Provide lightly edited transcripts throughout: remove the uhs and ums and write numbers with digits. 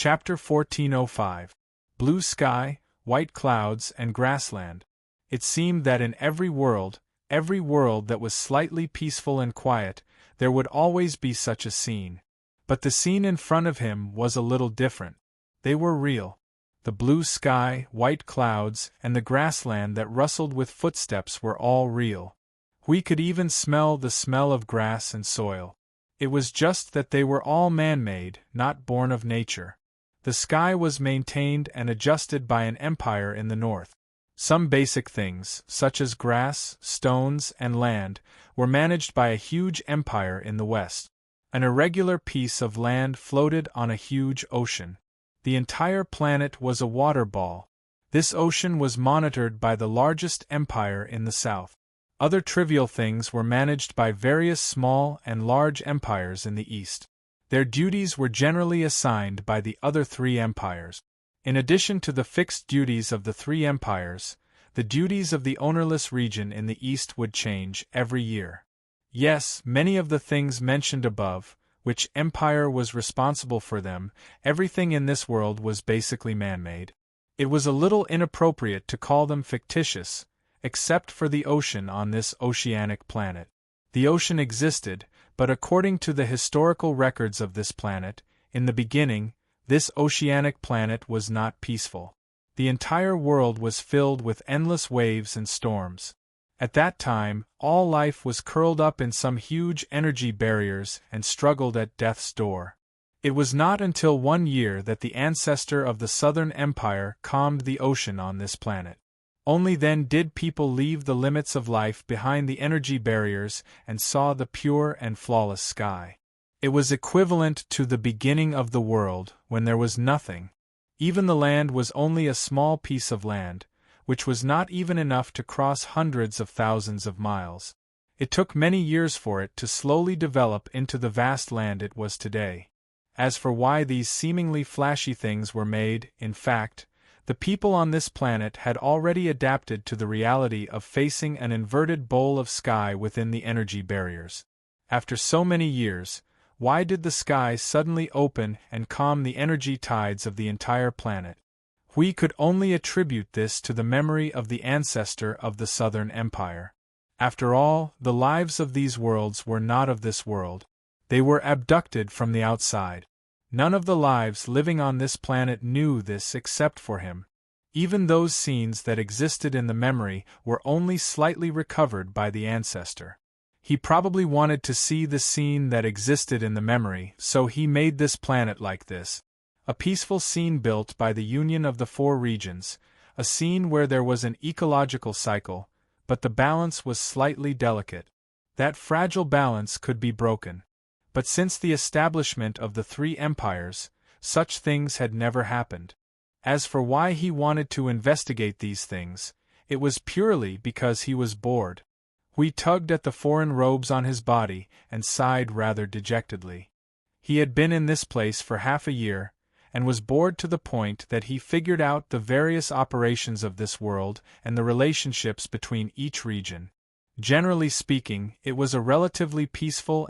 Chapter 1405. Blue Sky, White Clouds and Grassland. It seemed that in every world that was slightly peaceful and quiet, there would always be such a scene. But the scene in front of him was a little different. They were real. The blue sky, white clouds, and the grassland that rustled with footsteps were all real. We could even smell the smell of grass and soil. It was just that they were all man-made, not born of nature. The sky was maintained and adjusted by an empire in the north. Some basic things, such as grass, stones, and land, were managed by a huge empire in the west. An irregular piece of land floated on a huge ocean. The entire planet was a water ball. This ocean was monitored by the largest empire in the south. Other trivial things were managed by various small and large empires in the east. Their duties were generally assigned by the other three empires. In addition to the fixed duties of the three empires, the duties of the ownerless region in the east would change every year. Yes, many of the things mentioned above, which empire was responsible for them, everything in this world was basically man-made. It was a little inappropriate to call them fictitious, except for the ocean on this oceanic planet. The ocean existed, but according to the historical records of this planet, in the beginning, this oceanic planet was not peaceful. The entire world was filled with endless waves and storms. At that time, all life was curled up in some huge energy barriers and struggled at death's door. It was not until 1 year that the ancestor of the Southern Empire calmed the ocean on this planet. Only then did people leave the limits of life behind the energy barriers and saw the pure and flawless sky. It was equivalent to the beginning of the world, when there was nothing. Even the land was only a small piece of land, which was not even enough to cross hundreds of thousands of miles. It took many years for it to slowly develop into the vast land it was today. As for why these seemingly flashy things were made, in fact, the people on this planet had already adapted to the reality of facing an inverted bowl of sky within the energy barriers. After so many years, why did the sky suddenly open and calm the energy tides of the entire planet? We could only attribute this to the memory of the ancestor of the Southern Empire. After all, the lives of these worlds were not of this world. They were abducted from the outside. None of the lives living on this planet knew this except for him. Even those scenes that existed in the memory were only slightly recovered by the ancestor. He probably wanted to see the scene that existed in the memory, so he made this planet like this. A peaceful scene built by the union of the four regions, a scene where there was an ecological cycle, but the balance was slightly delicate. That fragile balance could be broken. But since the establishment of the three empires, such things had never happened. As for why he wanted to investigate these things, it was purely because he was bored. He tugged at the foreign robes on his body and sighed rather dejectedly. He had been in this place for half a year, and was bored to the point that he figured out the various operations of this world and the relationships between each region. Generally speaking, it was a relatively peaceful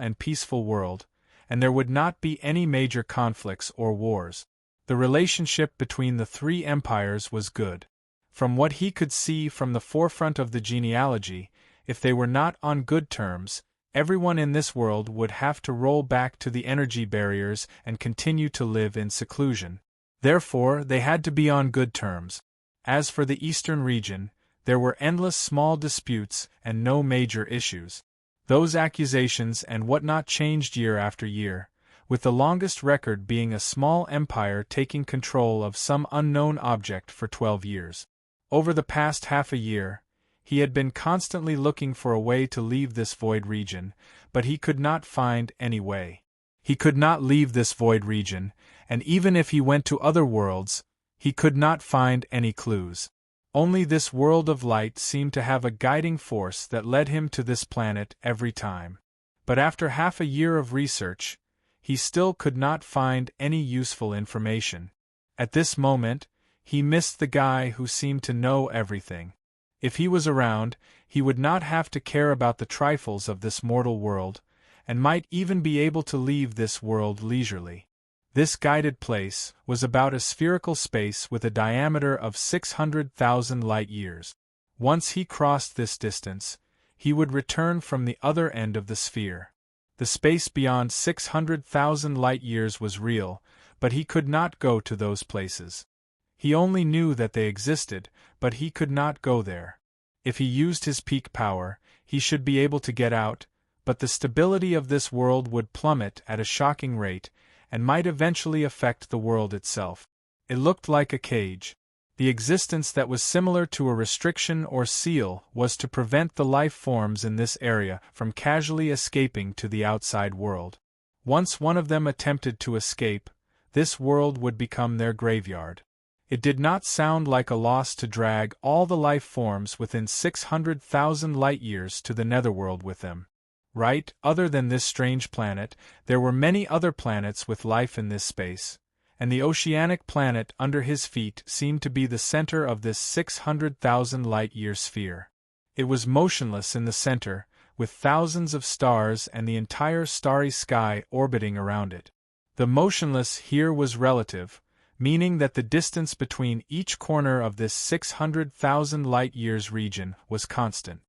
world, and there would not be any major conflicts or wars. The relationship between the three empires was good. From what he could see from the forefront of the genealogy, if they were not on good terms, everyone in this world would have to roll back to the energy barriers and continue to live in seclusion. Therefore, they had to be on good terms. As for the eastern region, there were endless small disputes and no major issues. Those accusations and whatnot changed year after year, with the longest record being a small empire taking control of some unknown object for 12 years. Over the past half a year, he had been constantly looking for a way to leave this void region, but he could not find any way. He could not leave this void region, and even if he went to other worlds, he could not find any clues. Only this world of light seemed to have a guiding force that led him to this planet every time. But after half a year of research, he still could not find any useful information. At this moment, he missed the guy who seemed to know everything. If he was around, he would not have to care about the trifles of this mortal world, and might even be able to leave this world leisurely. This guided place was about a spherical space with a diameter of 600,000 light-years. Once he crossed this distance, he would return from the other end of the sphere. The space beyond 600,000 light-years was real, but he could not go to those places. He only knew that they existed, but he could not go there. If he used his peak power, he should be able to get out, but the stability of this world would plummet at a shocking rate, and might eventually affect the world itself. It looked like a cage. The existence that was similar to a restriction or seal was to prevent the life forms in this area from casually escaping to the outside world. Once one of them attempted to escape, this world would become their graveyard. It did not sound like a loss to drag all the life forms within 600,000 light-years to the netherworld with them. Right, other than this strange planet, there were many other planets with life in this space, and the oceanic planet under his feet seemed to be the center of this 600,000 light-year sphere. It was motionless in the center, with thousands of stars and the entire starry sky orbiting around it. The motionless here was relative, meaning that the distance between each corner of this 600,000 light-years region was constant.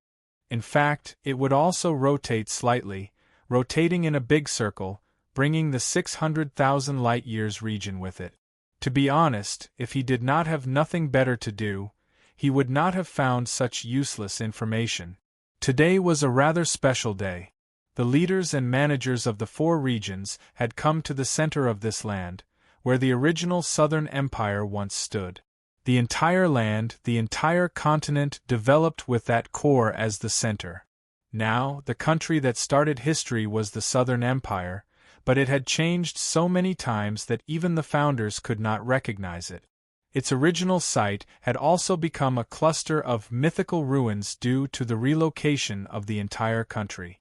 In fact, it would also rotate slightly, rotating in a big circle, bringing the 600,000 light-years region with it. To be honest, if he did not have nothing better to do, he would not have found such useless information. Today was a rather special day. The leaders and managers of the 4 regions had come to the center of this land, where the original Southern Empire once stood. The entire land, the entire continent developed with that core as the center. Now, the country that started history was the Southern Empire, but it had changed so many times that even the founders could not recognize it. Its original site had also become a cluster of mythical ruins due to the relocation of the entire country.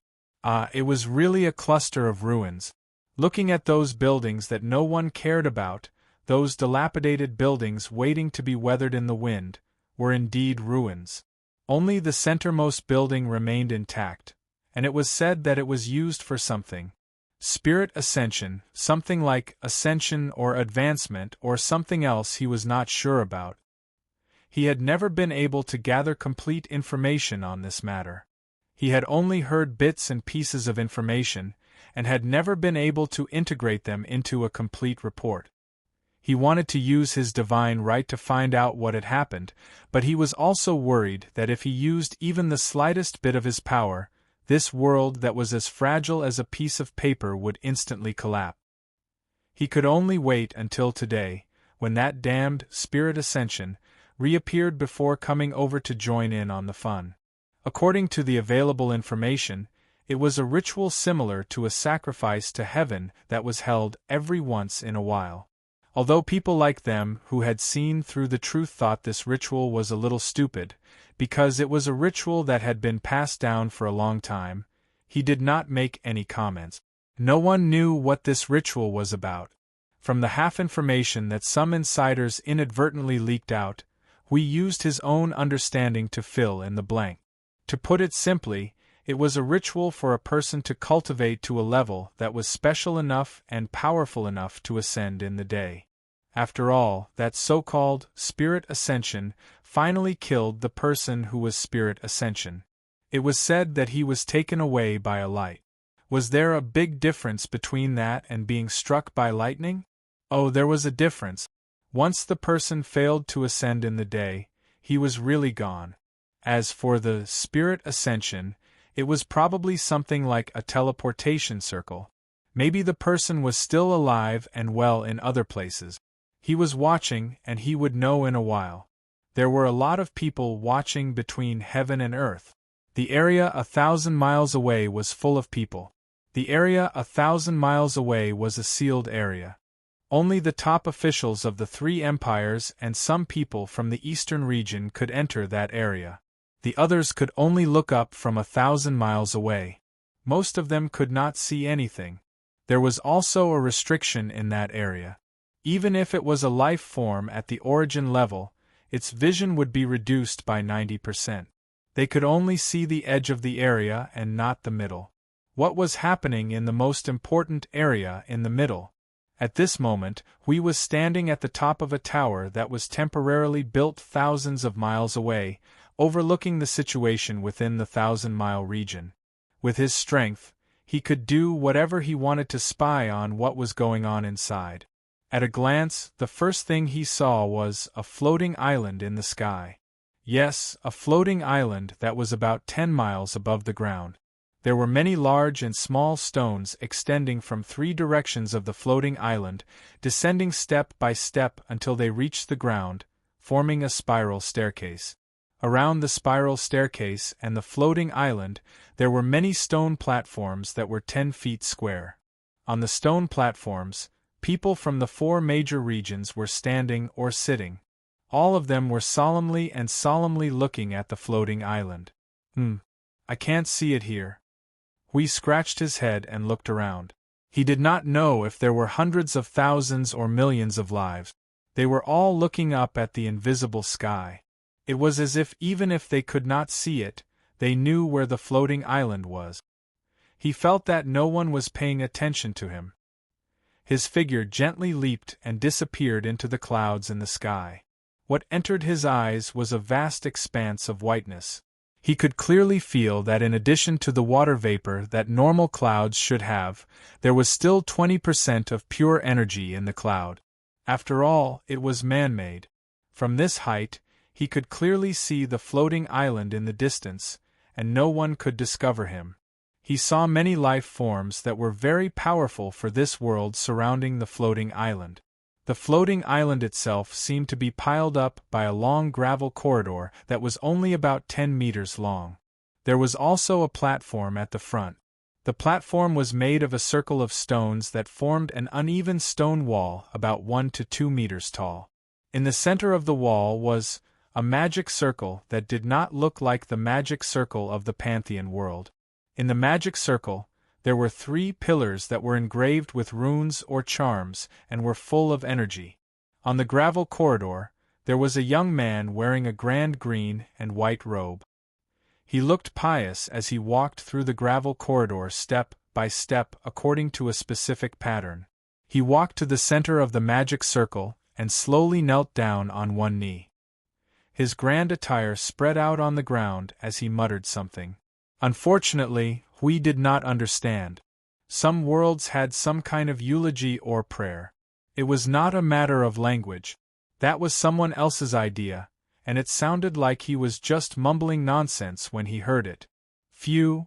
It was really a cluster of ruins. Looking at those buildings that no one cared about, those dilapidated buildings waiting to be weathered in the wind, were indeed ruins. Only the centermost building remained intact, and it was said that it was used for something. Spirit ascension, something like ascension or advancement or something else he was not sure about. He had never been able to gather complete information on this matter. He had only heard bits and pieces of information, and had never been able to integrate them into a complete report. He wanted to use his divine right to find out what had happened, but he was also worried that if he used even the slightest bit of his power, this world that was as fragile as a piece of paper would instantly collapse. He could only wait until today, when that damned spirit ascension reappeared before coming over to join in on the fun. According to the available information, it was a ritual similar to a sacrifice to heaven that was held every once in a while. Although people like them who had seen through the truth thought this ritual was a little stupid, because it was a ritual that had been passed down for a long time, he did not make any comments. No one knew what this ritual was about. From the half information that some insiders inadvertently leaked out, we used his own understanding to fill in the blank. To put it simply, it was a ritual for a person to cultivate to a level that was special enough and powerful enough to ascend in the day. After all, that so-called spirit ascension finally killed the person who was spirit ascension. It was said that he was taken away by a light. Was there a big difference between that and being struck by lightning? Oh, there was a difference. Once the person failed to ascend in the day, he was really gone. As for the spirit ascension, it was probably something like a teleportation circle. Maybe the person was still alive and well in other places. He was watching, and he would know in a while. There were a lot of people watching between heaven and earth. The area 1,000 miles away was full of people. The area 1,000 miles away was a sealed area. Only the top officials of the 3 empires and some people from the eastern region could enter that area. The others could only look up from 1,000 miles away. Most of them could not see anything. There was also a restriction in that area. Even if it was a life form at the origin level, its vision would be reduced by 90%. They could only see the edge of the area and not the middle. What was happening in the most important area in the middle? At this moment, Hui was standing at the top of a tower that was temporarily built thousands of miles away, overlooking the situation within the 1,000-mile region. With his strength, he could do whatever he wanted to spy on what was going on inside. At a glance, the first thing he saw was a floating island in the sky. Yes, a floating island that was about 10 miles above the ground. There were many large and small stones extending from 3 directions of the floating island, descending step by step until they reached the ground, forming a spiral staircase. Around the spiral staircase and the floating island, there were many stone platforms that were 10 feet square. On the stone platforms, people from the 4 major regions were standing or sitting. All of them were solemnly looking at the floating island. I can't see it here. Hui scratched his head and looked around. He did not know if there were hundreds of thousands or millions of lives. They were all looking up at the invisible sky. It was as if even if they could not see it, they knew where the floating island was. He felt that no one was paying attention to him. His figure gently leaped and disappeared into the clouds in the sky. What entered his eyes was a vast expanse of whiteness. He could clearly feel that in addition to the water vapor that normal clouds should have, there was still 20% of pure energy in the cloud. After all, it was man-made. From this height, he could clearly see the floating island in the distance, and no one could discover him. He saw many life forms that were very powerful for this world surrounding the floating island. The floating island itself seemed to be piled up by a long gravel corridor that was only about 10 meters long. There was also a platform at the front. The platform was made of a circle of stones that formed an uneven stone wall about 1 to 2 meters tall. In the center of the wall was a magic circle that did not look like the magic circle of the Pantheon world. In the magic circle, there were 3 pillars that were engraved with runes or charms and were full of energy. On the gravel corridor, there was a young man wearing a grand green and white robe. He looked pious as he walked through the gravel corridor step by step according to a specific pattern. He walked to the center of the magic circle and slowly knelt down on one knee. His grand attire spread out on the ground as he muttered something. Unfortunately, Hui did not understand. Some worlds had some kind of eulogy or prayer. It was not a matter of language. That was someone else's idea, and it sounded like he was just mumbling nonsense when he heard it. Phew!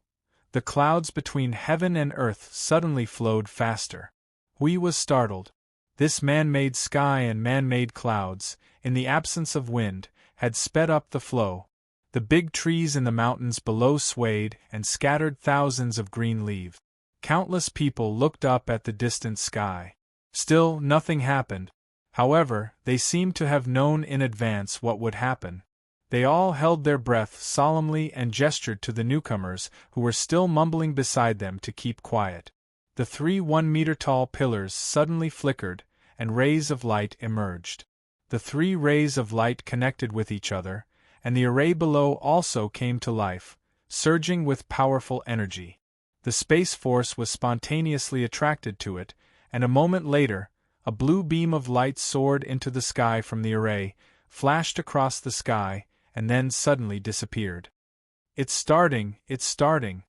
The clouds between heaven and earth suddenly flowed faster. Hui was startled. This man-made sky and man-made clouds, in the absence of wind, had sped up the flow. The big trees in the mountains below swayed and scattered thousands of green leaves. Countless people looked up at the distant sky. Still, nothing happened. However, they seemed to have known in advance what would happen. They all held their breath solemnly and gestured to the newcomers who were still mumbling beside them to keep quiet. The 3 1-meter-tall pillars suddenly flickered, and rays of light emerged. The 3 rays of light connected with each other, and the array below also came to life, surging with powerful energy. The space force was spontaneously attracted to it, and a moment later, a blue beam of light soared into the sky from the array, flashed across the sky, and then suddenly disappeared. It's starting! It's starting!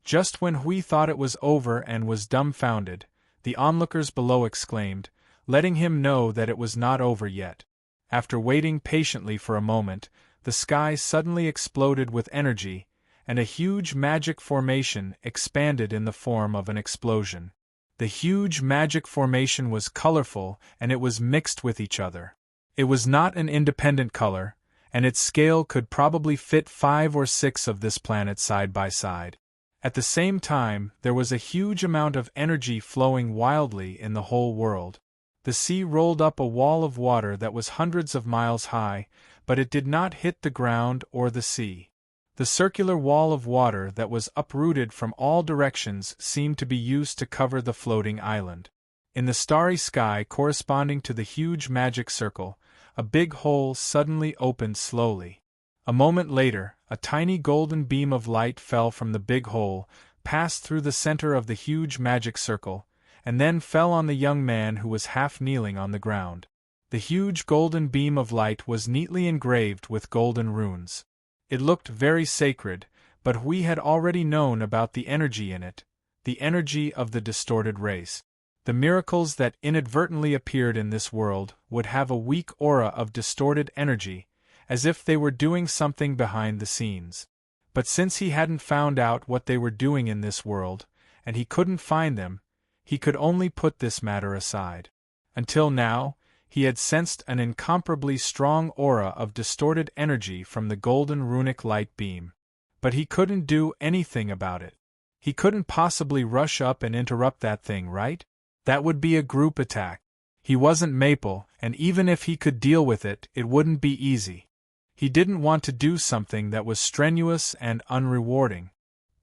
Just when Hui thought it was over and was dumbfounded, the onlookers below exclaimed, letting him know that it was not over yet. After waiting patiently for a moment, the sky suddenly exploded with energy, and a huge magic formation expanded in the form of an explosion. The huge magic formation was colorful and it was mixed with each other. It was not an independent color, and its scale could probably fit 5 or 6 of this planet side by side. At the same time, there was a huge amount of energy flowing wildly in the whole world. The sea rolled up a wall of water that was hundreds of miles high, but it did not hit the ground or the sea. The circular wall of water that was uprooted from all directions seemed to be used to cover the floating island. In the starry sky corresponding to the huge magic circle, a big hole suddenly opened slowly. A moment later, a tiny golden beam of light fell from the big hole, passed through the center of the huge magic circle, and then fell on the young man who was half kneeling on the ground. The huge golden beam of light was neatly engraved with golden runes. It looked very sacred, but we had already known about the energy in it, the energy of the distorted race. The miracles that inadvertently appeared in this world would have a weak aura of distorted energy, as if they were doing something behind the scenes. But since he hadn't found out what they were doing in this world, and he couldn't find them, he could only put this matter aside. Until now, he had sensed an incomparably strong aura of distorted energy from the golden runic light beam. But he couldn't do anything about it. He couldn't possibly rush up and interrupt that thing, right? That would be a group attack. He wasn't Maple, and even if he could deal with it, it wouldn't be easy. He didn't want to do something that was strenuous and unrewarding.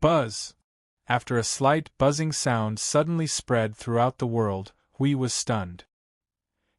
Buzz! After a slight buzzing sound suddenly spread throughout the world, Hui was stunned.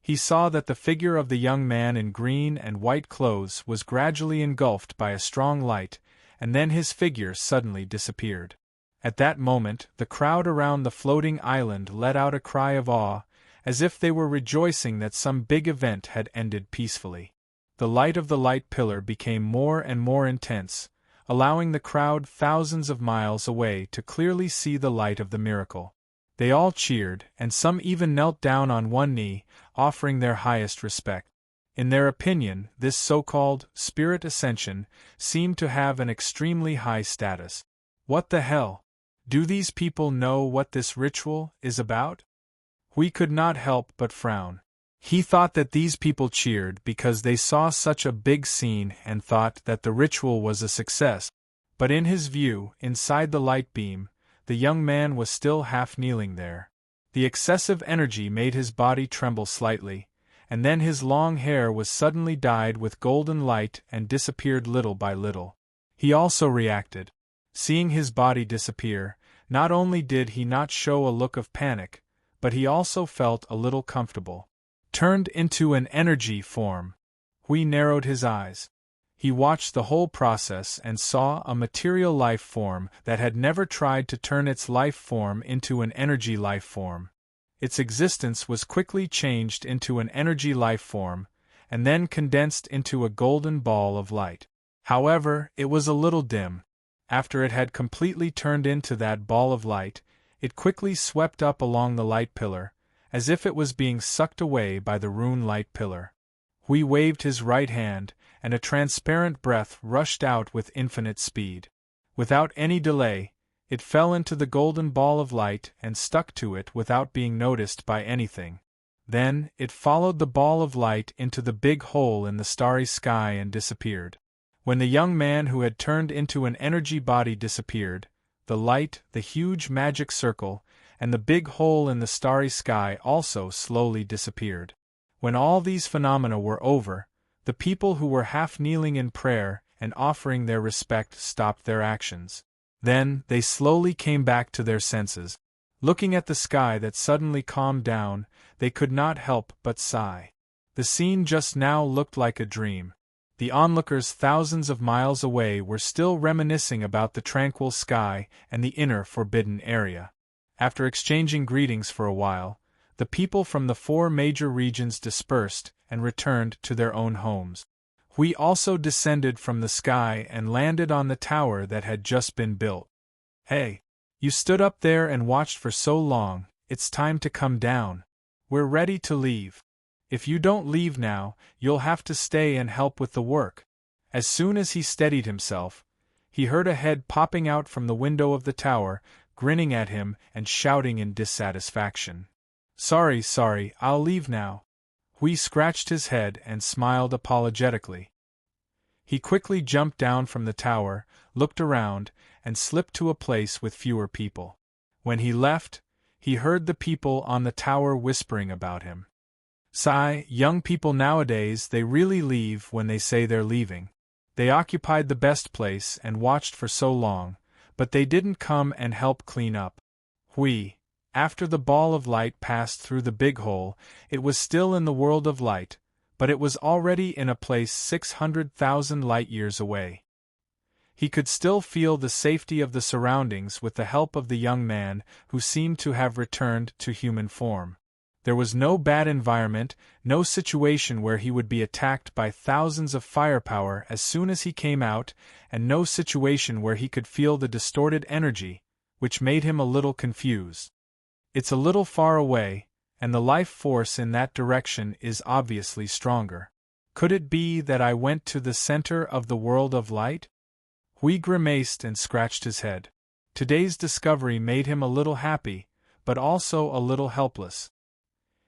He saw that the figure of the young man in green and white clothes was gradually engulfed by a strong light, and then his figure suddenly disappeared. At that moment, the crowd around the floating island let out a cry of awe, as if they were rejoicing that some big event had ended peacefully. The light of the light pillar became more and more intense, allowing the crowd thousands of miles away to clearly see the light of the miracle. They all cheered, and some even knelt down on one knee, offering their highest respect. In their opinion, this so-called spirit ascension seemed to have an extremely high status. What the hell? Do these people know what this ritual is about? We could not help but frown. He thought that these people cheered because they saw such a big scene and thought that the ritual was a success. But in his view, inside the light beam, the young man was still half kneeling there. The excessive energy made his body tremble slightly, and then his long hair was suddenly dyed with golden light and disappeared little by little. He also reacted. Seeing his body disappear, not only did he not show a look of panic, but he also felt a little comfortable. Turned into an energy form. Hui narrowed his eyes. He watched the whole process and saw a material life form that had never tried to turn its life form into an energy life form. Its existence was quickly changed into an energy life form, and then condensed into a golden ball of light. However, it was a little dim. After it had completely turned into that ball of light, it quickly swept up along the light pillar, as if it was being sucked away by the rune light pillar. Hui waved his right hand, and a transparent breath rushed out with infinite speed. Without any delay, it fell into the golden ball of light and stuck to it without being noticed by anything. Then, it followed the ball of light into the big hole in the starry sky and disappeared. When the young man who had turned into an energy body disappeared, the light, the huge magic circle, and the big hole in the starry sky also slowly disappeared. When all these phenomena were over, the people who were half kneeling in prayer and offering their respect stopped their actions. Then, they slowly came back to their senses. Looking at the sky that suddenly calmed down, they could not help but sigh. The scene just now looked like a dream. The onlookers thousands of miles away were still reminiscing about the tranquil sky and the inner forbidden area. After exchanging greetings for a while, the people from the 4 major regions dispersed and returned to their own homes. Hui also descended from the sky and landed on the tower that had just been built. Hey! You stood up there and watched for so long, it's time to come down. We're ready to leave. If you don't leave now, you'll have to stay and help with the work. As soon as he steadied himself, he heard a head popping out from the window of the tower, grinning at him and shouting in dissatisfaction. Sorry, I'll leave now. Hui scratched his head and smiled apologetically. He quickly jumped down from the tower, looked around, and slipped to a place with fewer people. When he left, he heard the people on the tower whispering about him. Sigh, young people nowadays, they really leave when they say they're leaving. They occupied the best place and watched for so long, but they didn't come and help clean up. Hui. After the ball of light passed through the big hole, it was still in the world of light, but it was already in a place 600,000 light-years away. He could still feel the safety of the surroundings with the help of the young man who seemed to have returned to human form. There was no bad environment, no situation where he would be attacked by thousands of firepower as soon as he came out, and no situation where he could feel the distorted energy, which made him a little confused. It's a little far away, and the life force in that direction is obviously stronger. Could it be that I went to the center of the world of light? Hui grimaced and scratched his head. Today's discovery made him a little happy, but also a little helpless.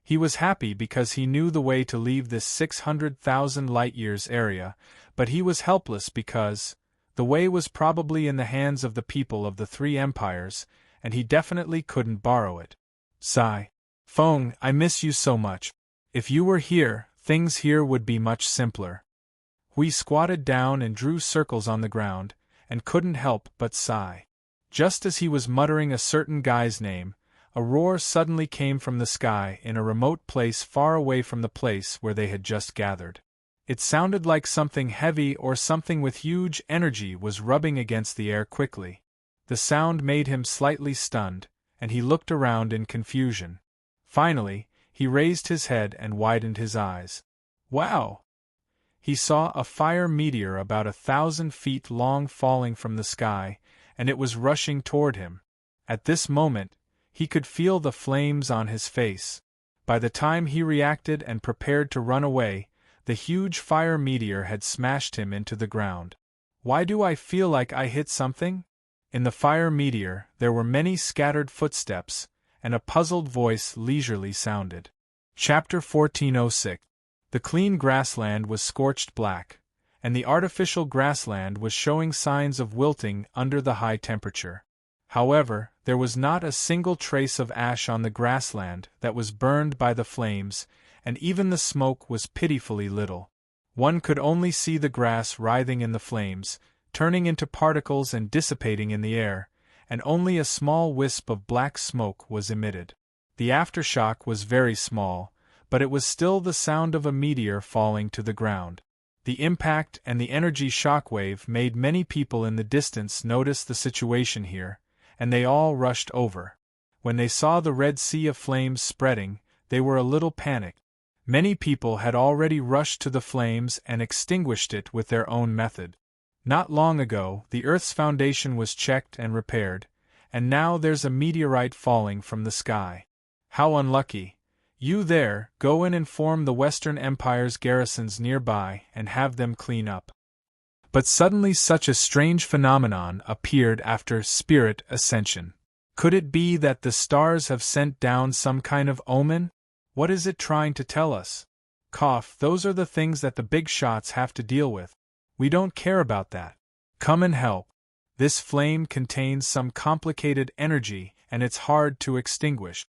He was happy because he knew the way to leave this 600,000 light-years area, but he was helpless because the way was probably in the hands of the people of the three empires, and he definitely couldn't borrow it. Sigh. Feng, I miss you so much. If you were here, things here would be much simpler. Hui squatted down and drew circles on the ground, and couldn't help but sigh. Just as he was muttering a certain guy's name, a roar suddenly came from the sky in a remote place far away from the place where they had just gathered. It sounded like something heavy or something with huge energy was rubbing against the air quickly. The sound made him slightly stunned, and he looked around in confusion. Finally, he raised his head and widened his eyes. Wow! He saw a fire meteor about 1,000 feet long falling from the sky, and it was rushing toward him. At this moment, he could feel the flames on his face. By the time he reacted and prepared to run away, the huge fire meteor had smashed him into the ground. Why do I feel like I hit something? In the fire meteor, there were many scattered footsteps, and a puzzled voice leisurely sounded. Chapter 1406. The clean grassland was scorched black, and the artificial grassland was showing signs of wilting under the high temperature. However, there was not a single trace of ash on the grassland that was burned by the flames, and even the smoke was pitifully little. One could only see the grass writhing in the flames, turning into particles and dissipating in the air, and only a small wisp of black smoke was emitted. The aftershock was very small, but it was still the sound of a meteor falling to the ground. The impact and the energy shockwave made many people in the distance notice the situation here, and they all rushed over. When they saw the red sea of flames spreading, they were a little panicked. Many people had already rushed to the flames and extinguished it with their own method. Not long ago, the Earth's foundation was checked and repaired, and now there's a meteorite falling from the sky. How unlucky. You there, go and inform the Western Empire's garrisons nearby and have them clean up. But suddenly such a strange phenomenon appeared after spirit ascension. Could it be that the stars have sent down some kind of omen? What is it trying to tell us? Cough, those are the things that the big shots have to deal with. We don't care about that. Come and help. This flame contains some complicated energy, and it's hard to extinguish.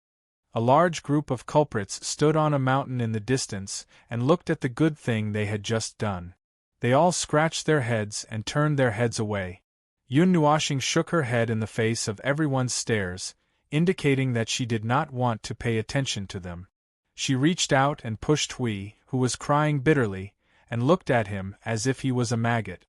A large group of culprits stood on a mountain in the distance and looked at the good thing they had just done. They all scratched their heads and turned their heads away. Yun Nuoxing shook her head in the face of everyone's stares, indicating that she did not want to pay attention to them. She reached out and pushed Hui, who was crying bitterly, and looked at him as if he was a maggot.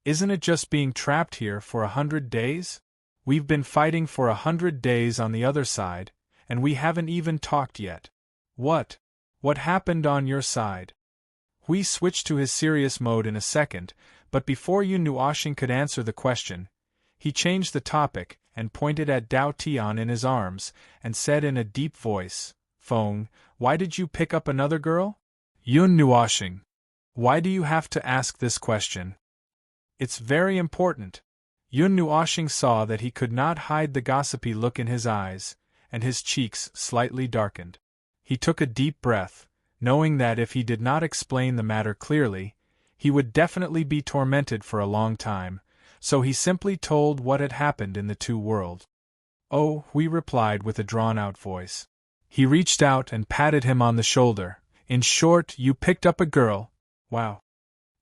Isn't it just being trapped here for 100 days? We've been fighting for 100 days on the other side, and we haven't even talked yet. What happened on your side? Hui switched to his serious mode in a second, but before Yun Nuoxing could answer the question, he changed the topic and pointed at Dao Tian in his arms and said in a deep voice, Feng, why did you pick up another girl? Yun Nuoxing, why do you have to ask this question? It's very important. Yun Nuoxing saw that he could not hide the gossipy look in his eyes, and his cheeks slightly darkened. He took a deep breath, knowing that if he did not explain the matter clearly, he would definitely be tormented for a long time, so he simply told what had happened in the two worlds. Oh, Hui replied with a drawn-out voice. He reached out and patted him on the shoulder. In short, you picked up a girl. Wow.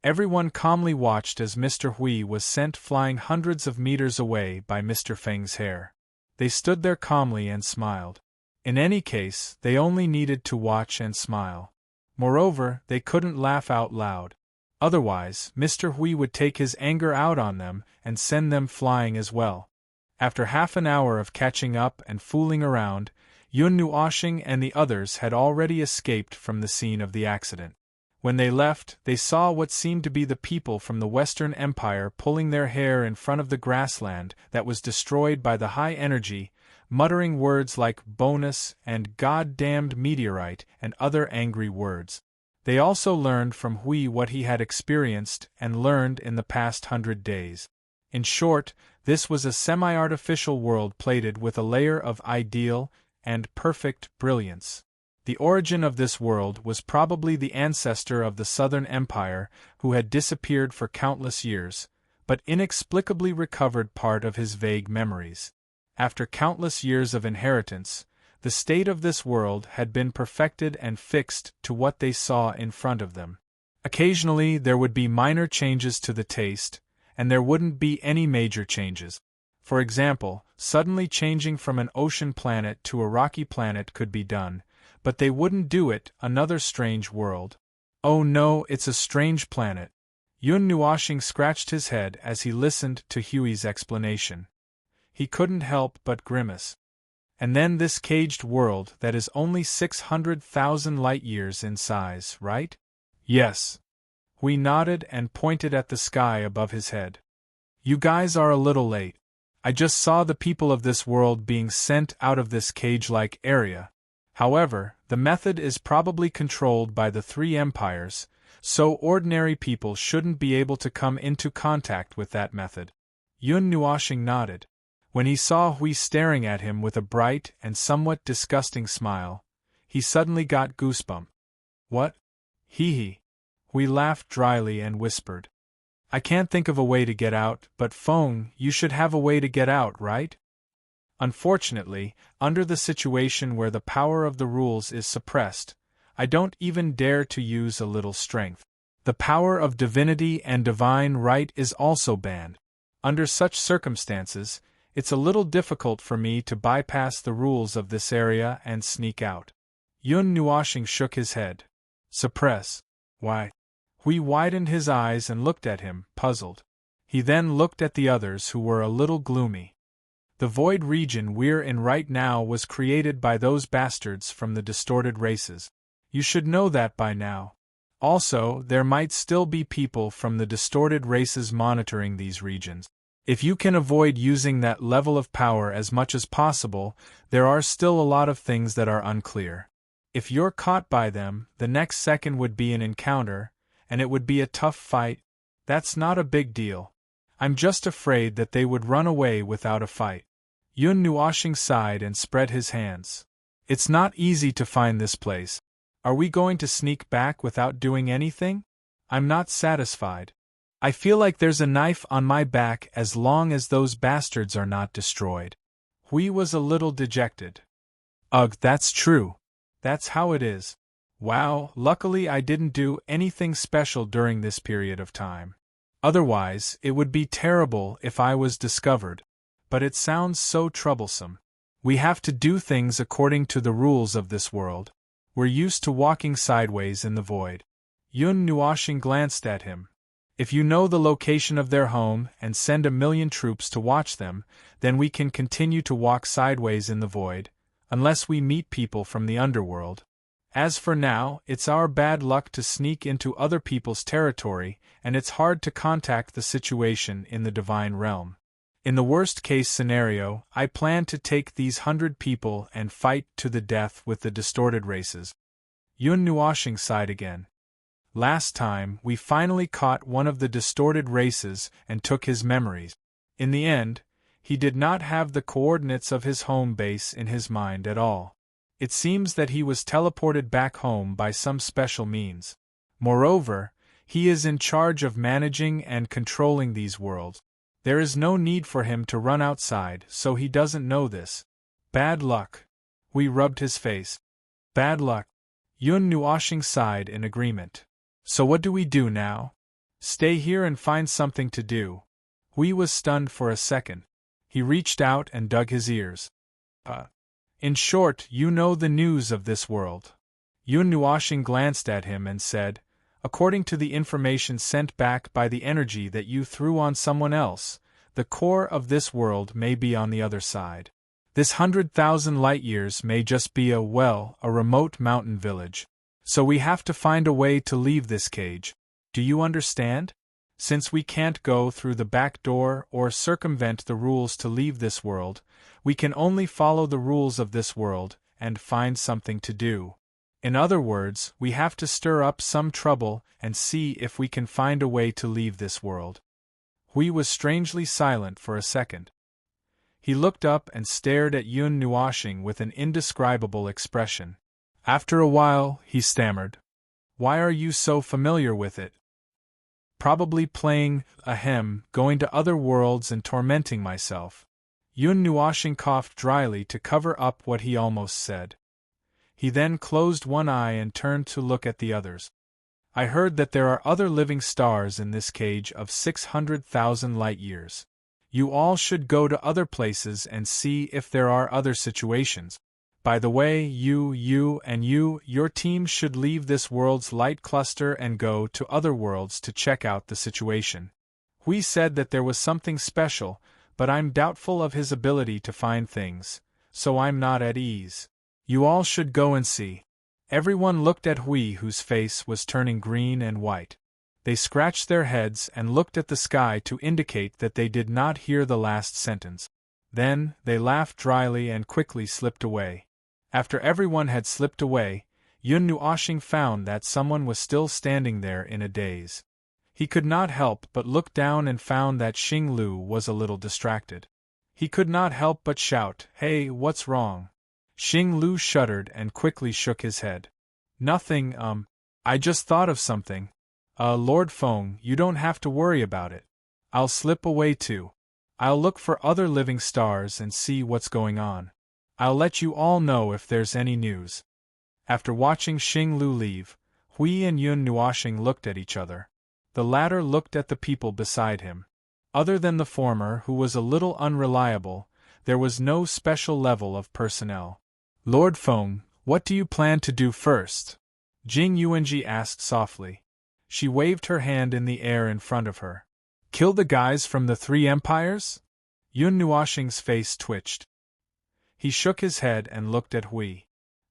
Everyone calmly watched as Mr. Hui was sent flying hundreds of meters away by Mr. Feng's hair. They stood there calmly and smiled. In any case, they only needed to watch and smile. Moreover, they couldn't laugh out loud. Otherwise, Mr. Hui would take his anger out on them and send them flying as well. After half an hour of catching up and fooling around, Yun Nuoshing and the others had already escaped from the scene of the accident. When they left, they saw what seemed to be the people from the Western Empire pulling their hair in front of the grassland that was destroyed by the high energy, muttering words like bonus and god-damned meteorite and other angry words. They also learned from Hui what he had experienced and learned in the past 100 days. In short, this was a semi-artificial world plated with a layer of ideal and perfect brilliance. The origin of this world was probably the ancestor of the Southern Empire who had disappeared for countless years, but inexplicably recovered part of his vague memories. After countless years of inheritance, the state of this world had been perfected and fixed to what they saw in front of them. Occasionally there would be minor changes to the taste, and there wouldn't be any major changes. For example, suddenly changing from an ocean planet to a rocky planet could be done, but they wouldn't do it. Another strange world. Oh no, it's a strange planet. Yun Nuoshing scratched his head as he listened to Huey's explanation. He couldn't help but grimace. And then this caged world that is only 600,000 light-years in size, right? Yes. Hui nodded and pointed at the sky above his head. You guys are a little late. I just saw the people of this world being sent out of this cage-like area. However, the method is probably controlled by the three empires, so ordinary people shouldn't be able to come into contact with that method. Yun Nuoshing nodded. When he saw Hui staring at him with a bright and somewhat disgusting smile, he suddenly got goosebumps. What? Hee. Hui laughed dryly and whispered. I can't think of a way to get out, but Feng, you should have a way to get out, right? Unfortunately, under the situation where the power of the rules is suppressed, I don't even dare to use a little strength. The power of divinity and divine right is also banned. Under such circumstances, it's a little difficult for me to bypass the rules of this area and sneak out. Yun Nuoshing shook his head. Suppress? Why? Hui widened his eyes and looked at him, puzzled. He then looked at the others who were a little gloomy. The void region we're in right now was created by those bastards from the distorted races. You should know that by now. Also, there might still be people from the distorted races monitoring these regions. If you can avoid using that level of power as much as possible, there are still a lot of things that are unclear. If you're caught by them, the next second would be an encounter, and it would be a tough fight. That's not a big deal. I'm just afraid that they would run away without a fight. Yun Nuoshing sighed and spread his hands. It's not easy to find this place. Are we going to sneak back without doing anything? I'm not satisfied. I feel like there's a knife on my back as long as those bastards are not destroyed. Hui was a little dejected. Ugh, that's true. That's how it is. Wow, luckily I didn't do anything special during this period of time. Otherwise, it would be terrible if I was discovered. But it sounds so troublesome. We have to do things according to the rules of this world. We're used to walking sideways in the void. Yun Nuoshing glanced at him. If you know the location of their home and send 1,000,000 troops to watch them, then we can continue to walk sideways in the void, unless we meet people from the underworld. As for now, it's our bad luck to sneak into other people's territory, and it's hard to contact the situation in the divine realm. In the worst-case scenario, I plan to take these 100 people and fight to the death with the distorted races. Yun Nuoshing sighed again. Last time, we finally caught one of the distorted races and took his memories. In the end, he did not have the coordinates of his home base in his mind at all. It seems that he was teleported back home by some special means. Moreover, he is in charge of managing and controlling these worlds. There is no need for him to run outside, so he doesn't know this. Bad luck. Hui rubbed his face. Bad luck. Yun Nuoshing sighed in agreement. So what do we do now? Stay here and find something to do. Hui was stunned for a second. He reached out and dug his ears. In short, you know the news of this world. Yun Nuoshing glanced at him and said, According to the information sent back by the energy that you threw on someone else, the core of this world may be on the other side. This 100,000 light-years may just be a remote mountain village. So we have to find a way to leave this cage. Do you understand? Since we can't go through the back door or circumvent the rules to leave this world, we can only follow the rules of this world and find something to do. In other words, we have to stir up some trouble and see if we can find a way to leave this world. Hui was strangely silent for a second. He looked up and stared at Yun Nuoxing with an indescribable expression. After a while, he stammered. Why are you so familiar with it? Probably playing, going to other worlds and tormenting myself. Yun Nuoxing coughed dryly to cover up what he almost said. He then closed one eye and turned to look at the others. I heard that there are other living stars in this cage of 600,000 light-years. You all should go to other places and see if there are other situations. By the way, your team should leave this world's light cluster and go to other worlds to check out the situation. Hui said that there was something special, but I'm doubtful of his ability to find things, so I'm not at ease. You all should go and see. Everyone looked at Hui, whose face was turning green and white. They scratched their heads and looked at the sky to indicate that they did not hear the last sentence. Then, they laughed dryly and quickly slipped away. After everyone had slipped away, Yun Nuoxing found that someone was still standing there in a daze. He could not help but look down and found that Xing Lu was a little distracted. He could not help but shout, "Hey, what's wrong?" Xing Lu shuddered and quickly shook his head. Nothing, I just thought of something. Lord Feng, you don't have to worry about it. I'll slip away too. I'll look for other living stars and see what's going on. I'll let you all know if there's any news. After watching Xing Lu leave, Hui and Yun Nuoxing looked at each other. The latter looked at the people beside him. Other than the former, who was a little unreliable, there was no special level of personnel. Lord Feng, what do you plan to do first? Jing Yuanji asked softly. She waved her hand in the air in front of her. Kill the guys from the three empires? Yun Nuoxing's face twitched. He shook his head and looked at Hui.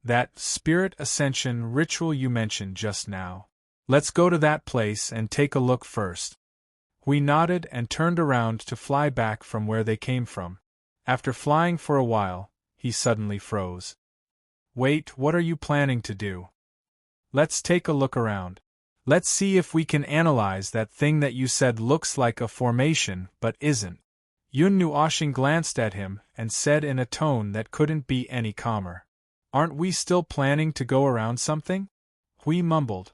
That spirit ascension ritual you mentioned just now. Let's go to that place and take a look first. Hui nodded and turned around to fly back from where they came from. After flying for a while, he suddenly froze. Wait, what are you planning to do? Let's take a look around. Let's see if we can analyze that thing that you said looks like a formation but isn't. Yun Nuoxing glanced at him and said in a tone that couldn't be any calmer. Aren't we still planning to go around something? Hui mumbled.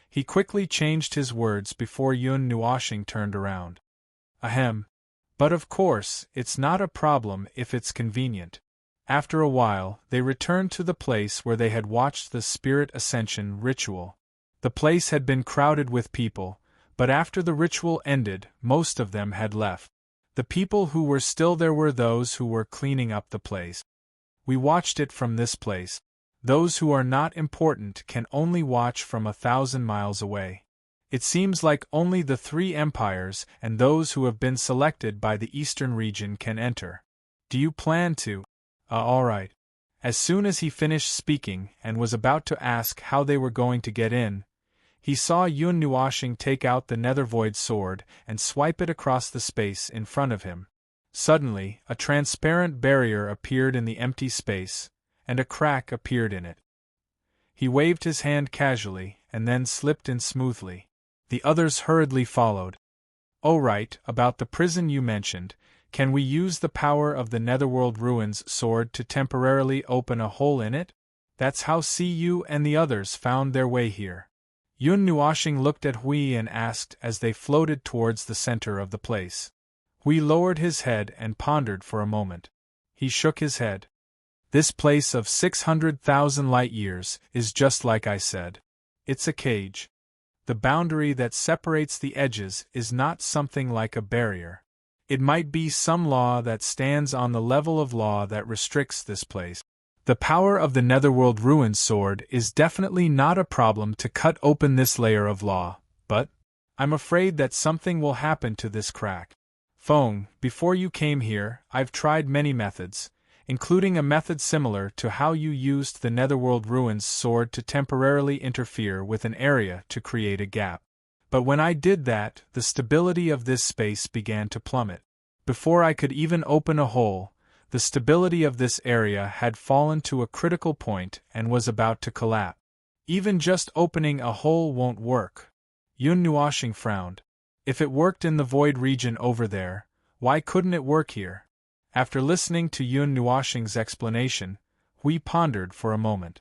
He quickly changed his words before Yun Nuoxing turned around. Ahem. But of course, it's not a problem if it's convenient. After a while, they returned to the place where they had watched the spirit ascension ritual. The place had been crowded with people, but after the ritual ended, most of them had left. The people who were still there were those who were cleaning up the place. We watched it from this place. Those who are not important can only watch from 1,000 miles away. It seems like only the three empires and those who have been selected by the eastern region can enter. Do you plan to? All right. As soon as he finished speaking and was about to ask how they were going to get in, he saw Yun Nuoxing take out the Nethervoid sword and swipe it across the space in front of him. Suddenly, a transparent barrier appeared in the empty space, and a crack appeared in it. He waved his hand casually and then slipped in smoothly. The others hurriedly followed. Oh right, about the prison you mentioned, can we use the power of the Netherworld Ruins sword to temporarily open a hole in it? That's how you and the others found their way here. Yun Nuoxing looked at Hui and asked as they floated towards the center of the place. Hui lowered his head and pondered for a moment. He shook his head. This place of 600,000 light-years is just like I said. It's a cage. The boundary that separates the edges is not something like a barrier. It might be some law that stands on the level of law that restricts this place. The power of the Netherworld Ruins sword is definitely not a problem to cut open this layer of law, but I'm afraid that something will happen to this crack. Feng, before you came here, I've tried many methods, including a method similar to how you used the Netherworld Ruins sword to temporarily interfere with an area to create a gap. But when I did that, the stability of this space began to plummet. Before I could even open a hole, the stability of this area had fallen to a critical point and was about to collapse. Even just opening a hole won't work. Yun Nuoxing frowned. If it worked in the void region over there, why couldn't it work here? After listening to Yun Nuoxing's explanation, Hui pondered for a moment.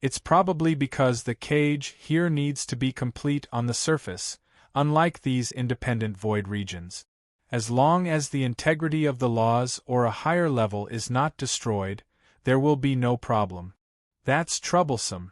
It's probably because the cage here needs to be complete on the surface, unlike these independent void regions. As long as the integrity of the laws or a higher level is not destroyed, there will be no problem. That's troublesome.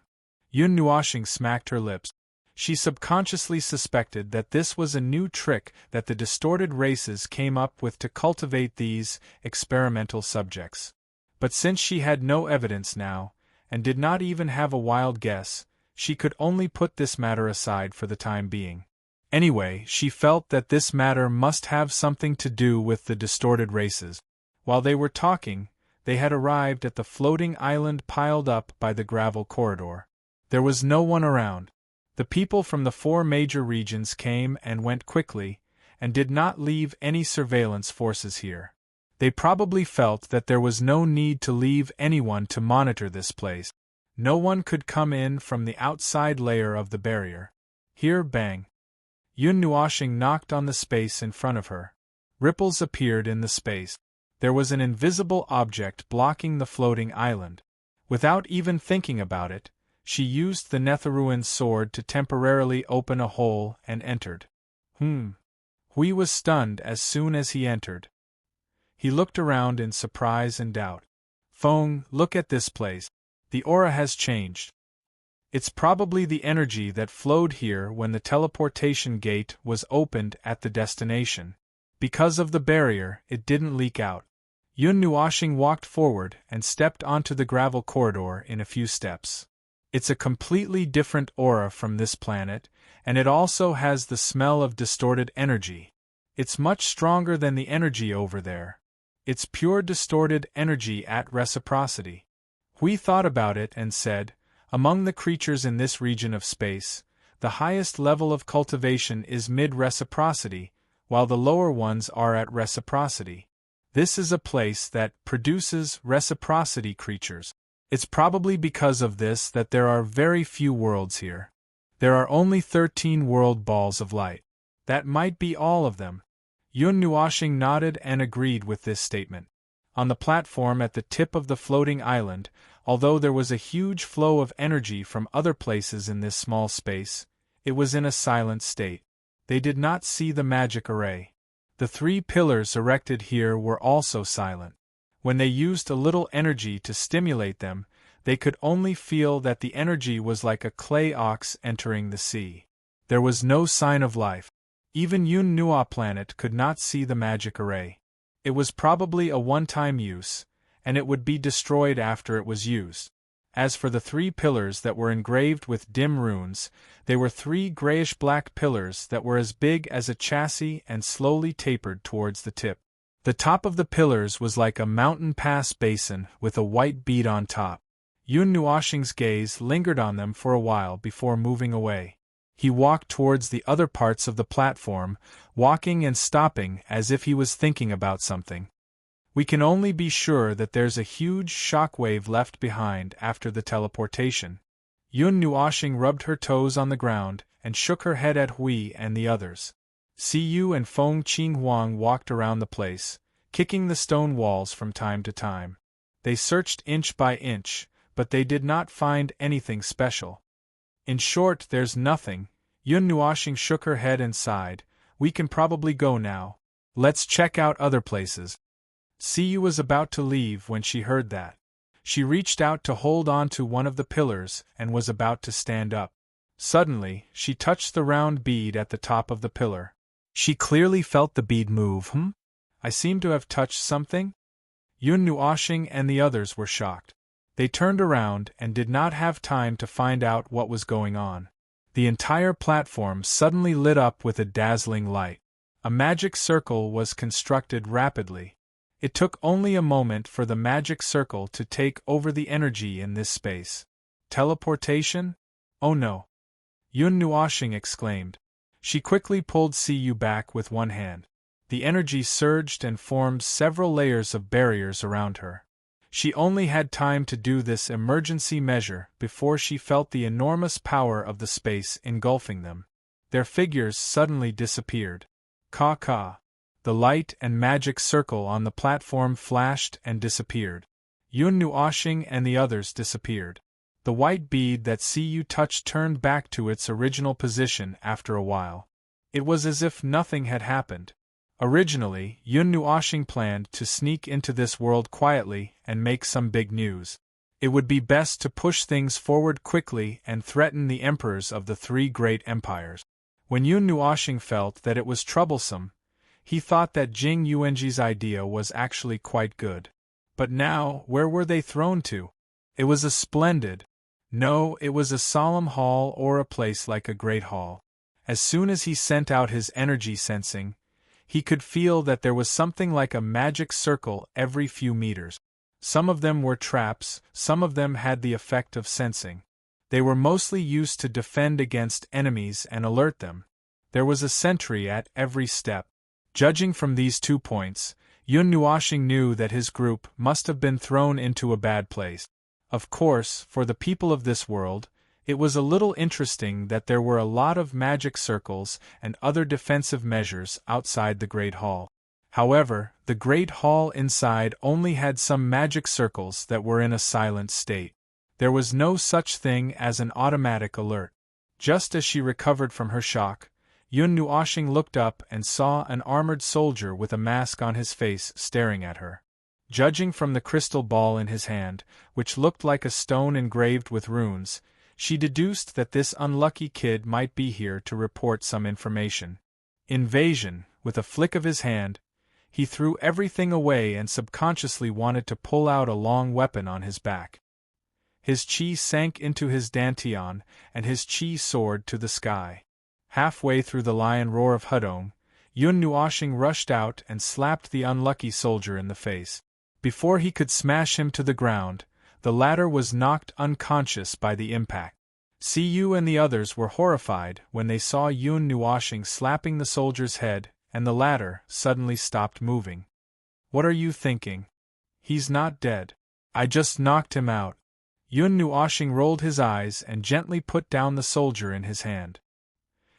Yun Nuoxing smacked her lips. She subconsciously suspected that this was a new trick that the distorted races came up with to cultivate these experimental subjects. But since she had no evidence now, and did not even have a wild guess, she could only put this matter aside for the time being. Anyway, she felt that this matter must have something to do with the distorted races. While they were talking, they had arrived at the floating island piled up by the gravel corridor. There was no one around. The people from the 4 major regions came and went quickly, and did not leave any surveillance forces here. They probably felt that there was no need to leave anyone to monitor this place. No one could come in from the outside layer of the barrier. Here, bang. Yun Nuoxing knocked on the space in front of her. Ripples appeared in the space. There was an invisible object blocking the floating island. Without even thinking about it, she used the Netherruin's sword to temporarily open a hole and entered. Hui was stunned as soon as he entered. He looked around in surprise and doubt. Feng, look at this place. The aura has changed. It's probably the energy that flowed here when the teleportation gate was opened at the destination. Because of the barrier, it didn't leak out. Yun Nuoxing walked forward and stepped onto the gravel corridor in a few steps. It's a completely different aura from this planet, and it also has the smell of distorted energy. It's much stronger than the energy over there. It's pure distorted energy at reciprocity. Hui thought about it and said, among the creatures in this region of space, the highest level of cultivation is mid-reciprocity, while the lower ones are at reciprocity. This is a place that produces reciprocity creatures. It's probably because of this that there are very few worlds here. There are only 13 world balls of light. That might be all of them. Yun Nuoxing nodded and agreed with this statement. On the platform at the tip of the floating island, although there was a huge flow of energy from other places in this small space, it was in a silent state. They did not see the magic array. The 3 pillars erected here were also silent. When they used a little energy to stimulate them, they could only feel that the energy was like a clay ox entering the sea. There was no sign of life. Even Yun Nuo planet could not see the magic array. It was probably a one-time use, and it would be destroyed after it was used. As for the 3 pillars that were engraved with dim runes, they were 3 grayish-black pillars that were as big as a chassis and slowly tapered towards the tip. The top of the pillars was like a mountain pass basin with a white bead on top. Yun Nuoxing's gaze lingered on them for a while before moving away. He walked towards the other parts of the platform, walking and stopping as if he was thinking about something. We can only be sure that there's a huge shockwave left behind after the teleportation. Yun Nuoxing rubbed her toes on the ground and shook her head at Hui and the others. Siyu and Feng Qinghuang walked around the place, kicking the stone walls from time to time. They searched inch by inch, but they did not find anything special. In short, there's nothing. Yun Nuoxing shook her head and sighed. We can probably go now. Let's check out other places. Siyu was about to leave when she heard that. She reached out to hold on to one of the pillars and was about to stand up. Suddenly, she touched the round bead at the top of the pillar. She clearly felt the bead move. I seem to have touched something? Yun Nuoxing and the others were shocked. They turned around and did not have time to find out what was going on. The entire platform suddenly lit up with a dazzling light. A magic circle was constructed rapidly. It took only a moment for the magic circle to take over the energy in this space. Teleportation? Oh no! Yun Nuoshing exclaimed. She quickly pulled Siyu back with one hand. The energy surged and formed several layers of barriers around her. She only had time to do this emergency measure before she felt the enormous power of the space engulfing them. Their figures suddenly disappeared. Ka. The light and magic circle on the platform flashed and disappeared. Yun Nuoshing and the others disappeared. The white bead that Siyu touched turned back to its original position after a while. It was as if nothing had happened. Originally, Yun Nuoshing planned to sneak into this world quietly and make some big news. It would be best to push things forward quickly and threaten the emperors of the three great empires. When Yun Nuoshing felt that it was troublesome, he thought that Jing Yuanji's idea was actually quite good. But now, where were they thrown to? It was a splendid. No, it was a solemn hall or a place like a great hall. As soon as he sent out his energy sensing, he could feel that there was something like a magic circle every few meters. Some of them were traps, some of them had the effect of sensing. They were mostly used to defend against enemies and alert them. There was a sentry at every step. Judging from these 2 points, Yun Nuoshing knew that his group must have been thrown into a bad place. Of course, for the people of this world, it was a little interesting that there were a lot of magic circles and other defensive measures outside the Great Hall. However, the Great Hall inside only had some magic circles that were in a silent state. There was no such thing as an automatic alert. Just as she recovered from her shock, Yun Nuoshing looked up and saw an armored soldier with a mask on his face staring at her. Judging from the crystal ball in his hand, which looked like a stone engraved with runes, she deduced that this unlucky kid might be here to report some information. Invasion, with a flick of his hand, he threw everything away and subconsciously wanted to pull out a long weapon on his back. His chi sank into his dantian, and his chi soared to the sky. Halfway through the lion roar of Hudong, Yun Nuoshing rushed out and slapped the unlucky soldier in the face. Before he could smash him to the ground, the latter was knocked unconscious by the impact. Siyu and the others were horrified when they saw Yun Nuoshing slapping the soldier's head, and the latter suddenly stopped moving. "What are you thinking? He's not dead. I just knocked him out." Yun Nuoshing rolled his eyes and gently put down the soldier in his hand.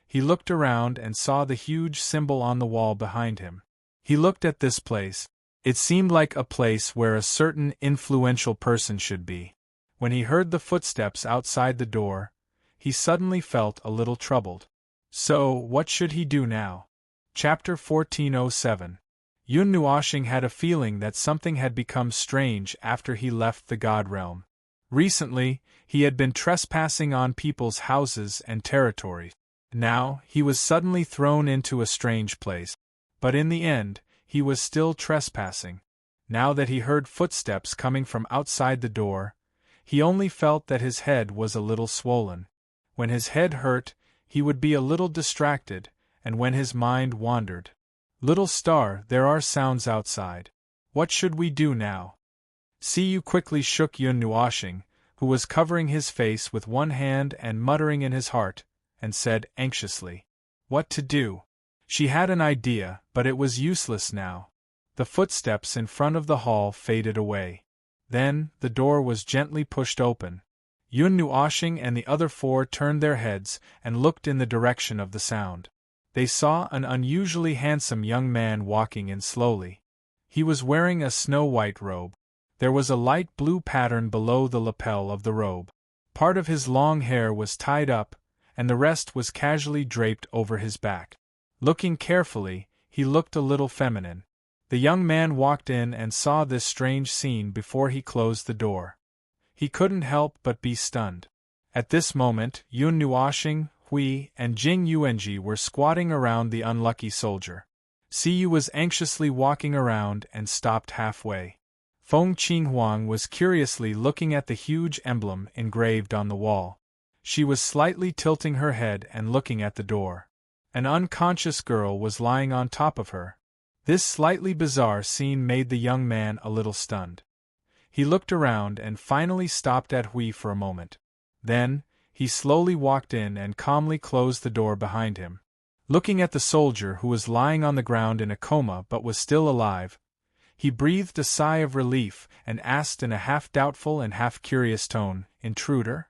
He looked around and saw the huge symbol on the wall behind him. He looked at this place. It seemed like a place where a certain influential person should be. When he heard the footsteps outside the door, he suddenly felt a little troubled. So, what should he do now? Chapter 1407. Yun Nuoshing had a feeling that something had become strange after he left the God Realm. Recently, he had been trespassing on people's houses and territories. Now, he was suddenly thrown into a strange place. But in the end, he was still trespassing. Now that he heard footsteps coming from outside the door, he only felt that his head was a little swollen. When his head hurt, he would be a little distracted, and when his mind wandered. "Little star, there are sounds outside. What should we do now?" Siyu quickly shook Yun Nuoshing, who was covering his face with one hand and muttering in his heart, and said anxiously, "What to do?" She had an idea, but it was useless now. The footsteps in front of the hall faded away. Then, the door was gently pushed open. Yun Nuoshing and the other 4 turned their heads and looked in the direction of the sound. They saw an unusually handsome young man walking in slowly. He was wearing a snow-white robe. There was a light blue pattern below the lapel of the robe. Part of his long hair was tied up, and the rest was casually draped over his back. Looking carefully, he looked a little feminine. The young man walked in and saw this strange scene before he closed the door. He couldn't help but be stunned. At this moment, Yun Nuoshing, Hui, and Jing Yuanji were squatting around the unlucky soldier. Siyu was anxiously walking around and stopped halfway. Feng Qinghuang was curiously looking at the huge emblem engraved on the wall. She was slightly tilting her head and looking at the door. An unconscious girl was lying on top of her. This slightly bizarre scene made the young man a little stunned. He looked around and finally stopped at Hui for a moment. Then, he slowly walked in and calmly closed the door behind him. Looking at the soldier who was lying on the ground in a coma but was still alive, he breathed a sigh of relief and asked in a half-doubtful and half-curious tone, "Intruder?"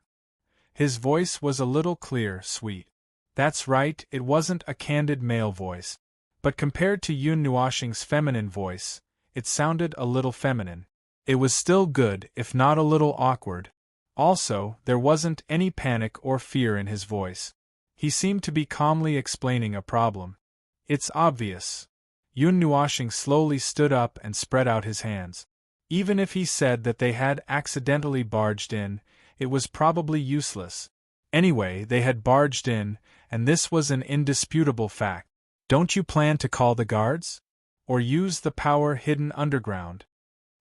His voice was a little clear, sweet. That's right, it wasn't a candid male voice. But compared to Yun Nuoxing's feminine voice, it sounded a little feminine. It was still good, if not a little awkward. Also, there wasn't any panic or fear in his voice. He seemed to be calmly explaining a problem. It's obvious. Yun Nuoxing slowly stood up and spread out his hands. Even if he said that they had accidentally barged in, it was probably useless. Anyway, they had barged in, and this was an indisputable fact. Don't you plan to call the guards? Or use the power hidden underground?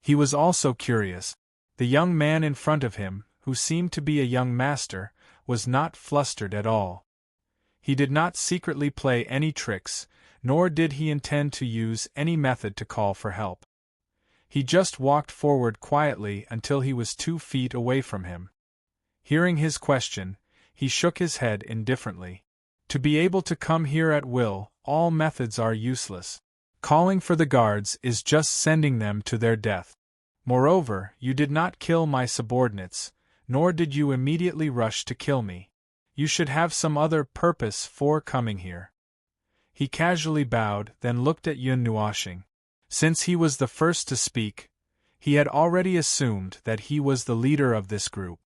He was also curious. The young man in front of him, who seemed to be a young master, was not flustered at all. He did not secretly play any tricks, nor did he intend to use any method to call for help. He just walked forward quietly until he was 2 feet away from him. Hearing his question, he shook his head indifferently. To be able to come here at will, all methods are useless. Calling for the guards is just sending them to their death. Moreover, you did not kill my subordinates, nor did you immediately rush to kill me. You should have some other purpose for coming here. He casually bowed, then looked at Yun Nuoxing. Since he was the first to speak, he had already assumed that he was the leader of this group.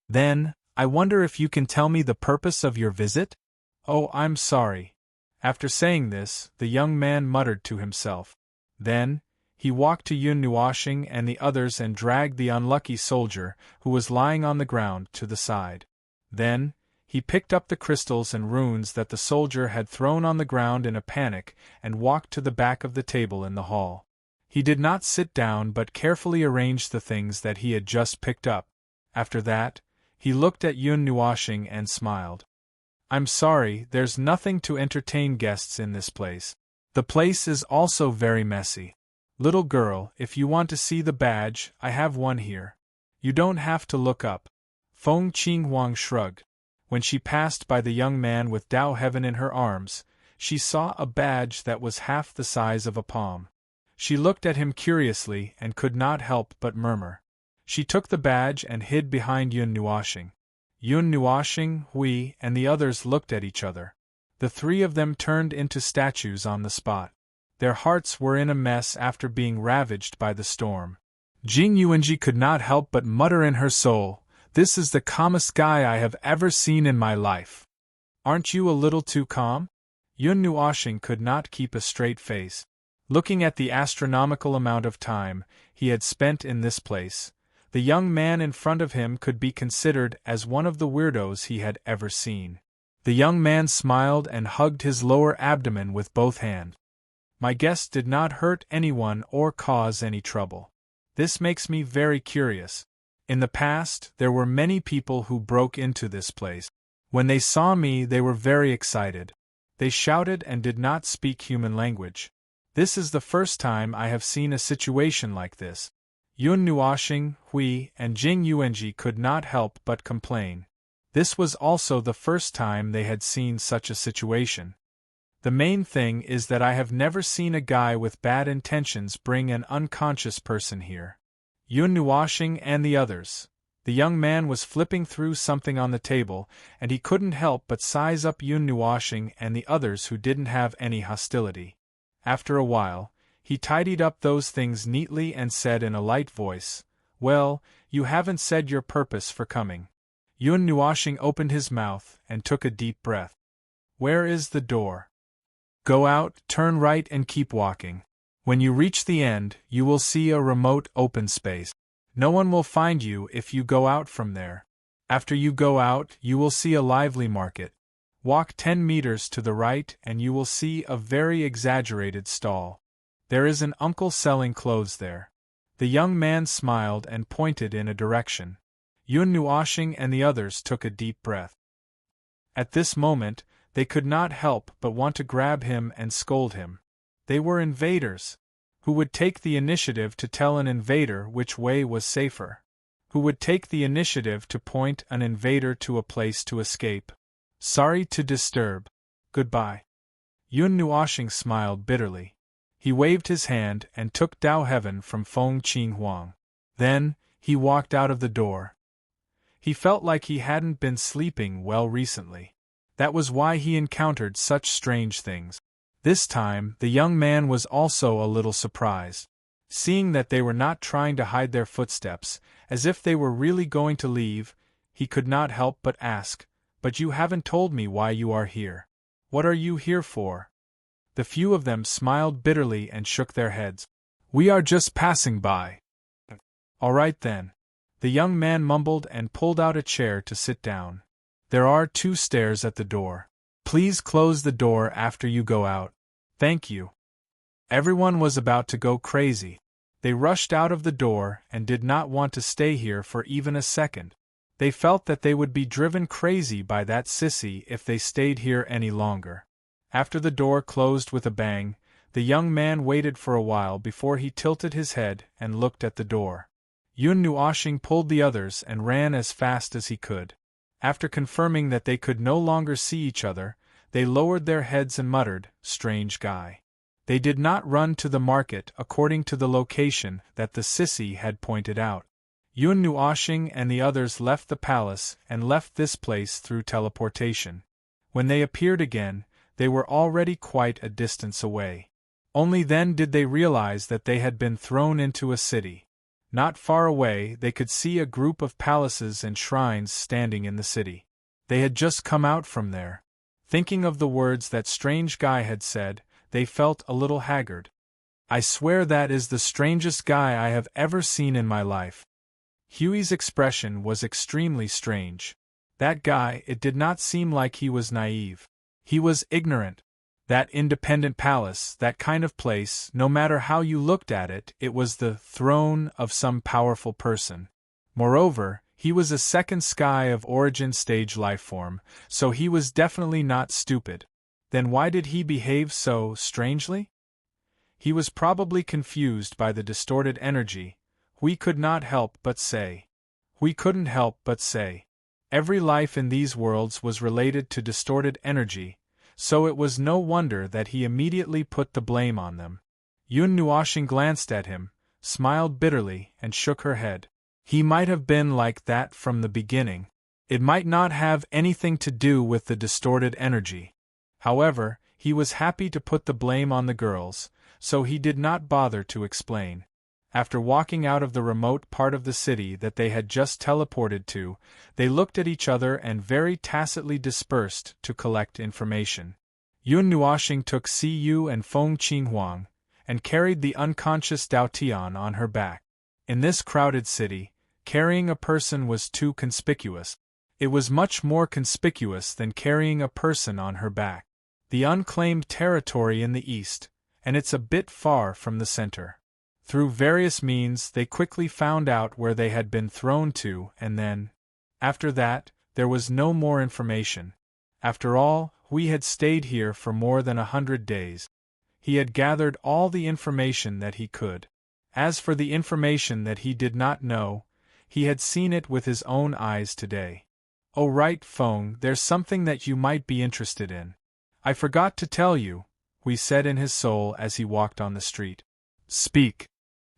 Then, I wonder if you can tell me the purpose of your visit? Oh, I'm sorry. After saying this, the young man muttered to himself. Then, he walked to Yun Nuoxing and the others and dragged the unlucky soldier, who was lying on the ground, to the side. Then, he picked up the crystals and runes that the soldier had thrown on the ground in a panic and walked to the back of the table in the hall. He did not sit down but carefully arranged the things that he had just picked up. After that, he looked at Yun Nuoxing and smiled. I'm sorry, there's nothing to entertain guests in this place. The place is also very messy. Little girl, if you want to see the badge, I have one here. You don't have to look up. Feng Qinghuang shrugged. When she passed by the young man with Dao Heaven in her arms, she saw a badge that was half the size of a palm. She looked at him curiously and could not help but murmur. She took the badge and hid behind Yun Nuoxing. Yun Nuoxing, Hui, and the others looked at each other. The 3 of them turned into statues on the spot. Their hearts were in a mess after being ravaged by the storm. Jing Yuanji could not help but mutter in her soul, "This is the calmest guy I have ever seen in my life." Aren't you a little too calm? Yun Nuoxing could not keep a straight face. Looking at the astronomical amount of time he had spent in this place, the young man in front of him could be considered as one of the weirdos he had ever seen. The young man smiled and hugged his lower abdomen with both hands. My guest did not hurt anyone or cause any trouble. This makes me very curious. In the past, there were many people who broke into this place. When they saw me, they were very excited. They shouted and did not speak human language. This is the first time I have seen a situation like this. Yun Nuoxing, Hui, and Jing Yuanji could not help but complain. This was also the first time they had seen such a situation. The main thing is that I have never seen a guy with bad intentions bring an unconscious person here. Yun Nuoxing and the others. The young man was flipping through something on the table, and he couldn't help but size up Yun Nuoxing and the others who didn't have any hostility. After a while, he tidied up those things neatly and said in a light voice, "Well, you haven't said your purpose for coming." Yun Nuoxing opened his mouth and took a deep breath. "Where is the door?" "Go out, turn right and keep walking. When you reach the end, you will see a remote open space. No one will find you if you go out from there. After you go out, you will see a lively market. Walk 10 meters to the right and you will see a very exaggerated stall. There is an uncle selling clothes there. The young man smiled and pointed in a direction. Yun Nuoshing and the others took a deep breath. At this moment, they could not help but want to grab him and scold him. They were invaders. Who would take the initiative to tell an invader which way was safer? Who would take the initiative to point an invader to a place to escape? Sorry to disturb. Goodbye. Yun Nuoshing smiled bitterly. He waved his hand and took Dao Heaven from Feng Qinghuang. Then, he walked out of the door. He felt like he hadn't been sleeping well recently. That was why he encountered such strange things. This time, the young man was also a little surprised. Seeing that they were not trying to hide their footsteps, as if they were really going to leave, he could not help but ask, "But you haven't told me why you are here. What are you here for?" The few of them smiled bitterly and shook their heads. "We are just passing by." "All right then." The young man mumbled and pulled out a chair to sit down. "There are 2 stairs at the door. Please close the door after you go out. Thank you." Everyone was about to go crazy. They rushed out of the door and did not want to stay here for even a second. They felt that they would be driven crazy by that sissy if they stayed here any longer. After the door closed with a bang, the young man waited for a while before he tilted his head and looked at the door. Yun Nuoshing pulled the others and ran as fast as he could. After confirming that they could no longer see each other, they lowered their heads and muttered, "Strange guy." They did not run to the market according to the location that the sissy had pointed out. Yun Nuoshing and the others left the palace and left this place through teleportation. When they appeared again, they were already quite a distance away. Only then did they realize that they had been thrown into a city. Not far away they could see a group of palaces and shrines standing in the city. They had just come out from there. Thinking of the words that strange guy had said, they felt a little haggard. "I swear that is the strangest guy I have ever seen in my life." Huey's expression was extremely strange. That guy, it did not seem like he was naive. He was ignorant. That independent palace, that kind of place, no matter how you looked at it, it was the throne of some powerful person. Moreover, he was a second sky of origin stage lifeform, so he was definitely not stupid. Then why did he behave so strangely? He was probably confused by the distorted energy. We could not help but say. We couldn't help but say. Every life in these worlds was related to distorted energy, so it was no wonder that he immediately put the blame on them. Yun Nuoshing glanced at him, smiled bitterly, and shook her head. He might have been like that from the beginning. It might not have anything to do with the distorted energy. However, he was happy to put the blame on the girls, so he did not bother to explain. After walking out of the remote part of the city that they had just teleported to, they looked at each other and very tacitly dispersed to collect information. Yun Nuoshing took Cu and Feng Qinghuang, and carried the unconscious Dao Tian on her back. In this crowded city, carrying a person was too conspicuous. It was much more conspicuous than carrying a person on her back. The unclaimed territory in the east, and it's a bit far from the center. Through various means they quickly found out where they had been thrown to, and then, after that, there was no more information. After all, we had stayed here for more than 100 days. He had gathered all the information that he could. As for the information that he did not know, he had seen it with his own eyes today. "Oh right, Feng, there's something that you might be interested in. I forgot to tell you," Hui said in his soul as he walked on the street. "Speak."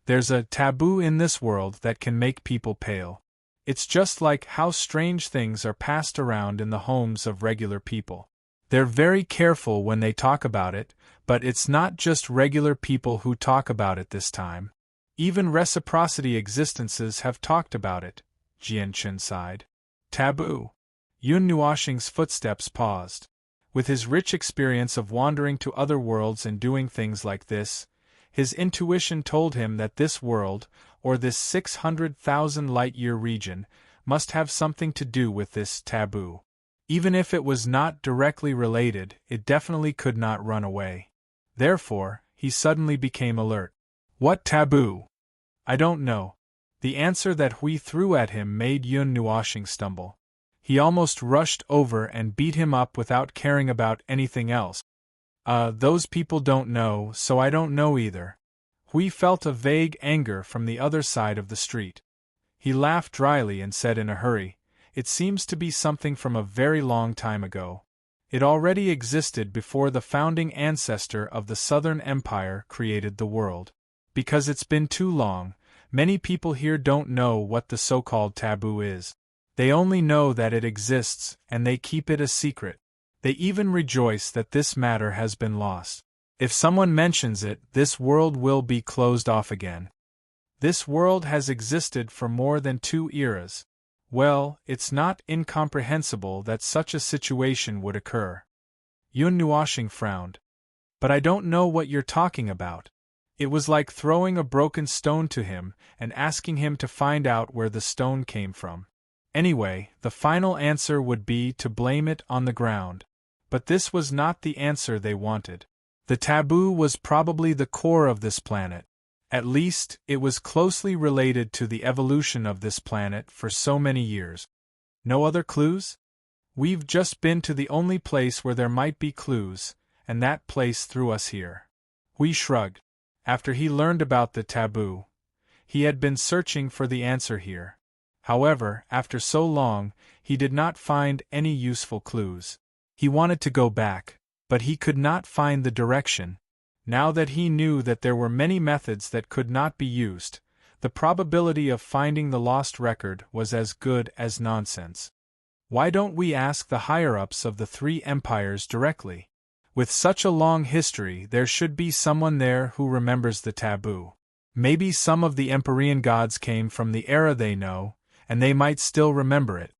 "There's a taboo in this world that can make people pale. It's just like how strange things are passed around in the homes of regular people. They're very careful when they talk about it, but it's not just regular people who talk about it this time. Even reciprocity existences have talked about it," Jian Chen sighed. "Taboo." Yun Nuoshing's footsteps paused. With his rich experience of wandering to other worlds and doing things like this, his intuition told him that this world, or this 600,000 light-year region, must have something to do with this taboo. Even if it was not directly related, it definitely could not run away. Therefore, he suddenly became alert. "What taboo?" I don't know. The answer that Hui threw at him made Yun Nuoshing stumble. He almost rushed over and beat him up without caring about anything else. Those people don't know, so I don't know either. Hui felt a vague anger from the other side of the street. He laughed dryly and said in a hurry, "It seems to be something from a very long time ago. It already existed before the founding ancestor of the Southern Empire created the world. Because it's been too long, many people here don't know what the so-called taboo is. They only know that it exists, and they keep it a secret. They even rejoice that this matter has been lost. If someone mentions it, this world will be closed off again. This world has existed for more than 2 eras. Well, it's not incomprehensible that such a situation would occur." Yun Nuoshing frowned. "But I don't know what you're talking about." It was like throwing a broken stone to him and asking him to find out where the stone came from. Anyway, the final answer would be to blame it on the ground. But this was not the answer they wanted. The taboo was probably the core of this planet. At least, it was closely related to the evolution of this planet for so many years. No other clues? We've just been to the only place where there might be clues, and that place threw us here. Hui shrugged. After he learned about the taboo, he had been searching for the answer here. However, after so long, he did not find any useful clues. He wanted to go back, but he could not find the direction. Now that he knew that there were many methods that could not be used, the probability of finding the lost record was as good as nonsense. Why don't we ask the higher-ups of the 3 empires directly? With such a long history, there should be someone there who remembers the taboo. Maybe some of the Empyrean gods came from the era they know, and they might still remember it.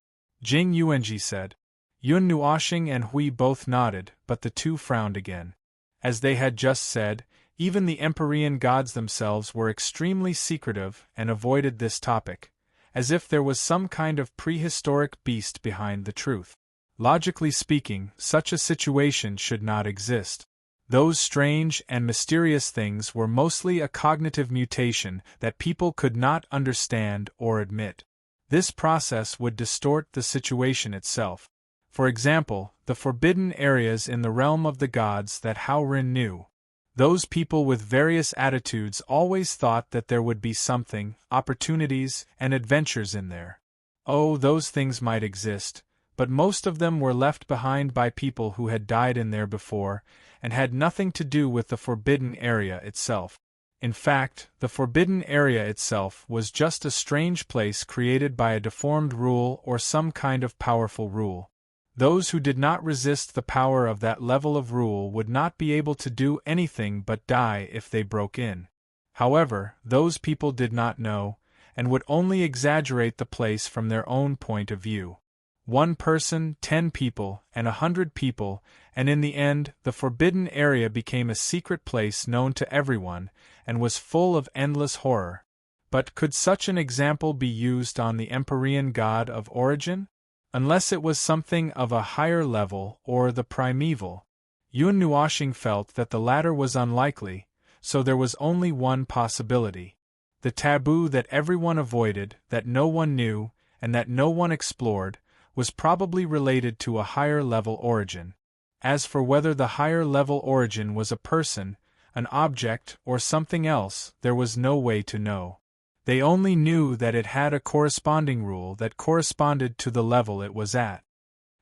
Jing Yuanji said. Yun Nuoshing and Hui both nodded, but the two frowned again. As they had just said, even the Empyrean gods themselves were extremely secretive and avoided this topic, as if there was some kind of prehistoric beast behind the truth. Logically speaking, such a situation should not exist. Those strange and mysterious things were mostly a cognitive mutation that people could not understand or admit. This process would distort the situation itself. For example, the forbidden areas in the realm of the gods that Hao Rin knew. Those people with various attitudes always thought that there would be something, opportunities, and adventures in there. Oh, those things might exist, but most of them were left behind by people who had died in there before, and had nothing to do with the forbidden area itself. In fact, the forbidden area itself was just a strange place created by a deformed rule or some kind of powerful rule. Those who did not resist the power of that level of rule would not be able to do anything but die if they broke in. However, those people did not know, and would only exaggerate the place from their own point of view. 1 person, 10 people, and 100 people, and in the end, the forbidden area became a secret place known to everyone, and was full of endless horror. But could such an example be used on the Empyrean god of origin? Unless it was something of a higher level or the primeval. Yun Nuoshing felt that the latter was unlikely, so there was only one possibility. The taboo that everyone avoided, that no one knew, and that no one explored, was probably related to a higher level origin. As for whether the higher level origin was a person, an object, or something else, there was no way to know. They only knew that it had a corresponding rule that corresponded to the level it was at.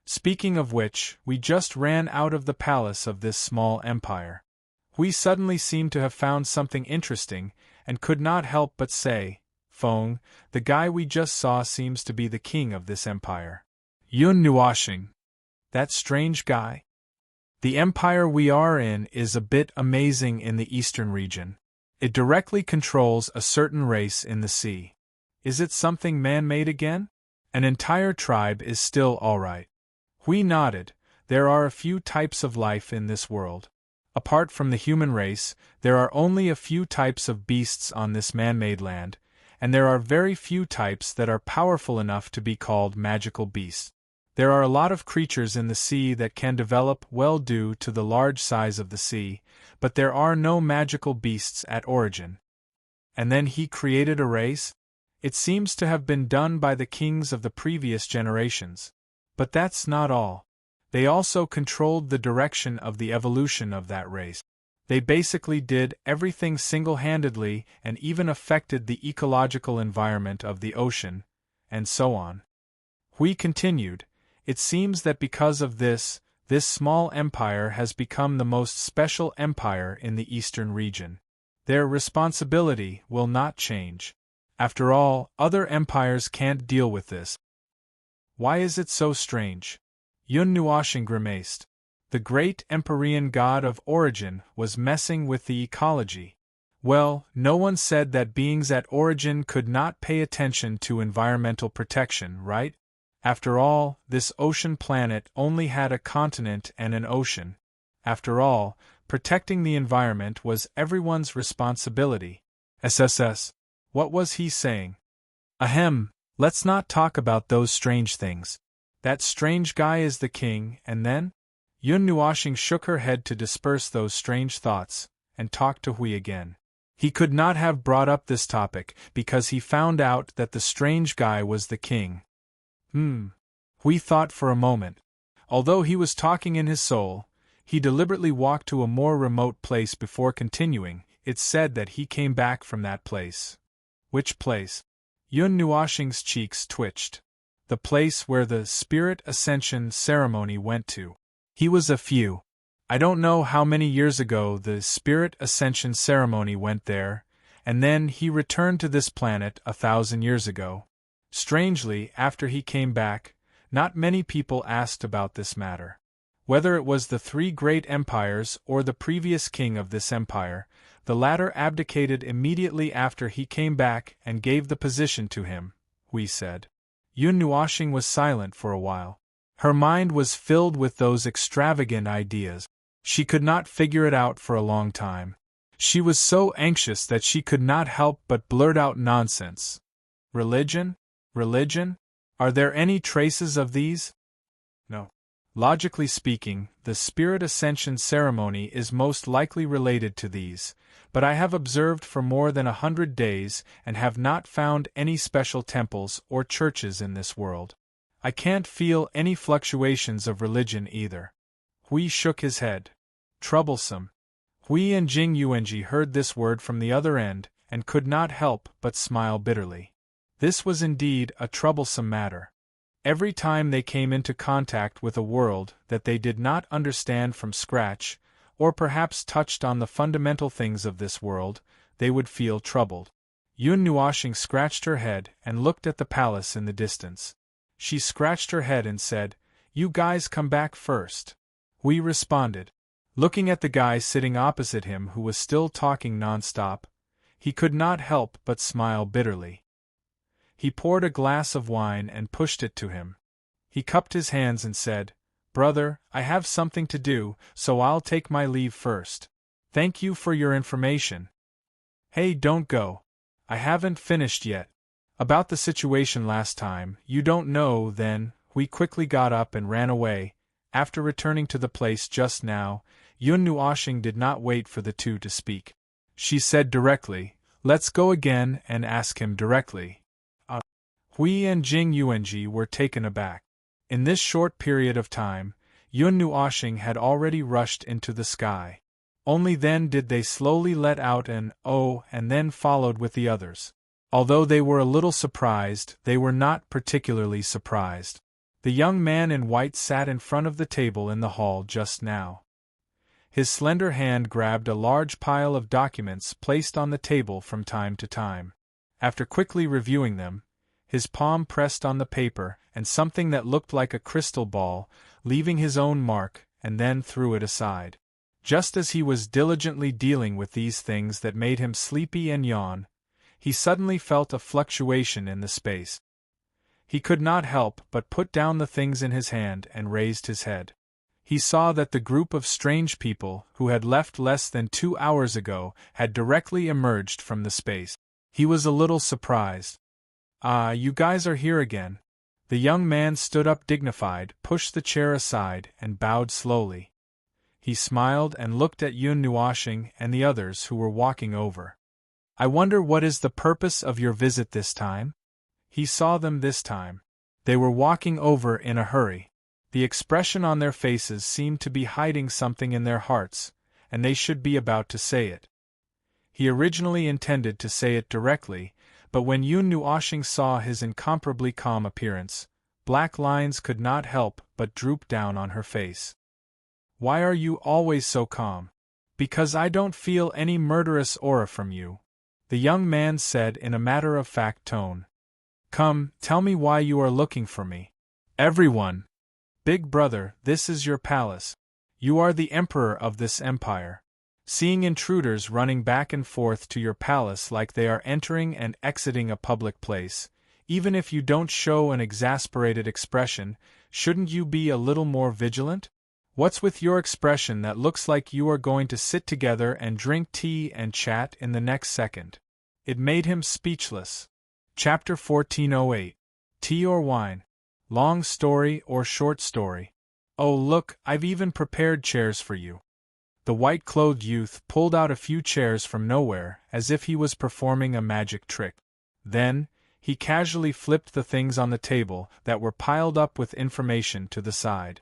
Speaking of which, we just ran out of the palace of this small empire. We suddenly seemed to have found something interesting, and could not help but say, "Feng, the guy we just saw seems to be the king of this empire." Yun Nuoshing. That strange guy? The empire we are in is a bit amazing in the eastern region. It directly controls a certain race in the sea. Is it something man-made again? An entire tribe is still all right. Hui nodded. There are a few types of life in this world. Apart from the human race, there are only a few types of beasts on this man-made land, and there are very few types that are powerful enough to be called magical beasts. There are a lot of creatures in the sea that can develop well due to the large size of the sea, but there are no magical beasts at origin. And then he created a race? It seems to have been done by the kings of the previous generations. But that's not all. They also controlled the direction of the evolution of that race. They basically did everything single-handedly and even affected the ecological environment of the ocean, and so on. Hui continued, it seems that because of this small empire has become the most special empire in the eastern region. Their responsibility will not change. After all, other empires can't deal with this. Why is it so strange? Yun Nuoshing grimaced. The great Empyrean god of origin was messing with the ecology. Well, no one said that beings at origin could not pay attention to environmental protection, right? After all, this ocean planet only had a continent and an ocean. After all, protecting the environment was everyone's responsibility. SSS. What was he saying? Ahem, let's not talk about those strange things. That strange guy is the king, and then? Yun Nuoshing shook her head to disperse those strange thoughts, and talked to Hui again. He could not have brought up this topic, because he found out that the strange guy was the king. Hui thought for a moment. Although he was talking in his soul, he deliberately walked to a more remote place before continuing. It's said that he came back from that place. Which place? Yun Nuoshing's cheeks twitched. The place where the spirit ascension ceremony went to. He was I don't know how many years ago the spirit ascension ceremony went there, and then he returned to this planet 1,000 years ago. Strangely, after he came back, not many people asked about this matter. Whether it was the 3 great empires or the previous king of this empire, the latter abdicated immediately after he came back and gave the position to him, Hui said. Yun Nuoshing was silent for a while. Her mind was filled with those extravagant ideas. She could not figure it out for a long time. She was so anxious that she could not help but blurt out nonsense. Religion? Religion? Are there any traces of these? No. Logically speaking, the spirit ascension ceremony is most likely related to these, but I have observed for more than 100 days and have not found any special temples or churches in this world. I can't feel any fluctuations of religion either. Hui shook his head. Troublesome. Hui and Jing Yuanji heard this word from the other end and could not help but smile bitterly. This was indeed a troublesome matter. Every time they came into contact with a world that they did not understand from scratch, or perhaps touched on the fundamental things of this world, they would feel troubled. Yun Nuoshing scratched her head and looked at the palace in the distance. She scratched her head and said, "You guys come back first." Hui responded. Looking at the guy sitting opposite him who was still talking non-stop, he could not help but smile bitterly. He poured a glass of wine and pushed it to him. He cupped his hands and said, "Brother, I have something to do, so I'll take my leave first. Thank you for your information." "Hey, don't go. I haven't finished yet. About the situation last time, you don't know then." Hui quickly got up and ran away. After returning to the place just now, Yun Nuoshing did not wait for the two to speak. She said directly, "Let's go again and ask him directly." Hui and Jing Yuanji were taken aback. In this short period of time, Yun Nuoshing had already rushed into the sky. Only then did they slowly let out an "oh" and then followed with the others. Although they were a little surprised, they were not particularly surprised. The young man in white sat in front of the table in the hall just now. His slender hand grabbed a large pile of documents placed on the table from time to time. After quickly reviewing them, his palm pressed on the paper and something that looked like a crystal ball, leaving his own mark, and then threw it aside. Just as he was diligently dealing with these things that made him sleepy and yawn, he suddenly felt a fluctuation in the space. He could not help but put down the things in his hand and raised his head. He saw that the group of strange people who had left less than 2 hours ago had directly emerged from the space. He was a little surprised. "Ah, you guys are here again." The young man stood up dignified, pushed the chair aside, and bowed slowly. He smiled and looked at Yun Nuoshing and the others who were walking over. I wonder what is the purpose of your visit this time? He saw them this time. They were walking over in a hurry. The expression on their faces seemed to be hiding something in their hearts, and they should be about to say it. He originally intended to say it directly, but when Yun Nuoshing saw his incomparably calm appearance, black lines could not help but droop down on her face. Why are you always so calm? Because I don't feel any murderous aura from you, the young man said in a matter-of-fact tone. Come, tell me why you are looking for me. Everyone! Big brother, this is your palace. You are the emperor of this empire. Seeing intruders running back and forth to your palace like they are entering and exiting a public place, even if you don't show an exasperated expression, shouldn't you be a little more vigilant? What's with your expression that looks like you are going to sit together and drink tea and chat in the next second? It made him speechless. Chapter 1408. Tea or wine? Long story or short story? Oh look, I've even prepared chairs for you. The white-clothed youth pulled out a few chairs from nowhere, as if he was performing a magic trick. Then, he casually flipped the things on the table that were piled up with information to the side.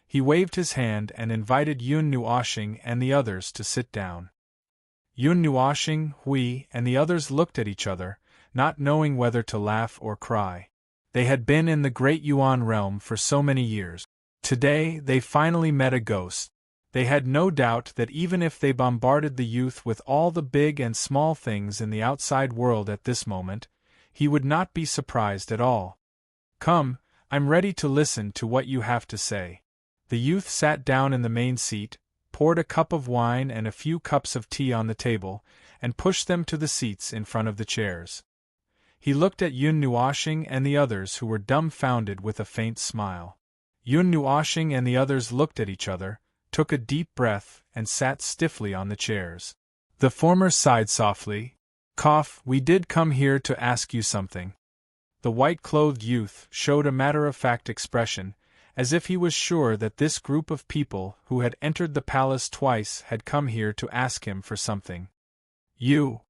He waved his hand and invited Yun Nuoshing and the others to sit down. Yun Nuoshing, Hui, and the others looked at each other, not knowing whether to laugh or cry. They had been in the Great Yuan realm for so many years. Today, they finally met a ghost. They had no doubt that even if they bombarded the youth with all the big and small things in the outside world at this moment, he would not be surprised at all. Come, I'm ready to listen to what you have to say. The youth sat down in the main seat, poured a cup of wine and a few cups of tea on the table, and pushed them to the seats in front of the chairs. He looked at Yun Nuoshing and the others who were dumbfounded with a faint smile. Yun Nuoshing and the others looked at each other, took a deep breath, and sat stiffly on the chairs. The former sighed softly. Cough, we did come here to ask you something. The white-clothed youth showed a matter-of-fact expression, as if he was sure that this group of people who had entered the palace twice had come here to ask him for something. You!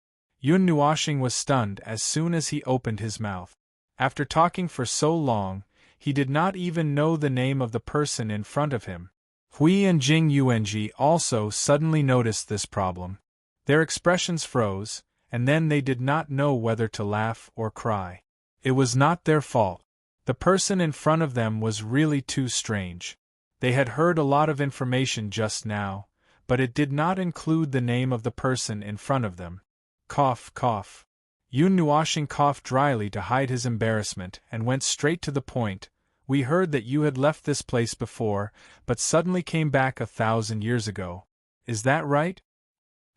Yun Nuoshing was stunned as soon as he opened his mouth. After talking for so long, he did not even know the name of the person in front of him. Hui and Jing Yuanji also suddenly noticed this problem. Their expressions froze, and then they did not know whether to laugh or cry. It was not their fault. The person in front of them was really too strange. They had heard a lot of information just now, but it did not include the name of the person in front of them. Cough, cough. Yun Nuoshing coughed dryly to hide his embarrassment and went straight to the point. We heard that you had left this place before, but suddenly came back 1,000 years ago. Is that right?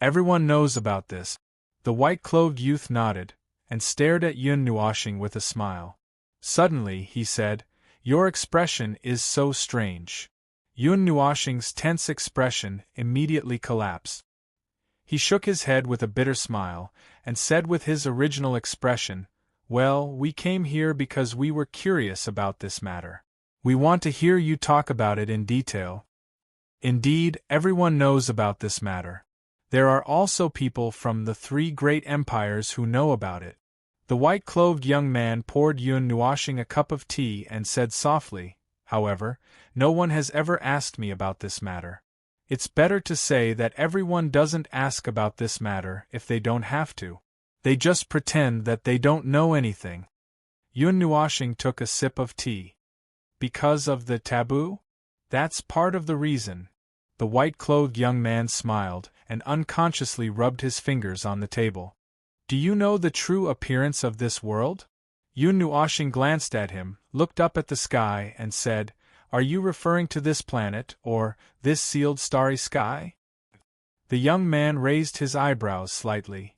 Everyone knows about this. The white-clothed youth nodded, and stared at Yun Nuoshing with a smile. Suddenly, he said, your expression is so strange. Yun Nuoshing's tense expression immediately collapsed. He shook his head with a bitter smile, and said with his original expression, well, we came here because we were curious about this matter. We want to hear you talk about it in detail. Indeed, everyone knows about this matter. There are also people from the 3 great empires who know about it. The white-clothed young man poured Yun Nuoshing a cup of tea and said softly, however, no one has ever asked me about this matter. It's better to say that everyone doesn't ask about this matter if they don't have to. They just pretend that they don't know anything. Yun Nuoshing took a sip of tea. Because of the taboo? That's part of the reason. The white-clothed young man smiled and unconsciously rubbed his fingers on the table. Do you know the true appearance of this world? Yun Nuoshing glanced at him, looked up at the sky, and said, are you referring to this planet, or this sealed starry sky? The young man raised his eyebrows slightly.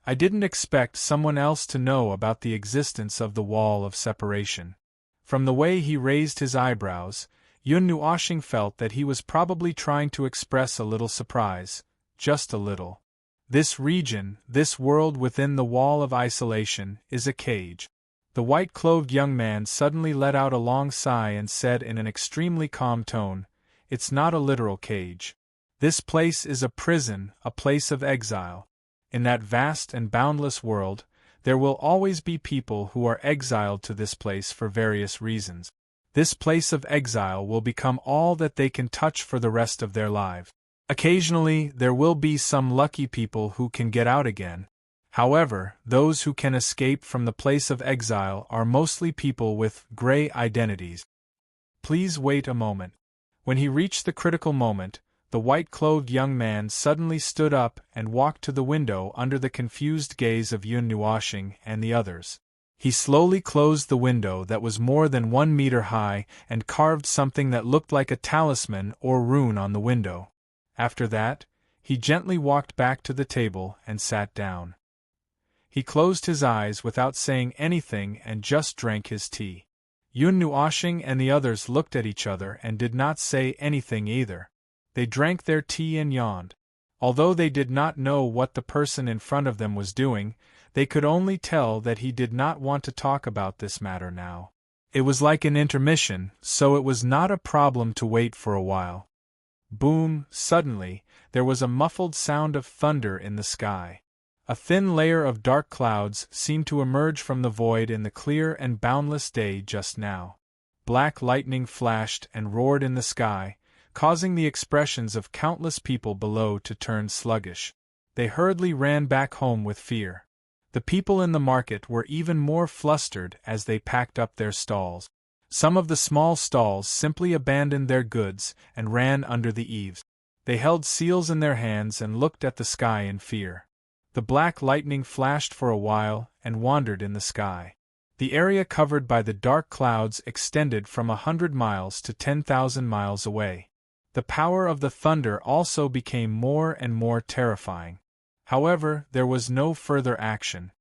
I didn't expect someone else to know about the existence of the wall of separation. From the way he raised his eyebrows, Yun Nuoshing felt that he was probably trying to express a little surprise, just a little. This region, this world within the wall of isolation, is a cage. The white-clothed young man suddenly let out a long sigh and said in an extremely calm tone, it's not a literal cage. This place is a prison, a place of exile. In that vast and boundless world, there will always be people who are exiled to this place for various reasons. This place of exile will become all that they can touch for the rest of their lives. Occasionally, there will be some lucky people who can get out again. However, those who can escape from the place of exile are mostly people with gray identities. Please wait a moment. When he reached the critical moment, the white-clothed young man suddenly stood up and walked to the window under the confused gaze of Yun Nuoshing and the others. He slowly closed the window that was more than 1 meter high and carved something that looked like a talisman or rune on the window. After that, he gently walked back to the table and sat down. He closed his eyes without saying anything and just drank his tea. Yun Nuoshing and the others looked at each other and did not say anything either. They drank their tea and yawned. Although they did not know what the person in front of them was doing, they could only tell that he did not want to talk about this matter now. It was like an intermission, so it was not a problem to wait for a while. Boom! Suddenly, there was a muffled sound of thunder in the sky. A thin layer of dark clouds seemed to emerge from the void in the clear and boundless day just now. Black lightning flashed and roared in the sky, causing the expressions of countless people below to turn sluggish. They hurriedly ran back home with fear. The people in the market were even more flustered as they packed up their stalls. Some of the small stalls simply abandoned their goods and ran under the eaves. They held seals in their hands and looked at the sky in fear. The black lightning flashed for a while and wandered in the sky. The area covered by the dark clouds extended from 100 miles to 10,000 miles away. The power of the thunder also became more and more terrifying. However, there was no further action.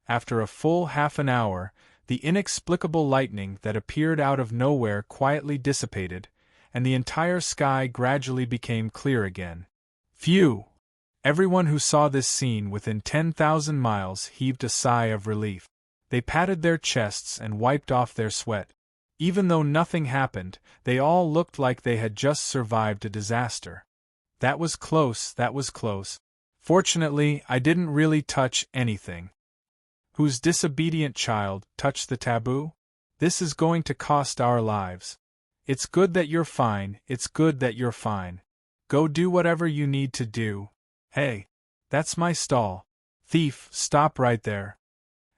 After a full half an hour, the inexplicable lightning that appeared out of nowhere quietly dissipated, and the entire sky gradually became clear again. Phew! Everyone who saw this scene within 10,000 miles heaved a sigh of relief. They patted their chests and wiped off their sweat. Even though nothing happened, they all looked like they had just survived a disaster. That was close, that was close. Fortunately, I didn't really touch anything. Whose disobedient child touched the taboo? This is going to cost our lives. It's good that you're fine, it's good that you're fine. Go do whatever you need to do. Hey, that's my stall. Thief, stop right there.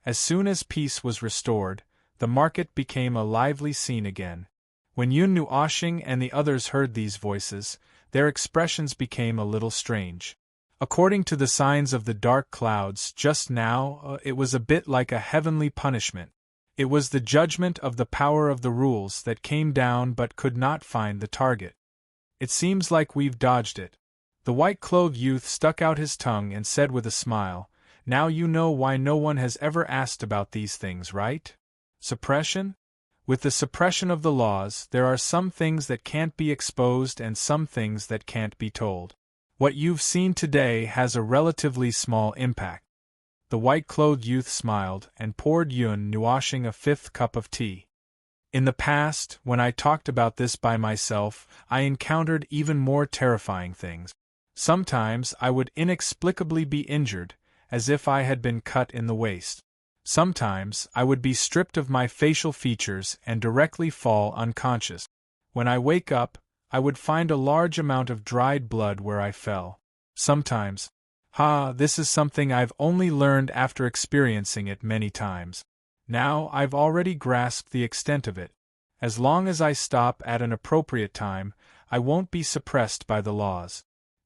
As soon as peace was restored, the market became a lively scene again. When Yun Nuoshing and the others heard these voices, their expressions became a little strange. According to the signs of the dark clouds just now, it was a bit like a heavenly punishment. It was the judgment of the power of the rules that came down but could not find the target. It seems like we've dodged it. The white-clothed youth stuck out his tongue and said with a smile, "Now you know why no one has ever asked about these things, right? Suppression? With the suppression of the laws, there are some things that can't be exposed and some things that can't be told. What you've seen today has a relatively small impact." The white-clothed youth smiled and poured Yun Nuoshing a 5th cup of tea. In the past, when I talked about this by myself, I encountered even more terrifying things. Sometimes I would inexplicably be injured, as if I had been cut in the waist. Sometimes I would be stripped of my facial features and directly fall unconscious. When I wake up, I would find a large amount of dried blood where I fell. Sometimes. This is something I've only learned after experiencing it many times. Now I've already grasped the extent of it. As long as I stop at an appropriate time, I won't be suppressed by the laws.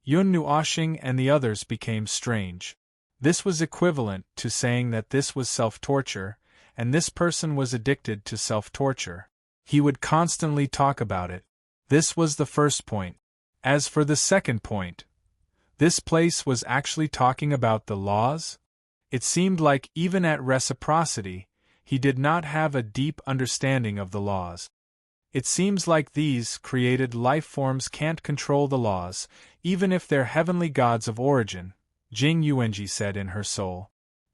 Yun Nuoshing and the others became strange. This was equivalent to saying that this was self-torture, and this person was addicted to self-torture. He would constantly talk about it. This was the first point. As for the second point, this place was actually talking about the laws? It seemed like even at reciprocity, he did not have a deep understanding of the laws. It seems like these created life forms can't control the laws, even if they're heavenly gods of origin, Jing Yuanji said in her soul.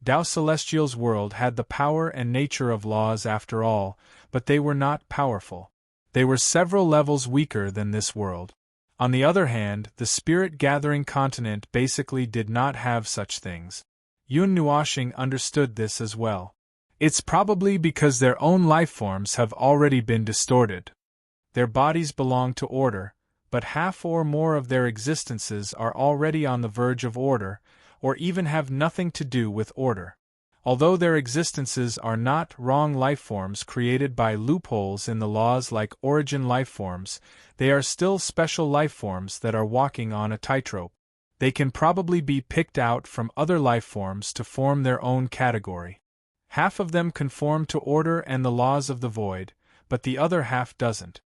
Tao Celestial's world had the power and nature of laws after all, but they were not powerful. They were several levels weaker than this world. On the other hand, the spirit-gathering continent basically did not have such things. Yun Nuoshing understood this as well. It's probably because their own life forms have already been distorted. Their bodies belong to order, but half or more of their existences are already on the verge of order, or even have nothing to do with order. Although their existences are not wrong life forms created by loopholes in the laws like origin life forms, they are still special life forms that are walking on a tightrope. They can probably be picked out from other life forms to form their own category. Half of them conform to order and the laws of the void, but the other half doesn't.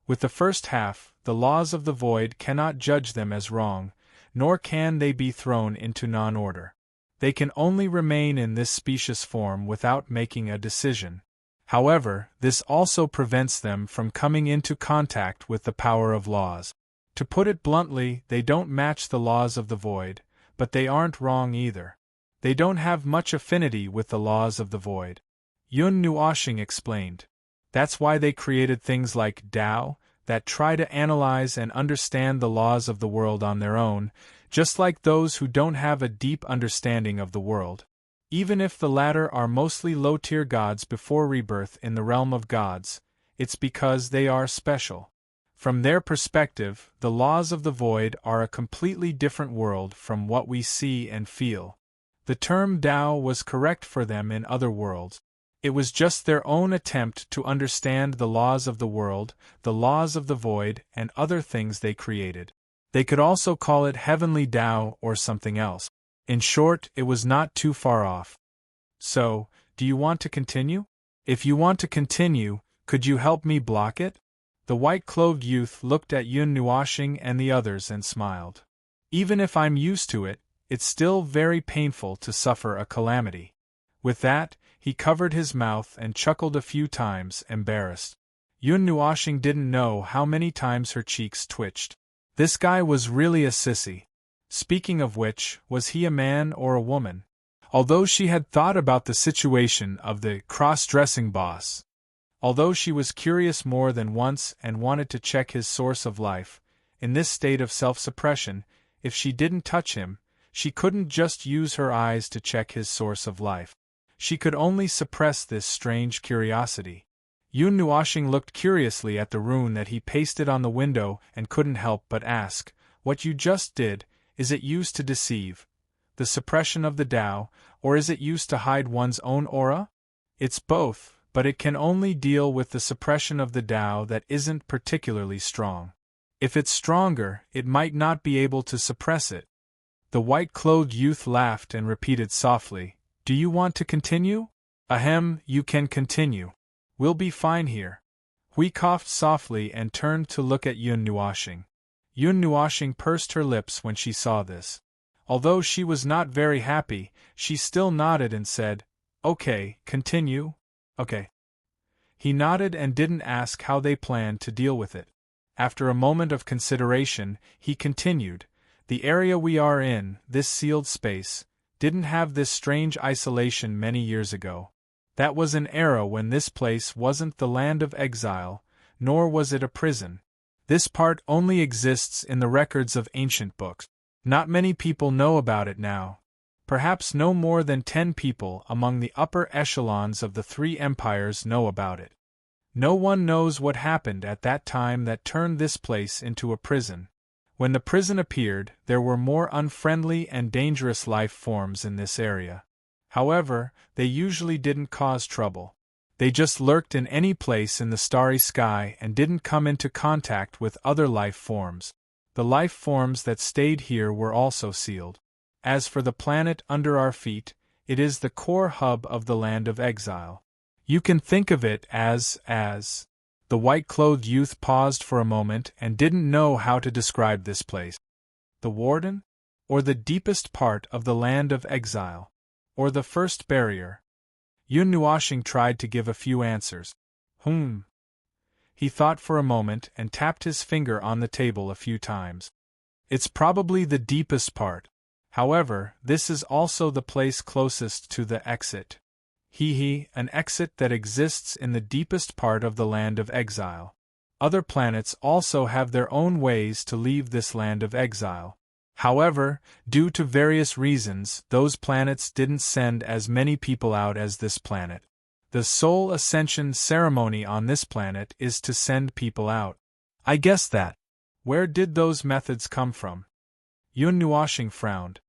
With the first half, the laws of the void cannot judge them as wrong, nor can they be thrown into non-order. They can only remain in this specious form without making a decision. However, this also prevents them from coming into contact with the power of laws. To put it bluntly, they don't match the laws of the void, but they aren't wrong either. They don't have much affinity with the laws of the void. Yun Nuoshing explained. That's why they created things like Tao, that try to analyze and understand the laws of the world on their own, just like those who don't have a deep understanding of the world. Even if the latter are mostly low-tier gods before rebirth in the realm of gods, it's because they are special. From their perspective, the laws of the void are a completely different world from what we see and feel. The term Tao was correct for them in other worlds. It was just their own attempt to understand the laws of the world, the laws of the void, and other things they created. They could also call it heavenly Tao or something else. In short, it was not too far off. So, do you want to continue? If you want to continue, could you help me block it? The white-clothed youth looked at Yun Nuoshing and the others and smiled. Even if I'm used to it, it's still very painful to suffer a calamity. With that, he covered his mouth and chuckled a few times, embarrassed. Yun Nuoshing didn't know how many times her cheeks twitched. This guy was really a sissy. Speaking of which, was he a man or a woman? Although she had thought about the situation of the cross-dressing boss. Although she was curious more than once and wanted to check his source of life, in this state of self-suppression, if she didn't touch him, she couldn't just use her eyes to check his source of life. She could only suppress this strange curiosity. Yun Nuoshing looked curiously at the rune that he pasted on the window and couldn't help but ask, "What you just did, is it used to deceive? The suppression of the Tao, or is it used to hide one's own aura?" "It's both, but it can only deal with the suppression of the Tao that isn't particularly strong. If it's stronger, it might not be able to suppress it." The white-clothed youth laughed and repeated softly, "Do you want to continue?" "Ahem, you can continue. We'll be fine here." Hui coughed softly and turned to look at Yun Nuoshing. Yun Nuoshing pursed her lips when she saw this. Although she was not very happy, she still nodded and said, "Okay, continue." "Okay." He nodded and didn't ask how they planned to deal with it. After a moment of consideration, he continued, "The area we are in, this sealed space, didn't have this strange isolation many years ago. That was an era when this place wasn't the land of exile, nor was it a prison. This part only exists in the records of ancient books. Not many people know about it now. Perhaps no more than 10 people among the upper echelons of the 3 empires know about it. No one knows what happened at that time that turned this place into a prison. When the prison appeared, there were more unfriendly and dangerous life forms in this area. However, they usually didn't cause trouble. They just lurked in any place in the starry sky and didn't come into contact with other life forms. The life forms that stayed here were also sealed. As for the planet under our feet, it is the core hub of the land of exile. You can think of it as. The white-clothed youth paused for a moment and didn't know how to describe this place. The warden? Or the deepest part of the land of exile? Or the first barrier? Yun Nuoshing tried to give a few answers. He thought for a moment and tapped his finger on the table a few times. "It's probably the deepest part. However, this is also the place closest to the exit. An exit that exists in the deepest part of the land of exile. Other planets also have their own ways to leave this land of exile. However, due to various reasons, those planets didn't send as many people out as this planet. The sole ascension ceremony on this planet is to send people out. I guess that. Where did those methods come from? Yun Nuashing frowned.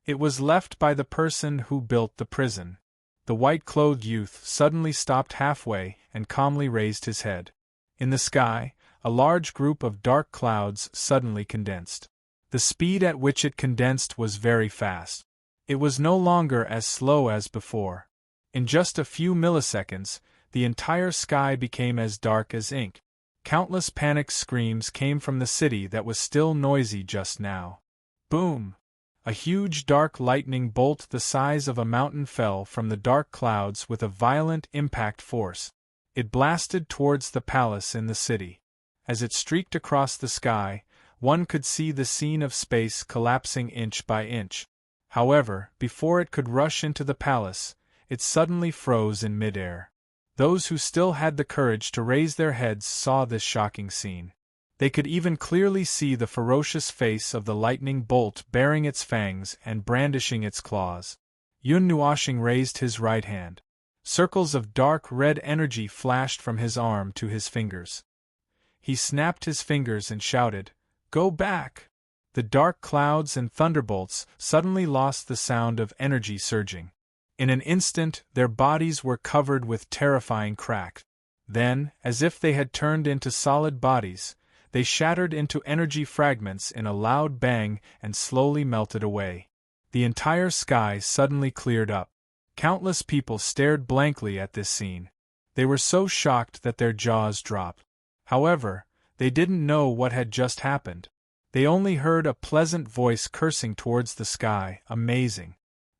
It was left by the person who built the prison. The white-clothed youth suddenly stopped halfway and calmly raised his head. In the sky, a large group of dark clouds suddenly condensed. The speed at which it condensed was very fast. It was no longer as slow as before. In just a few milliseconds, the entire sky became as dark as ink. Countless panicked screams came from the city that was still noisy just now. Boom! A huge dark lightning bolt the size of a mountain fell from the dark clouds with a violent impact force. It blasted towards the palace in the city. As it streaked across the sky, one could see the scene of space collapsing inch by inch. However, before it could rush into the palace, it suddenly froze in midair. Those who still had the courage to raise their heads saw this shocking scene. They could even clearly see the ferocious face of the lightning bolt baring its fangs and brandishing its claws. Yun Nuashing raised his right hand. Circles of dark red energy flashed from his arm to his fingers. He snapped his fingers and shouted, "Go back!" The dark clouds and thunderbolts suddenly lost the sound of energy surging. In an instant, their bodies were covered with terrifying cracks. Then, as if they had turned into solid bodies, they shattered into energy fragments in a loud bang and slowly melted away. The entire sky suddenly cleared up. Countless people stared blankly at this scene. They were so shocked that their jaws dropped. However, they didn't know what had just happened. They only heard a pleasant voice cursing towards the sky, "Amazing."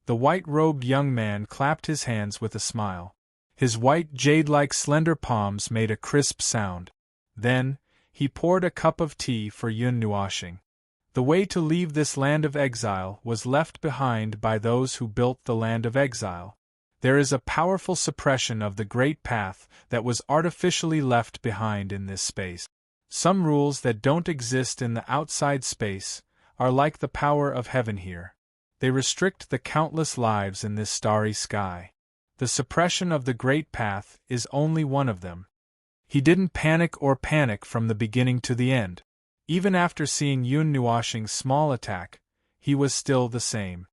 The white-robed young man clapped his hands with a smile. His white jade-like slender palms made a crisp sound. Then, he poured a cup of tea for Yun Nuashing. The way to leave this land of exile was left behind by those who built the land of exile. There is a powerful suppression of the great path that was artificially left behind in this space. Some rules that don't exist in the outside space are like the power of heaven here. They restrict the countless lives in this starry sky. The suppression of the great path is only one of them. He didn't panic from the beginning to the end. Even after seeing Yun Nuashing's small attack, he was still the same.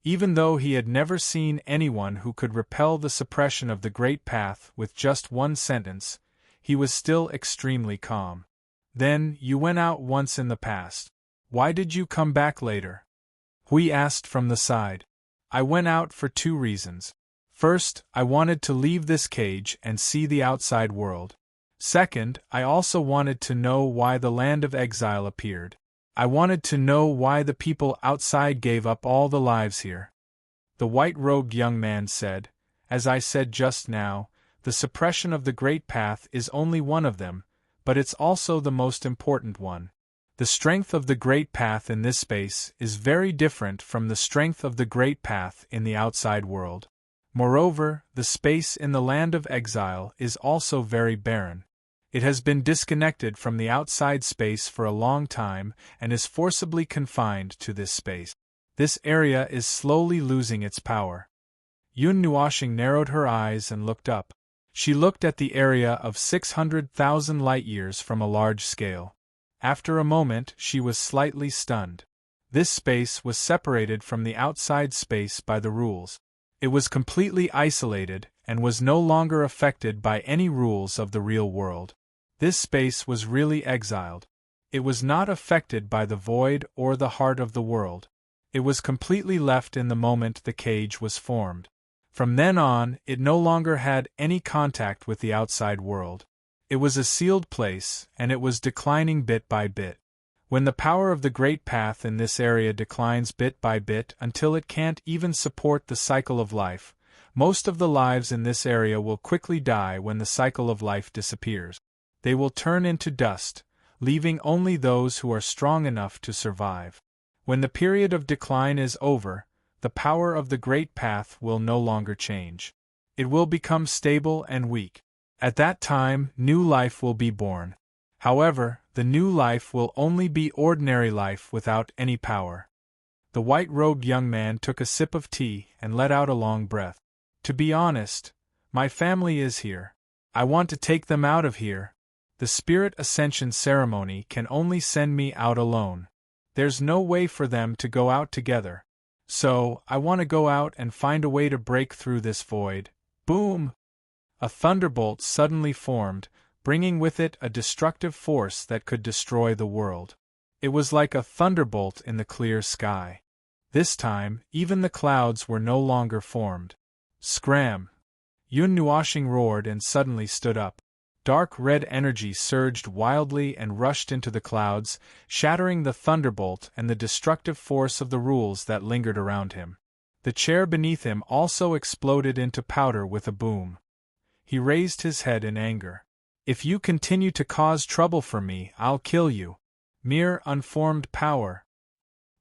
Even though he had never seen anyone who could repel the suppression of the great path with just one sentence, he was still extremely calm. "Then, you went out once in the past. Why did you come back later?" Hui asked from the side. "I went out for 2 reasons. First, I wanted to leave this cage and see the outside world. Second, I also wanted to know why the land of exile appeared. I wanted to know why the people outside gave up all the lives here." The white-robed young man said, "As I said just now, the suppression of the great path is only one of them, but it's also the most important one. The strength of the great path in this space is very different from the strength of the great path in the outside world. Moreover, the space in the land of exile is also very barren. It has been disconnected from the outside space for a long time and is forcibly confined to this space. This area is slowly losing its power." Yun Nuashing narrowed her eyes and looked up. She looked at the area of 600,000 light-years from a large scale. After a moment, she was slightly stunned. This space was separated from the outside space by the rules. It was completely isolated and was no longer affected by any rules of the real world. This space was really exiled. It was not affected by the void or the heart of the world. It was completely left in the moment the cage was formed. From then on, it no longer had any contact with the outside world. It was a sealed place, and it was declining bit by bit. When the power of the great path in this area declines bit by bit until it can't even support the cycle of life, most of the lives in this area will quickly die when the cycle of life disappears. They will turn into dust, leaving only those who are strong enough to survive. When the period of decline is over, the power of the great path will no longer change. It will become stable and weak. At that time, new life will be born. However, the new life will only be ordinary life without any power. The white-robed young man took a sip of tea and let out a long breath. To be honest, my family is here. I want to take them out of here. The spirit ascension ceremony can only send me out alone. There's no way for them to go out together. So, I want to go out and find a way to break through this void. Boom! A thunderbolt suddenly formed, bringing with it a destructive force that could destroy the world. It was like a thunderbolt in the clear sky. This time, even the clouds were no longer formed. Scram! Yun Nuashing roared and suddenly stood up. Dark red energy surged wildly and rushed into the clouds, shattering the thunderbolt and the destructive force of the rules that lingered around him. The chair beneath him also exploded into powder with a boom. He raised his head in anger. If you continue to cause trouble for me, I'll kill you. Mere unformed power.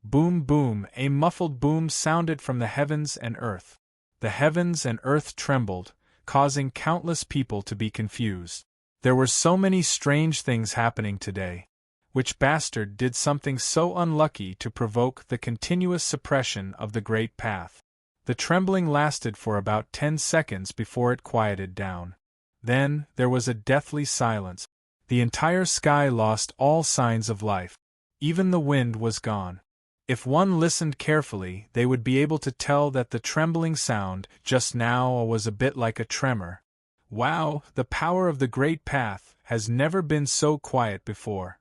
Boom boom, a muffled boom sounded from the heavens and earth. The heavens and earth trembled, causing countless people to be confused. There were so many strange things happening today. Which bastard did something so unlucky to provoke the continuous suppression of the great path? The trembling lasted for about 10 seconds before it quieted down. Then, there was a deathly silence. The entire sky lost all signs of life. Even the wind was gone. If one listened carefully, they would be able to tell that the trembling sound just now was a bit like a tremor. Wow, the power of the great path has never been so quiet before.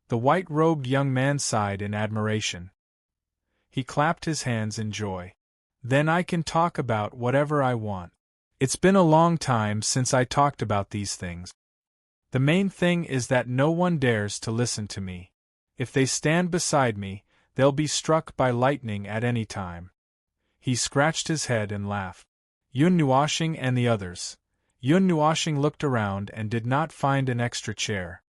The white-robed young man sighed in admiration. He clapped his hands in joy. Then I can talk about whatever I want. It's been a long time since I talked about these things. The main thing is that no one dares to listen to me. If they stand beside me, they'll be struck by lightning at any time. He scratched his head and laughed. Yun Nuashing and the others. Yun Nuashing looked around and did not find an extra chair.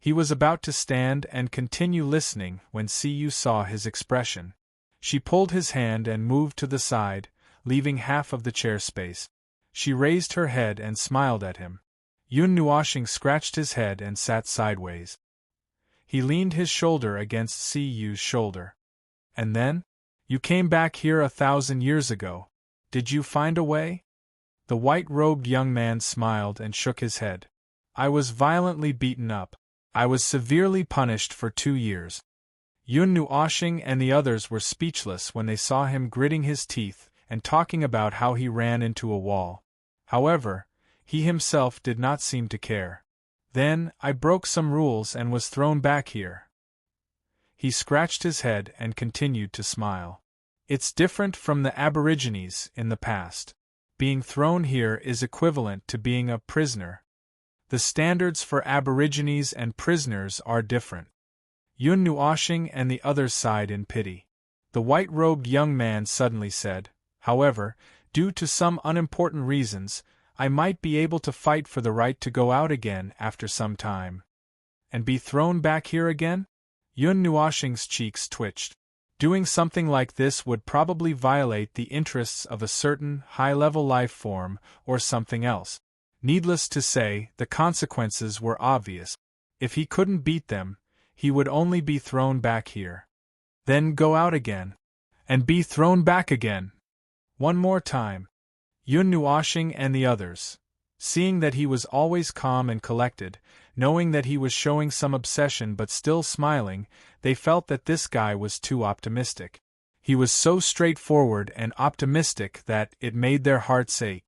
He was about to stand and continue listening when Siyu saw his expression. She pulled his hand and moved to the side, leaving half of the chair space. She raised her head and smiled at him. Yun Nuashing scratched his head and sat sideways. He leaned his shoulder against Siyu's shoulder. And then? You came back here 1,000 years ago. Did you find a way? The white-robed young man smiled and shook his head. I was violently beaten up. I was severely punished for 2 years. Yun Nuashing and the others were speechless when they saw him gritting his teeth and talking about how he ran into a wall. However, he himself did not seem to care. Then, I broke some rules and was thrown back here. He scratched his head and continued to smile. It's different from the Aborigines in the past. Being thrown here is equivalent to being a prisoner. The standards for Aborigines and prisoners are different. Yun Nuashing and the others sighed in pity. The white-robed young man suddenly said, however, due to some unimportant reasons, I might be able to fight for the right to go out again after some time. And be thrown back here again? Yun Nuashing's cheeks twitched. Doing something like this would probably violate the interests of a certain high-level life form or something else. Needless to say, the consequences were obvious. If he couldn't beat them, he would only be thrown back here. Then go out again. And be thrown back again. One more time. Yun Nuashing and the others, seeing that he was always calm and collected, knowing that he was showing some obsession but still smiling, they felt that this guy was too optimistic. He was so straightforward and optimistic that it made their hearts ache.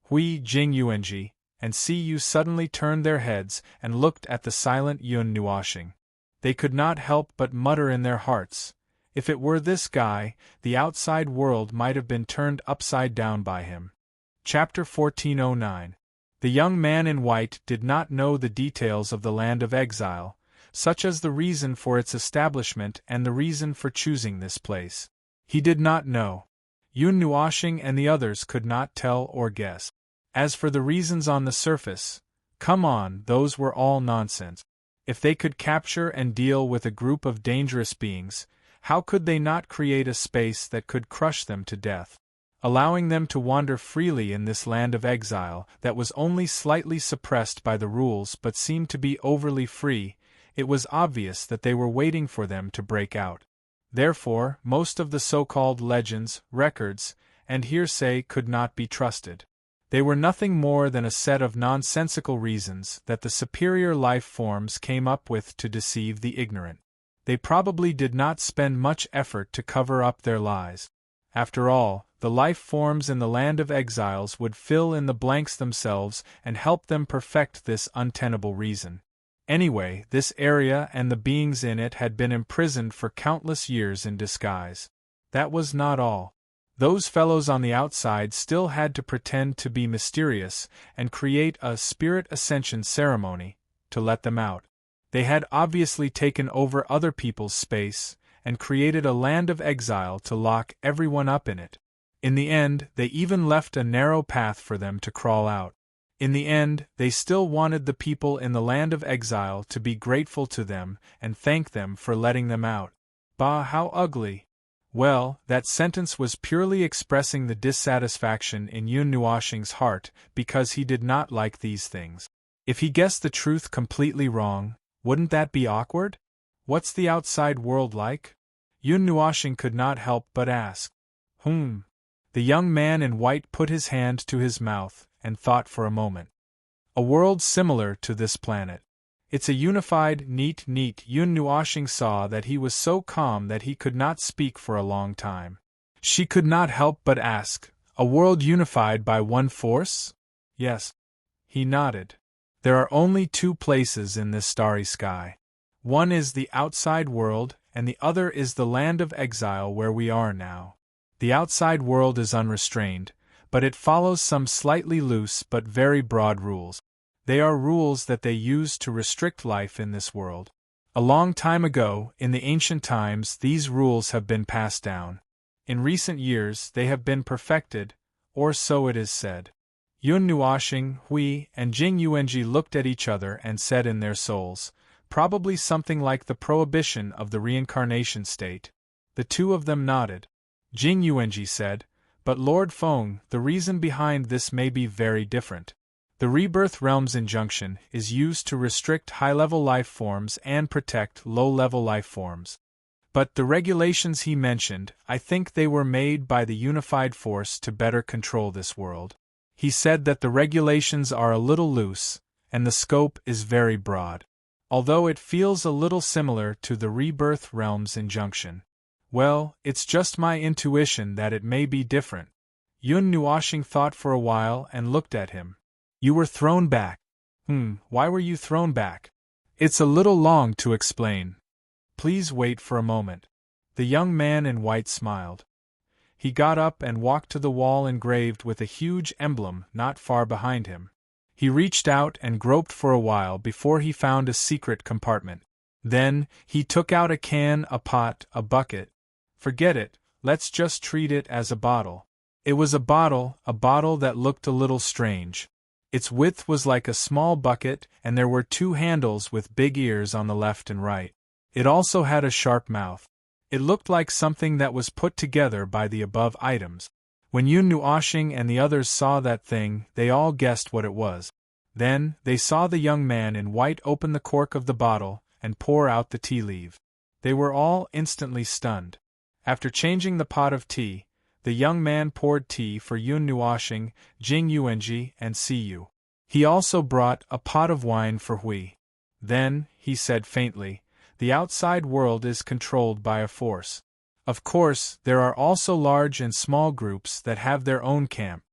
Hui Jingyuanji and Siyu suddenly turned their heads and looked at the silent Yun Nuashing. They could not help but mutter in their hearts, if it were this guy, the outside world might have been turned upside down by him. Chapter 1409. The young man in white did not know the details of the land of exile, such as the reason for its establishment and the reason for choosing this place. He did not know. Yun Nuashing and the others could not tell or guess. As for the reasons on the surface, come on, those were all nonsense. If they could capture and deal with a group of dangerous beings, how could they not create a space that could crush them to death? Allowing them to wander freely in this land of exile that was only slightly suppressed by the rules but seemed to be overly free, it was obvious that they were waiting for them to break out. Therefore, most of the so-called legends, records, and hearsay could not be trusted. They were nothing more than a set of nonsensical reasons that the superior life forms came up with to deceive the ignorant. They probably did not spend much effort to cover up their lies. After all, the life forms in the land of exiles would fill in the blanks themselves and help them perfect this untenable reason. Anyway, this area and the beings in it had been imprisoned for countless years in disguise. That was not all. Those fellows on the outside still had to pretend to be mysterious and create a spirit ascension ceremony to let them out. They had obviously taken over other people's space and created a land of exile to lock everyone up in it. In the end, they even left a narrow path for them to crawl out. In the end, they still wanted the people in the land of exile to be grateful to them and thank them for letting them out. Bah, how ugly! Well, that sentence was purely expressing the dissatisfaction in Yun Nuoshing's heart because he did not like these things. If he guessed the truth completely wrong, wouldn't that be awkward? What's the outside world like? Yun Nuoshing could not help but ask. The young man in white put his hand to his mouth and thought for a moment. A world similar to this planet. It's a unified, neat. Yun Nuoshing saw that he was so calm that he could not speak for a long time. She could not help but ask, a world unified by one force? Yes. He nodded. There are only two places in this starry sky. One is the outside world, and the other is the land of exile where we are now. The outside world is unrestrained, but it follows some slightly loose but very broad rules. They are rules that they use to restrict life in this world. A long time ago, in the ancient times, these rules have been passed down. In recent years, they have been perfected, or so it is said. Yun Nuoshing, Hui, and Jing Yuanji looked at each other and said in their souls, probably something like the prohibition of the reincarnation state. The two of them nodded. Jing Yuanji said, but Lord Feng, the reason behind this may be very different. The Rebirth Realm's injunction is used to restrict high-level life forms and protect low-level life forms. But the regulations he mentioned, I think they were made by the unified force to better control this world. He said that the regulations are a little loose, and the scope is very broad. Although it feels a little similar to the Rebirth Realm's injunction. Well, it's just my intuition that it may be different. Yun Nuoshing thought for a while and looked at him. You were thrown back. Why were you thrown back? It's a little long to explain. Please wait for a moment. The young man in white smiled. He got up and walked to the wall engraved with a huge emblem not far behind him. He reached out and groped for a while before he found a secret compartment. Then, he took out a can, a pot, a bucket. Forget it, let's just treat it as a bottle. It was a bottle that looked a little strange. Its width was like a small bucket, and there were two handles with big ears on the left and right. It also had a sharp mouth. It looked like something that was put together by the above items. When Yun Nuoshing and the others saw that thing, they all guessed what it was. Then, they saw the young man in white open the cork of the bottle and pour out the tea leaf. They were all instantly stunned. After changing the pot of tea, the young man poured tea for Yun Nuoshing, Jing Yuanji, and Siyu. He also brought a pot of wine for Hui. Then, he said faintly, the outside world is controlled by a force. Of course, there are also large and small groups that have their own camp.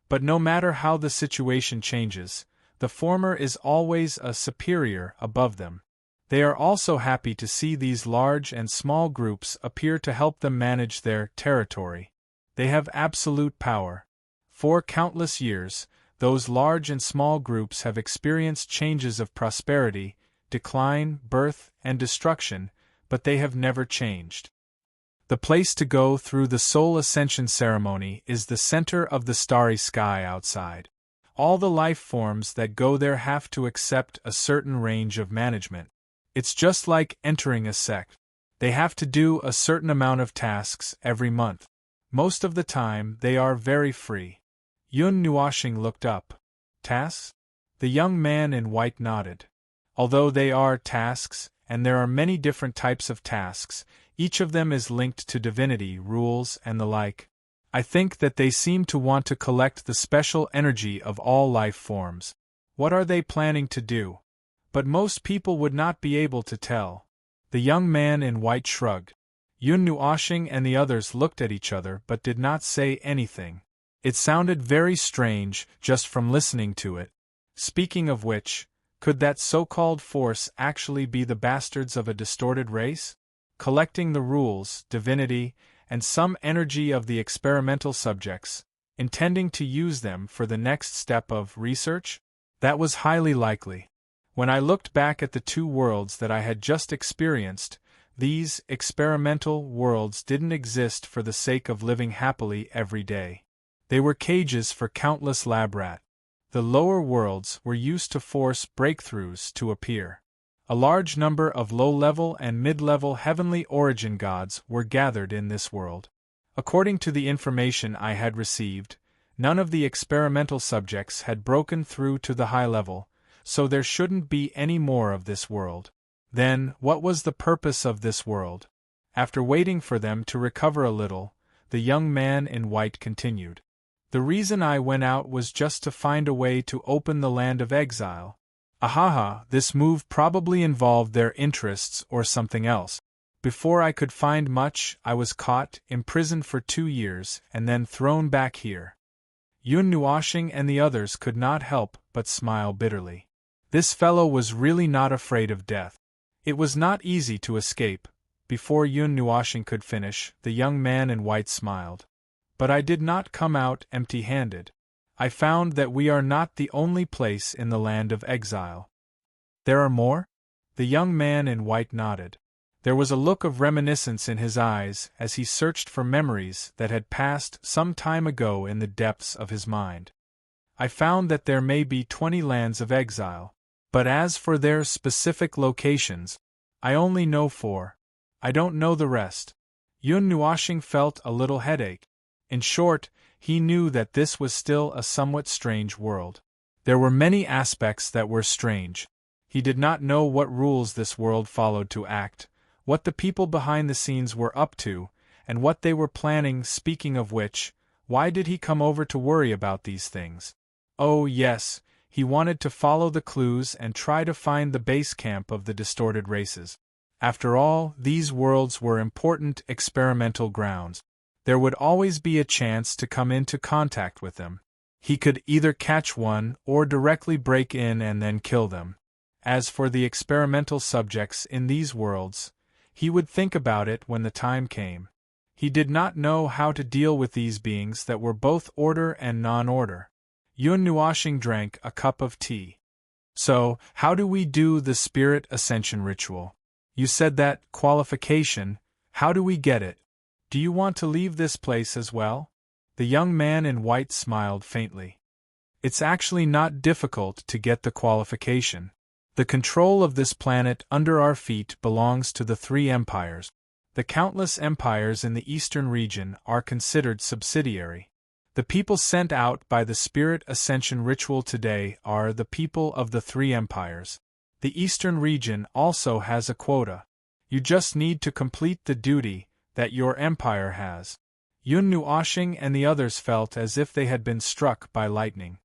But no matter how the situation changes, the former is always a superior above them. They are also happy to see these large and small groups appear to help them manage their territory. They have absolute power. For countless years, those large and small groups have experienced changes of prosperity, decline, birth, and destruction, but they have never changed. The place to go through the soul ascension ceremony is the center of the starry sky outside. All the life forms that go there have to accept a certain range of management. It's just like entering a sect. They have to do a certain amount of tasks every month. Most of the time, they are very free. Yun Nuoshing looked up. Tasks? The young man in white nodded. Although they are tasks, and there are many different types of tasks, Each of them is linked to divinity, rules, and the like. I think that they seem to want to collect the special energy of all life forms. What are they planning to do? But most people would not be able to tell. The young man in white shrugged. Yun Nuoshing and the others looked at each other but did not say anything. It sounded very strange, just from listening to it. Speaking of which, could that so-called force actually be the bastards of a distorted race? Collecting the rules, divinity, and some energy of the experimental subjects, intending to use them for the next step of research? That was highly likely. When I looked back at the two worlds that I had just experienced, these experimental worlds didn't exist for the sake of living happily every day. They were cages for countless lab rats. The lower worlds were used to force breakthroughs to appear. A large number of low-level and mid-level heavenly origin gods were gathered in this world. According to the information I had received, none of the experimental subjects had broken through to the high level, so there shouldn't be any more of this world. Then, what was the purpose of this world? After waiting for them to recover a little, the young man in white continued. The reason I went out was just to find a way to open the land of exile. Ahaha, this move probably involved their interests or something else. Before I could find much, I was caught, imprisoned for 2 years, and then thrown back here. Yun Nuoshing and the others could not help but smile bitterly. This fellow was really not afraid of death. It was not easy to escape. Before Yun Nuoshing could finish, the young man in white smiled. But I did not come out empty-handed. I found that we are not the only place in the land of exile. There are more? The young man in white nodded. There was a look of reminiscence in his eyes as he searched for memories that had passed some time ago in the depths of his mind. I found that there may be 20 lands of exile, but as for their specific locations, I only know 4. I don't know the rest. Yun Nuoshing felt a little headache. In short, he knew that this was still a somewhat strange world. There were many aspects that were strange. He did not know what rules this world followed to act, what the people behind the scenes were up to, and what they were planning. Speaking of which, why did he come over to worry about these things? Oh yes, he wanted to follow the clues and try to find the base camp of the distorted races. After all, these worlds were important experimental grounds. There would always be a chance to come into contact with them. He could either catch one or directly break in and then kill them. As for the experimental subjects in these worlds, he would think about it when the time came. He did not know how to deal with these beings that were both order and non-order. Yun Nuoshing drank a cup of tea. So, how do we do the spirit ascension ritual? You said that qualification. How do we get it? Do you want to leave this place as well? The young man in white smiled faintly. It's actually not difficult to get the qualification. The control of this planet under our feet belongs to the 3 empires. The countless empires in the eastern region are considered subsidiary. The people sent out by the Spirit Ascension ritual today are the people of the 3 empires. The eastern region also has a quota. You just need to complete the duty that your empire has. Yun Nuoshing and the others felt as if they had been struck by lightning.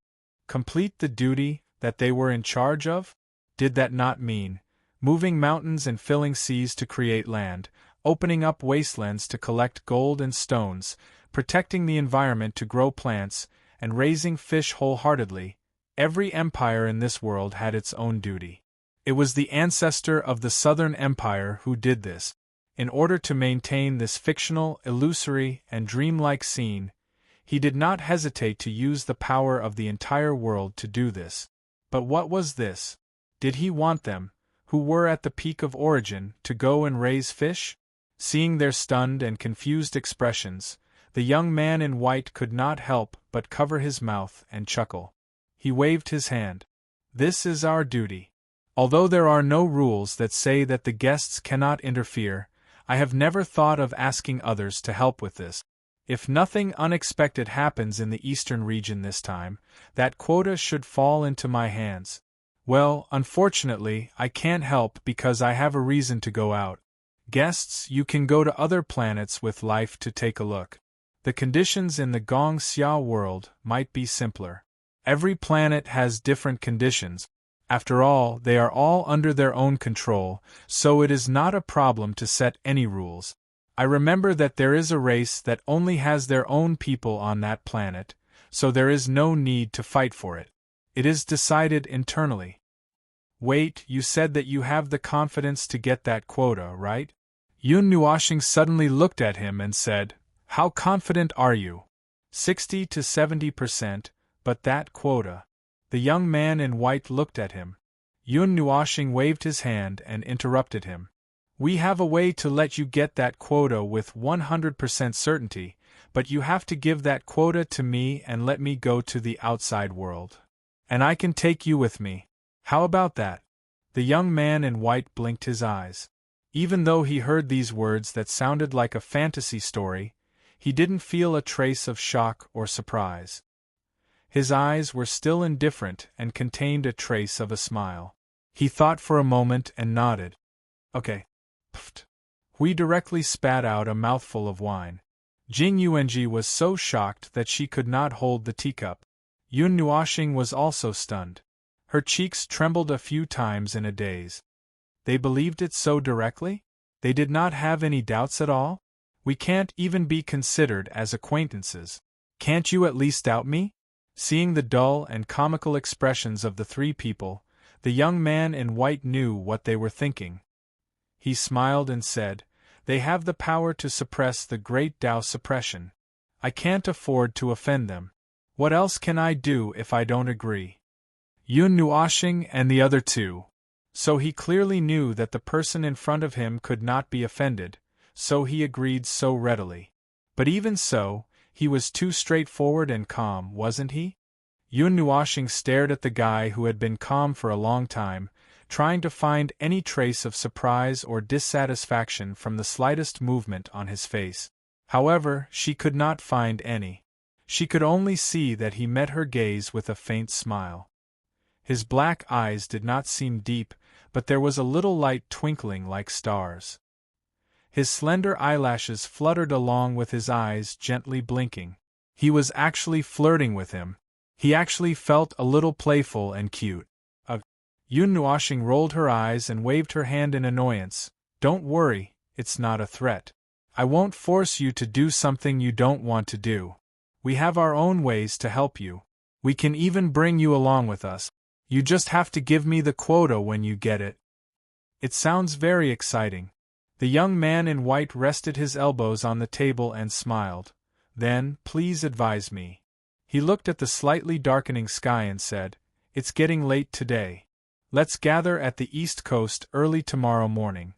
Complete the duty that they were in charge of? Did that not mean moving mountains and filling seas to create land, opening up wastelands to collect gold and stones, protecting the environment to grow plants, and raising fish wholeheartedly? Every empire in this world had its own duty. It was the ancestor of the Southern Empire who did this. In order to maintain this fictional, illusory, and dreamlike scene, he did not hesitate to use the power of the entire world to do this. But what was this? Did he want them, who were at the peak of origin, to go and raise fish? Seeing their stunned and confused expressions, the young man in white could not help but cover his mouth and chuckle. He waved his hand. This is our duty. Although there are no rules that say that the guests cannot interfere, I have never thought of asking others to help with this. If nothing unexpected happens in the eastern region this time, that quota should fall into my hands. Well, unfortunately, I can't help because I have a reason to go out. Guests, you can go to other planets with life to take a look. The conditions in the Gong Xia world might be simpler. Every planet has different conditions. After all, they are all under their own control, so it is not a problem to set any rules. I remember that there is a race that only has their own people on that planet, so there is no need to fight for it. It is decided internally. Wait, you said that you have the confidence to get that quota, right? Yun Nuoshing suddenly looked at him and said, "How confident are you?" 60 to 70%, but that quota. The young man in white looked at him. Yun Nuoshing waved his hand and interrupted him. "We have a way to let you get that quota with 100% certainty, but you have to give that quota to me and let me go to the outside world. And I can take you with me. How about that?" The young man in white blinked his eyes. Even though he heard these words that sounded like a fantasy story, he didn't feel a trace of shock or surprise. His eyes were still indifferent and contained a trace of a smile. He thought for a moment and nodded. "Okay." Pfft. Hui directly spat out a mouthful of wine. Jing Yuanji was so shocked that she could not hold the teacup. Yun Nuoshing was also stunned. Her cheeks trembled a few times in a daze. They believed it so directly? They did not have any doubts at all? "We can't even be considered as acquaintances. Can't you at least doubt me?" Seeing the dull and comical expressions of the three people, the young man in white knew what they were thinking. He smiled and said, "They have the power to suppress the great Tao suppression. I can't afford to offend them. What else can I do if I don't agree?" Yun Nuoshing and the other two. So he clearly knew that the person in front of him could not be offended, so he agreed so readily. But even so, he was too straightforward and calm, wasn't he? Yun Nuoshing stared at the guy who had been calm for a long time, trying to find any trace of surprise or dissatisfaction from the slightest movement on his face. However, she could not find any. She could only see that he met her gaze with a faint smile. His black eyes did not seem deep, but there was a little light twinkling like stars. His slender eyelashes fluttered along with his eyes gently blinking. He was actually flirting with him. He actually felt a little playful and cute. Yun Nuoshing rolled her eyes and waved her hand in annoyance. "Don't worry, it's not a threat. I won't force you to do something you don't want to do. We have our own ways to help you. We can even bring you along with us. You just have to give me the quota when you get it." "It sounds very exciting." The young man in white rested his elbows on the table and smiled. "Then, please advise me." He looked at the slightly darkening sky and said, "It's getting late today. Let's gather at the East Coast early tomorrow morning."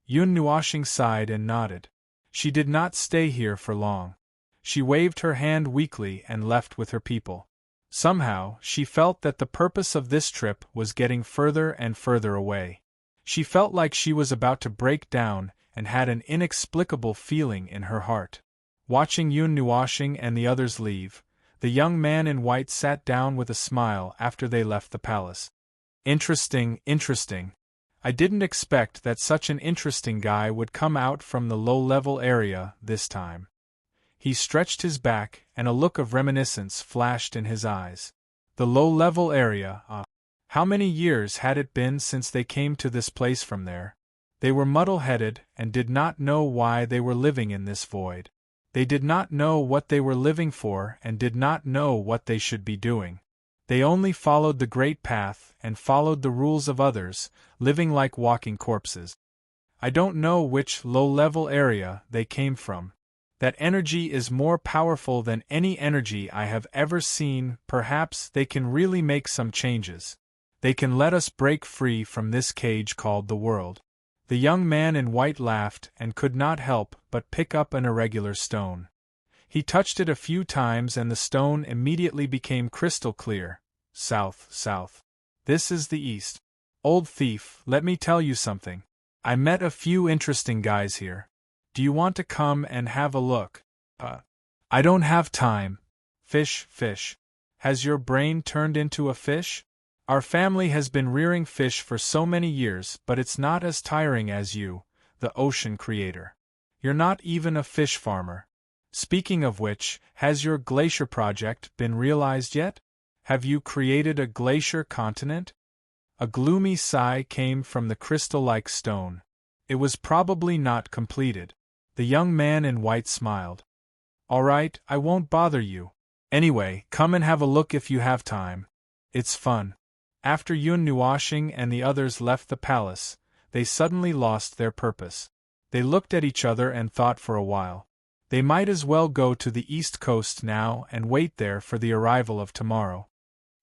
Yun Nuoshing sighed and nodded. She did not stay here for long. She waved her hand weakly and left with her people. Somehow, she felt that the purpose of this trip was getting further and further away. She felt like she was about to break down and had an inexplicable feeling in her heart. Watching Yun Nuoshing and the others leave, the young man in white sat down with a smile after they left the palace. Interesting. I didn't expect that such an interesting guy would come out from the low-level area this time." He stretched his back, and a look of reminiscence flashed in his eyes. The low-level area, How many years had it been since they came to this place from there? They were muddle-headed and did not know why they were living in this void. They did not know what they were living for and did not know what they should be doing. They only followed the great path and followed the rules of others, living like walking corpses. I don't know which low-level area they came from. That energy is more powerful than any energy I have ever seen. Perhaps they can really make some changes. They can let us break free from this cage called the world. The young man in white laughed and could not help but pick up an irregular stone. He touched it a few times and the stone immediately became crystal clear. South. This is the east. Old thief, let me tell you something. I met a few interesting guys here. Do you want to come and have a look? I don't have time. Fish. Has your brain turned into a fish? Our family has been rearing fish for so many years, but it's not as tiring as you. the ocean creator. You're not even a fish farmer. Speaking of which, has your glacier project been realized yet? Have you created a glacier continent? A gloomy sigh came from the crystal-like stone. It was probably not completed. The young man in white smiled. All right, I won't bother you. Anyway, come and have a look if you have time. It's fun. After Yun Nuoshing and the others left the palace, they suddenly lost their purpose. They looked at each other and thought for a while. They might as well go to the east coast now and wait there for the arrival of tomorrow.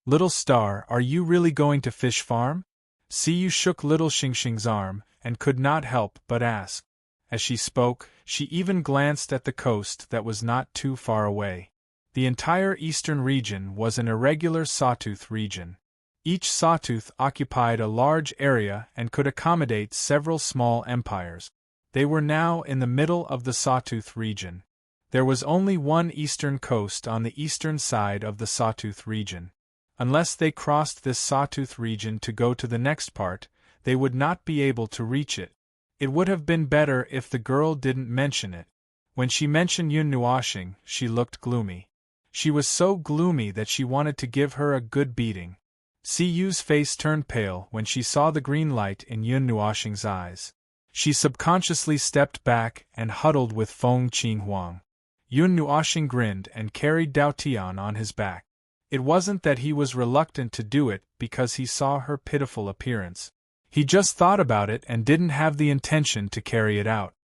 Little Star, are you really going to fish farm? Siyu shook little Xingxing's arm, and could not help but ask. As she spoke, she even glanced at the coast that was not too far away. The entire eastern region was an irregular sawtooth region. Each sawtooth occupied a large area and could accommodate several small empires. They were now in the middle of the sawtooth region. There was only one eastern coast on the eastern side of the sawtooth region. Unless they crossed this sawtooth region to go to the next part, they would not be able to reach it. It would have been better if the girl didn't mention it. When she mentioned Yun Nuoshing, she looked gloomy. She was so gloomy that she wanted to give her a good beating. Siyu's face turned pale when she saw the green light in Yun Nuoshing's eyes. She subconsciously stepped back and huddled with Feng Qinghuang. Yun Nuoshing grinned and carried Dao Tian on his back. It wasn't that he was reluctant to do it because he saw her pitiful appearance. He just thought about it and didn't have the intention to carry it out.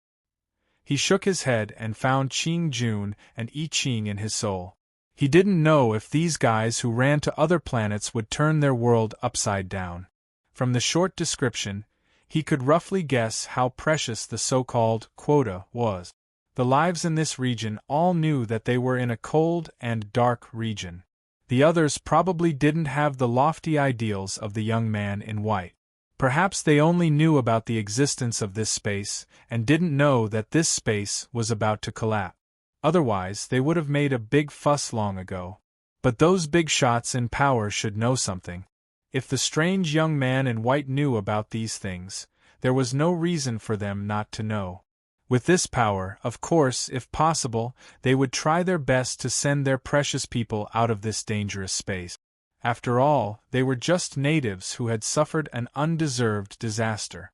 He shook his head and found Qing Jun and I Ching in his soul. He didn't know if these guys who ran to other planets would turn their world upside down. From the short description, he could roughly guess how precious the so-called quota was. The lives in this region all knew that they were in a cold and dark region. The others probably didn't have the lofty ideals of the young man in white. Perhaps they only knew about the existence of this space, and didn't know that this space was about to collapse. Otherwise, they would have made a big fuss long ago. But those big shots in power should know something. If the strange young man in white knew about these things, there was no reason for them not to know. With this power, of course, if possible, they would try their best to send their precious people out of this dangerous space. After all, they were just natives who had suffered an undeserved disaster.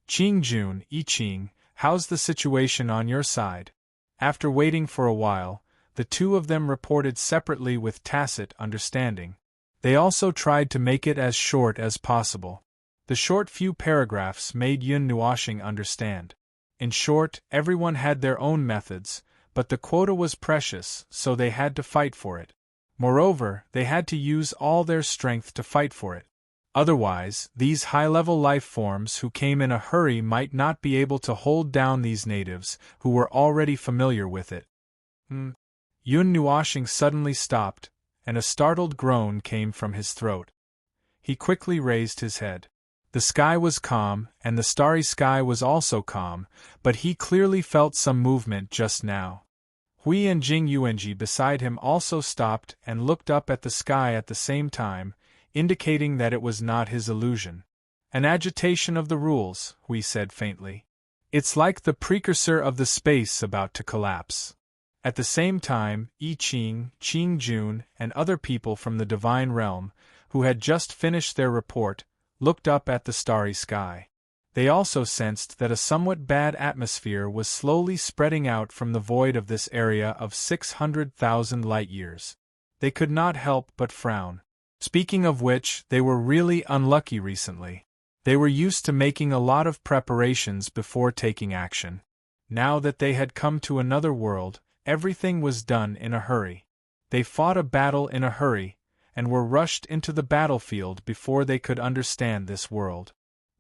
Qing Jun, I Ching, how's the situation on your side? After waiting for a while, the two of them reported separately with tacit understanding. They also tried to make it as short as possible. The short few paragraphs made Yun Nuoshing understand. In short, everyone had their own methods, but the quota was precious, so they had to fight for it. Moreover, they had to use all their strength to fight for it. Otherwise, these high-level life forms who came in a hurry might not be able to hold down these natives, who were already familiar with it. Yun Nuoshing suddenly stopped, and a startled groan came from his throat. He quickly raised his head. The sky was calm, and the starry sky was also calm, but he clearly felt some movement just now. Hui and Jing Yuanji beside him also stopped and looked up at the sky at the same time, indicating that it was not his illusion. An agitation of the rules, Hui said faintly. It's like the precursor of the space about to collapse. At the same time, I Ching, Qing Jun, and other people from the divine realm, who had just finished their report, looked up at the starry sky. They also sensed that a somewhat bad atmosphere was slowly spreading out from the void of this area of 600,000 light-years. They could not help but frown. Speaking of which, they were really unlucky recently. They were used to making a lot of preparations before taking action. Now that they had come to another world, everything was done in a hurry. They fought a battle in a hurry, and were rushed into the battlefield before they could understand this world.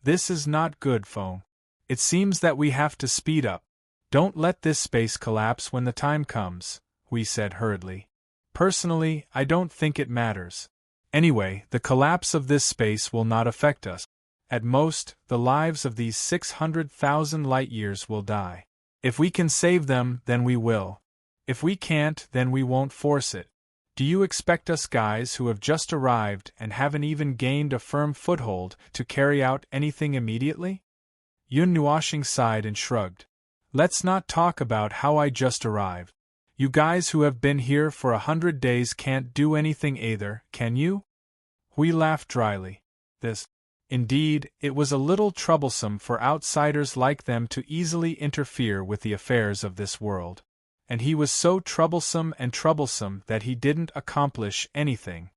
This is not good, Feng. It seems that we have to speed up. Don't let this space collapse when the time comes, Hui said hurriedly. Personally, I don't think it matters. Anyway, the collapse of this space will not affect us. At most, the lives of these 600,000 light-years will die. If we can save them, then we will. If we can't, then we won't force it. Do you expect us guys who have just arrived and haven't even gained a firm foothold to carry out anything immediately? Yun Nuoshing sighed and shrugged. Let's not talk about how I just arrived. You guys who have been here for 100 days can't do anything either, can you? Hui laughed dryly. Indeed, it was a little troublesome for outsiders like them to easily interfere with the affairs of this world. And he was so troublesome that he didn't accomplish anything.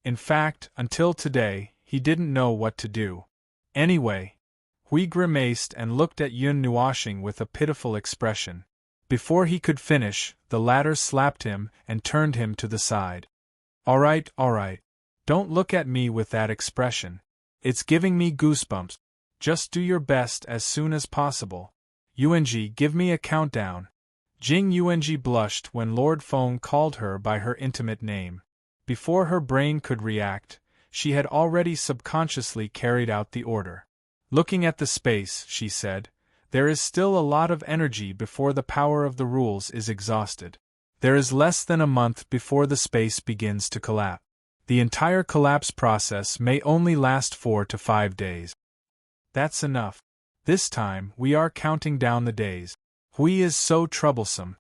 In fact, until today, he didn't know what to do. Anyway, Hui grimaced and looked at Yun Nuoshing with a pitiful expression. Before he could finish, the latter slapped him and turned him to the side. All right. Don't look at me with that expression. It's giving me goosebumps. Just do your best as soon as possible. Yuanji, give me a countdown. Jing Yuanji blushed when Lord Feng called her by her intimate name. Before her brain could react, she had already subconsciously carried out the order. Looking at the space, she said, there is still a lot of energy before the power of the rules is exhausted. There is less than a month before the space begins to collapse. The entire collapse process may only last 4 to 5 days. That's enough. This time, we are counting down the days. Hui is so troublesome.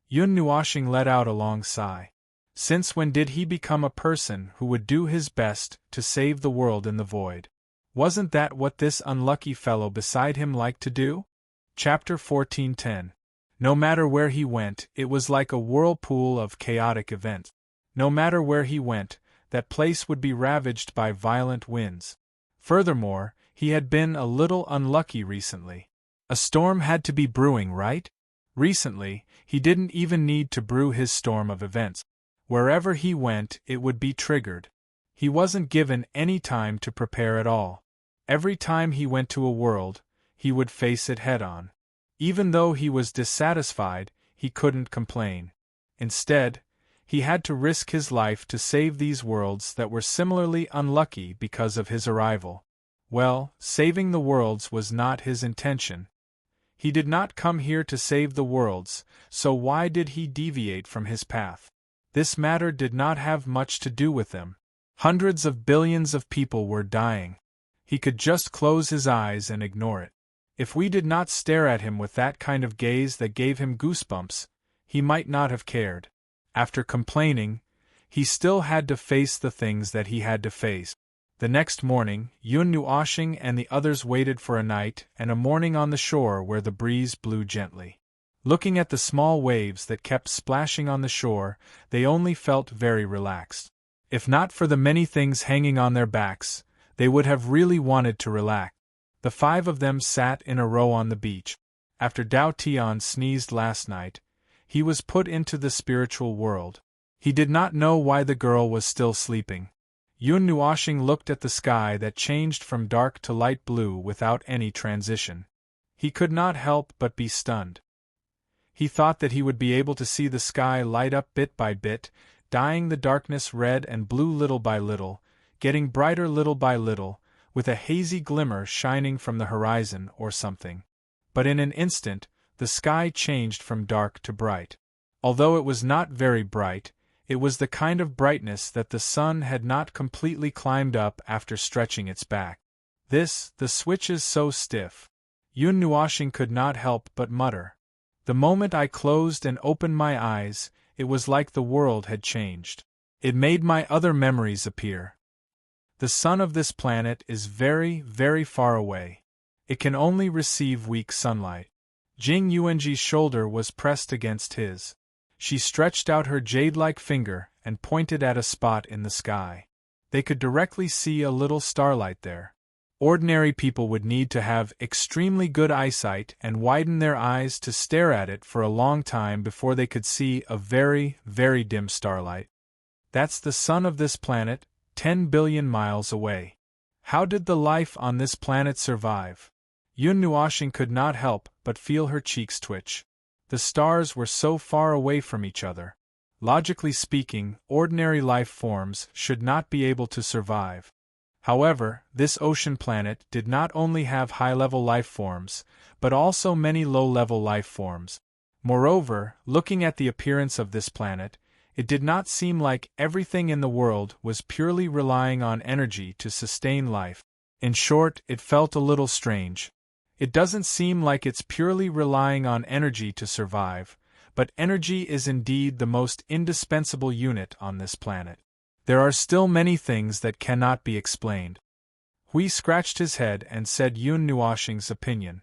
Yun Nuoshing let out a long sigh. Since when did he become a person who would do his best to save the world in the void? Wasn't that what this unlucky fellow beside him liked to do? Chapter 14:10. No matter where he went, it was like a whirlpool of chaotic events. No matter where he went, that place would be ravaged by violent winds. Furthermore, he had been a little unlucky recently. A storm had to be brewing, right? Recently, he didn't even need to brew his storm of events. Wherever he went, it would be triggered. He wasn't given any time to prepare at all. Every time he went to a world, he would face it head-on. Even though he was dissatisfied, he couldn't complain. Instead, he had to risk his life to save these worlds that were similarly unlucky because of his arrival. Well, saving the worlds was not his intention. He did not come here to save the worlds, so why did he deviate from his path? This matter did not have much to do with them. Hundreds of billions of people were dying. He could just close his eyes and ignore it. If we did not stare at him with that kind of gaze that gave him goosebumps, he might not have cared. After complaining, he still had to face the things that he had to face. The next morning, Yun Nuoshing and the others waited for a night and a morning on the shore where the breeze blew gently. Looking at the small waves that kept splashing on the shore, they only felt very relaxed. If not for the many things hanging on their backs, they would have really wanted to relax. The 5 of them sat in a row on the beach. After Dao Tian sneezed last night, he was put into the spiritual world. He did not know why the girl was still sleeping. Yun Nuoshing looked at the sky that changed from dark to light blue without any transition. He could not help but be stunned. He thought that he would be able to see the sky light up bit by bit, dyeing the darkness red and blue little by little, getting brighter little by little, with a hazy glimmer shining from the horizon or something. But in an instant, the sky changed from dark to bright. Although it was not very bright, it was the kind of brightness that the sun had not completely climbed up after stretching its back. The switch is so stiff. Yun Nuoshing could not help but mutter. The moment I closed and opened my eyes, it was like the world had changed. It made my other memories appear. The sun of this planet is very, very far away. It can only receive weak sunlight. Jing Yuanji's shoulder was pressed against his. She stretched out her jade-like finger and pointed at a spot in the sky. They could directly see a little starlight there. Ordinary people would need to have extremely good eyesight and widen their eyes to stare at it for a long time before they could see a very, very dim starlight. That's the sun of this planet, 10 billion miles away. How did the life on this planet survive? Yun Nuoshing could not help but feel her cheeks twitch. The stars were so far away from each other. Logically speaking, ordinary life forms should not be able to survive. However, this ocean planet did not only have high-level life forms, but also many low-level life forms. Moreover, looking at the appearance of this planet, it did not seem like everything in the world was purely relying on energy to sustain life. In short, it felt a little strange. It doesn't seem like it's purely relying on energy to survive, but energy is indeed the most indispensable unit on this planet. There are still many things that cannot be explained. Hui scratched his head and said Yun Nuoshing's opinion.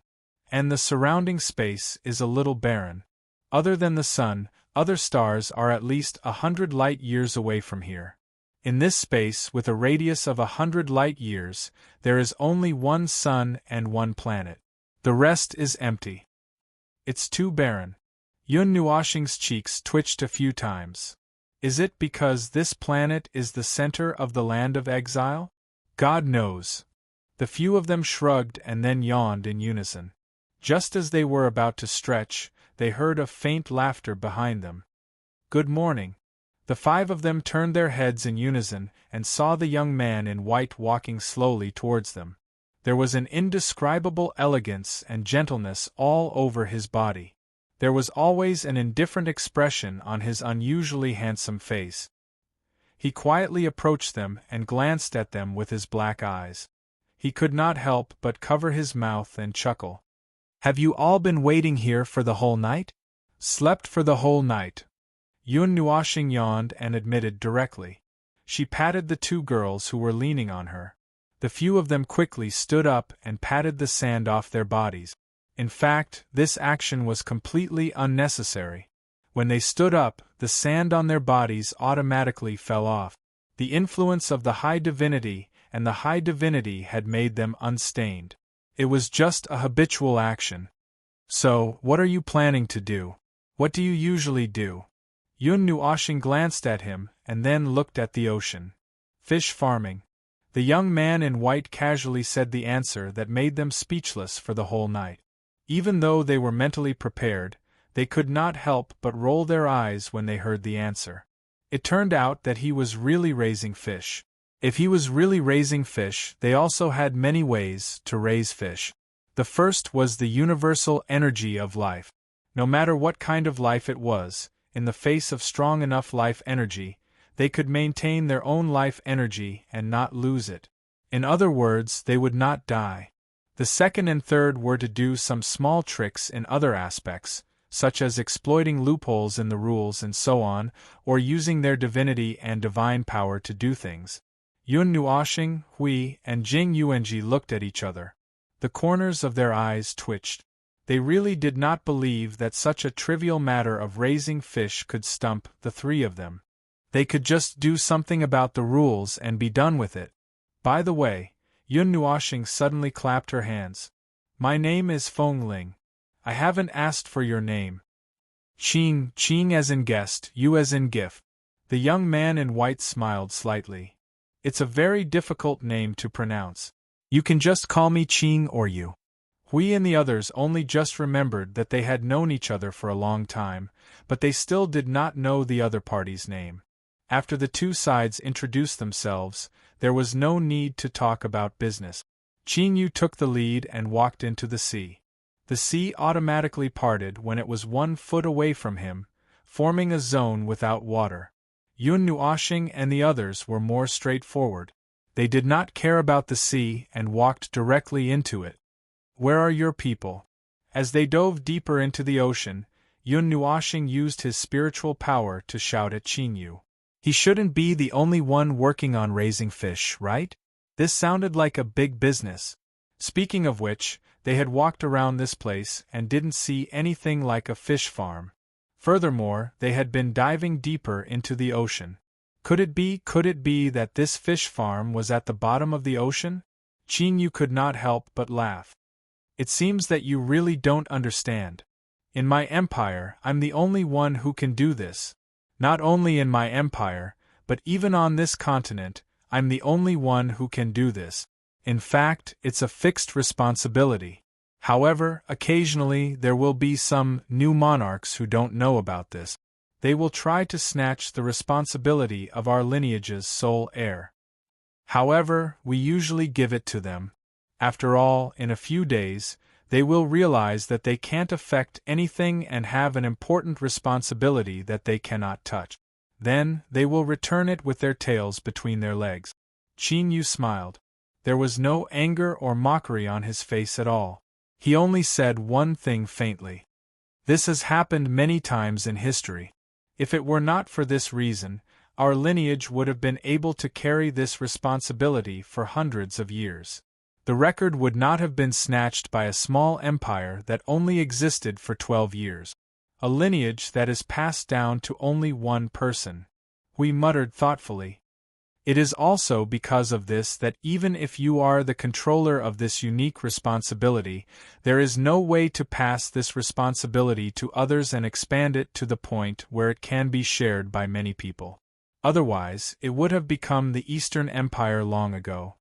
And the surrounding space is a little barren. Other than the sun, other stars are at least 100 light years away from here. In this space, with a radius of 100 light years, there is only one sun and one planet. The rest is empty. It's too barren. Yun Nuoshing's cheeks twitched a few times. Is it because this planet is the center of the land of exile? God knows. The few of them shrugged and then yawned in unison. Just as they were about to stretch, they heard a faint laughter behind them. Good morning. The 5 of them turned their heads in unison and saw the young man in white walking slowly towards them. There was an indescribable elegance and gentleness all over his body. There was always an indifferent expression on his unusually handsome face. He quietly approached them and glanced at them with his black eyes. He could not help but cover his mouth and chuckle. Have you all been waiting here for the whole night? Slept for the whole night. Yun Nuoshing yawned and admitted directly. She patted the 2 girls who were leaning on her. The few of them quickly stood up and patted the sand off their bodies. In fact, this action was completely unnecessary. When they stood up, the sand on their bodies automatically fell off. The influence of the high divinity and the high divinity had made them unstained. It was just a habitual action. So, what are you planning to do? What do you usually do? Yun Nuoshing glanced at him and then looked at the ocean. Fish farming. The young man in white casually said the answer that made them speechless for the whole night. Even though they were mentally prepared, they could not help but roll their eyes when they heard the answer. It turned out that he was really raising fish. If he was really raising fish, they also had many ways to raise fish. The first was the universal energy of life. No matter what kind of life it was, in the face of strong enough life energy, they could maintain their own life energy and not lose it. In other words, they would not die. The second and third were to do some small tricks in other aspects, such as exploiting loopholes in the rules and so on, or using their divinity and divine power to do things. Yun Nuoshing, Hui, and Jing Yuanji looked at each other. The corners of their eyes twitched. They really did not believe that such a trivial matter of raising fish could stump the 3 of them. They could just do something about the rules and be done with it. By the way, Yun Nuoshing suddenly clapped her hands. My name is Feng Ling. I haven't asked for your name. Qing as in guest, Yu as in gift. The young man in white smiled slightly. It's a very difficult name to pronounce. You can just call me Qing or Yu. Hui and the others only just remembered that they had known each other for a long time, but they still did not know the other party's name. After the 2 sides introduced themselves, there was no need to talk about business. Qing Yu took the lead and walked into the sea. The sea automatically parted when it was 1 foot away from him, forming a zone without water. Yun Nuoshing and the others were more straightforward. They did not care about the sea and walked directly into it. Where are your people? As they dove deeper into the ocean, Yun Nuoshing used his spiritual power to shout at Qing Yu. He shouldn't be the only one working on raising fish, right? This sounded like a big business. Speaking of which, they had walked around this place and didn't see anything like a fish farm. Furthermore, they had been diving deeper into the ocean. Could it be that this fish farm was at the bottom of the ocean? Qing Yu could not help but laugh. It seems that you really don't understand. In my empire, I'm the only one who can do this. Not only in my empire, but even on this continent, I'm the only one who can do this. In fact, it's a fixed responsibility. However, occasionally there will be some new monarchs who don't know about this. They will try to snatch the responsibility of our lineage's sole heir. However, we usually give it to them. After all, in a few days, they will realize that they can't affect anything and have an important responsibility that they cannot touch. Then, they will return it with their tails between their legs. Qing Yu smiled. There was no anger or mockery on his face at all. He only said one thing faintly. This has happened many times in history. If it were not for this reason, our lineage would have been able to carry this responsibility for hundreds of years. The record would not have been snatched by a small empire that only existed for 12 years. A lineage that is passed down to only one person. We muttered thoughtfully. It is also because of this that even if you are the controller of this unique responsibility, there is no way to pass this responsibility to others and expand it to the point where it can be shared by many people. Otherwise, it would have become the Eastern Empire long ago.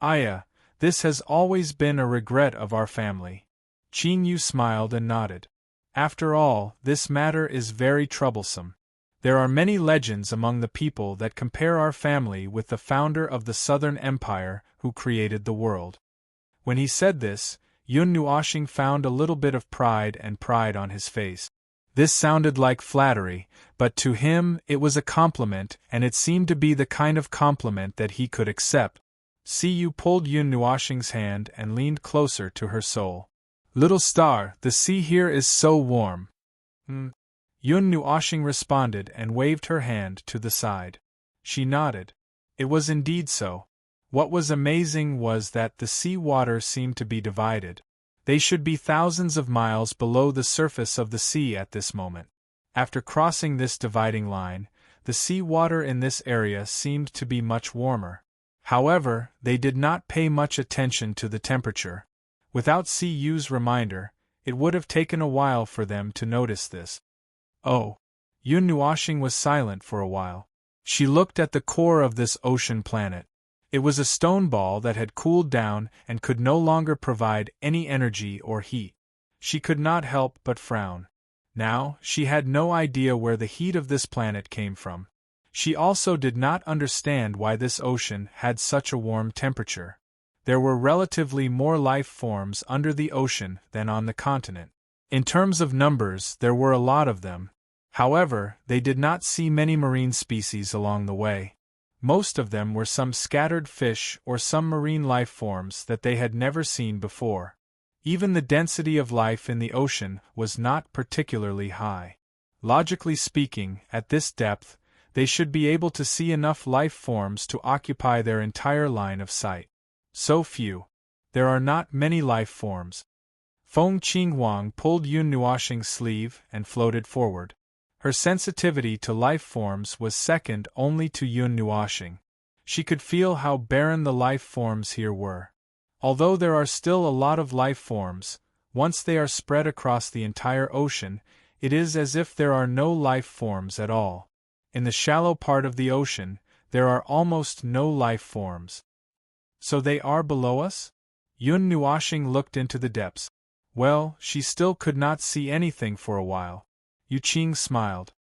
Aya, this has always been a regret of our family. Qing Yu smiled and nodded. After all, this matter is very troublesome. There are many legends among the people that compare our family with the founder of the Southern Empire who created the world. When he said this, Yun Nuoxing found a little bit of pride on his face. This sounded like flattery, but to him it was a compliment, and it seemed to be the kind of compliment that he could accept. Yu pulled Yun Nuoxing's hand and leaned closer to her soul. Little star, the sea here is so warm. Yun Nuoxing responded and waved her hand to the side. She nodded. It was indeed so. What was amazing was that the sea water seemed to be divided. They should be thousands of miles below the surface of the sea at this moment. After crossing this dividing line, the sea water in this area seemed to be much warmer. However, they did not pay much attention to the temperature. Without Yu's reminder, it would have taken a while for them to notice this. Oh. Yun Nuoxing was silent for a while. She looked at the core of this ocean planet. It was a stone ball that had cooled down and could no longer provide any energy or heat. She could not help but frown. Now, she had no idea where the heat of this planet came from. She also did not understand why this ocean had such a warm temperature. There were relatively more life forms under the ocean than on the continent. In terms of numbers, there were a lot of them. However, they did not see many marine species along the way. Most of them were some scattered fish or some marine life forms that they had never seen before. Even the density of life in the ocean was not particularly high. Logically speaking, at this depth, they should be able to see enough life forms to occupy their entire line of sight. So few. There are not many life forms. Feng Qinghuang pulled Yun Nuoxing's sleeve and floated forward. Her sensitivity to life forms was second only to Yun Nuoxing. She could feel how barren the life forms here were. Although there are still a lot of life forms, once they are spread across the entire ocean, it is as if there are no life forms at all. In the shallow part of the ocean, there are almost no life forms. So they are below us? Yun Nuoxing looked into the depths. Well, she still could not see anything for a while. Yu Qing smiled.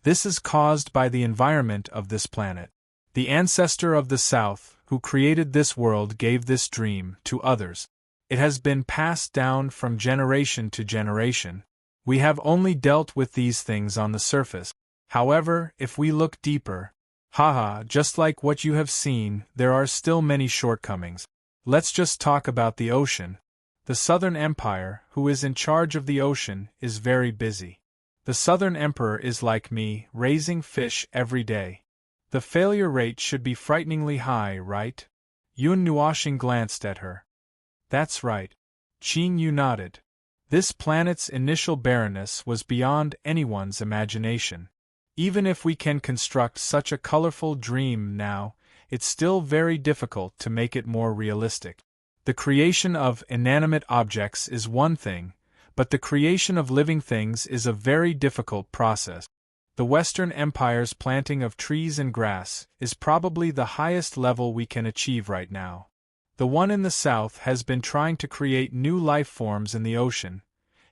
This is caused by the environment of this planet. The ancestor of the South, who created this world, gave this dream to others. It has been passed down from generation to generation. We have only dealt with these things on the surface. However, if we look deeper, just like what you have seen, there are still many shortcomings. Let's just talk about the ocean. The Southern Empire, who is in charge of the ocean, is very busy. The Southern Emperor is like me, raising fish every day. The failure rate should be frighteningly high, right? Yun Nuoxing glanced at her. That's right. Qing Yu nodded. This planet's initial barrenness was beyond anyone's imagination. Even if we can construct such a colorful dream now, it's still very difficult to make it more realistic. The creation of inanimate objects is one thing, but the creation of living things is a very difficult process. The Western Empire's planting of trees and grass is probably the highest level we can achieve right now. The one in the south has been trying to create new life forms in the ocean.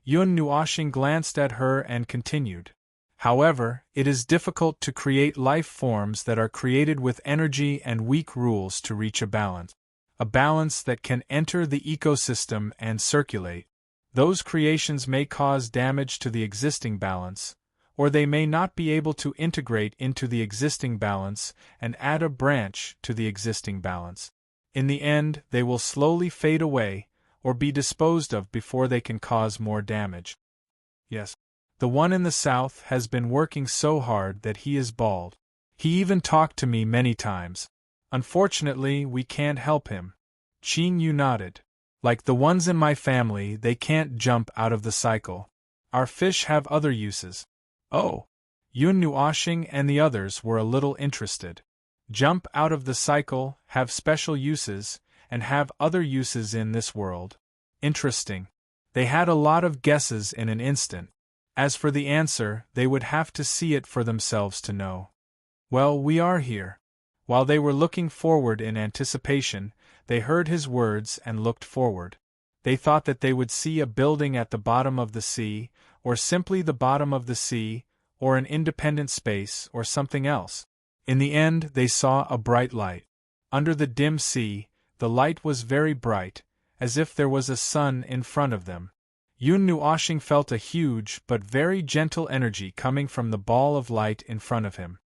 Yun Nuoxing glanced at her and continued. However, it is difficult to create life forms that are created with energy and weak rules to reach a balance that can enter the ecosystem and circulate. Those creations may cause damage to the existing balance, or they may not be able to integrate into the existing balance and add a branch to the existing balance. In the end, they will slowly fade away, or be disposed of before they can cause more damage. Yes. The one in the south has been working so hard that he is bald. He even talked to me many times. Unfortunately, we can't help him. Qing Yu nodded. Like the ones in my family, they can't jump out of the cycle. Our fish have other uses. Oh. Yun Nuoxing and the others were a little interested. Jump out of the cycle, have special uses, and have other uses in this world. Interesting. They had a lot of guesses in an instant. As for the answer, they would have to see it for themselves to know. Well, we are here. While they were looking forward in anticipation, they heard his words and looked forward. They thought that they would see a building at the bottom of the sea, or simply the bottom of the sea, or an independent space, or something else. In the end, they saw a bright light. Under the dim sea, the light was very bright, as if there was a sun in front of them. Yun Nuoxing felt a huge but very gentle energy coming from the ball of light in front of him.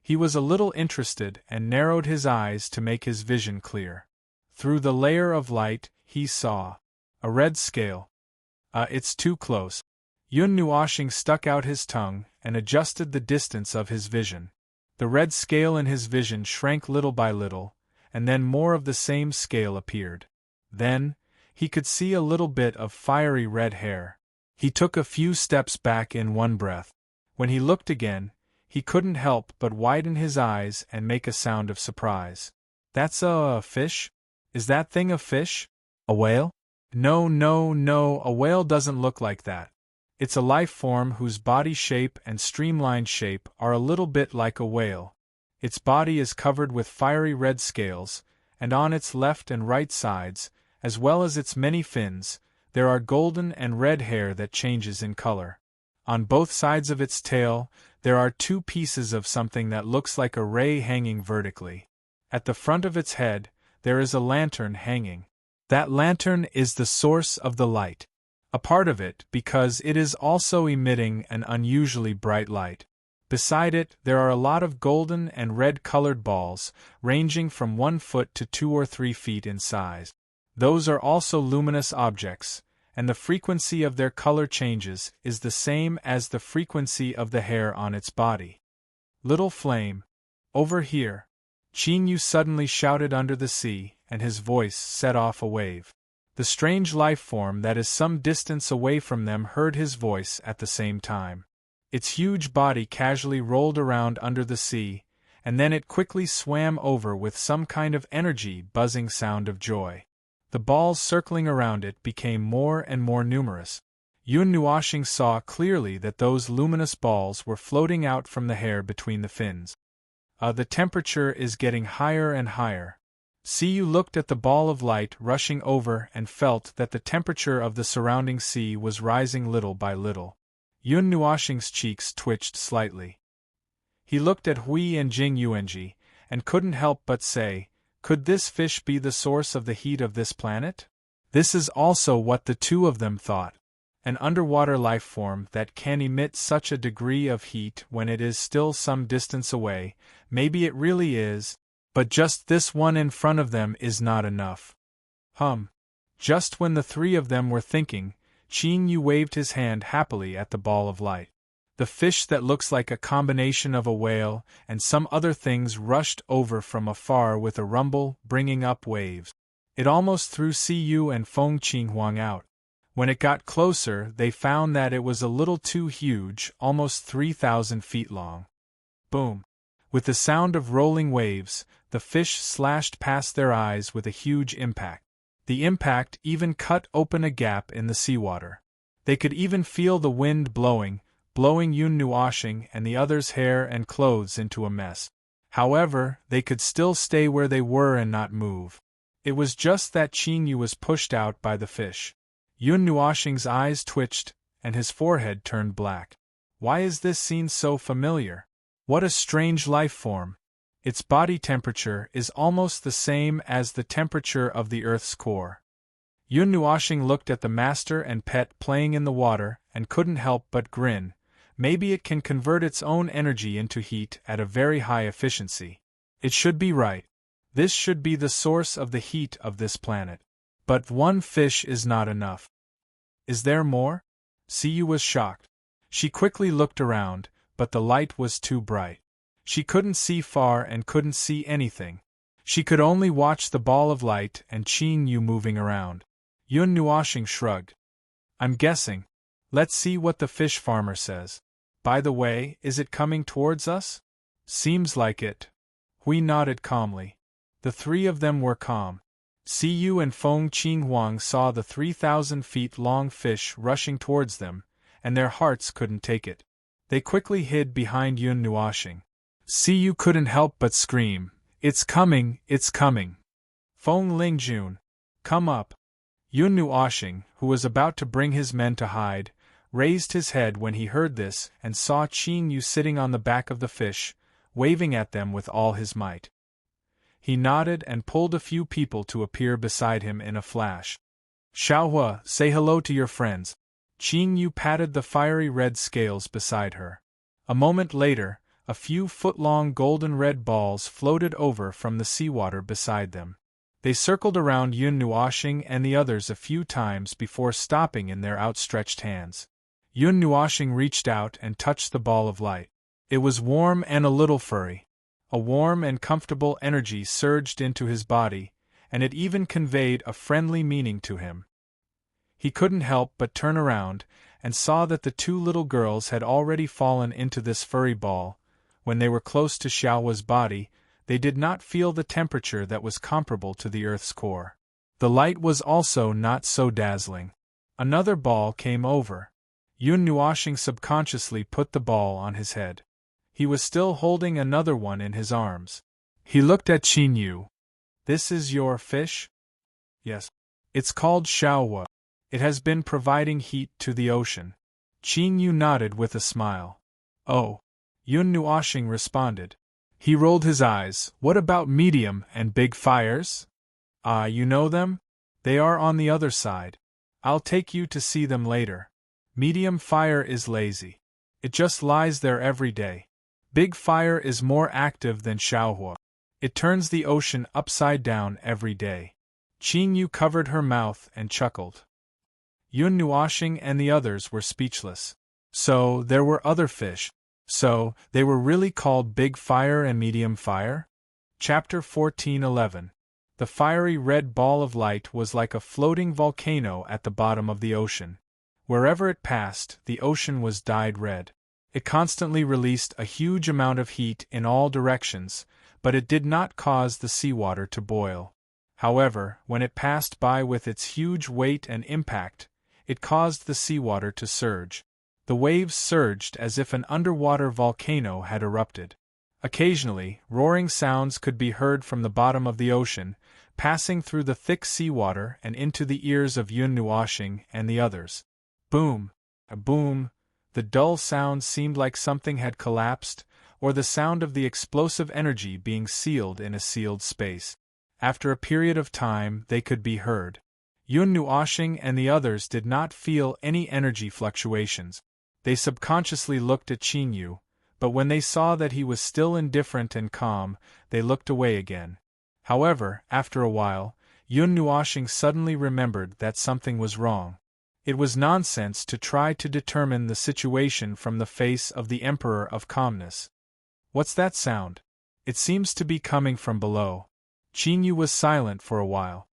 He was a little interested and narrowed his eyes to make his vision clear. Through the layer of light, he saw a red scale. It's too close. Yun Nuoxing stuck out his tongue and adjusted the distance of his vision. The red scale in his vision shrank little by little, and then more of the same scale appeared. Then, he could see a little bit of fiery red hair. He took a few steps back in one breath. When he looked again, he couldn't help but widen his eyes and make a sound of surprise. That's a fish? Is that thing a fish? A whale? No, no, no, a whale doesn't look like that. It's a life form whose body shape and streamlined shape are a little bit like a whale. Its body is covered with fiery red scales, and on its left and right sides, as well as its many fins, there are golden and red hair that changes in color. On both sides of its tail, there are two pieces of something that looks like a ray hanging vertically. At the front of its head, there is a lantern hanging. That lantern is the source of the light. A part of it because it is also emitting an unusually bright light. Beside it, there are a lot of golden and red-colored balls, ranging from 1 foot to 2 or 3 feet in size. Those are also luminous objects, and the frequency of their color changes is the same as the frequency of the hair on its body. Little flame, over here! Qing Yu suddenly shouted under the sea, and his voice set off a wave. The strange life form that is some distance away from them heard his voice at the same time. Its huge body casually rolled around under the sea, and then it quickly swam over with some kind of energy buzzing sound of joy. The balls circling around it became more and more numerous. Yun Nuoxing saw clearly that those luminous balls were floating out from the hair between the fins. The temperature is getting higher and higher. Yu looked at the ball of light rushing over and felt that the temperature of the surrounding sea was rising little by little. Yun Nuoxing's cheeks twitched slightly. He looked at Hui and Jing Yuanji, and couldn't help but say, could this fish be the source of the heat of this planet? This is also what the two of them thought. An underwater life form that can emit such a degree of heat when it is still some distance away, maybe it really is, but just this one in front of them is not enough. Just when the three of them were thinking, Qing Yu waved his hand happily at the ball of light. The fish that looks like a combination of a whale and some other things rushed over from afar with a rumble, bringing up waves. It almost threw Yu and Feng Qinghuang out. When it got closer, they found that it was a little too huge, almost 3,000 feet long. Boom! With the sound of rolling waves, the fish slashed past their eyes with a huge impact. The impact even cut open a gap in the seawater. They could even feel the wind blowing Yun Nuoxing and the others' hair and clothes into a mess. However, they could still stay where they were and not move. It was just that Qing Yu was pushed out by the fish. Yun Nuoxing's eyes twitched, and his forehead turned black. Why is this scene so familiar? What a strange life form! Its body temperature is almost the same as the temperature of the Earth's core. Yun Nuoxing looked at the master and pet playing in the water and couldn't help but grin. Maybe it can convert its own energy into heat at a very high efficiency. It should be right. This should be the source of the heat of this planet. But one fish is not enough. Is there more? Siyu was shocked. She quickly looked around, but the light was too bright. She couldn't see far and couldn't see anything. She could only watch the ball of light and Qin Yu moving around. Yun Nuoxing shrugged. I'm guessing. Let's see what the fish farmer says. By the way, is it coming towards us? Seems like it. Hui nodded calmly. The three of them were calm. Siyu and Feng Qinhuang saw the 3,000 feet long fish rushing towards them, and their hearts couldn't take it. They quickly hid behind Yun Nuoxing. Siyu couldn't help but scream, "It's coming, it's coming!" Feng Lingjun, come up! Yun Nuoxing, who was about to bring his men to hide, raised his head when he heard this and saw Qin Yu sitting on the back of the fish, waving at them with all his might. He nodded and pulled a few people to appear beside him in a flash. Xiaohua, say hello to your friends. Qin Yu patted the fiery red scales beside her. A moment later, a few foot-long golden-red balls floated over from the seawater beside them. They circled around Yun Nuoxing and the others a few times before stopping in their outstretched hands. Yun Nuoxing reached out and touched the ball of light. It was warm and a little furry. A warm and comfortable energy surged into his body, and it even conveyed a friendly meaning to him. He couldn't help but turn around, and saw that the two little girls had already fallen into this furry ball. When they were close to Xiaohua's body, they did not feel the temperature that was comparable to the Earth's core. The light was also not so dazzling. Another ball came over. Yun Nuoxing subconsciously put the ball on his head. He was still holding another one in his arms. He looked at Qin Yu. This is your fish? Yes. It's called Xiaohua. It has been providing heat to the ocean. Qin Yu nodded with a smile. Oh. Yun Nuoxing responded. He rolled his eyes. What about medium and big fires? Ah, you know them? They are on the other side. I'll take you to see them later. Medium fire is lazy. It just lies there every day. Big fire is more active than Xiaohua. It turns the ocean upside down every day. Qin Yu covered her mouth and chuckled. Yun Nuoxing and the others were speechless. So, there were other fish. So, they were really called Big Fire and Medium Fire? Chapter 14:11. The fiery red ball of light was like a floating volcano at the bottom of the ocean. Wherever it passed, the ocean was dyed red. It constantly released a huge amount of heat in all directions, but it did not cause the seawater to boil. However, when it passed by with its huge weight and impact, it caused the seawater to surge. The waves surged as if an underwater volcano had erupted. Occasionally, roaring sounds could be heard from the bottom of the ocean, passing through the thick seawater and into the ears of Yun Nuoxing and the others. Boom! A boom! The dull sound seemed like something had collapsed, or the sound of the explosive energy being sealed in a sealed space. After a period of time, they could be heard. Yun Nuoxing and the others did not feel any energy fluctuations. They subconsciously looked at Qin Yu, but when they saw that he was still indifferent and calm, they looked away again. However, after a while, Yun Nuoxing suddenly remembered that something was wrong. It was nonsense to try to determine the situation from the face of the Emperor of Calmness. What's that sound? It seems to be coming from below. Qin Yu was silent for a while.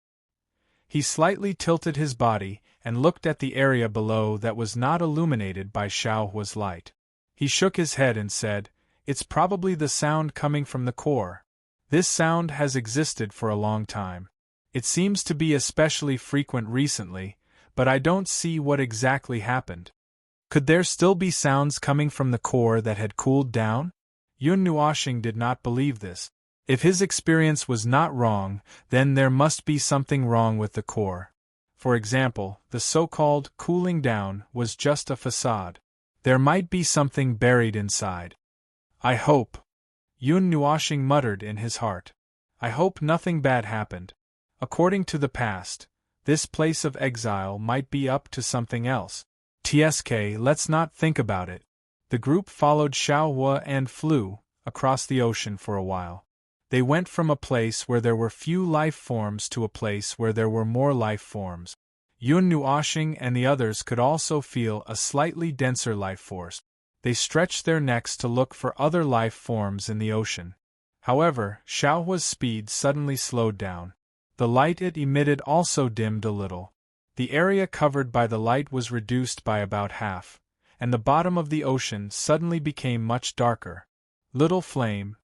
He slightly tilted his body and looked at the area below that was not illuminated by Xiaohua's light. He shook his head and said, "It's probably the sound coming from the core. This sound has existed for a long time. It seems to be especially frequent recently, but I don't see what exactly happened. Could there still be sounds coming from the core that had cooled down?" Yun Nuoxing did not believe this. If his experience was not wrong, then there must be something wrong with the core. For example, the so-called cooling down was just a facade. There might be something buried inside. "I hope," Yun Nuoxing muttered in his heart. "I hope nothing bad happened. According to the past, this place of exile might be up to something else. TSK, let's not think about it." The group followed Xiaohua and flew across the ocean for a while. They went from a place where there were few life forms to a place where there were more life forms. Yun Nuoshing and the others could also feel a slightly denser life force. They stretched their necks to look for other life forms in the ocean. However, Xiaohua's speed suddenly slowed down. The light it emitted also dimmed a little. The area covered by the light was reduced by about half, and the bottom of the ocean suddenly became much darker. Little flame.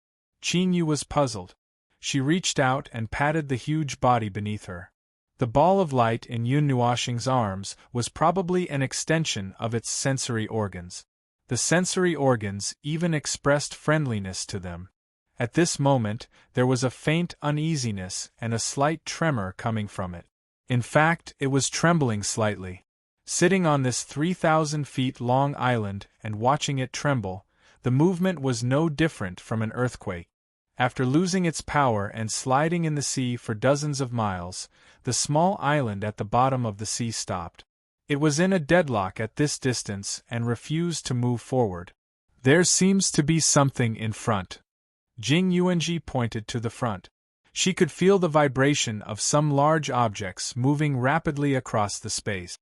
Qing Yu was puzzled. She reached out and patted the huge body beneath her. The ball of light in Yun Nuoshing's arms was probably an extension of its sensory organs. The sensory organs even expressed friendliness to them. At this moment, there was a faint uneasiness and a slight tremor coming from it. In fact, it was trembling slightly. Sitting on this 3,000 feet long island and watching it tremble, the movement was no different from an earthquake. After losing its power and sliding in the sea for dozens of miles, the small island at the bottom of the sea stopped. It was in a deadlock at this distance and refused to move forward. There seems to be something in front. Jing Yuanji pointed to the front. She could feel the vibration of some large objects moving rapidly across the space.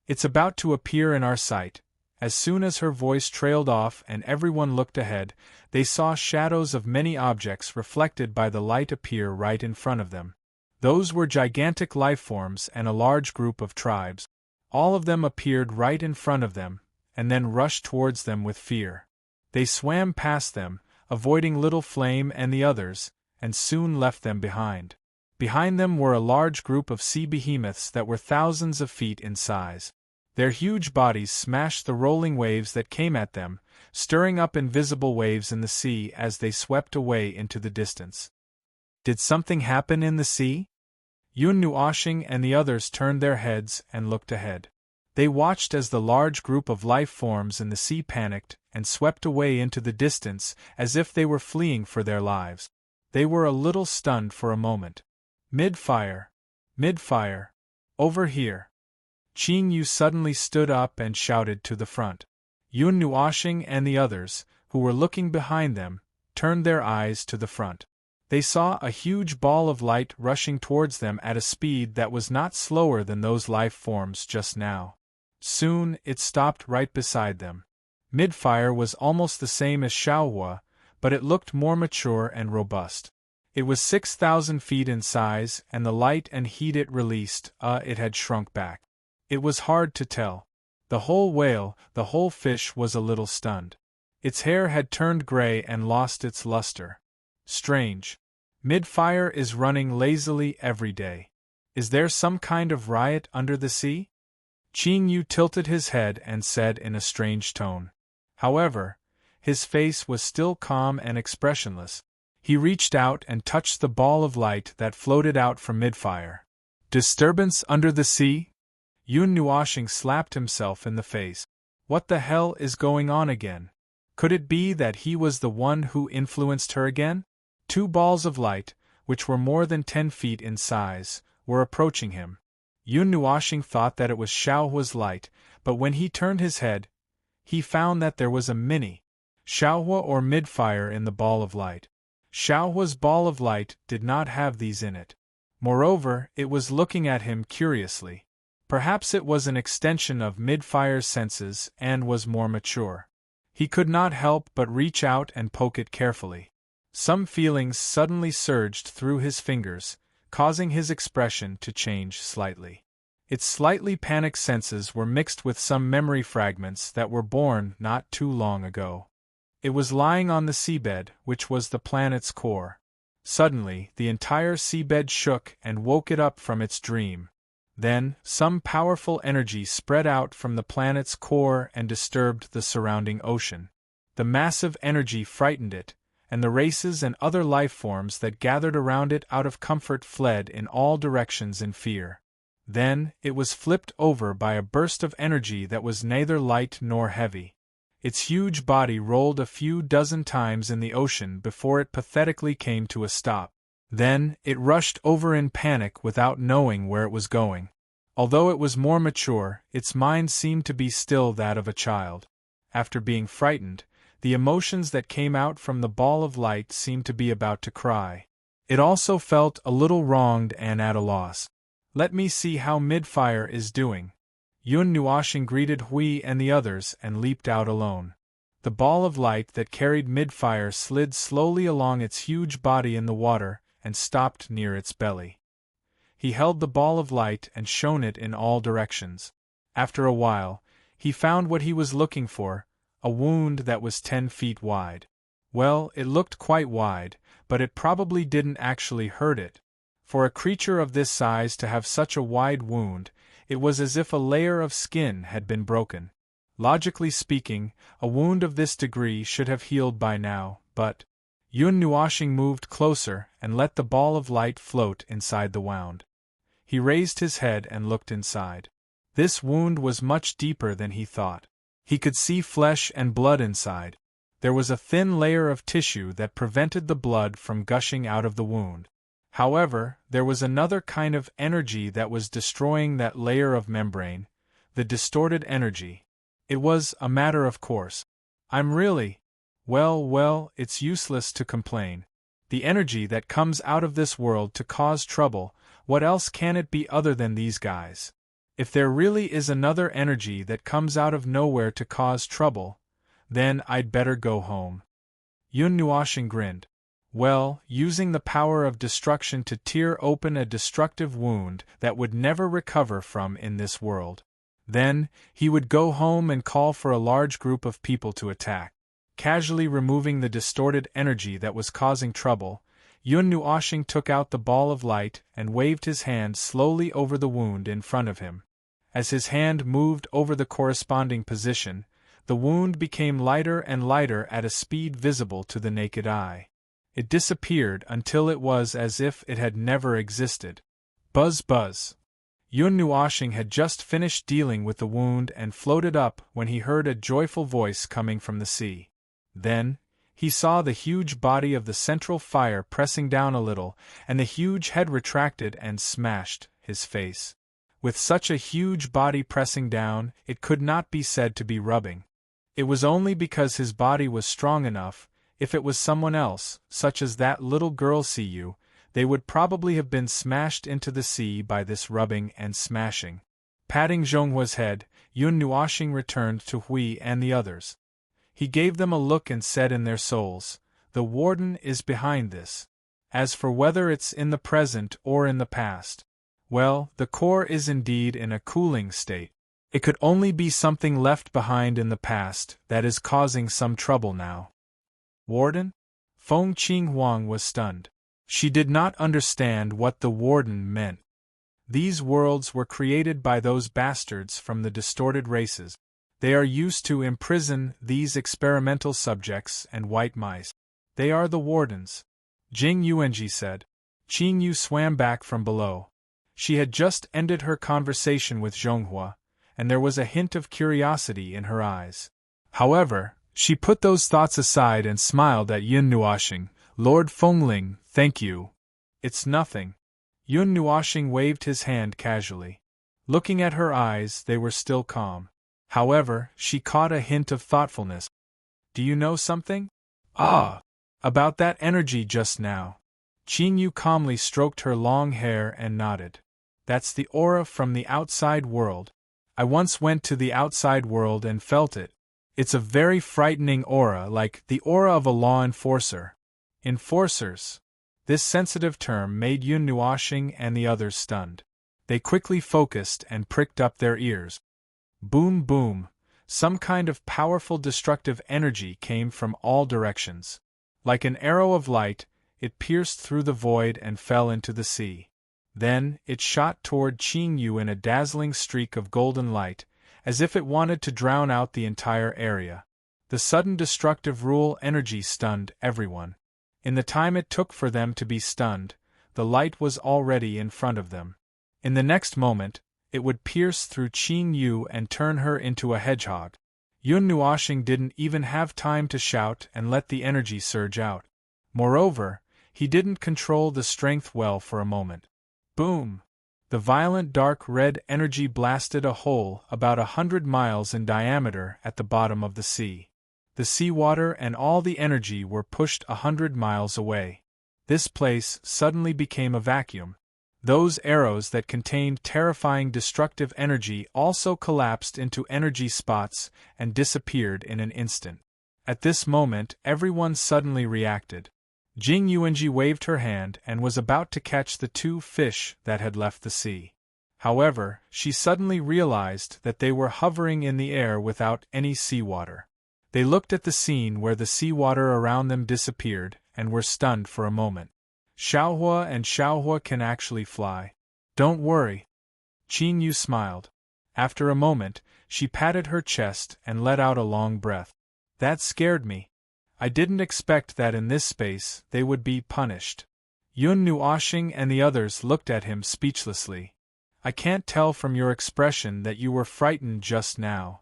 It's about to appear in our sight. As soon as her voice trailed off and everyone looked ahead, they saw shadows of many objects reflected by the light appear right in front of them. Those were gigantic lifeforms and a large group of tribes. All of them appeared right in front of them, and then rushed towards them with fear. They swam past them, avoiding Little Flame and the others, and soon left them behind. Behind them were a large group of sea behemoths that were thousands of feet in size. Their huge bodies smashed the rolling waves that came at them, stirring up invisible waves in the sea as they swept away into the distance. Did something happen in the sea? Yun Nuoshing and the others turned their heads and looked ahead. They watched as the large group of life forms in the sea panicked and swept away into the distance as if they were fleeing for their lives. They were a little stunned for a moment. Mid-fire! Mid-fire! Over here! Qing Yu suddenly stood up and shouted to the front. Yun Nuoshing and the others, who were looking behind them, turned their eyes to the front. They saw a huge ball of light rushing towards them at a speed that was not slower than those life forms just now. Soon, it stopped right beside them. Midfire was almost the same as Xiaohua, but it looked more mature and robust. It was 6,000 feet in size, and the light and heat it released, it had shrunk back. It was hard to tell. The whole whale, the whole fish was a little stunned. Its hair had turned gray and lost its luster. Strange. Midfire is running lazily every day. Is there some kind of riot under the sea? Qing Yu tilted his head and said in a strange tone. However, his face was still calm and expressionless. He reached out and touched the ball of light that floated out from midfire. Disturbance under the sea? Yun Nuoshing slapped himself in the face. What the hell is going on again? Could it be that he was the one who influenced her again? Two balls of light, which were more than 10 feet in size, were approaching him. Yun Nuoshing thought that it was Xiaohua's light, but when he turned his head, he found that there was a mini Xiaohua or midfire in the ball of light. Xiaohua's ball of light did not have these in it. Moreover, it was looking at him curiously. Perhaps it was an extension of midfire's senses and was more mature. He could not help but reach out and poke it carefully. Some feelings suddenly surged through his fingers, causing his expression to change slightly. Its slightly panicked senses were mixed with some memory fragments that were born not too long ago. It was lying on the seabed, which was the planet's core. Suddenly, the entire seabed shook and woke it up from its dream. Then, some powerful energy spread out from the planet's core and disturbed the surrounding ocean. The massive energy frightened it, and the races and other life forms that gathered around it out of comfort fled in all directions in fear. Then, it was flipped over by a burst of energy that was neither light nor heavy. Its huge body rolled a few dozen times in the ocean before it pathetically came to a stop. Then, it rushed over in panic without knowing where it was going. Although it was more mature, its mind seemed to be still that of a child. After being frightened, The emotions that came out from the ball of light seemed to be about to cry. It also felt a little wronged and at a loss. Let me see how Midfire is doing. Yun Nuashing greeted Hui and the others and leaped out alone. The ball of light that carried Midfire slid slowly along its huge body in the water and stopped near its belly. He held the ball of light and shone it in all directions. After a while, he found what he was looking for, a wound that was 10 feet wide. Well, it looked quite wide, but it probably didn't actually hurt it. For a creature of this size to have such a wide wound, it was as if a layer of skin had been broken. Logically speaking, a wound of this degree should have healed by now, but Yun Nuashing moved closer and let the ball of light float inside the wound. He raised his head and looked inside. This wound was much deeper than he thought. He could see flesh and blood inside. There was a thin layer of tissue that prevented the blood from gushing out of the wound. However, there was another kind of energy that was destroying that layer of membrane, the distorted energy. It was a matter of course. I'm really… Well, it's useless to complain. The energy that comes out of this world to cause trouble, what else can it be other than these guys? If there really is another energy that comes out of nowhere to cause trouble, then I'd better go home. Yun Nuashing grinned. Well, using the power of destruction to tear open a destructive wound that would never recover from in this world. Then, he would go home and call for a large group of people to attack. Casually removing the distorted energy that was causing trouble, Yun Nuashing took out the ball of light and waved his hand slowly over the wound in front of him. As his hand moved over the corresponding position, the wound became lighter and lighter at a speed visible to the naked eye. It disappeared until it was as if it had never existed. Buzz buzz. Yun Nuashing had just finished dealing with the wound and floated up when he heard a joyful voice coming from the sea. Then, he saw the huge body of the central fire pressing down a little, and the huge head retracted and smashed his face. With such a huge body pressing down, it could not be said to be rubbing. It was only because his body was strong enough. If it was someone else, such as that little girl Siyu, they would probably have been smashed into the sea by this rubbing and smashing. Patting Zhonghua's head, Yun Nuashing returned to Hui and the others. He gave them a look and said in their souls, "The warden is behind this. As for whether it's in the present or in the past, well, the core is indeed in a cooling state. It could only be something left behind in the past that is causing some trouble now." Warden? Feng Qinghuang was stunned. She did not understand what the warden meant. These worlds were created by those bastards from the distorted races. They are used to imprison these experimental subjects and white mice. They are the wardens. Jing Yuanji said. Qing Yu swam back from below. She had just ended her conversation with Zhonghua, and there was a hint of curiosity in her eyes. However, she put those thoughts aside and smiled at Yun Nuashing. "Lord Fengling, thank you." "It's nothing." Yun Nuashing waved his hand casually. Looking at her eyes, they were still calm. However, she caught a hint of thoughtfulness. "Do you know something?" "Ah! About that energy just now." Qing Yu calmly stroked her long hair and nodded. "That's the aura from the outside world. I once went to the outside world and felt it. It's a very frightening aura, like the aura of a law enforcer." Enforcers. This sensitive term made Yun Nuashing and the others stunned. They quickly focused and pricked up their ears. Boom boom, some kind of powerful destructive energy came from all directions. Like an arrow of light, it pierced through the void and fell into the sea. Then, it shot toward Qing Yu in a dazzling streak of golden light, as if it wanted to drown out the entire area. The sudden destructive rule energy stunned everyone. In the time it took for them to be stunned, the light was already in front of them. In the next moment, it would pierce through Qing Yu and turn her into a hedgehog. Yun Nuashing didn't even have time to shout and let the energy surge out. Moreover, he didn't control the strength well for a moment. Boom! The violent dark red energy blasted a hole about 100 miles in diameter at the bottom of the sea. The seawater and all the energy were pushed 100 miles away. This place suddenly became a vacuum. Those arrows that contained terrifying destructive energy also collapsed into energy spots and disappeared in an instant. At this moment, everyone suddenly reacted. Jing Yuanji waved her hand and was about to catch the 2 fish that had left the sea. However, she suddenly realized that they were hovering in the air without any seawater. They looked at the scene where the seawater around them disappeared and were stunned for a moment. Xiaohua and Xiaohua can actually fly. Don't worry. Qin Yu smiled. After a moment, she patted her chest and let out a long breath. That scared me. I didn't expect that in this space they would be punished. Yun Nuoxing and the others looked at him speechlessly. I can't tell from your expression that you were frightened just now.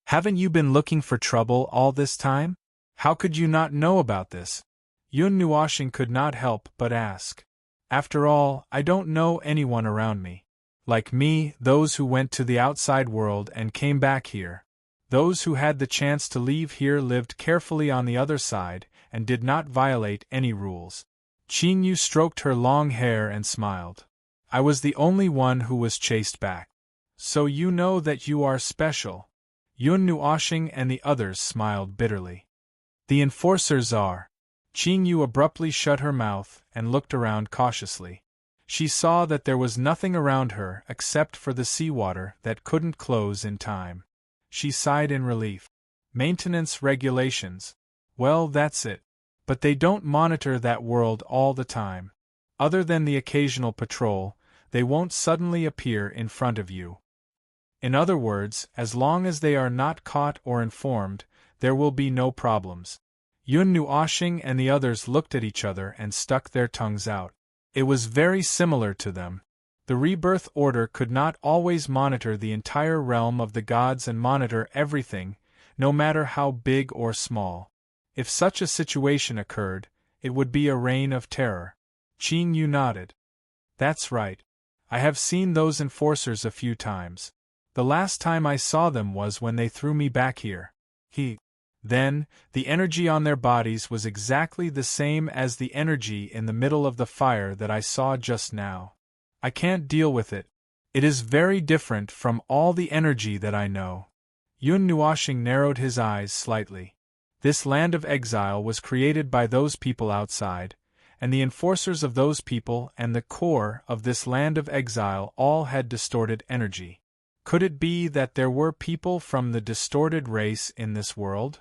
Haven't you been looking for trouble all this time? How could you not know about this? Yun Nuoxing could not help but ask. After all, I don't know anyone around me. Like me, those who went to the outside world and came back here. Those who had the chance to leave here lived carefully on the other side and did not violate any rules. Qin Yu stroked her long hair and smiled. I was the only one who was chased back. So you know that you are special. Yun Nuoxing and the others smiled bitterly. The enforcers are. Qin Yu abruptly shut her mouth and looked around cautiously. She saw that there was nothing around her except for the seawater that couldn't close in time. She sighed in relief. Maintenance regulations. Well, that's it. But they don't monitor that world all the time. Other than the occasional patrol, they won't suddenly appear in front of you. In other words, as long as they are not caught or informed, there will be no problems. Yun Nuoxing and the others looked at each other and stuck their tongues out. It was very similar to them. The rebirth order could not always monitor the entire realm of the gods and monitor everything, no matter how big or small. If such a situation occurred, it would be a reign of terror. Qin Yu nodded. That's right. I have seen those enforcers a few times. The last time I saw them was when they threw me back here. Then, the energy on their bodies was exactly the same as the energy in the middle of the fire that I saw just now. I can't deal with it. It is very different from all the energy that I know. Yun Nuoxing narrowed his eyes slightly. This land of exile was created by those people outside, and the enforcers of those people and the core of this land of exile all had distorted energy. Could it be that there were people from the distorted race in this world?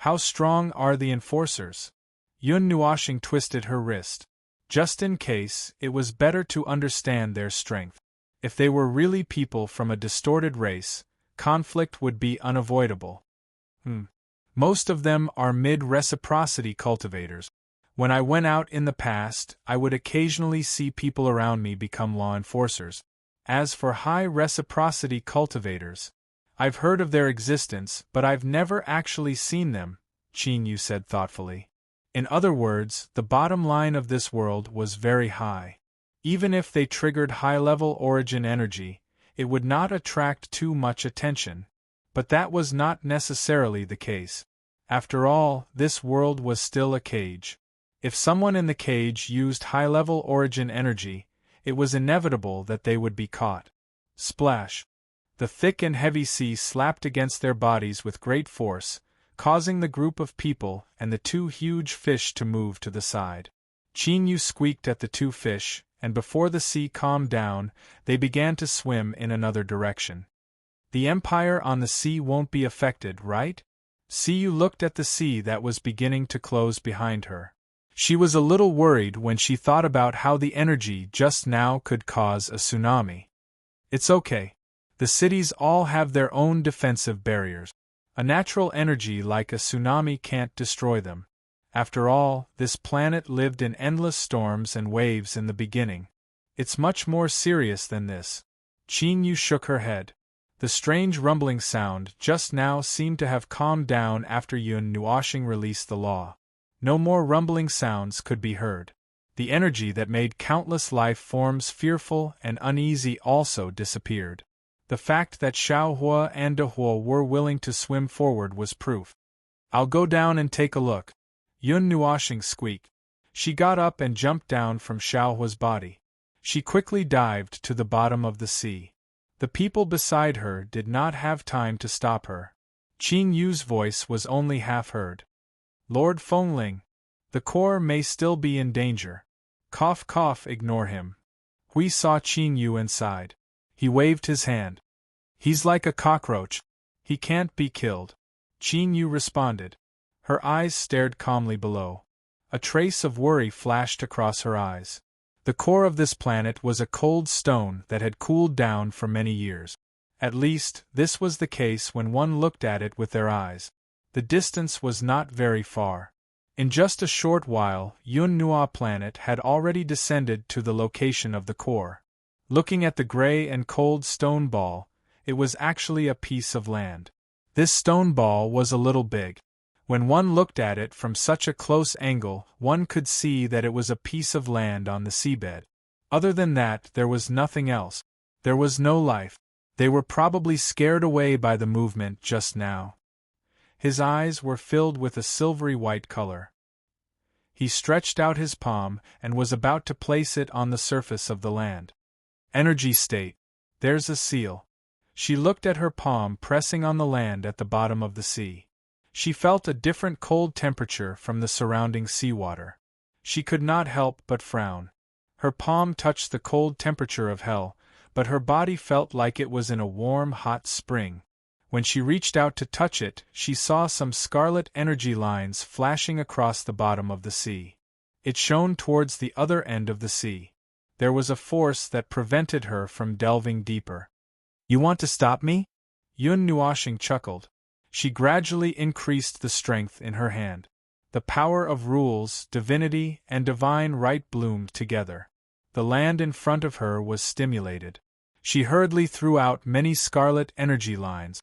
How strong are the enforcers? Yun Nuoxing twisted her wrist. Just in case, it was better to understand their strength. If they were really people from a distorted race, conflict would be unavoidable. Most of them are mid-reciprocity cultivators. When I went out in the past, I would occasionally see people around me become law enforcers. As for high-reciprocity cultivators, I've heard of their existence, but I've never actually seen them, Qin Yu said thoughtfully. In other words, the bottom line of this world was very high. Even if they triggered high-level origin energy, it would not attract too much attention. But that was not necessarily the case. After all, this world was still a cage. If someone in the cage used high-level origin energy, it was inevitable that they would be caught. Splash! The thick and heavy sea slapped against their bodies with great force, causing the group of people and the 2 huge fish to move to the side. Qin Yu squeaked at the 2 fish, and before the sea calmed down, they began to swim in another direction. The empire on the sea won't be affected, right? Siyu looked at the sea that was beginning to close behind her. She was a little worried when she thought about how the energy just now could cause a tsunami. It's okay. The cities all have their own defensive barriers. A natural energy like a tsunami can't destroy them. After all, this planet lived in endless storms and waves in the beginning. It's much more serious than this. Qin Yu shook her head. The strange rumbling sound just now seemed to have calmed down after Yun Nuoxing released the law. No more rumbling sounds could be heard. The energy that made countless life forms fearful and uneasy also disappeared. The fact that Xiaohua and Dehua were willing to swim forward was proof. I'll go down and take a look. Yun Nuoshing squeaked. She got up and jumped down from Xiaohua's body. She quickly dived to the bottom of the sea. The people beside her did not have time to stop her. Qing Yu's voice was only half heard. Lord Fengling, the core may still be in danger. Cough cough, ignore him. Hui saw Qing Yu inside. He waved his hand. He's like a cockroach. He can't be killed. Qing Yu responded. Her eyes stared calmly below. A trace of worry flashed across her eyes. The core of this planet was a cold stone that had cooled down for many years. At least, this was the case when one looked at it with their eyes. The distance was not very far. In just a short while, Yun Nua planet had already descended to the location of the core. Looking at the gray and cold stone ball, it was actually a piece of land. This stone ball was a little big. When one looked at it from such a close angle, one could see that it was a piece of land on the seabed. Other than that, there was nothing else. There was no life. They were probably scared away by the movement just now. His eyes were filled with a silvery white color. He stretched out his palm and was about to place it on the surface of the land. Energy state. There's a seal. She looked at her palm pressing on the land at the bottom of the sea. She felt a different cold temperature from the surrounding seawater. She could not help but frown. Her palm touched the cold temperature of hell, but her body felt like it was in a warm, hot spring. When she reached out to touch it, she saw some scarlet energy lines flashing across the bottom of the sea. It shone towards the other end of the sea. There was a force that prevented her from delving deeper. You want to stop me? Yun Nuoshing chuckled. She gradually increased the strength in her hand. The power of rules, divinity, and divine right bloomed together. The land in front of her was stimulated. She hurriedly threw out many scarlet energy lines.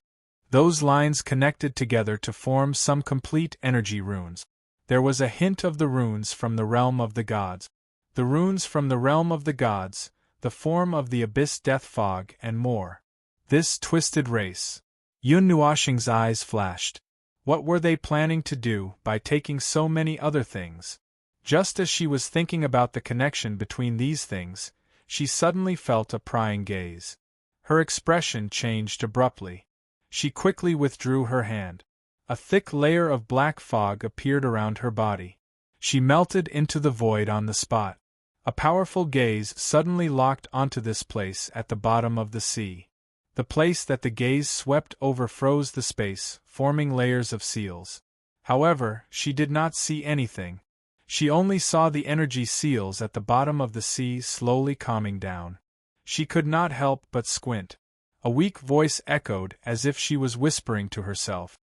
Those lines connected together to form some complete energy runes. There was a hint of the runes from the realm of the gods. The runes from the realm of the gods, the form of the abyss death fog, and more. This twisted race. Yun Nuoshing's eyes flashed. What were they planning to do by taking so many other things? Just as she was thinking about the connection between these things, she suddenly felt a prying gaze. Her expression changed abruptly. She quickly withdrew her hand. A thick layer of black fog appeared around her body. She melted into the void on the spot. A powerful gaze suddenly locked onto this place at the bottom of the sea. The place that the gaze swept over froze the space, forming layers of seals. However, she did not see anything. She only saw the energy seals at the bottom of the sea slowly calming down. She could not help but squint. A weak voice echoed as if she was whispering to herself.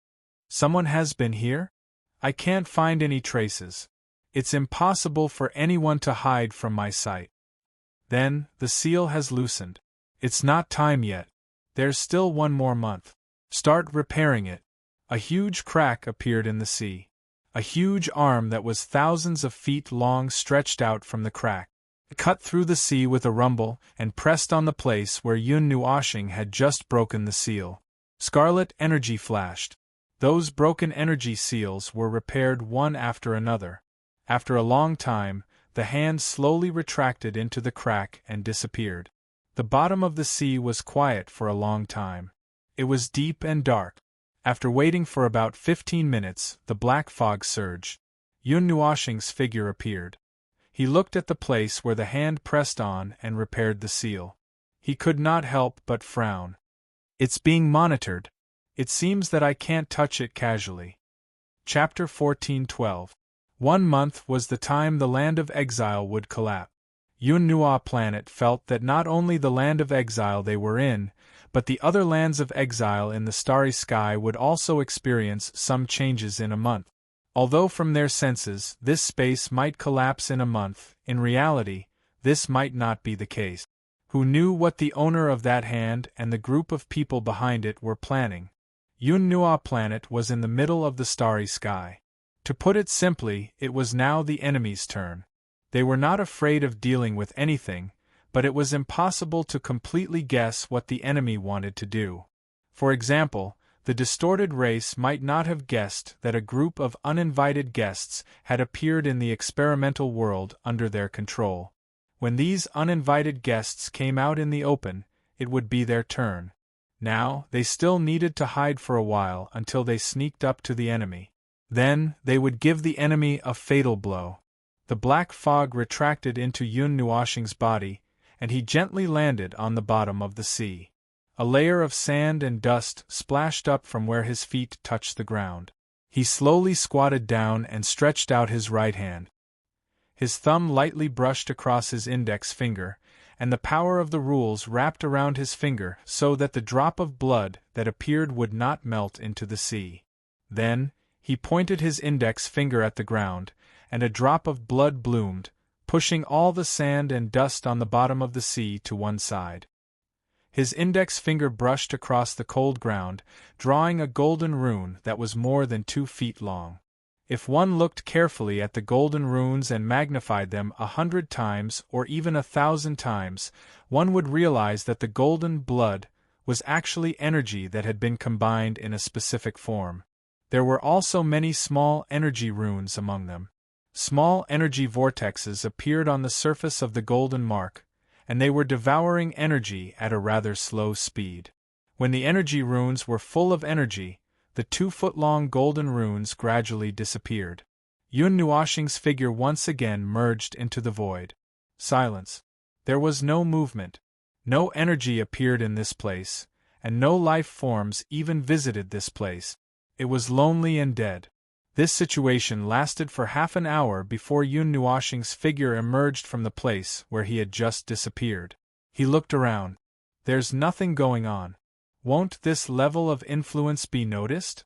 Someone has been here? I can't find any traces. It's impossible for anyone to hide from my sight. Then, the seal has loosened. It's not time yet. There's still one more month. Start repairing it. A huge crack appeared in the sea. A huge arm that was thousands of feet long stretched out from the crack. It cut through the sea with a rumble and pressed on the place where Yun Nuoshing had just broken the seal. Scarlet energy flashed. Those broken energy seals were repaired one after another. After a long time, the hand slowly retracted into the crack and disappeared. The bottom of the sea was quiet for a long time. It was deep and dark. After waiting for about 15 minutes, the black fog surged. Yun Nuoshing's figure appeared. He looked at the place where the hand pressed on and repaired the seal. He could not help but frown. It's being monitored. It seems that I can't touch it casually. Chapter 14:12. 1 month was the time the land of exile would collapse. Yun Nua planet felt that not only the land of exile they were in, but the other lands of exile in the starry sky would also experience some changes in a month. Although from their senses this space might collapse in a month, in reality, this might not be the case. Who knew what the owner of that hand and the group of people behind it were planning? Yun Nua planet was in the middle of the starry sky. To put it simply, it was now the enemy's turn. They were not afraid of dealing with anything, but it was impossible to completely guess what the enemy wanted to do. For example, the distorted race might not have guessed that a group of uninvited guests had appeared in the experimental world under their control. When these uninvited guests came out in the open, it would be their turn. Now, they still needed to hide for a while until they sneaked up to the enemy. Then, they would give the enemy a fatal blow. The black fog retracted into Yun Nuoxing's body, and he gently landed on the bottom of the sea. A layer of sand and dust splashed up from where his feet touched the ground. He slowly squatted down and stretched out his right hand. His thumb lightly brushed across his index finger, and the power of the rules wrapped around his finger so that the drop of blood that appeared would not melt into the sea. Then, he pointed his index finger at the ground, and a drop of blood bloomed, pushing all the sand and dust on the bottom of the sea to one side. His index finger brushed across the cold ground, drawing a golden rune that was more than 2 feet long. If one looked carefully at the golden runes and magnified them 100 times or even 1,000 times, one would realize that the golden blood was actually energy that had been combined in a specific form. There were also many small energy runes among them. Small energy vortexes appeared on the surface of the golden mark, and they were devouring energy at a rather slow speed. When the energy runes were full of energy, the 2-foot-long golden runes gradually disappeared. Yun Nuoxing's figure once again merged into the void. Silence. There was no movement. No energy appeared in this place, and no life forms even visited this place. It was lonely and dead. This situation lasted for half an hour before Yun Nuoxing's figure emerged from the place where he had just disappeared. He looked around. There's nothing going on. Won't this level of influence be noticed?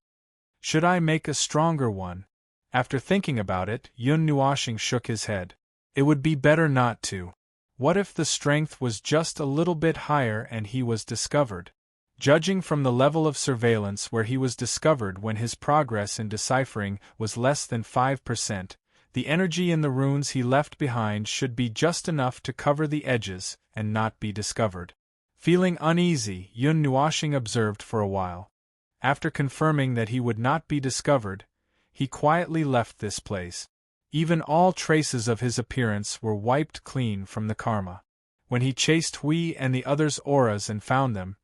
Should I make a stronger one? After thinking about it, Yun Nuoxing shook his head. It would be better not to. What if the strength was just a little bit higher and he was discovered? Judging from the level of surveillance where he was discovered when his progress in deciphering was less than 5%, the energy in the runes he left behind should be just enough to cover the edges and not be discovered. Feeling uneasy, Yun Nuoxing observed for a while. After confirming that he would not be discovered, he quietly left this place. Even all traces of his appearance were wiped clean from the karma. When he chased Hui and the others' auras and found them,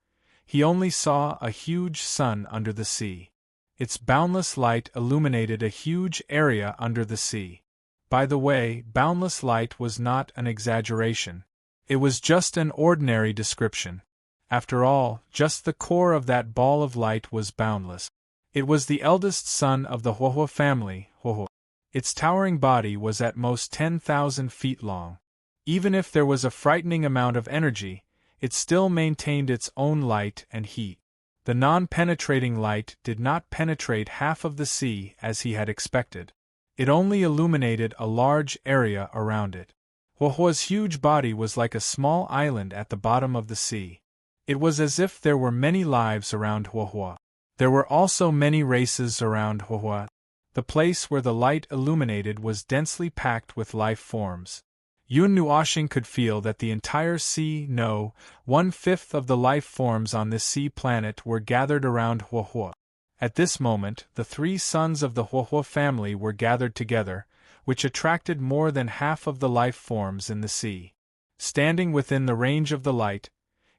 he only saw a huge sun under the sea. Its boundless light illuminated a huge area under the sea. By the way, boundless light was not an exaggeration. It was just an ordinary description. After all, just the core of that ball of light was boundless. It was the eldest son of the Huohuo family, Huohuo. Its towering body was at most 10,000 feet long. Even if there was a frightening amount of energy, it still maintained its own light and heat. The non-penetrating light did not penetrate half of the sea as he had expected. It only illuminated a large area around it. Huohuo's huge body was like a small island at the bottom of the sea. It was as if there were many lives around Huohuo. There were also many races around Huohuo. The place where the light illuminated was densely packed with life forms. Yun Nuoxing could feel that the entire sea, no, 1/5 of the life forms on this sea planet were gathered around Huohuo. At this moment, the 3 sons of the Huohuo family were gathered together, which attracted more than half of the life forms in the sea. Standing within the range of the light,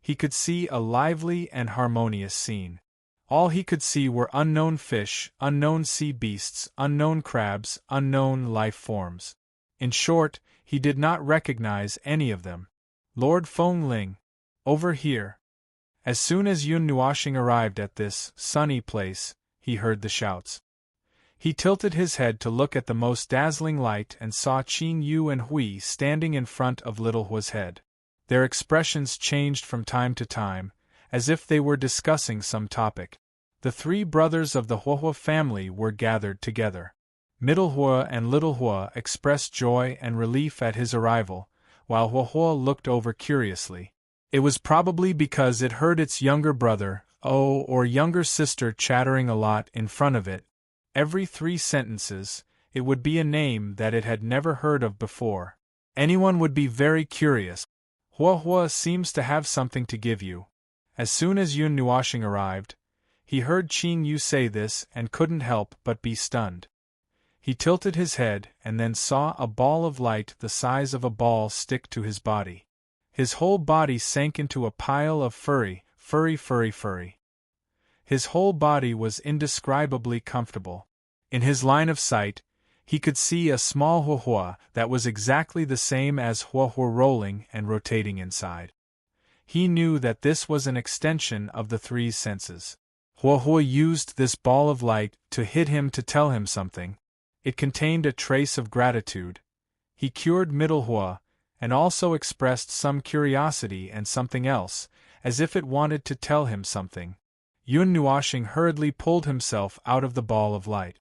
he could see a lively and harmonious scene. All he could see were unknown fish, unknown sea beasts, unknown crabs, unknown life forms. In short, he did not recognize any of them. Lord Fengling, over here. As soon as Yun Nuoxing arrived at this sunny place, he heard the shouts. He tilted his head to look at the most dazzling light and saw Qin Yu and Hui standing in front of Little Huo's head. Their expressions changed from time to time, as if they were discussing some topic. The 3 brothers of the Huohuo family were gathered together. Middle Huo and Little Huo expressed joy and relief at his arrival, while Huohuo looked over curiously. It was probably because it heard its younger brother, or younger sister chattering a lot in front of it. Every 3 sentences, it would be a name that it had never heard of before. Anyone would be very curious. Huohuo seems to have something to give you. As soon as Yun Nuoxing arrived, He heard Qing Yu say this and couldn't help but be stunned. He tilted his head and then saw a ball of light the size of a ball stick to his body. His whole body sank into a pile of furry. His whole body was indescribably comfortable. In his line of sight, he could see a small huahua that was exactly the same as huahua rolling and rotating inside. He knew that this was an extension of the three senses. Huahua used this ball of light to hit him to tell him something. It contained a trace of gratitude. He cured middle hua, and also expressed some curiosity and something else, as if it wanted to tell him something. Yun Nuoxing hurriedly pulled himself out of the ball of light.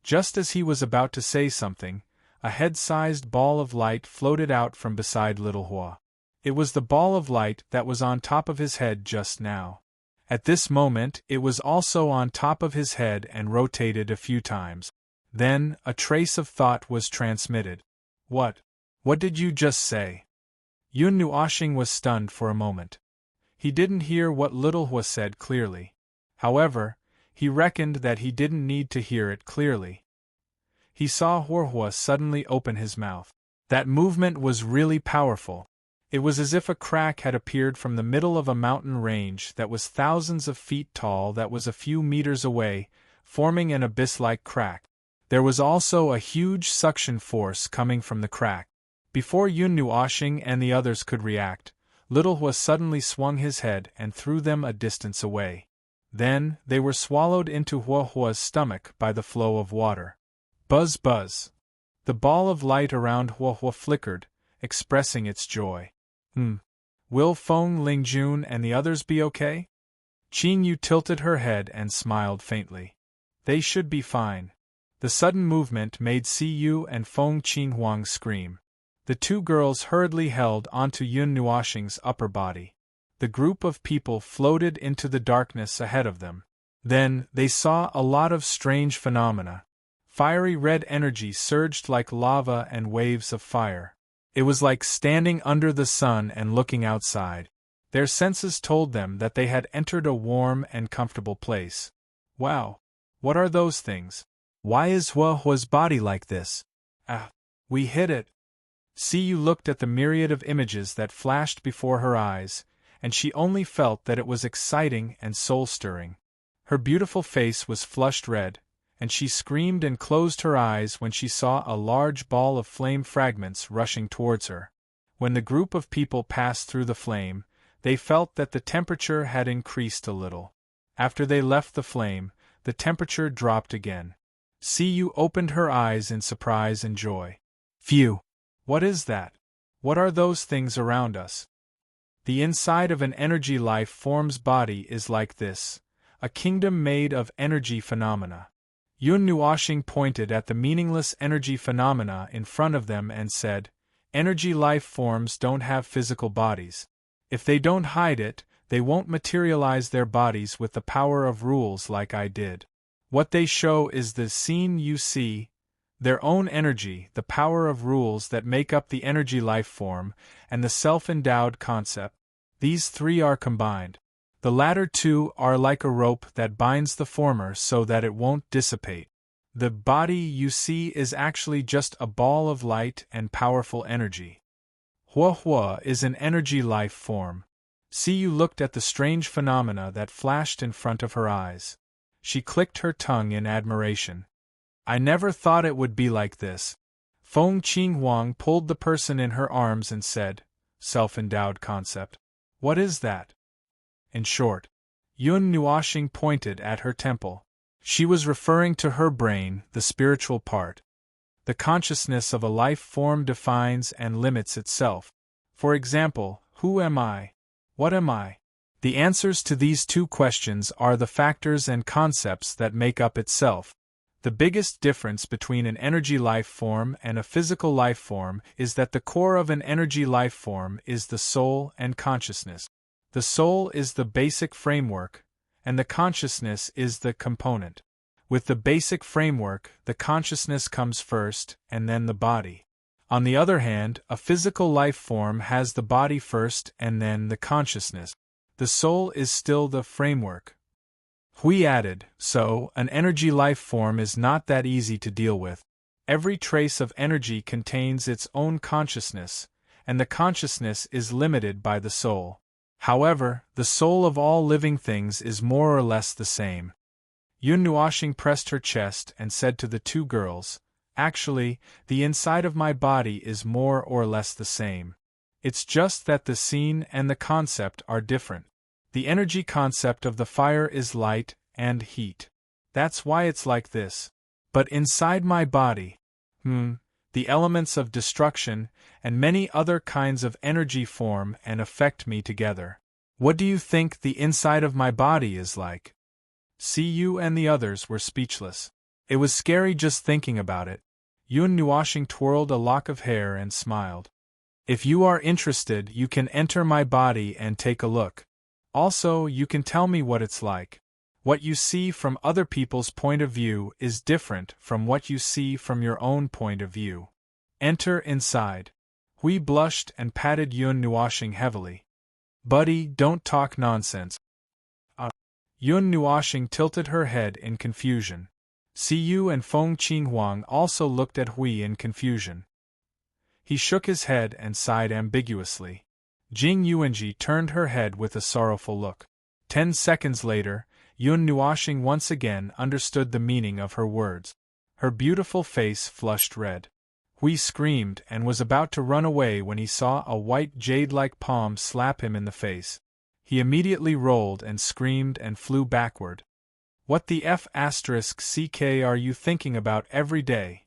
Just as he was about to say something, a head-sized ball of light floated out from beside little Hua. It was the ball of light that was on top of his head just now. At this moment it was also on top of his head and rotated a few times. Then, a trace of thought was transmitted. What did you just say? Yun Nuoxing was stunned for a moment. He didn't hear what little Hua said clearly. However, he reckoned that he didn't need to hear it clearly. He saw Huahua suddenly open his mouth. That movement was really powerful. It was as if a crack had appeared from the middle of a mountain range that was thousands of feet tall that was a few meters away, forming an abyss-like crack. There was also a huge suction force coming from the crack. Before Yun Nuoxing and the others could react, little Hua suddenly swung his head and threw them a distance away. Then, they were swallowed into Huahua's stomach by the flow of water. Buzz buzz. The ball of light around Huahua flickered, expressing its joy. Will Feng Lingjun and the others be okay? Qing Yu tilted her head and smiled faintly. They should be fine. The sudden movement made Si Yu and Feng Qinghuang scream. The two girls hurriedly held onto Yun Nuoxing's upper body. The group of people floated into the darkness ahead of them. Then, they saw a lot of strange phenomena. Fiery red energy surged like lava and waves of fire. It was like standing under the sun and looking outside. Their senses told them that they had entered a warm and comfortable place. Wow! What are those things? Why is Huahua's body like this? We hit it! Si Yu looked at the myriad of images that flashed before her eyes, and she only felt that it was exciting and soul-stirring. Her beautiful face was flushed red, and she screamed and closed her eyes when she saw a large ball of flame fragments rushing towards her. When the group of people passed through the flame, they felt that the temperature had increased a little. After they left the flame, the temperature dropped again. Si Yu opened her eyes in surprise and joy. Phew! What is that? What are those things around us? The inside of an energy life form's body is like this, a kingdom made of energy phenomena. Yun Nuoxing pointed at the meaningless energy phenomena in front of them and said, Energy life forms don't have physical bodies. If they don't hide it, they won't materialize their bodies with the power of rules like I did. What they show is the scene you see, their own energy, the power of rules that make up the energy life form, and the self-endowed concept. These three are combined. The latter two are like a rope that binds the former so that it won't dissipate. The body you see is actually just a ball of light and powerful energy. Huahua is an energy life form. Si Yu looked at the strange phenomena that flashed in front of her eyes. She clicked her tongue in admiration. I never thought it would be like this. Feng Qinghuang pulled the person in her arms and said, Self-endowed concept. What is that? In short, Yun Nuoxing pointed at her temple. She was referring to her brain, the spiritual part. The consciousness of a life form defines and limits itself. For example, who am I? What am I? The answers to these two questions are the factors and concepts that make up itself. The biggest difference between an energy life form and a physical life form is that the core of an energy life form is the soul and consciousness. The soul is the basic framework, and the consciousness is the component. With the basic framework, the consciousness comes first, and then the body. On the other hand, a physical life form has the body first and then the consciousness. The soul is still the framework. Hui added, so, an energy life form is not that easy to deal with. Every trace of energy contains its own consciousness, and the consciousness is limited by the soul. However, the soul of all living things is more or less the same. Yun Nuoxing pressed her chest and said to the two girls, actually, the inside of my body is more or less the same. It's just that the scene and the concept are different. The energy concept of the fire is light and heat. That's why it's like this. But inside my body, the elements of destruction and many other kinds of energy form and affect me together. What do you think the inside of my body is like? You and the others were speechless. It was scary just thinking about it. Yun Nuoxing twirled a lock of hair and smiled. If you are interested, you can enter my body and take a look. Also, you can tell me what it's like. What you see from other people's point of view is different from what you see from your own point of view. Enter inside. Hui blushed and patted Yun Nuoxing heavily. Buddy, don't talk nonsense. Yun Nuoxing tilted her head in confusion. Siyu and Feng Qinghuang also looked at Hui in confusion. He shook his head and sighed ambiguously. Jing Yuanji turned her head with a sorrowful look. 10 seconds later, Yun Nuoxing once again understood the meaning of her words. Her beautiful face flushed red. Hui screamed and was about to run away when he saw a white jade-like palm slap him in the face. He immediately rolled and screamed and flew backward. What the **ck are you thinking about every day?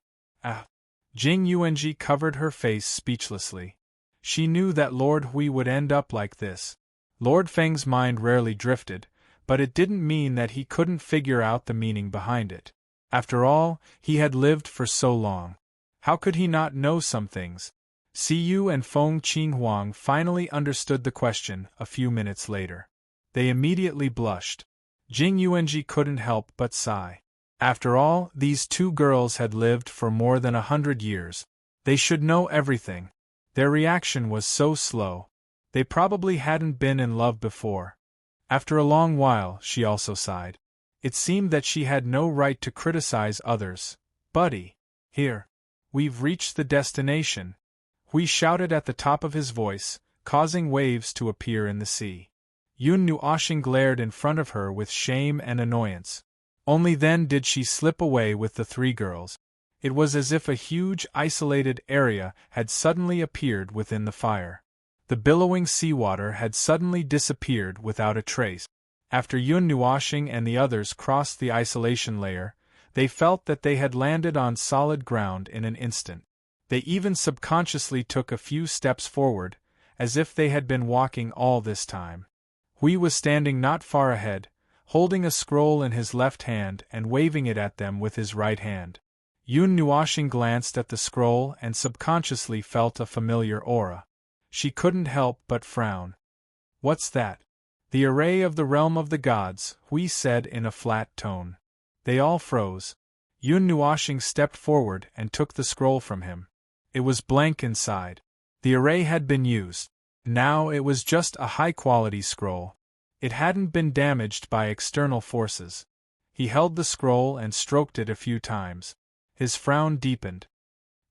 Jing Yuanji covered her face speechlessly. She knew that Lord Hui would end up like this. Lord Feng's mind rarely drifted, but it didn't mean that he couldn't figure out the meaning behind it. After all, he had lived for so long. How could he not know some things? Siyu and Feng Qinghuang finally understood the question a few minutes later. They immediately blushed. Jing Yuanji couldn't help but sigh. After all, these two girls had lived for more than 100 years. They should know everything. Their reaction was so slow. They probably hadn't been in love before. After a long while, she also sighed. It seemed that she had no right to criticize others. Buddy, here. We've reached the destination. Hui shouted at the top of his voice, causing waves to appear in the sea. Yun Nuoxing glared in front of her with shame and annoyance. Only then did she slip away with the three girls. It was as if a huge, isolated area had suddenly appeared within the fire. The billowing seawater had suddenly disappeared without a trace. After Yun Nuoxing and the others crossed the isolation layer, they felt that they had landed on solid ground in an instant. They even subconsciously took a few steps forward, as if they had been walking all this time. Hui was standing not far ahead, holding a scroll in his left hand and waving it at them with his right hand. Yun Nuoxing glanced at the scroll and subconsciously felt a familiar aura. She couldn't help but frown. What's that? The array of the realm of the gods, Hui said in a flat tone. They all froze. Yun Nuoxing stepped forward and took the scroll from him. It was blank inside. The array had been used. Now it was just a high-quality scroll. It hadn't been damaged by external forces. He held the scroll and stroked it a few times. His frown deepened.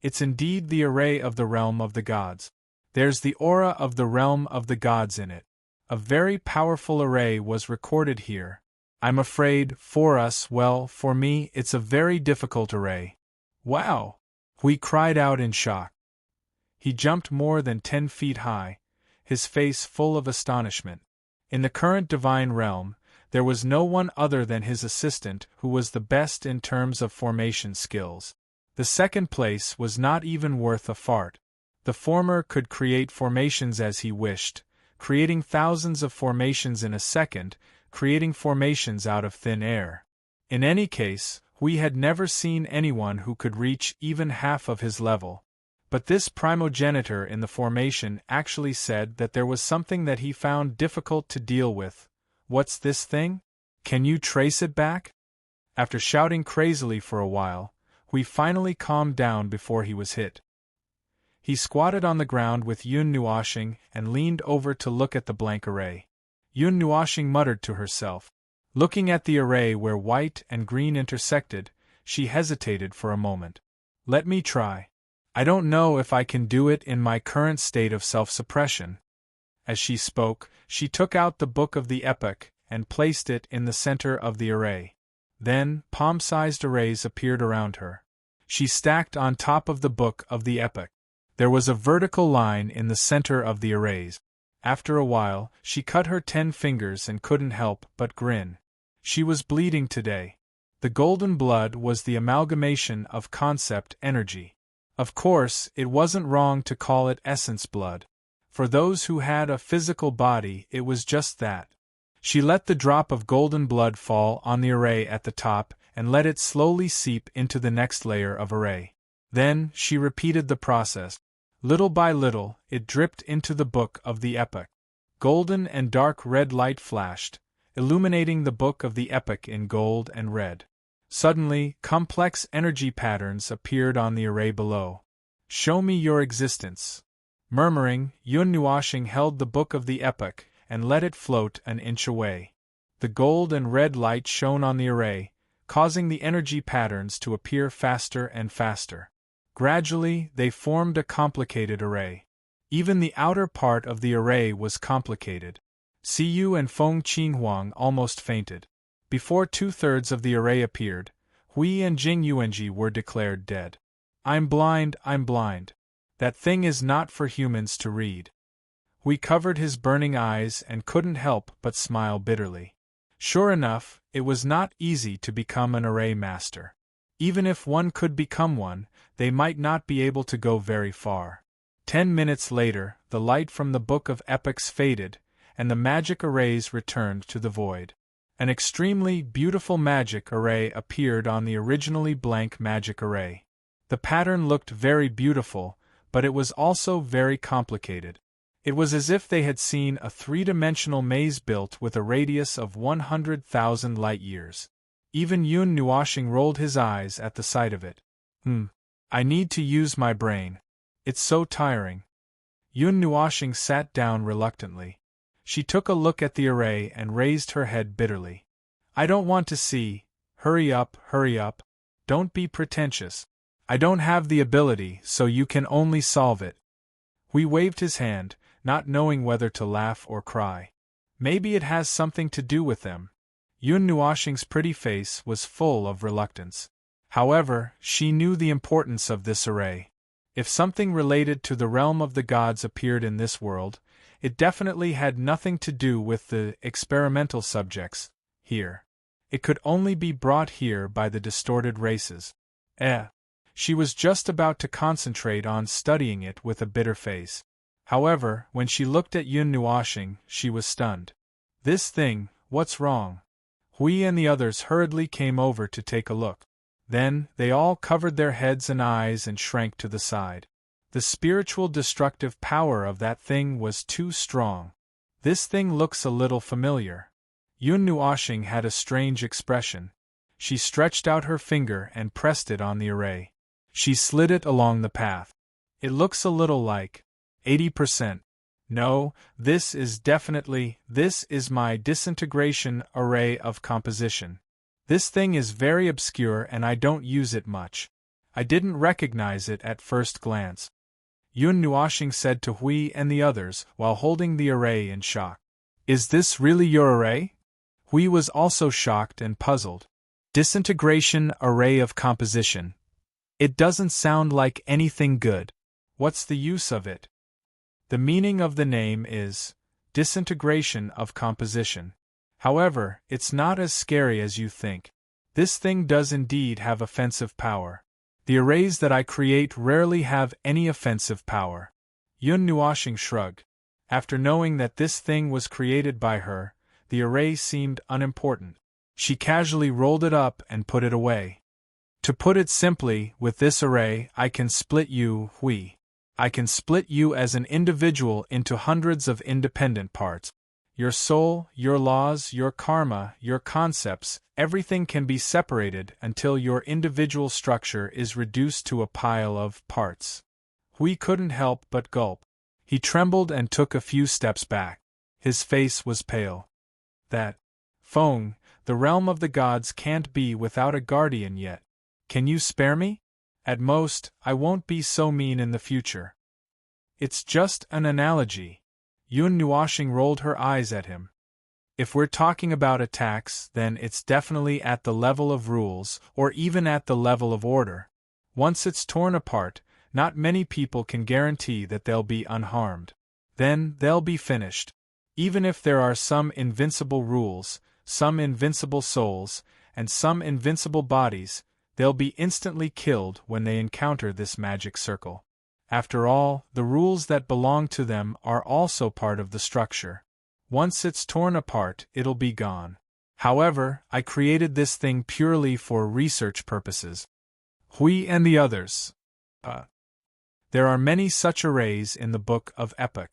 It's indeed the array of the realm of the gods. There's the aura of the realm of the gods in it. A very powerful array was recorded here. I'm afraid, for us, well, for me, it's a very difficult array. Wow! Hui cried out in shock. He jumped more than 10 feet high, his face full of astonishment. In the current divine realm, there was no one other than his assistant who was the best in terms of formation skills. The second place was not even worth a fart. The former could create formations as he wished, creating thousands of formations in a second, creating formations out of thin air. In any case, Hui had never seen anyone who could reach even half of his level. But this primogenitor in the formation actually said that there was something that he found difficult to deal with. What's this thing? Can you trace it back? After shouting crazily for a while, Hui finally calmed down before he was hit. He squatted on the ground with Yun Nuoxing and leaned over to look at the blank array. Yun Nuoxing muttered to herself, Looking at the array where white and green intersected, she hesitated for a moment. Let me try. I don't know if I can do it in my current state of self-suppression. As she spoke, she took out the book of the epic and placed it in the center of the array. Then, palm-sized arrays appeared around her. She stacked on top of the book of the epic. There was a vertical line in the center of the arrays. After a while, she cut her 10 fingers and couldn't help but grin. She was bleeding today. The golden blood was the amalgamation of concept energy. Of course, it wasn't wrong to call it essence blood. For those who had a physical body, it was just that. She let the drop of golden blood fall on the array at the top and let it slowly seep into the next layer of array. Then, she repeated the process. Little by little, it dripped into the book of the epic. Golden and dark red light flashed, illuminating the book of the epic in gold and red. Suddenly, complex energy patterns appeared on the array below. Show me your existence. Murmuring, Yun Nuashing held the book of the epic and let it float an inch away. The gold and red light shone on the array, causing the energy patterns to appear faster and faster. Gradually, they formed a complicated array. Even the outer part of the array was complicated. Siyu and Feng Qinghuang almost fainted. Before 2/3 of the array appeared, Hui and Jing Yuanji were declared dead. I'm blind. That thing is not for humans to read. Hui covered his burning eyes and couldn't help but smile bitterly. Sure enough, it was not easy to become an array master. Even if one could become one, they might not be able to go very far. 10 minutes later, the light from the Book of Epics faded, and the magic arrays returned to the void. An extremely beautiful magic array appeared on the originally blank magic array. The pattern looked very beautiful, but it was also very complicated. It was as if they had seen a 3-dimensional maze built with a radius of 100,000 light-years. Even Yun Nuashing rolled his eyes at the sight of it. I need to use my brain. It's so tiring. Yun Nuashing sat down reluctantly. She took a look at the array and raised her head bitterly. I don't want to see. Hurry up. Don't be pretentious. I don't have the ability, so you can only solve it. Hui waved his hand, not knowing whether to laugh or cry. Maybe it has something to do with them. Yun Nuashing's pretty face was full of reluctance. However, she knew the importance of this array. If something related to the realm of the gods appeared in this world, it definitely had nothing to do with the experimental subjects here. It could only be brought here by the distorted races. She was just about to concentrate on studying it with a bitter face. However, when she looked at Yun Nuashing, she was stunned. This thing, what's wrong? Hui and the others hurriedly came over to take a look. Then, they all covered their heads and eyes and shrank to the side. The spiritual destructive power of that thing was too strong. This thing looks a little familiar. Yun Nuashing had a strange expression. She stretched out her finger and pressed it on the array. She slid it along the path. It looks a little like 80%. No, this is my disintegration array of composition. This thing is very obscure and I don't use it much. I didn't recognize it at first glance. Yun Nuashing said to Hui and the others while holding the array in shock. Is this really your array? Hui was also shocked and puzzled. Disintegration array of composition. It doesn't sound like anything good. What's the use of it? The meaning of the name is disintegration of composition. However, it's not as scary as you think. This thing does indeed have offensive power. The arrays that I create rarely have any offensive power. Yun Nuashing shrugged. After knowing that this thing was created by her, the array seemed unimportant. She casually rolled it up and put it away. To put it simply, with this array, I can split you, Hui. I can split you as an individual into hundreds of independent parts. Your soul, your laws, your karma, your concepts, everything can be separated until your individual structure is reduced to a pile of parts. Hui couldn't help but gulp. He trembled and took a few steps back. His face was pale. That Feng, The realm of the gods can't be without a guardian yet. Can you spare me? At most, I won't be so mean in the future. It's just an analogy. Yun Nuashing rolled her eyes at him. If we're talking about attacks, then it's definitely at the level of rules, or even at the level of order. Once it's torn apart, not many people can guarantee that they'll be unharmed. Then they'll be finished. Even if there are some invincible rules, some invincible souls, and some invincible bodies, they'll be instantly killed when they encounter this magic circle. After all, the rules that belong to them are also part of the structure. Once it's torn apart, it'll be gone. However, I created this thing purely for research purposes. Hui and the others. There are many such arrays in the Book of Epoch.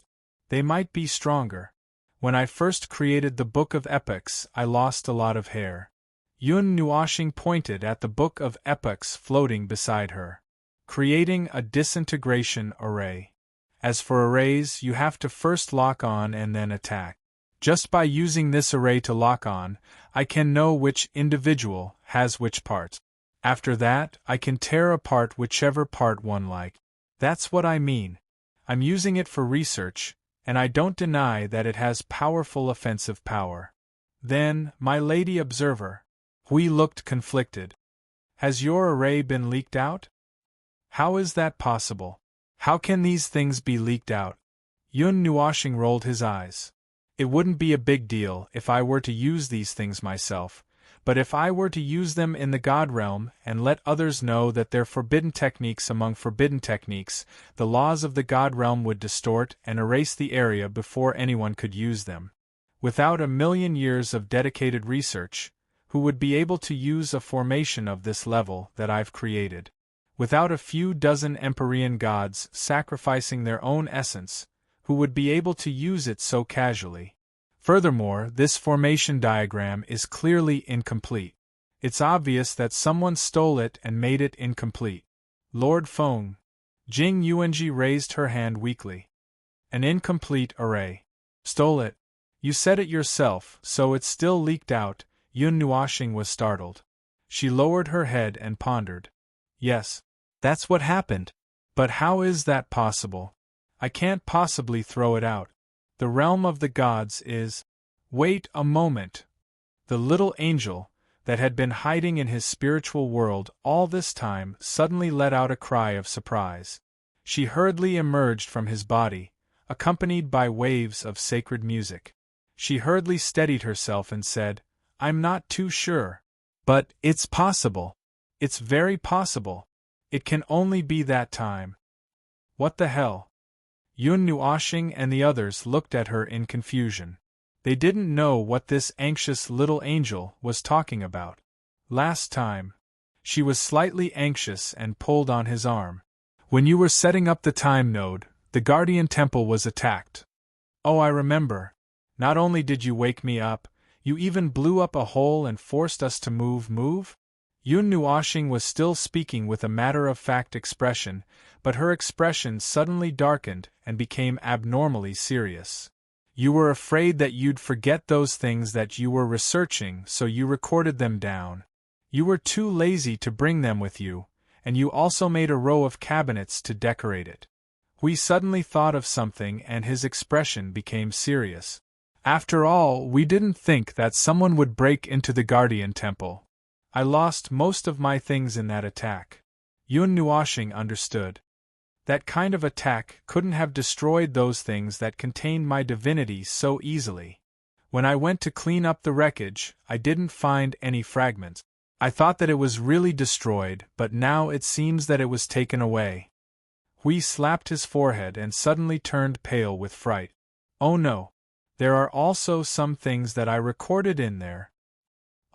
They might be stronger. When I first created the Book of Epochs, I lost a lot of hair. Yun Nuashing pointed at the Book of Epochs floating beside her. Creating a disintegration array. As for arrays, you have to first lock on and then attack. Just by using this array to lock on, I can know which individual has which part. After that, I can tear apart whichever part one like. That's what I mean. I'm using it for research, and I don't deny that it has powerful offensive power. Then, my lady observer. Hui looked conflicted. Has your array been leaked out? How is that possible? How can these things be leaked out? Yun Nuashing rolled his eyes. It wouldn't be a big deal if I were to use these things myself, but if I were to use them in the God realm and let others know that they're forbidden techniques among forbidden techniques, the laws of the God realm would distort and erase the area before anyone could use them. Without a million years of dedicated research, who would be able to use a formation of this level that I've created? Without a few dozen Empyrean gods sacrificing their own essence, who would be able to use it so casually? Furthermore, this formation diagram is clearly incomplete. It's obvious that someone stole it and made it incomplete. Lord Feng. Jing Yuanji raised her hand weakly. An incomplete array. Stole it. You said it yourself, so it's still leaked out. Yun Nuashing was startled. She lowered her head and pondered. Yes, that's what happened. But how is that possible? I can't possibly throw it out. The realm of the gods is... Wait a moment. The little angel, that had been hiding in his spiritual world all this time, suddenly let out a cry of surprise. She hurriedly emerged from his body, accompanied by waves of sacred music. She hurriedly steadied herself and said, I'm not too sure. But it's possible. It's very possible. It can only be that time. What the hell? Yun Nuashing and the others looked at her in confusion. They didn't know what this anxious little angel was talking about. Last time, she was slightly anxious and pulled on his arm. When you were setting up the time node, the Guardian Temple was attacked. Oh, I remember. Not only did you wake me up, you even blew up a hole and forced us to move? Yun Nuashing was still speaking with a matter-of-fact expression, but her expression suddenly darkened and became abnormally serious. You were afraid that you'd forget those things that you were researching, so you recorded them down. You were too lazy to bring them with you, and you also made a row of cabinets to decorate it. Hui suddenly thought of something and his expression became serious. After all, we didn't think that someone would break into the Guardian Temple. I lost most of my things in that attack. Yun Nuashing understood. That kind of attack couldn't have destroyed those things that contained my divinity so easily. When I went to clean up the wreckage, I didn't find any fragments. I thought that it was really destroyed, but now it seems that it was taken away. Hui slapped his forehead and suddenly turned pale with fright. Oh no. There are also some things that I recorded in there.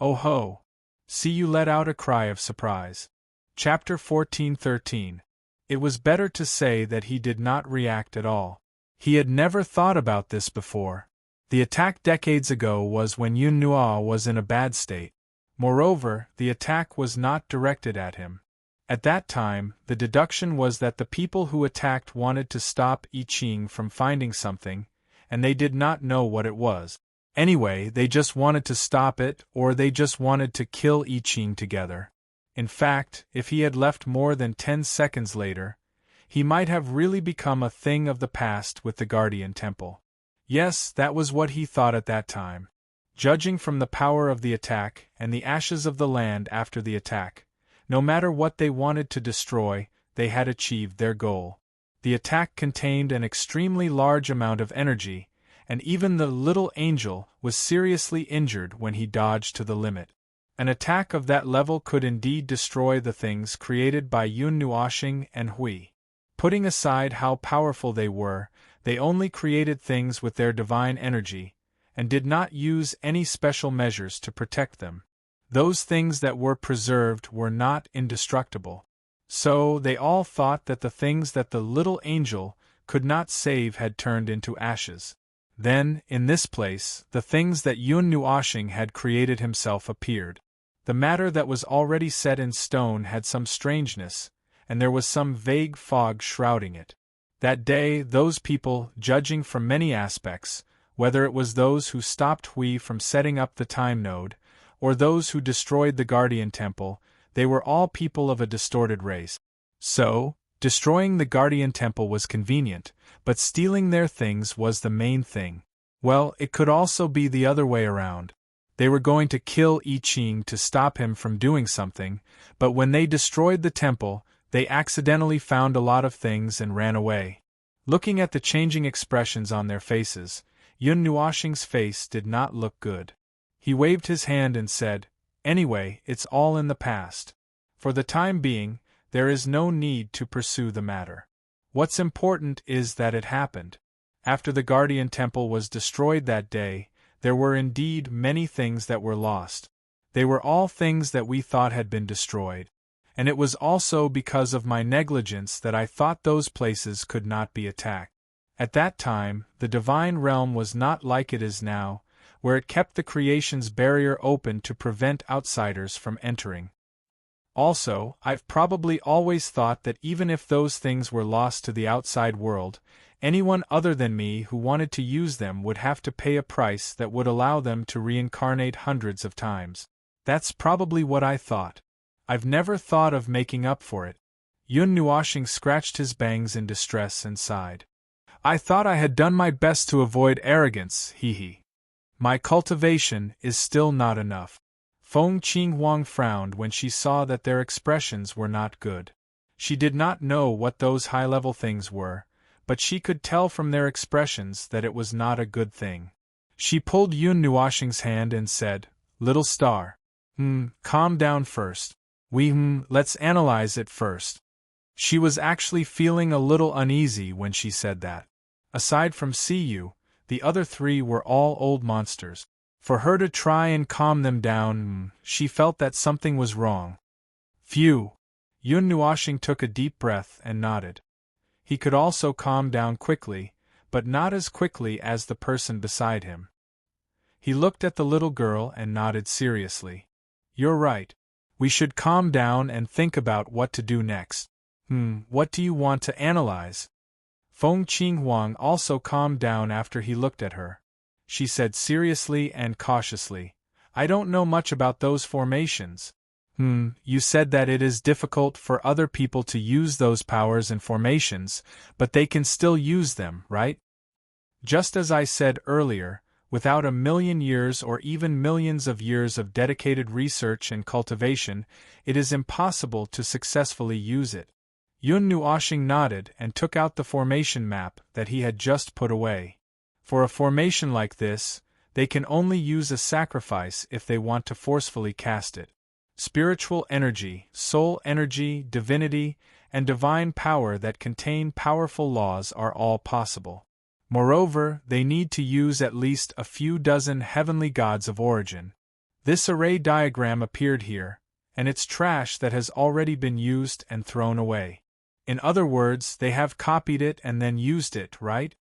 Oh ho. See, you let out a cry of surprise. Chapter 14:13. It was better to say that he did not react at all. He had never thought about this before. The attack decades ago was when Yun Nua was in a bad state. Moreover, the attack was not directed at him. At that time, the deduction was that the people who attacked wanted to stop I Ching from finding something, and they did not know what it was. Anyway, they just wanted to stop it, or they just wanted to kill I Ching together. In fact, if he had left more than 10 seconds later, he might have really become a thing of the past with the Guardian Temple. Yes, that was what he thought at that time. Judging from the power of the attack and the ashes of the land after the attack, no matter what they wanted to destroy, they had achieved their goal. The attack contained an extremely large amount of energy, and even the little angel was seriously injured when he dodged to the limit. An attack of that level could indeed destroy the things created by Yun Nuoxing and Hui. Putting aside how powerful they were, they only created things with their divine energy, and did not use any special measures to protect them. Those things that were preserved were not indestructible. So they all thought that the things that the little angel could not save had turned into ashes. Then, in this place, the things that Yun Nuoxing had created himself appeared. The matter that was already set in stone had some strangeness, and there was some vague fog shrouding it. That day, those people, judging from many aspects, whether it was those who stopped Hui from setting up the time node, or those who destroyed the Guardian Temple, they were all people of a distorted race. So, destroying the Guardian Temple was convenient, but stealing their things was the main thing. Well, it could also be the other way around. They were going to kill I Ching to stop him from doing something, but when they destroyed the temple, they accidentally found a lot of things and ran away. Looking at the changing expressions on their faces, Yun Nuoxing's face did not look good. He waved his hand and said, "Anyway, it's all in the past. For the time being, there is no need to pursue the matter. What's important is that it happened. After the Guardian Temple was destroyed that day, there were indeed many things that were lost. They were all things that we thought had been destroyed. And it was also because of my negligence that I thought those places could not be attacked. At that time, the divine realm was not like it is now, where it kept the creation's barrier open to prevent outsiders from entering. Also, I've probably always thought that even if those things were lost to the outside world, anyone other than me who wanted to use them would have to pay a price that would allow them to reincarnate hundreds of times. That's probably what I thought. I've never thought of making up for it." Yun Nuoxing scratched his bangs in distress and sighed. "I thought I had done my best to avoid arrogance, he. My cultivation is still not enough." Feng Qinghuang frowned when she saw that their expressions were not good. She did not know what those high-level things were, but she could tell from their expressions that it was not a good thing. She pulled Yun Nuoxing's hand and said, "Little star. Calm down first. Let's analyze it first." She was actually feeling a little uneasy when she said that. Aside from Siyu, the other three were all old monsters. For her to try and calm them down, she felt that something was wrong. Phew! Yun Nuoxing took a deep breath and nodded. He could also calm down quickly, but not as quickly as the person beside him. He looked at the little girl and nodded seriously. "You're right. We should calm down and think about what to do next." What do you want to analyze?" Feng Qinghuang also calmed down after he looked at her. She said seriously and cautiously, "I don't know much about those formations." You said that it is difficult for other people to use those powers and formations, but they can still use them, right? Just as I said earlier, without a million years or even millions of years of dedicated research and cultivation, it is impossible to successfully use it. Yun Nuoxing nodded and took out the formation map that he had just put away. For a formation like this, they can only use a sacrifice if they want to forcefully cast it. Spiritual energy, soul energy, divinity, and divine power that contain powerful laws are all possible. Moreover, they need to use at least a few dozen heavenly gods of origin. This array diagram appeared here, and it's trash that has already been used and thrown away. In other words, they have copied it and then used it, right?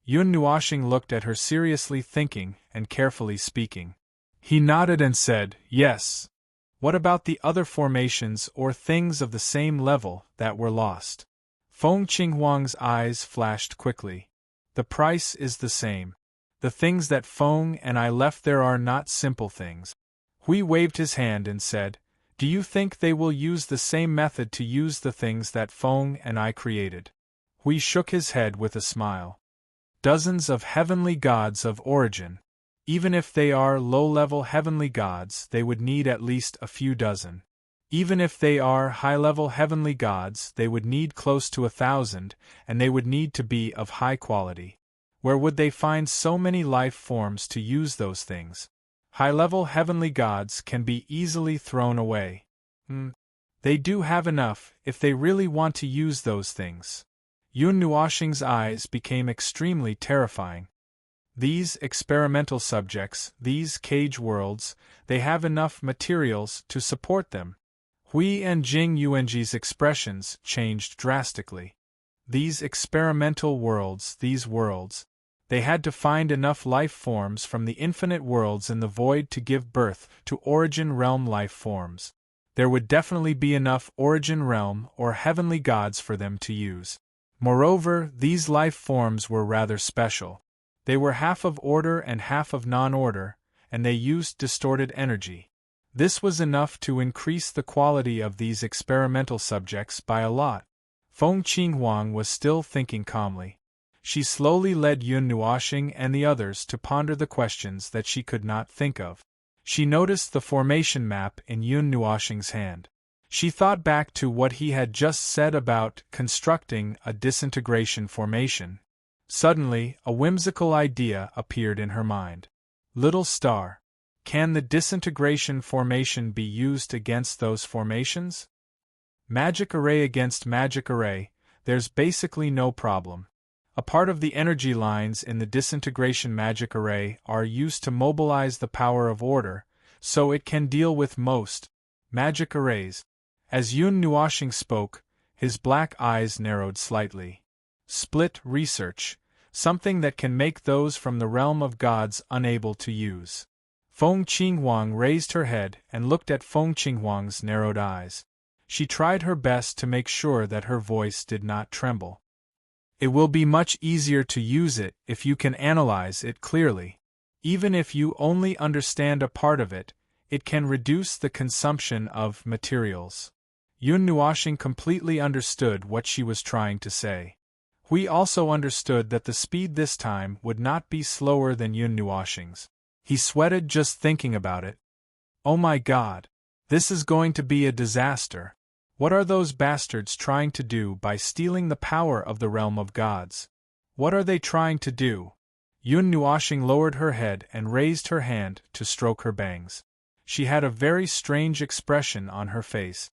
Yun Nuoxing looked at her seriously, thinking and carefully speaking. He nodded and said, "Yes. What about the other formations or things of the same level that were lost?" Feng Qinghuang's eyes flashed quickly. "The price is the same. The things that Feng and I left there are not simple things. Hui waved his hand and said, "Do you think they will use the same method to use the things that Feng and I created?" Hui shook his head with a smile. Dozens of heavenly gods of origin. Even if they are low-level heavenly gods, they would need at least a few dozen. Even if they are high-level heavenly gods, they would need close to 1,000, and they would need to be of high quality. Where would they find so many life forms to use those things? High-level heavenly gods can be easily thrown away. They do have enough if they really want to use those things. Yun Nuoxing's eyes became extremely terrifying. These experimental subjects, these cage worlds, they have enough materials to support them. Hui and Jing Yuanji's expressions changed drastically. These experimental worlds, these worlds, they had to find enough life forms from the infinite worlds in the void to give birth to origin realm life forms. There would definitely be enough origin realm or heavenly gods for them to use. Moreover, these life forms were rather special. They were half of order and half of non-order, and they used distorted energy. This was enough to increase the quality of these experimental subjects by a lot. Feng Qinghuang was still thinking calmly. She slowly led Yun Nuoxing and the others to ponder the questions that she could not think of. She noticed the formation map in Yun Nuoxing's hand. She thought back to what he had just said about constructing a disintegration formation. Suddenly, a whimsical idea appeared in her mind. Little star. Can the disintegration formation be used against those formations? Magic array against magic array, there's basically no problem. A part of the energy lines in the disintegration magic array are used to mobilize the power of order, so it can deal with most magic arrays. As Yun Nuoxing spoke, his black eyes narrowed slightly. Split research, something that can make those from the realm of gods unable to use. Feng Qinghuang raised her head and looked at Feng Qinghuang's narrowed eyes. She tried her best to make sure that her voice did not tremble. It will be much easier to use it if you can analyze it clearly. Even if you only understand a part of it, it can reduce the consumption of materials. Yun Nuoxing completely understood what she was trying to say. Hui also understood that the speed this time would not be slower than Yun Nuoxing's. He sweated just thinking about it. Oh my God! This is going to be a disaster. What are those bastards trying to do by stealing the power of the realm of gods? What are they trying to do? Yun Nuoxing lowered her head and raised her hand to stroke her bangs. She had a very strange expression on her face.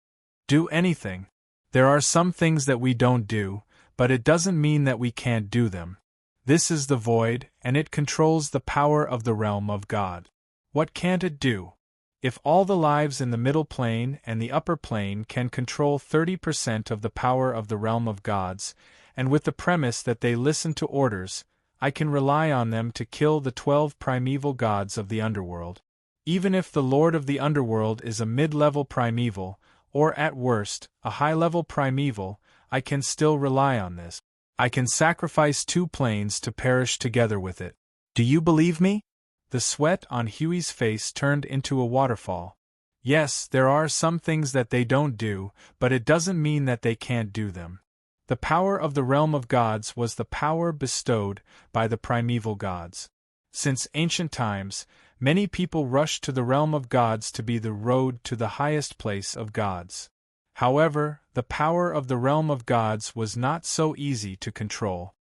Do anything. There are some things that we don't do, but it doesn't mean that we can't do them. This is the void, and it controls the power of the realm of God. What can't it do? If all the lives in the middle plane and the upper plane can control 30% of the power of the realm of gods, and with the premise that they listen to orders, I can rely on them to kill the 12 primeval gods of the underworld. Even if the lord of the underworld is a mid-level primeval, or at worst, a high-level primeval, I can still rely on this. I can sacrifice 2 planes to perish together with it. Do you believe me? The sweat on Huey's face turned into a waterfall. Yes, there are some things that they don't do, but it doesn't mean that they can't do them. The power of the realm of gods was the power bestowed by the primeval gods. Since ancient times, many people rushed to the realm of gods to be the road to the highest place of gods. However, the power of the realm of gods was not so easy to control.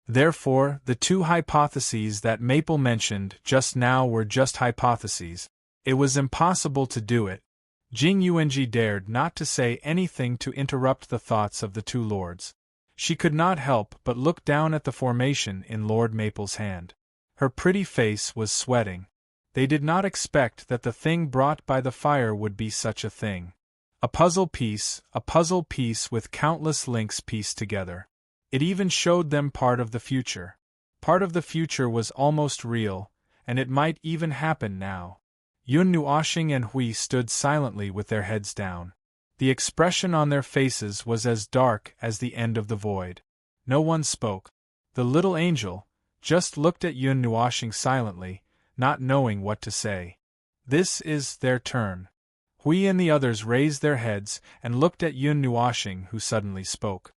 Therefore, the 2 hypotheses that Maple mentioned just now were just hypotheses. It was impossible to do it. Jing Yuanji dared not to say anything to interrupt the thoughts of the 2 lords. She could not help but look down at the formation in Lord Maple's hand. Her pretty face was sweating. They did not expect that the thing brought by the fire would be such a thing. A puzzle piece with countless links pieced together. It even showed them part of the future. Part of the future was almost real, and it might even happen now. Yun Nuoxing and Hui stood silently with their heads down. The expression on their faces was as dark as the end of the void. No one spoke. The little angel, just looked at Yun Nuoshing silently, not knowing what to say. This is their turn. Hui and the others raised their heads and looked at Yun Nuoshing, who suddenly spoke.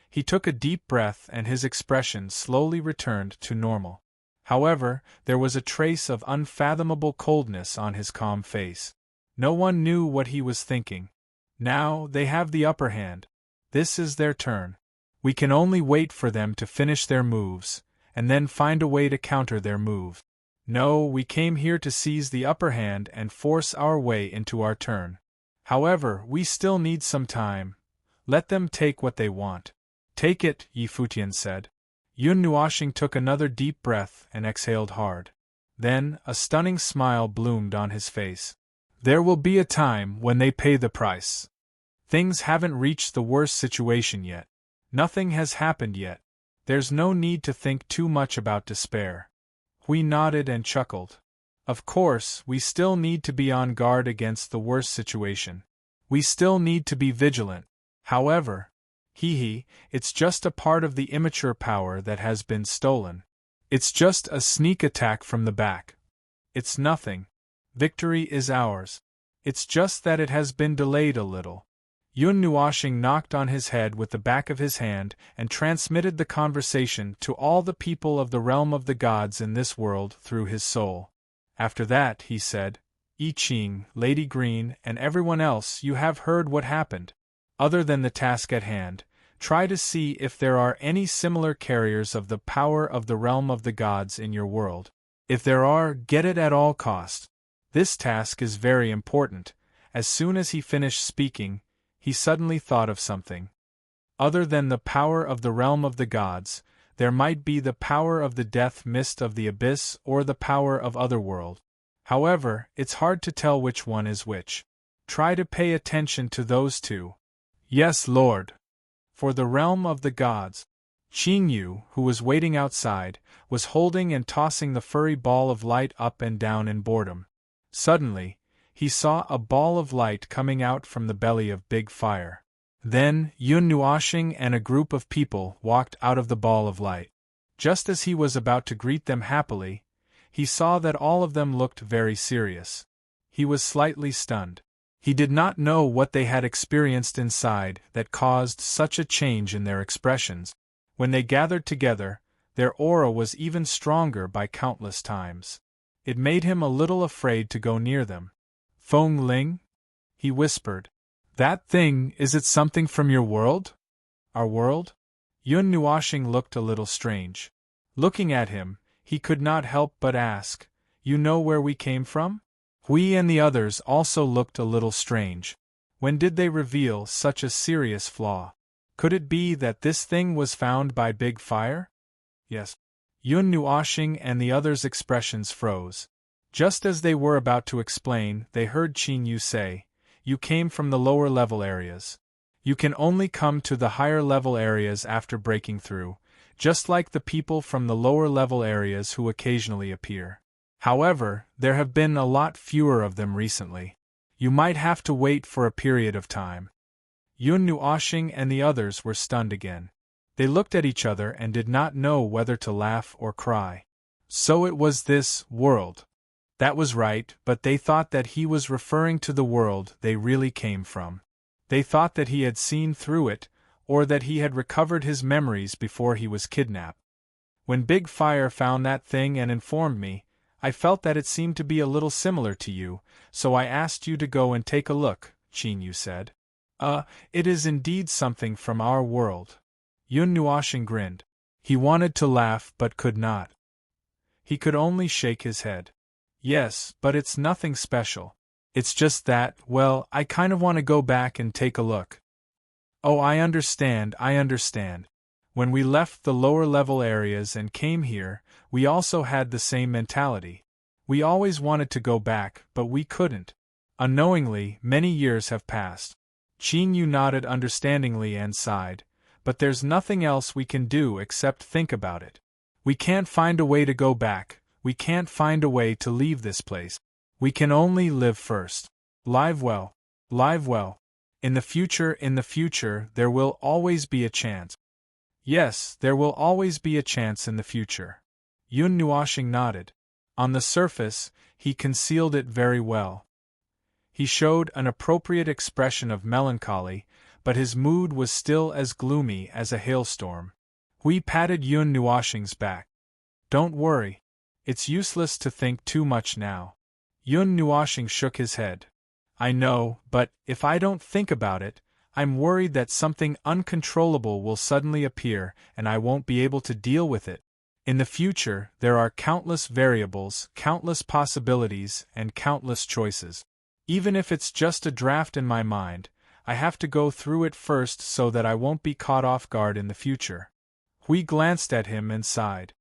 He took a deep breath and his expression slowly returned to normal. However, there was a trace of unfathomable coldness on his calm face. No one knew what he was thinking. Now they have the upper hand. This is their turn. We can only wait for them to finish their moves, and then find a way to counter their move. No, we came here to seize the upper hand and force our way into our turn. However, we still need some time. Let them take what they want. Take it, Yi Futian said. Yun Nuoshing took another deep breath and exhaled hard. Then, a stunning smile bloomed on his face. There will be a time when they pay the price. Things haven't reached the worst situation yet. Nothing has happened yet. There's no need to think too much about despair. Hui nodded and chuckled. Of course, we still need to be on guard against the worst situation. We still need to be vigilant. However, it's just a part of the immature power that has been stolen. It's just a sneak attack from the back. It's nothing. Victory is ours. It's just that it has been delayed a little. Yun Nuoshing knocked on his head with the back of his hand and transmitted the conversation to all the people of the realm of the gods in this world through his soul. After that, he said, I Ching, Lady Green, and everyone else, you have heard what happened. Other than the task at hand, try to see if there are any similar carriers of the power of the realm of the gods in your world. If there are, get it at all cost. This task is very important. As soon as he finished speaking, he suddenly thought of something. Other than the power of the realm of the gods, there might be the power of the death mist of the abyss or the power of otherworld. However, it's hard to tell which one is which. Try to pay attention to those two. Yes, Lord. For the realm of the gods. Qing Yu, who was waiting outside, was holding and tossing the furry ball of light up and down in boredom. Suddenly, he saw a ball of light coming out from the belly of Big Fire. Then, Yun Nuoshing and a group of people walked out of the ball of light. Just as he was about to greet them happily, he saw that all of them looked very serious. He was slightly stunned. He did not know what they had experienced inside that caused such a change in their expressions. When they gathered together, their aura was even stronger by countless times. It made him a little afraid to go near them. Feng Ling? He whispered. That thing, is it something from your world? Our world? Yun Nuoshing looked a little strange. Looking at him, he could not help but ask, You know where we came from? Hui and the others also looked a little strange. When did they reveal such a serious flaw? Could it be that this thing was found by Big Fire? Yes. Yun Nuoshing and the others' expressions froze. Just as they were about to explain, they heard Qing Yu say, You came from the lower level areas. You can only come to the higher level areas after breaking through, just like the people from the lower level areas who occasionally appear. However, there have been a lot fewer of them recently. You might have to wait for a period of time. Yun Nuoshing and the others were stunned again. They looked at each other and did not know whether to laugh or cry. So it was this world. That was right, but they thought that he was referring to the world they really came from. They thought that he had seen through it, or that he had recovered his memories before he was kidnapped. When Big Fire found that thing and informed me, I felt that it seemed to be a little similar to you, so I asked you to go and take a look, Qing Yu said. It is indeed something from our world. Yun Nuoshing grinned. He wanted to laugh but could not. He could only shake his head. Yes, but it's nothing special. It's just that, well, I kind of want to go back and take a look. Oh, I understand. When we left the lower level areas and came here, we also had the same mentality. We always wanted to go back, but we couldn't. Unknowingly, many years have passed. Qing Yu nodded understandingly and sighed, but there's nothing else we can do except think about it. We can't find a way to go back, we can't find a way to leave this place. We can only live first. Live well. In the future, there will always be a chance. Yes, there will always be a chance in the future. Yun Nuoshing nodded. On the surface, he concealed it very well. He showed an appropriate expression of melancholy, but his mood was still as gloomy as a hailstorm. Hui patted Yun Nuoshing's back. Don't worry. It's useless to think too much now. Yun Nuoshing shook his head. I know, but if I don't think about it, I'm worried that something uncontrollable will suddenly appear and I won't be able to deal with it. In the future, there are countless variables, countless possibilities, and countless choices. Even if it's just a draft in my mind, I have to go through it first so that I won't be caught off guard in the future. Hui glanced at him and sighed.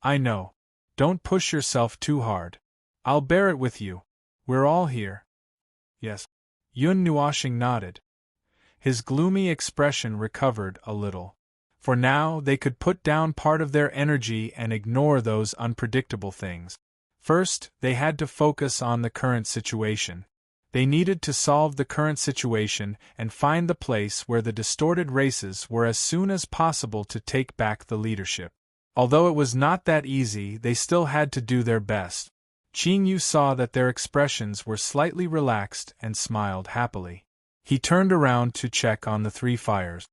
I know. Don't push yourself too hard. I'll bear it with you. We're all here. Yes. Yun Nuoshing nodded. His gloomy expression recovered a little. For now they could put down part of their energy and ignore those unpredictable things. First, they had to focus on the current situation. They needed to solve the current situation and find the place where the distorted races were as soon as possible to take back the leadership. Although it was not that easy, they still had to do their best. Qing Yu saw that their expressions were slightly relaxed and smiled happily. He turned around to check on the three fires.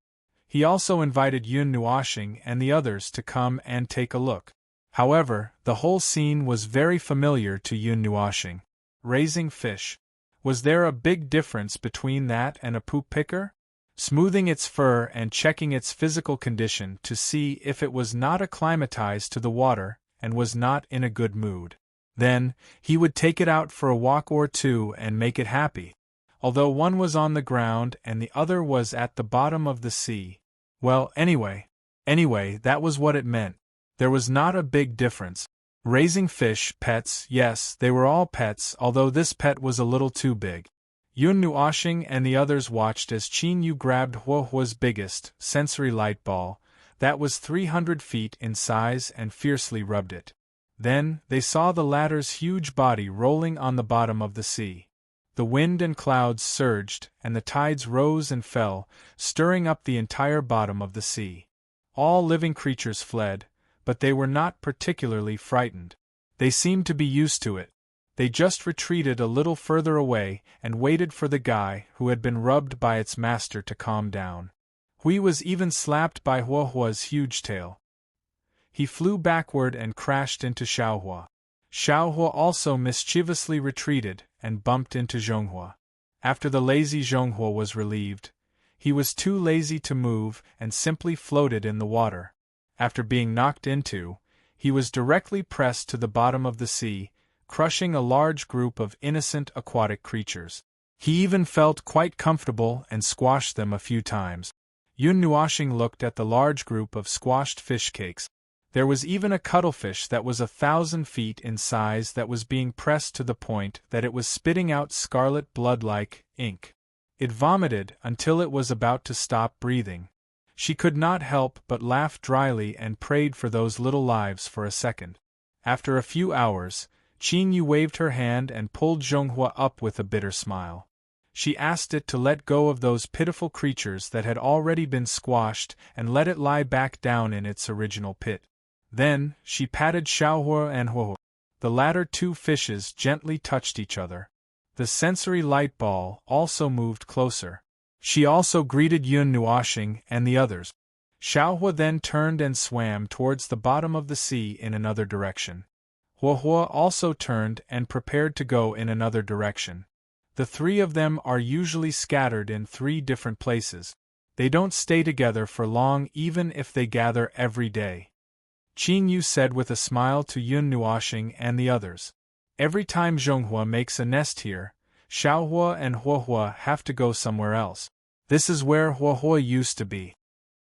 He also invited Yun Nuoshing and the others to come and take a look. However, the whole scene was very familiar to Yun Nuoshing. Raising fish. Was there a big difference between that and a poop picker? Smoothing its fur and checking its physical condition to see if it was not acclimatized to the water and was not in a good mood. Then, he would take it out for a walk or two and make it happy. Although one was on the ground and the other was at the bottom of the sea. Well, anyway, that was what it meant. There was not a big difference. Raising fish, pets, yes, they were all pets, although this pet was a little too big. Yun Nuoshing and the others watched as Qing Yu grabbed Huohua's biggest, sensory light ball, that was 300 feet in size, and fiercely rubbed it. Then, they saw the latter's huge body rolling on the bottom of the sea. The wind and clouds surged, and the tides rose and fell, stirring up the entire bottom of the sea. All living creatures fled, but they were not particularly frightened. They seemed to be used to it. They just retreated a little further away and waited for the guy who had been rubbed by its master to calm down. Hui was even slapped by Huohua's huge tail. He flew backward and crashed into Xiaohua. Xiaohua also mischievously retreated and bumped into Zhonghua. After the lazy Zhonghua was relieved, he was too lazy to move and simply floated in the water. After being knocked into, he was directly pressed to the bottom of the sea, crushing a large group of innocent aquatic creatures. He even felt quite comfortable and squashed them a few times. Yun Nuoshing looked at the large group of squashed fish cakes. There was even a cuttlefish that was 1,000 feet in size that was being pressed to the point that it was spitting out scarlet blood like ink. It vomited until it was about to stop breathing. She could not help but laugh dryly and prayed for those little lives for a second. After a few hours, Qing Yu waved her hand and pulled Zhonghua up with a bitter smile. She asked it to let go of those pitiful creatures that had already been squashed and let it lie back down in its original pit. Then, she patted Xiaohua and Huohua. The latter two fishes gently touched each other. The sensory light ball also moved closer. She also greeted Yun Nuoshing and the others. Xiaohua then turned and swam towards the bottom of the sea in another direction. Huohua also turned and prepared to go in another direction. The three of them are usually scattered in 3 different places. They don't stay together for long even if they gather every day. Qing Yu said with a smile to Yun Nuoshing and the others. Every time Zhonghua makes a nest here, Xiaohua and Huohua have to go somewhere else. This is where Huohua used to be.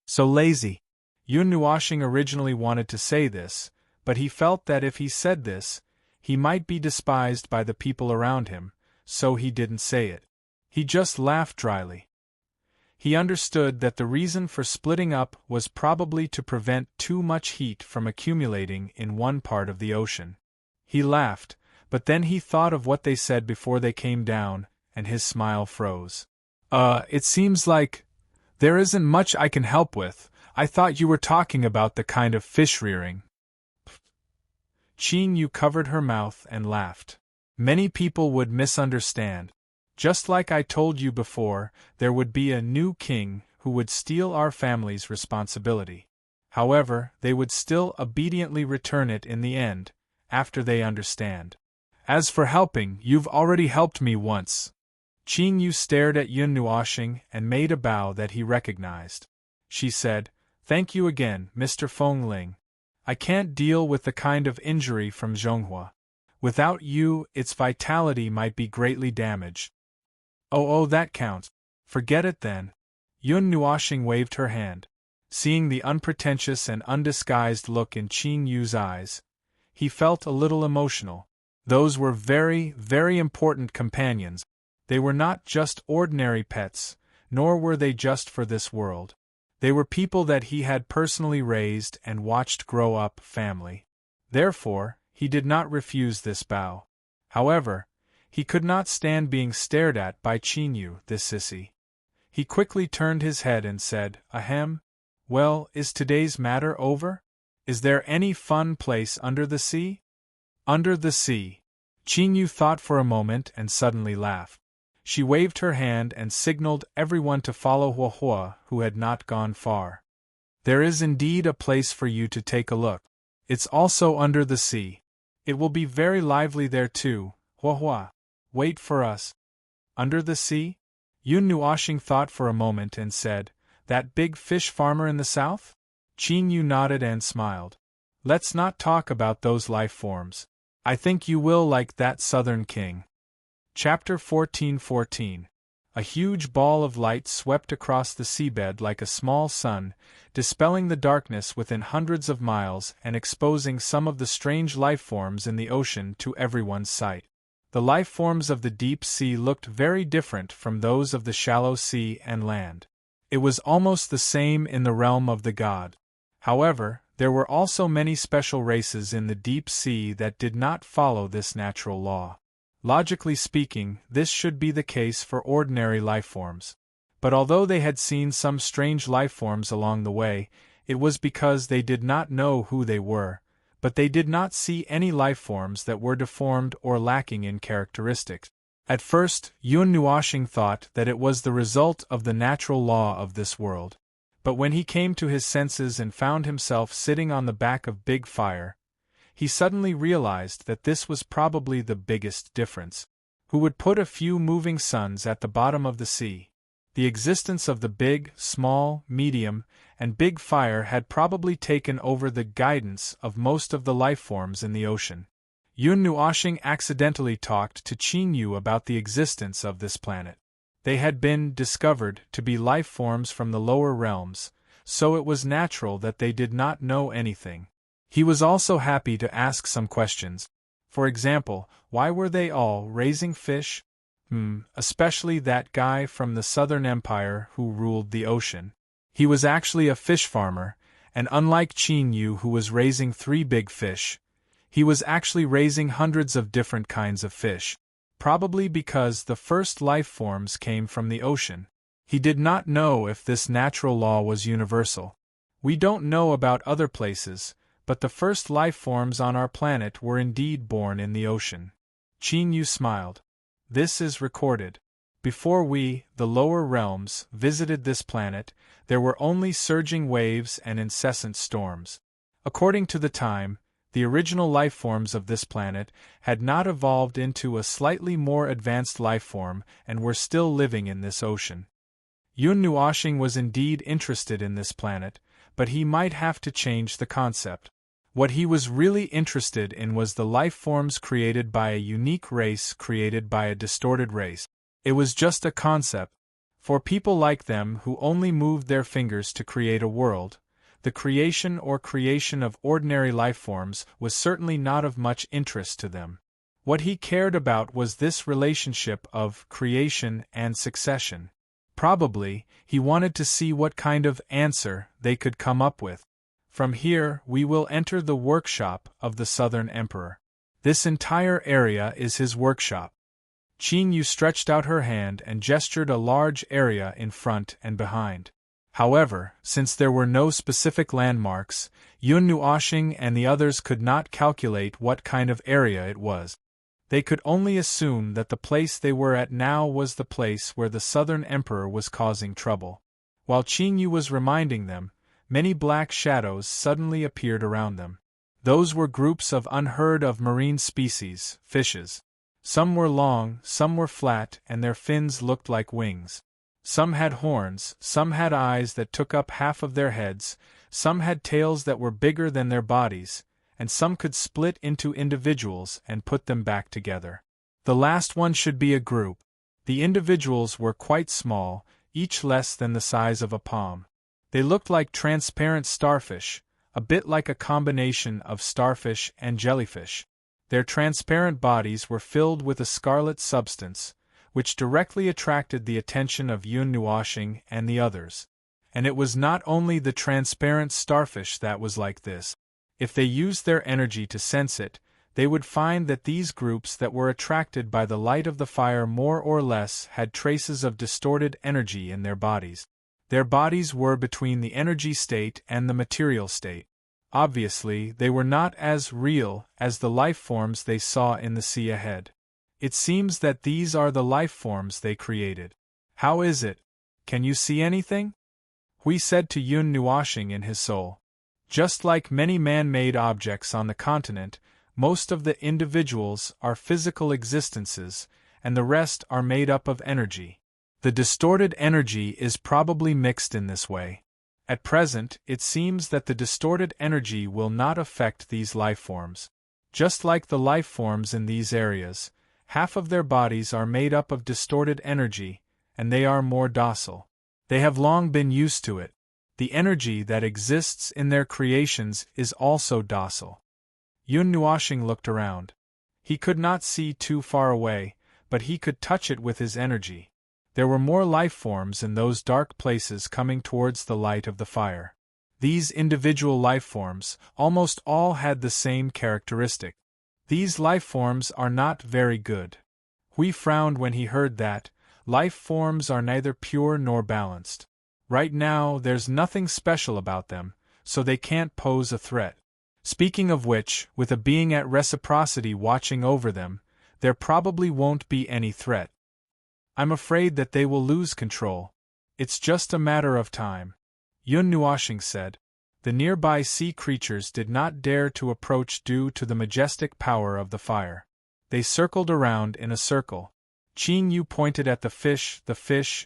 So lazy. Yun Nuoshing originally wanted to say this, but he felt that if he said this, he might be despised by the people around him, so he didn't say it. He just laughed dryly. He understood that the reason for splitting up was probably to prevent too much heat from accumulating in one part of the ocean. He laughed, but then he thought of what they said before they came down, and his smile froze. It seems like there isn't much I can help with. I thought you were talking about the kind of fish rearing. Qin Yu covered her mouth and laughed. Many people would misunderstand. Just like I told you before, there would be a new king who would steal our family's responsibility. However, they would still obediently return it in the end, after they understand. As for helping, you've already helped me once. Qin Yu stared at Yun Nuoxing and made a bow that he recognized. She said, "Thank you again, Mr. Feng Ling. I can't deal with the kind of injury from Zhonghua. Without you, its vitality might be greatly damaged." Oh, that counts. Forget it then." Yun Nuoxing waved her hand. Seeing the unpretentious and undisguised look in Qin Yu's eyes, he felt a little emotional. Those were very, very important companions. They were not just ordinary pets, nor were they just for this world. They were people that he had personally raised and watched grow up family. Therefore, he did not refuse this bow. However, he could not stand being stared at by Qin Yu, this sissy. He quickly turned his head and said, "Ahem. Well, is today's matter over? Is there any fun place under the sea?" Under the sea. Qin Yu thought for a moment and suddenly laughed. She waved her hand and signaled everyone to follow Huahua, who had not gone far. "There is indeed a place for you to take a look. It's also under the sea. It will be very lively there too, Huahua. Wait for us." Under the sea? Yun Nuoxing thought for a moment and said, "That big fish farmer in the south?" Qin Yu nodded and smiled. "Let's not talk about those life forms. I think you will like that southern king." Chapter 14:14. A huge ball of light swept across the seabed like a small sun, dispelling the darkness within hundreds of miles and exposing some of the strange life forms in the ocean to everyone's sight. The life forms of the deep sea looked very different from those of the shallow sea and land. It was almost the same in the realm of the god. However, there were also many special races in the deep sea that did not follow this natural law. Logically speaking, this should be the case for ordinary life forms. But although they had seen some strange life forms along the way, it was because they did not know who they were, but they did not see any life forms that were deformed or lacking in characteristics. At first, Yun Nuoxing thought that it was the result of the natural law of this world. But when he came to his senses and found himself sitting on the back of Big Fire, he suddenly realized that this was probably the biggest difference. Who would put a few moving suns at the bottom of the sea? The existence of the big, small, medium, and Big Fire had probably taken over the guidance of most of the life forms in the ocean. Yun Nuoxing accidentally talked to Qin Yu about the existence of this planet. They had been discovered to be life forms from the lower realms, so it was natural that they did not know anything. He was also happy to ask some questions. For example, why were they all raising fish? Especially that guy from the Southern Empire who ruled the ocean. He was actually a fish farmer, and unlike Qin Yu who was raising 3 big fish, he was actually raising hundreds of different kinds of fish. Probably because the first life forms came from the ocean. He did not know if this natural law was universal. We don't know about other places, but the first life forms on our planet were indeed born in the ocean. Qin Yu smiled. This is recorded. Before we, the lower realms, visited this planet, there were only surging waves and incessant storms. According to the time, the original life forms of this planet had not evolved into a slightly more advanced life form and were still living in this ocean. Yun Nuoxing was indeed interested in this planet, but he might have to change the concept. What he was really interested in was the life forms created by a unique race created by a distorted race. It was just a concept. For people like them who only moved their fingers to create a world, the creation of ordinary life forms was certainly not of much interest to them. What he cared about was this relationship of creation and succession. Probably, he wanted to see what kind of answer they could come up with. From here, we will enter the workshop of the Southern Emperor. This entire area is his workshop. Qin Yu stretched out her hand and gestured a large area in front and behind. However, since there were no specific landmarks, Yun Nuoshing and the others could not calculate what kind of area it was. They could only assume that the place they were at now was the place where the Southern Emperor was causing trouble. While Qing Yu was reminding them, many black shadows suddenly appeared around them. Those were groups of unheard-of marine species, fishes. Some were long, some were flat, and their fins looked like wings. Some had horns, some had eyes that took up half of their heads, some had tails that were bigger than their bodies, and some could split into individuals and put them back together. The last one should be a group. The individuals were quite small, each less than the size of a palm. They looked like transparent starfish, a bit like a combination of starfish and jellyfish. Their transparent bodies were filled with a scarlet substance, which directly attracted the attention of Yun Nuoshing and the others. And it was not only the transparent starfish that was like this. If they used their energy to sense it, they would find that these groups that were attracted by the light of the fire more or less had traces of distorted energy in their bodies. Their bodies were between the energy state and the material state. Obviously, they were not as real as the life forms they saw in the sea ahead. It seems that these are the life forms they created. How is it? Can you see anything? Hui said to Yun Nuoshing in his soul. Just like many man-made objects on the continent, most of the individuals are physical existences, and the rest are made up of energy. The distorted energy is probably mixed in this way. At present, it seems that the distorted energy will not affect these life forms. Just like the life forms in these areas, half of their bodies are made up of distorted energy, and they are more docile. They have long been used to it. The energy that exists in their creations is also docile. Yun Nuoshing looked around. He could not see too far away, but he could touch it with his energy. There were more life forms in those dark places coming towards the light of the fire. These individual life forms, almost all had the same characteristic. These life forms are not very good. Hui frowned when he heard that. Life forms are neither pure nor balanced. Right now, there's nothing special about them, so they can't pose a threat. Speaking of which, with a being at reciprocity watching over them, there probably won't be any threat. I'm afraid that they will lose control. It's just a matter of time. Yun Nuoshing said. The nearby sea creatures did not dare to approach due to the majestic power of the fire. They circled around in a circle. Qing Yu pointed at the fish,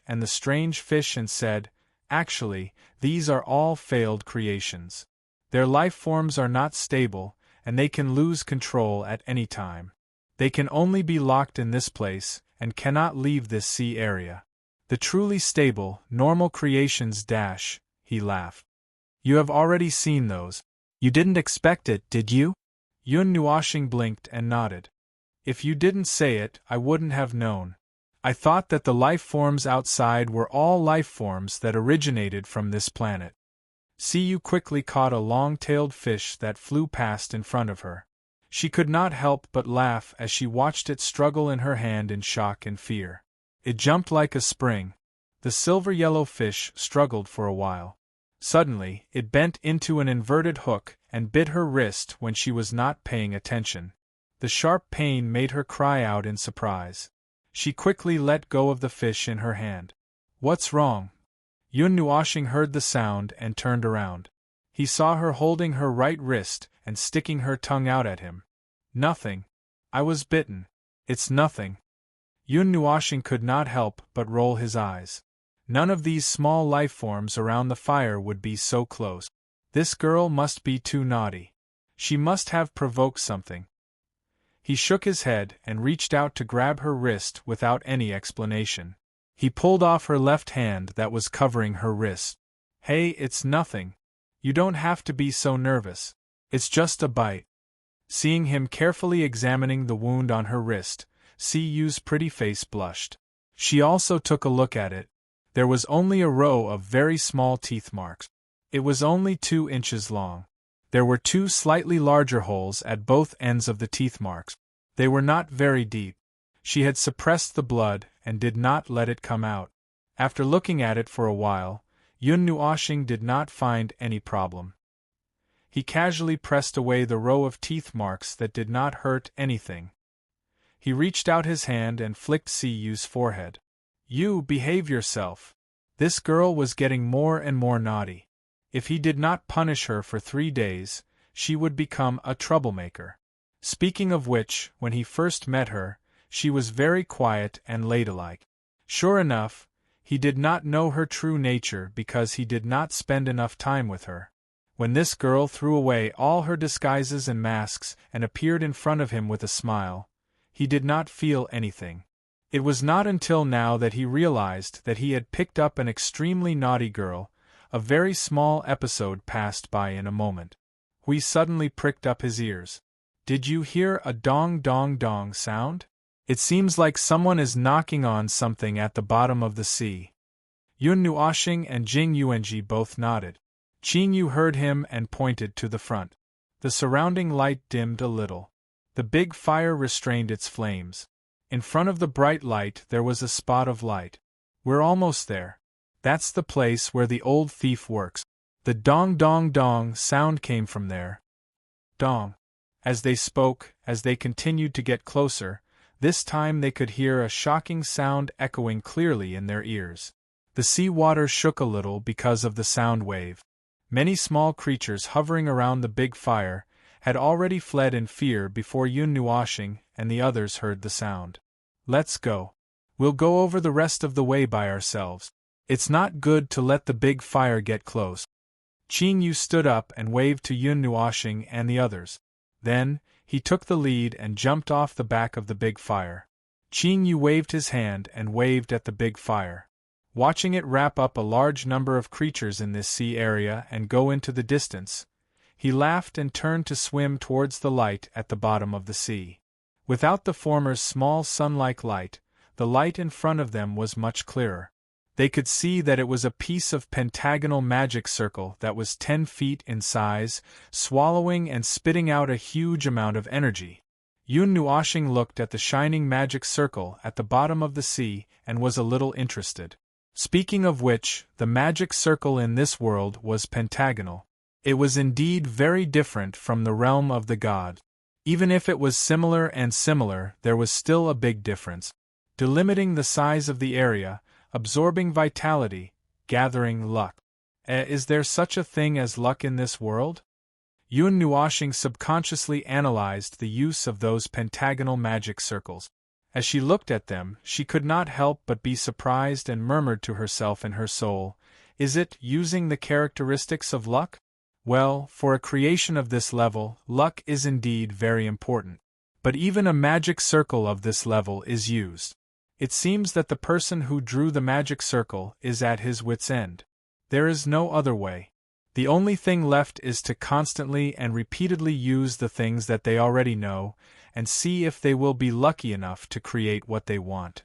and the strange fish and said, "Actually, these are all failed creations. Their life forms are not stable, and they can lose control at any time. They can only be locked in this place, and cannot leave this sea area. The truly stable, normal creations dash," he laughed. "You have already seen those. You didn't expect it, did you?" Yun Nuoshing blinked and nodded. "If you didn't say it, I wouldn't have known. I thought that the life forms outside were all life forms that originated from this planet." Siyu quickly caught a long-tailed fish that flew past in front of her. She could not help but laugh as she watched it struggle in her hand in shock and fear. It jumped like a spring. The silver-yellow fish struggled for a while. Suddenly, it bent into an inverted hook and bit her wrist when she was not paying attention. The sharp pain made her cry out in surprise. She quickly let go of the fish in her hand. "What's wrong?" Yun Nuoshing heard the sound and turned around. He saw her holding her right wrist and sticking her tongue out at him. "Nothing. I was bitten. It's nothing." Yun Nuoshing could not help but roll his eyes. None of these small life forms around the fire would be so close. This girl must be too naughty. She must have provoked something. He shook his head and reached out to grab her wrist without any explanation. He pulled off her left hand that was covering her wrist. "Hey, it's nothing. You don't have to be so nervous. It's just a bite." Seeing him carefully examining the wound on her wrist, Siyu's pretty face blushed. She also took a look at it. There was only a row of very small teeth marks. It was only 2 inches long. There were 2 slightly larger holes at both ends of the teeth marks. They were not very deep. She had suppressed the blood and did not let it come out. After looking at it for a while, Yun Nuoshing did not find any problem. He casually pressed away the row of teeth marks that did not hurt anything. He reached out his hand and flicked Siyu's forehead. You behave yourself. This girl was getting more and more naughty. If he did not punish her for 3 days, she would become a troublemaker. Speaking of which, when he first met her, she was very quiet and ladylike. Sure enough, he did not know her true nature because he did not spend enough time with her. When this girl threw away all her disguises and masks and appeared in front of him with a smile, he did not feel anything. It was not until now that he realized that he had picked up an extremely naughty girl. A very small episode passed by in a moment. Hui suddenly pricked up his ears. Did you hear a dong dong dong sound? It seems like someone is knocking on something at the bottom of the sea. Yun Nuoshing and Jing Yuanji both nodded. Qin Yu heard him and pointed to the front. The surrounding light dimmed a little. The big fire restrained its flames. In front of the bright light there was a spot of light. We're almost there. That's the place where the old thief works. The dong dong dong sound came from there. Dong. As they spoke, as they continued to get closer, this time they could hear a shocking sound echoing clearly in their ears. The sea water shook a little because of the sound wave. Many small creatures hovering around the big fire had already fled in fear before Yun Nuoshing and the others heard the sound. Let's go. We'll go over the rest of the way by ourselves. It's not good to let the big fire get close. Qin Yu stood up and waved to Yun Nuoshing and the others. Then, he took the lead and jumped off the back of the big fire. Qin Yu waved his hand and waved at the big fire. Watching it wrap up a large number of creatures in this sea area and go into the distance, he laughed and turned to swim towards the light at the bottom of the sea. Without the former's small sun-like light, the light in front of them was much clearer. They could see that it was a piece of pentagonal magic circle that was 10 feet in size, swallowing and spitting out a huge amount of energy. Yun Nuoshing looked at the shining magic circle at the bottom of the sea and was a little interested. Speaking of which, the magic circle in this world was pentagonal. It was indeed very different from the realm of the god. Even if it was similar, there was still a big difference. Delimiting the size of the area, absorbing vitality, gathering luck. Is there such a thing as luck in this world? Yun Nuoshing subconsciously analyzed the use of those pentagonal magic circles. As she looked at them, she could not help but be surprised and murmured to herself in her soul, is it using the characteristics of luck? Well, for a creation of this level, luck is indeed very important. But even a magic circle of this level is used. It seems that the person who drew the magic circle is at his wit's end. There is no other way. The only thing left is to constantly and repeatedly use the things that they already know, and see if they will be lucky enough to create what they want.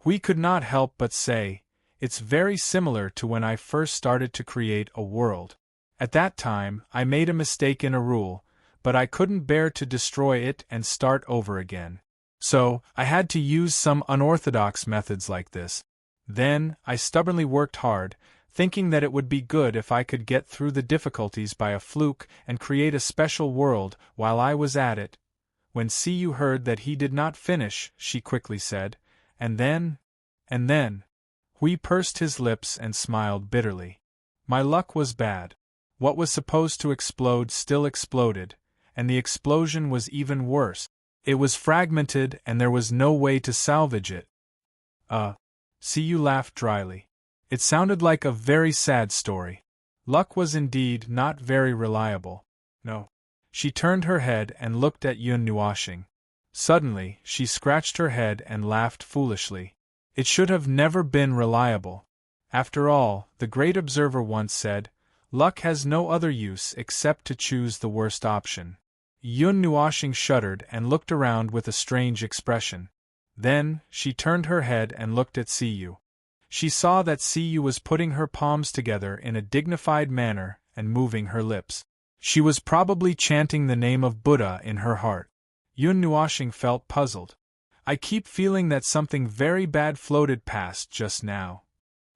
We could not help but say, it's very similar to when I first started to create a world. At that time, I made a mistake in a rule, but I couldn't bear to destroy it and start over again. So, I had to use some unorthodox methods like this. Then, I stubbornly worked hard, thinking that it would be good if I could get through the difficulties by a fluke and create a special world while I was at it. When Siyu heard that he did not finish, she quickly said, and then. Hui pursed his lips and smiled bitterly. My luck was bad. What was supposed to explode still exploded, and the explosion was even worse. It was fragmented and there was no way to salvage it. Siyu laughed dryly. It sounded like a very sad story. Luck was indeed not very reliable. No. She turned her head and looked at Yun Nuoshing. Suddenly, she scratched her head and laughed foolishly. It should have never been reliable. After all, the great observer once said, luck has no other use except to choose the worst option. Yun Nuoshing shuddered and looked around with a strange expression. Then, she turned her head and looked at Siyu. She saw that Siyu was putting her palms together in a dignified manner and moving her lips. She was probably chanting the name of Buddha in her heart. Yun Nuoshing felt puzzled. I keep feeling that something very bad floated past just now.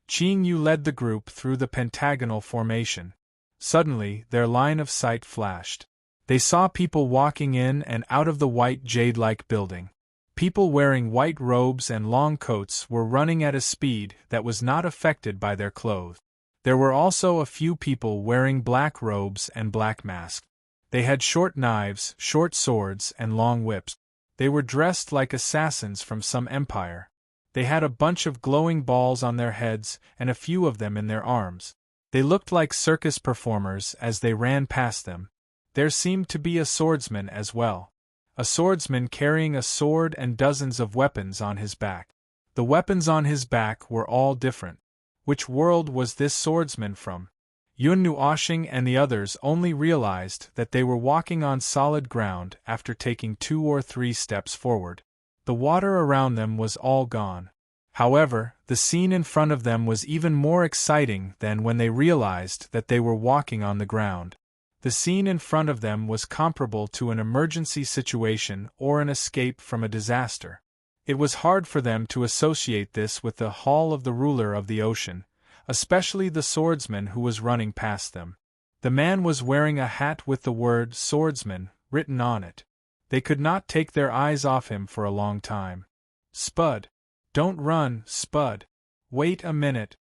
Qing Yu led the group through the pentagonal formation. Suddenly, their line of sight flashed. They saw people walking in and out of the white jade-like building. People wearing white robes and long coats were running at a speed that was not affected by their clothes. There were also a few people wearing black robes and black masks. They had short knives, short swords, and long whips. They were dressed like assassins from some empire. They had a bunch of glowing balls on their heads and a few of them in their arms. They looked like circus performers as they ran past them. There seemed to be a swordsman as well. A swordsman carrying a sword and dozens of weapons on his back. The weapons on his back were all different. Which world was this swordsman from? Yun Nuoshing and the others only realized that they were walking on solid ground after taking 2 or 3 steps forward. The water around them was all gone. However, the scene in front of them was even more exciting than when they realized that they were walking on the ground. The scene in front of them was comparable to an emergency situation or an escape from a disaster. It was hard for them to associate this with the hall of the ruler of the ocean, especially the swordsman who was running past them. The man was wearing a hat with the word swordsman written on it. They could not take their eyes off him for a long time. Spud! Don't run, Spud! Wait a minute!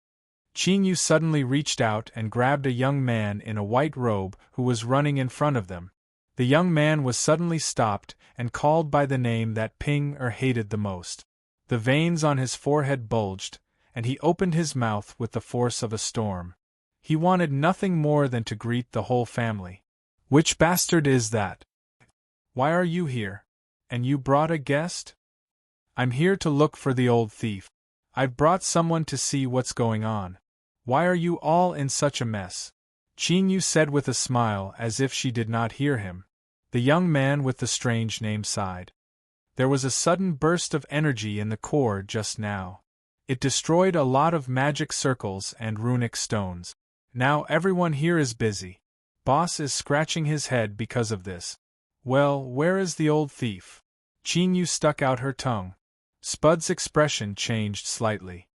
Qing Yu suddenly reached out and grabbed a young man in a white robe who was running in front of them. The young man was suddenly stopped and called by the name that Ping hated the most. The veins on his forehead bulged, and he opened his mouth with the force of a storm. He wanted nothing more than to greet the whole family. Which bastard is that? Why are you here? And you brought a guest? I'm here to look for the old thief. I've brought someone to see what's going on. Why are you all in such a mess? Qing Yu said with a smile as if she did not hear him. The young man with the strange name sighed. There was a sudden burst of energy in the core just now. It destroyed a lot of magic circles and runic stones. Now everyone here is busy. Boss is scratching his head because of this. Well, where is the old thief? Qing Yu stuck out her tongue. Spud's expression changed slightly.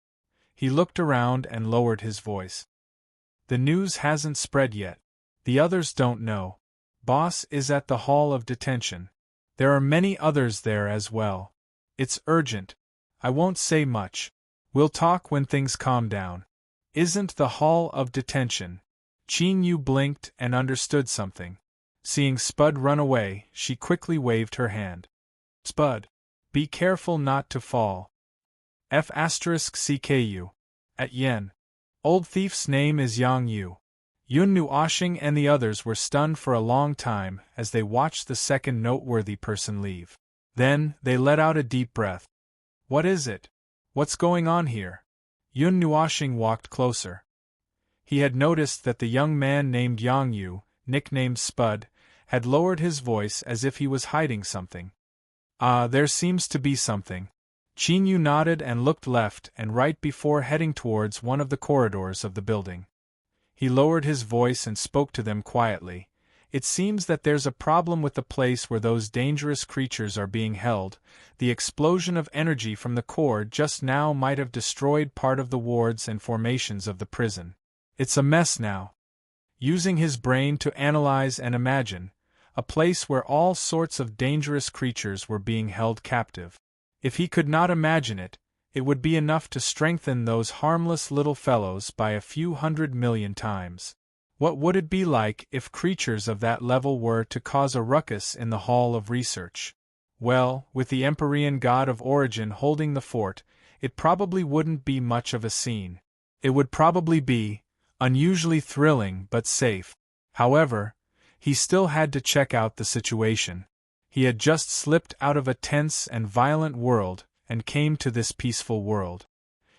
He looked around and lowered his voice. The news hasn't spread yet. The others don't know. Boss is at the hall of detention. There are many others there as well. It's urgent. I won't say much. We'll talk when things calm down. Isn't the hall of detention? Qing Yu blinked and understood something. Seeing Spud run away, she quickly waved her hand. Spud! Be careful not to fall. F*CKU. At Yen. Old thief's name is Yang Yu. Yun Nuoshing and the others were stunned for a long time as they watched the second noteworthy person leave. Then, they let out a deep breath. What is it? What's going on here? Yun Nuoshing walked closer. He had noticed that the young man named Yang Yu, nicknamed Spud, had lowered his voice as if he was hiding something. There seems to be something. Qing Yu nodded and looked left and right before heading towards one of the corridors of the building. He lowered his voice and spoke to them quietly. It seems that there's a problem with the place where those dangerous creatures are being held. The explosion of energy from the core just now might have destroyed part of the wards and formations of the prison. It's a mess now. Using his brain to analyze and imagine, a place where all sorts of dangerous creatures were being held captive. If he could not imagine it, it would be enough to strengthen those harmless little fellows by a few 100 million times. What would it be like if creatures of that level were to cause a ruckus in the Hall of Research? Well, with the Empyrean god of origin holding the fort, it probably wouldn't be much of a scene. It would probably be unusually thrilling but safe. However, he still had to check out the situation. He had just slipped out of a tense and violent world and came to this peaceful world.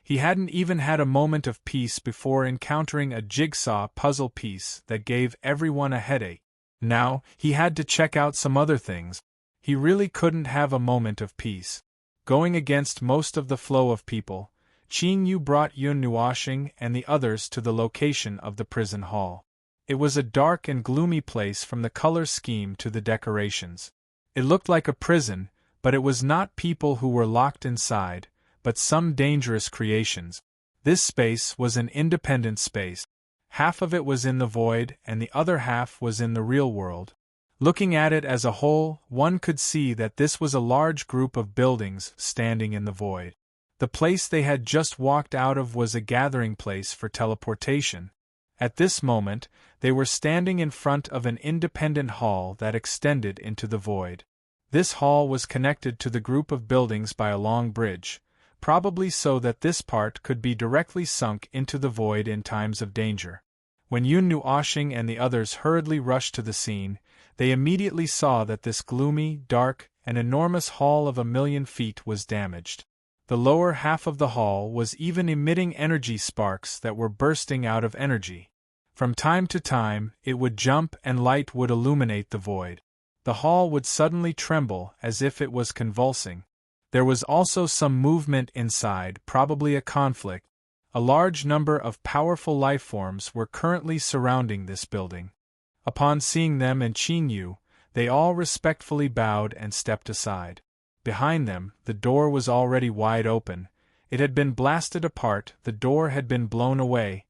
He hadn't even had a moment of peace before encountering a jigsaw puzzle piece that gave everyone a headache. Now, he had to check out some other things. He really couldn't have a moment of peace. Going against most of the flow of people, Qing Yu brought Yun Nuoshing and the others to the location of the prison hall. It was a dark and gloomy place from the color scheme to the decorations. It looked like a prison, but it was not people who were locked inside, but some dangerous creations. This space was an independent space. Half of it was in the void and the other half was in the real world. Looking at it as a whole, one could see that this was a large group of buildings standing in the void. The place they had just walked out of was a gathering place for teleportation. At this moment, they were standing in front of an independent hall that extended into the void. This hall was connected to the group of buildings by a long bridge, probably so that this part could be directly sunk into the void in times of danger. When Yun Nuoshing and the others hurriedly rushed to the scene, they immediately saw that this gloomy, dark, and enormous hall of 1,000,000 feet was damaged. The lower half of the hall was even emitting energy sparks that were bursting out of energy. From time to time, it would jump and light would illuminate the void. The hall would suddenly tremble as if it was convulsing. There was also some movement inside, probably a conflict. A large number of powerful life forms were currently surrounding this building. Upon seeing them and Qin Yu, they all respectfully bowed and stepped aside. Behind them, the door was already wide open. It had been blasted apart, the door had been blown away.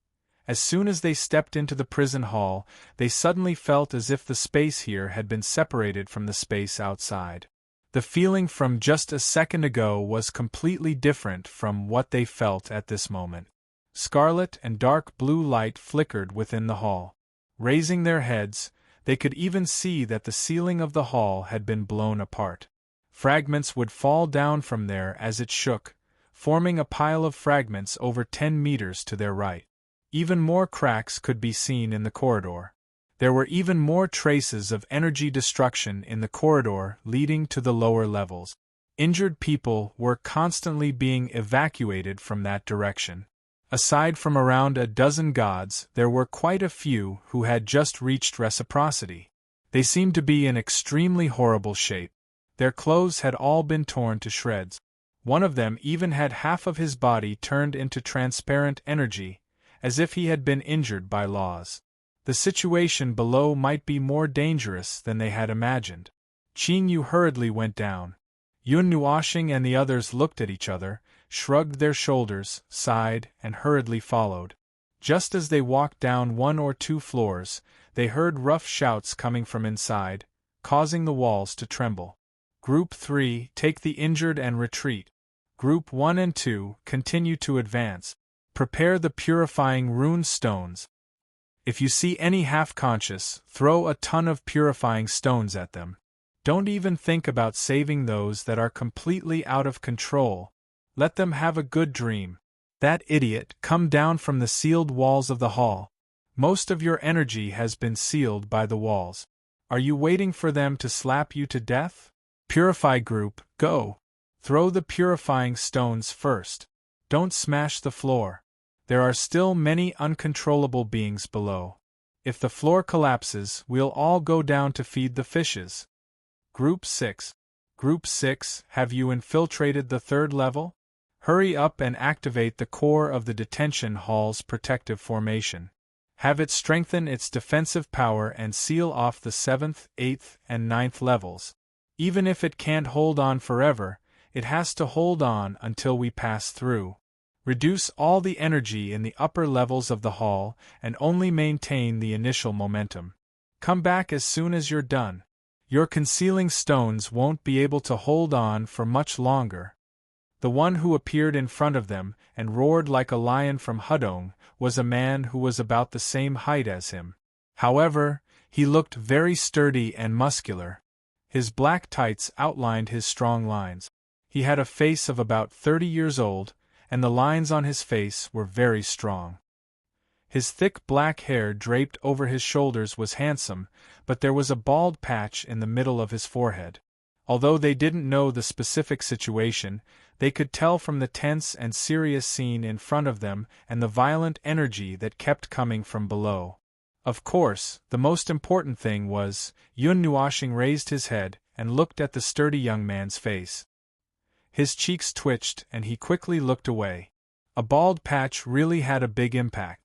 As soon as they stepped into the prison hall, they suddenly felt as if the space here had been separated from the space outside. The feeling from just a second ago was completely different from what they felt at this moment. Scarlet and dark blue light flickered within the hall. Raising their heads, they could even see that the ceiling of the hall had been blown apart. Fragments would fall down from there as it shook, forming a pile of fragments over 10 meters to their right. Even more cracks could be seen in the corridor. There were even more traces of energy destruction in the corridor leading to the lower levels. Injured people were constantly being evacuated from that direction. Aside from around a dozen gods, there were quite a few who had just reached reciprocity. They seemed to be in extremely horrible shape. Their clothes had all been torn to shreds. One of them even had half of his body turned into transparent energy, as if he had been injured by laws. The situation below might be more dangerous than they had imagined. Qin Yu hurriedly went down. Yun Nuoshing and the others looked at each other, shrugged their shoulders, sighed, and hurriedly followed. Just as they walked down 1 or 2 floors, they heard rough shouts coming from inside, causing the walls to tremble. Group 3, take the injured and retreat. Group 1 and 2, continue to advance. Prepare the purifying rune stones. If you see any half-conscious, throw a ton of purifying stones at them. Don't even think about saving those that are completely out of control. Let them have a good dream. That idiot, come down from the sealed walls of the hall. Most of your energy has been sealed by the walls. Are you waiting for them to slap you to death? Purify group, go. Throw the purifying stones first. Don't smash the floor. There are still many uncontrollable beings below. If the floor collapses, we'll all go down to feed the fishes. Group 6. Group 6, have you infiltrated the 3rd level? Hurry up and activate the core of the detention hall's protective formation. Have it strengthen its defensive power and seal off the 7th, 8th, and 9th levels. Even if it can't hold on forever, it has to hold on until we pass through. Reduce all the energy in the upper levels of the hall and only maintain the initial momentum. Come back as soon as you're done. Your concealing stones won't be able to hold on for much longer. The one who appeared in front of them and roared like a lion from Hudong was a man who was about the same height as him. However, he looked very sturdy and muscular. His black tights outlined his strong lines. He had a face of about 30 years old, and the lines on his face were very strong. His thick black hair draped over his shoulders was handsome, but there was a bald patch in the middle of his forehead. Although they didn't know the specific situation, they could tell from the tense and serious scene in front of them and the violent energy that kept coming from below. Of course, the most important thing was, Yun Nuoshing raised his head and looked at the sturdy young man's face. His cheeks twitched and he quickly looked away. A bald patch really had a big impact.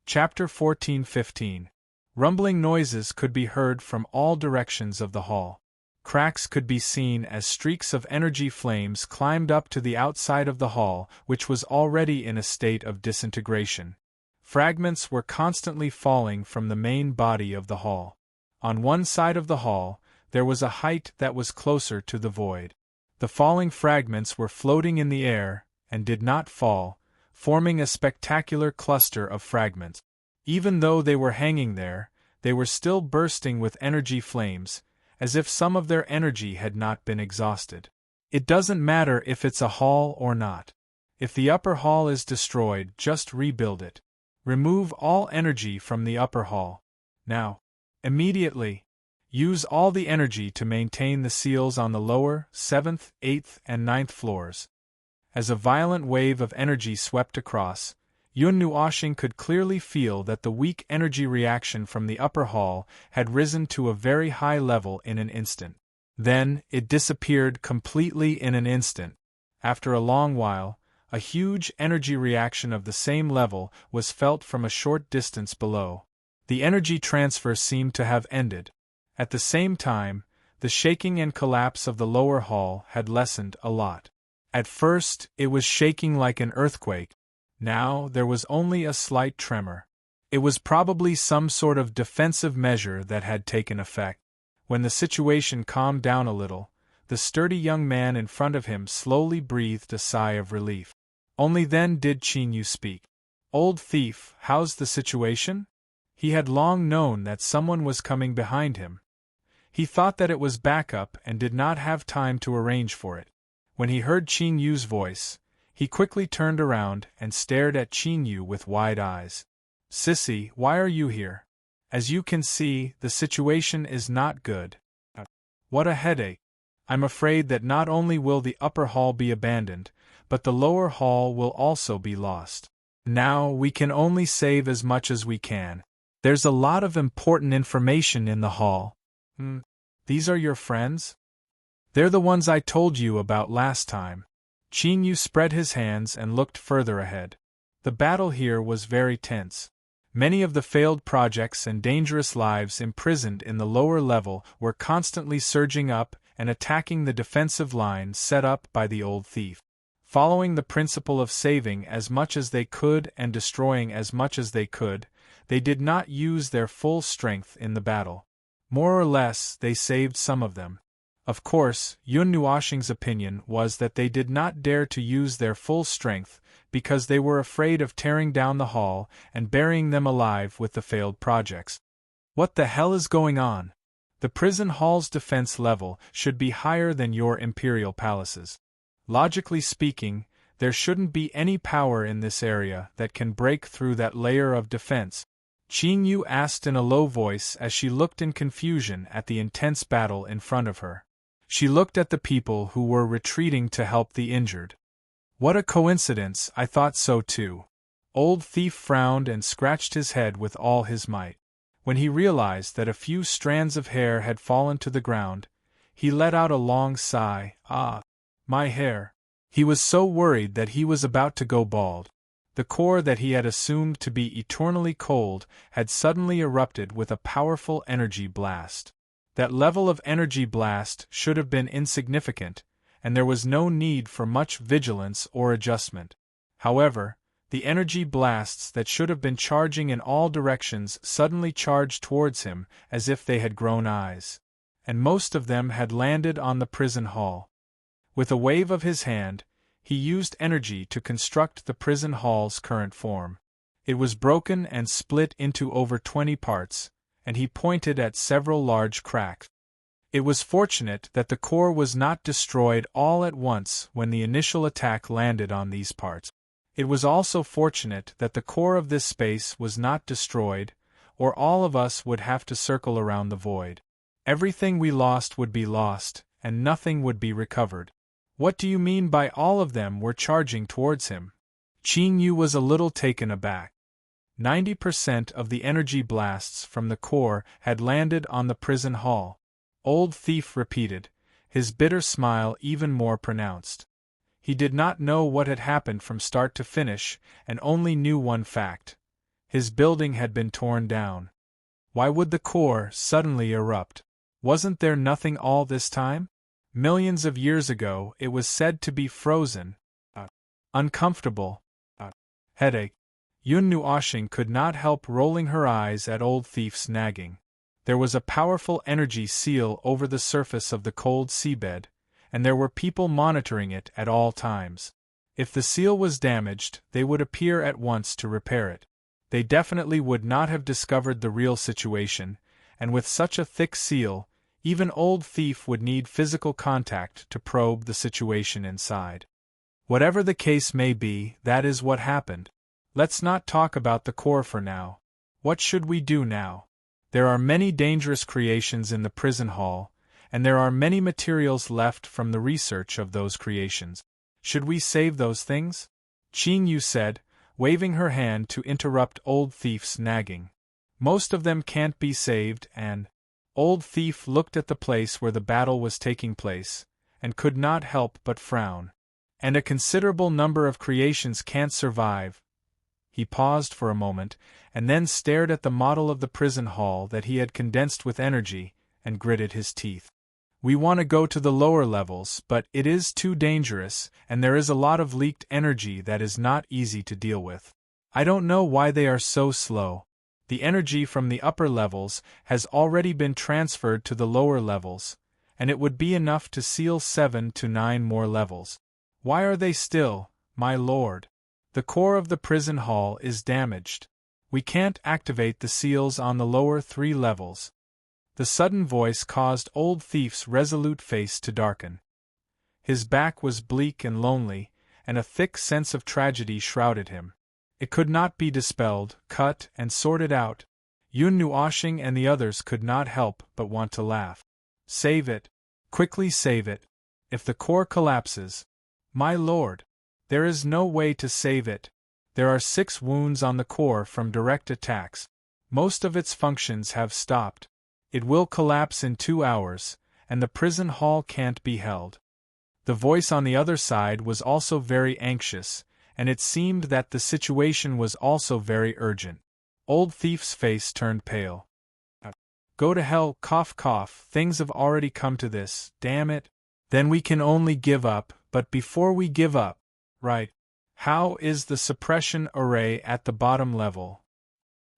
Chapter 14-15. Rumbling noises could be heard from all directions of the hall. cracks could be seen as streaks of energy flames climbed up to the outside of the hall, which was already in a state of disintegration. Fragments were constantly falling from the main body of the hall. On one side of the hall, there was a height that was closer to the void. The falling fragments were floating in the air, and did not fall, forming a spectacular cluster of fragments. Even though they were hanging there, they were still bursting with energy flames, as if some of their energy had not been exhausted. It doesn't matter if it's a hall or not. If the upper hall is destroyed, just rebuild it. Remove all energy from the upper hall. Now. Immediately. Use all the energy to maintain the seals on the lower, 7th, 8th, and 9th floors. As a violent wave of energy swept across, Yun Nuoxing could clearly feel that the weak energy reaction from the upper hall had risen to a very high level in an instant. Then, it disappeared completely in an instant. After a long while, a huge energy reaction of the same level was felt from a short distance below. The energy transfer seemed to have ended. At the same time, the shaking and collapse of the lower hall had lessened a lot. At first, it was shaking like an earthquake. Now, there was only a slight tremor. It was probably some sort of defensive measure that had taken effect. When the situation calmed down a little, the sturdy young man in front of him slowly breathed a sigh of relief. Only then did Qin speak. "Old thief, how's the situation?" He had long known that someone was coming behind him. He thought that it was backup and did not have time to arrange for it. When he heard Qin Yu's voice, he quickly turned around and stared at Qin Yu with wide eyes. "Sissy, why are you here? As you can see, the situation is not good." "What a headache. I'm afraid that not only will the upper hall be abandoned, but the lower hall will also be lost. Now we can only save as much as we can. There's a lot of important information in the hall." These are your friends? They're the ones I told you about last time." Qin Yu spread his hands and looked further ahead. The battle here was very tense. Many of the failed projects and dangerous lives imprisoned in the lower level were constantly surging up and attacking the defensive line set up by the old thief. Following the principle of saving as much as they could and destroying as much as they could, they did not use their full strength in the battle. More or less, they saved some of them. Of course, Yun Nuoxing's opinion was that they did not dare to use their full strength because they were afraid of tearing down the hall and burying them alive with the failed projects. What the hell is going on? The prison hall's defense level should be higher than your imperial palaces. Logically speaking, there shouldn't be any power in this area that can break through that layer of defense. Qin Yu asked in a low voice as she looked in confusion at the intense battle in front of her. She looked at the people who were retreating to help the injured. "What a coincidence, I thought so too." Old Thief frowned and scratched his head with all his might. When he realized that a few strands of hair had fallen to the ground, he let out a long sigh. "Ah, my hair." He was so worried that he was about to go bald. The core that he had assumed to be eternally cold had suddenly erupted with a powerful energy blast. That level of energy blast should have been insignificant, and there was no need for much vigilance or adjustment. However, the energy blasts that should have been charging in all directions suddenly charged towards him as if they had grown eyes. And most of them had landed on the prison hall. With a wave of his hand, he used energy to construct the prison hall's current form. It was broken and split into over 20 parts, and he pointed at several large cracks. It was fortunate that the core was not destroyed all at once when the initial attack landed on these parts. It was also fortunate that the core of this space was not destroyed, or all of us would have to circle around the void. Everything we lost would be lost, and nothing would be recovered. "What do you mean by all of them were charging towards him?" Qin Yu was a little taken aback. 90% of the energy blasts from the core had landed on the prison hall. Old Thief repeated, his bitter smile even more pronounced. He did not know what had happened from start to finish, and only knew one fact. His building had been torn down. Why would the core suddenly erupt? Wasn't there nothing all this time? Millions of years ago it was said to be frozen. Uncomfortable. Headache. Yun Nuoshing could not help rolling her eyes at Old Thief's nagging. There was a powerful energy seal over the surface of the cold seabed, and there were people monitoring it at all times. If the seal was damaged, they would appear at once to repair it. They definitely would not have discovered the real situation, and with such a thick seal, even Old Thief would need physical contact to probe the situation inside. Whatever the case may be, that is what happened. Let's not talk about the core for now. What should we do now? There are many dangerous creations in the prison hall, and there are many materials left from the research of those creations. Should we save those things? Qing Yu said, waving her hand to interrupt Old Thief's nagging. Most of them can't be saved, and Old Thief looked at the place where the battle was taking place, and could not help but frown. And a considerable number of creations can't survive. He paused for a moment, and then stared at the model of the prison hall that he had condensed with energy, and gritted his teeth. We want to go to the lower levels, but it is too dangerous, and there is a lot of leaked energy that is not easy to deal with. I don't know why they are so slow. The energy from the upper levels has already been transferred to the lower levels, and it would be enough to seal 7 to 9 more levels. Why are they still, my lord? The core of the prison hall is damaged. We can't activate the seals on the lower 3 levels. The sudden voice caused Old Thief's resolute face to darken. His back was bleak and lonely, and a thick sense of tragedy shrouded him. It could not be dispelled, cut, and sorted out. Yun Nuoshing and the others could not help but want to laugh. Save it. Quickly save it. If the core collapses, my lord, there is no way to save it. There are 6 wounds on the core from direct attacks. Most of its functions have stopped. It will collapse in 2 hours, and the prison hall can't be held. The voice on the other side was also very anxious, and it seemed that the situation was also very urgent. Old Thief's face turned pale. Go to hell, cough cough, things have already come to this, damn it. Then we can only give up, but before we give up, right, how is the suppression array at the bottom level?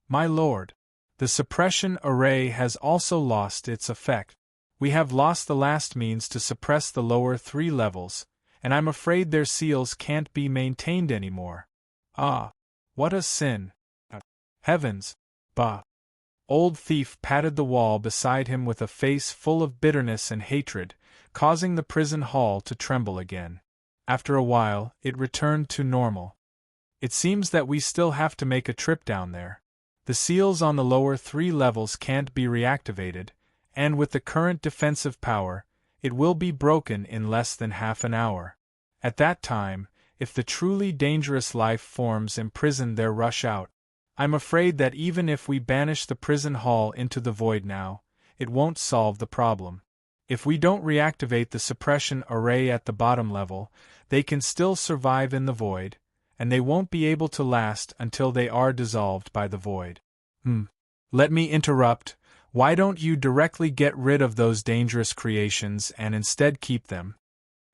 My lord, the suppression array has also lost its effect. We have lost the last means to suppress the lower 3 levels, and I'm afraid their seals can't be maintained anymore. Ah, what a sin. Heavens, bah. Old Thief patted the wall beside him with a face full of bitterness and hatred, causing the prison hall to tremble again. After a while, it returned to normal. It seems that we still have to make a trip down there. The seals on the lower 3 levels can't be reactivated, and with the current defensive power, it will be broken in less than half an hour. At that time, if the truly dangerous life forms imprisoned there rush out, I'm afraid that even if we banish the prison hall into the void now, it won't solve the problem. If we don't reactivate the suppression array at the bottom level, they can still survive in the void, and they won't be able to last until they are dissolved by the void. Let me interrupt. Why don't you directly get rid of those dangerous creations and instead keep them?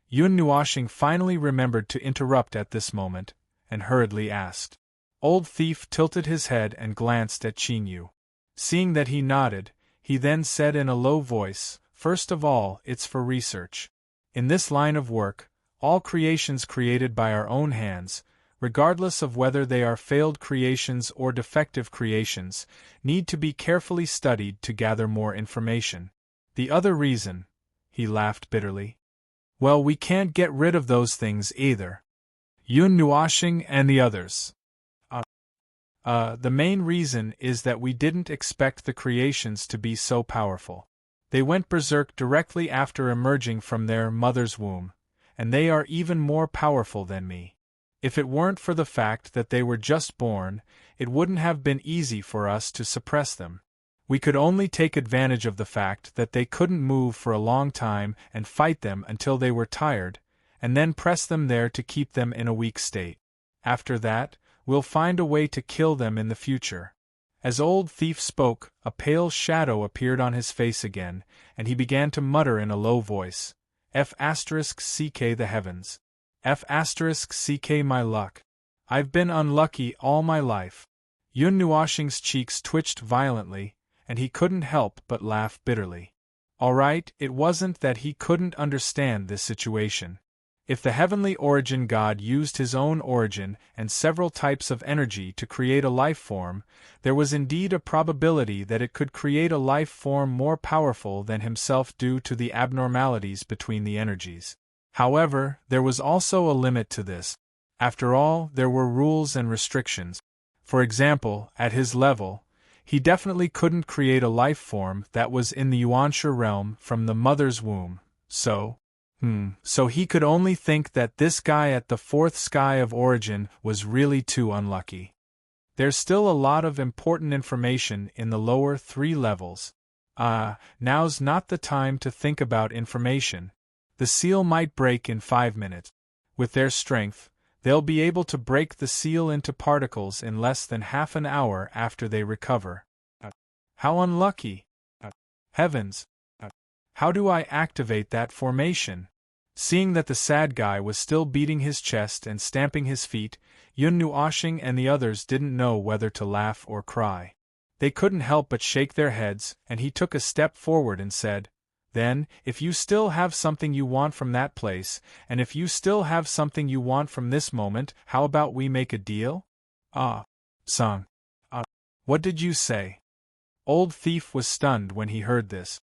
Yun Nuoshing finally remembered to interrupt at this moment, and hurriedly asked. Old Thief tilted his head and glanced at Qing Yu. Seeing that he nodded, he then said in a low voice, First of all, it's for research. In this line of work, all creations created by our own hands, regardless of whether they are failed creations or defective creations, need to be carefully studied to gather more information. The other reason, he laughed bitterly. Well, we can't get rid of those things either. Yun Nuoshing and the others. The main reason is that we didn't expect the creations to be so powerful. They went berserk directly after emerging from their mother's womb, and they are even more powerful than me. If it weren't for the fact that they were just born, it wouldn't have been easy for us to suppress them. We could only take advantage of the fact that they couldn't move for a long time and fight them until they were tired, and then press them there to keep them in a weak state. After that, we'll find a way to kill them in the future. As Old Thief spoke, a pale shadow appeared on his face again, and he began to mutter in a low voice, F*ck the heavens. F*ck my luck. I've been unlucky all my life. Yun Nuoshing's cheeks twitched violently, and he couldn't help but laugh bitterly. Alright, it wasn't that he couldn't understand this situation. If the heavenly origin god used his own origin and several types of energy to create a life form, there was indeed a probability that it could create a life form more powerful than himself due to the abnormalities between the energies. However, there was also a limit to this. After all, there were rules and restrictions. For example, at his level, he definitely couldn't create a life form that was in the Yuansha realm from the mother's womb, so he could only think that this guy at the fourth sky of origin was really too unlucky. There's still a lot of important information in the lower 3 levels. Now's not the time to think about information. The seal might break in 5 minutes. With their strength, they'll be able to break the seal into particles in less than half an hour after they recover. How unlucky! Heavens! How do I activate that formation? Seeing that the sad guy was still beating his chest and stamping his feet, Yun Nuoshing and the others didn't know whether to laugh or cry. They couldn't help but shake their heads, and he took a step forward and said, Then, if you still have something you want from that place, and if you still have something you want from this moment, how about we make a deal? Song. What did you say? Old Thief was stunned when he heard this.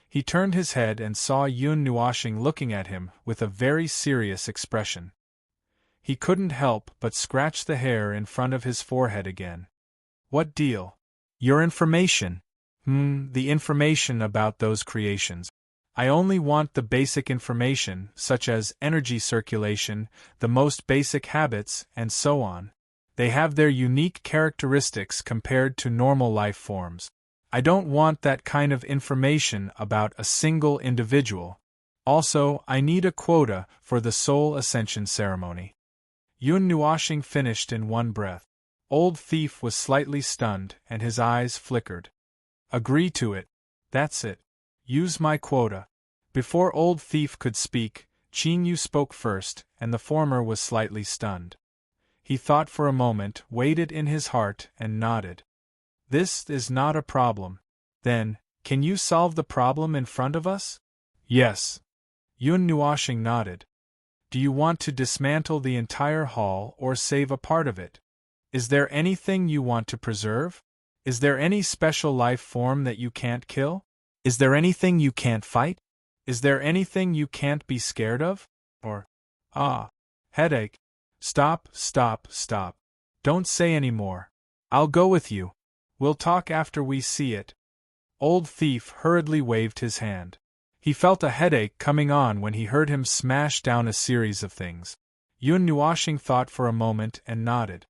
He turned his head and saw Yun Nuoshing looking at him with a very serious expression. He couldn't help but scratch the hair in front of his forehead again. What deal? Your information. The information about those creations. I only want the basic information, such as energy circulation, the most basic habits, and so on. They have their unique characteristics compared to normal life forms. I don't want that kind of information about a single individual. Also, I need a quota for the soul ascension ceremony. Yun Nuoshing finished in one breath. Old Thief was slightly stunned, and his eyes flickered. Agree to it. That's it. Use my quota. Before Old Thief could speak, Qin Yu spoke first, and the former was slightly stunned. He thought for a moment, weighed it in his heart, and nodded. This is not a problem. Then, can you solve the problem in front of us? Yes. Yun Nuoshing nodded. Do you want to dismantle the entire hall or save a part of it? Is there anything you want to preserve? Is there any special life form that you can't kill? Is there anything you can't fight? Is there anything you can't be scared of? Or, headache. Stop. Don't say any more. I'll go with you. We'll talk after we see it. Old Thief hurriedly waved his hand. He felt a headache coming on when he heard him smash down a series of things. Yun Nuoshing thought for a moment and nodded.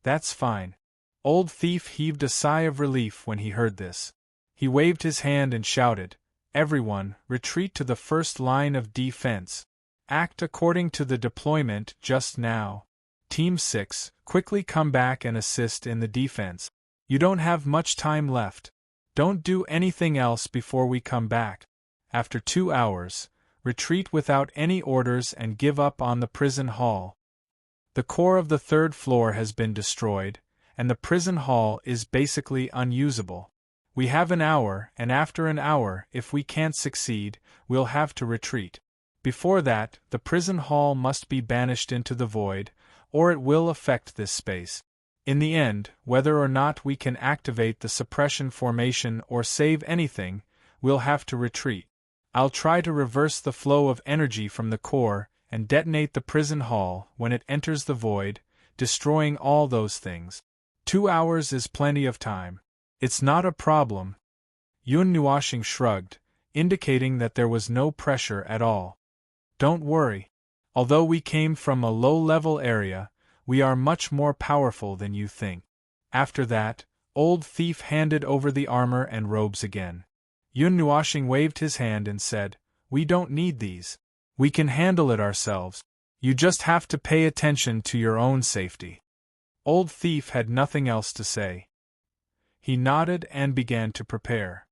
That's fine. Old Thief heaved a sigh of relief when he heard this. He waved his hand and shouted, Everyone, retreat to the first line of defense. Act according to the deployment just now. Team 6, quickly come back and assist in the defense. You don't have much time left. Don't do anything else before we come back. After 2 hours, retreat without any orders and give up on the prison hall. The core of the 3rd floor has been destroyed, and the prison hall is basically unusable. We have an hour, and after an hour, if we can't succeed, we'll have to retreat. Before that, the prison hall must be banished into the void, or it will affect this space. In the end, whether or not we can activate the suppression formation or save anything, we'll have to retreat. I'll try to reverse the flow of energy from the core and detonate the prison hall when it enters the void, destroying all those things. 2 hours is plenty of time. It's not a problem. Yun Nuoshing shrugged, indicating that there was no pressure at all. Don't worry. Although we came from a low-level area, we are much more powerful than you think. After that, Old Thief handed over the armor and robes again. Yun Nuoshing waved his hand and said, We don't need these. We can handle it ourselves. You just have to pay attention to your own safety. Old Thief had nothing else to say. He nodded and began to prepare.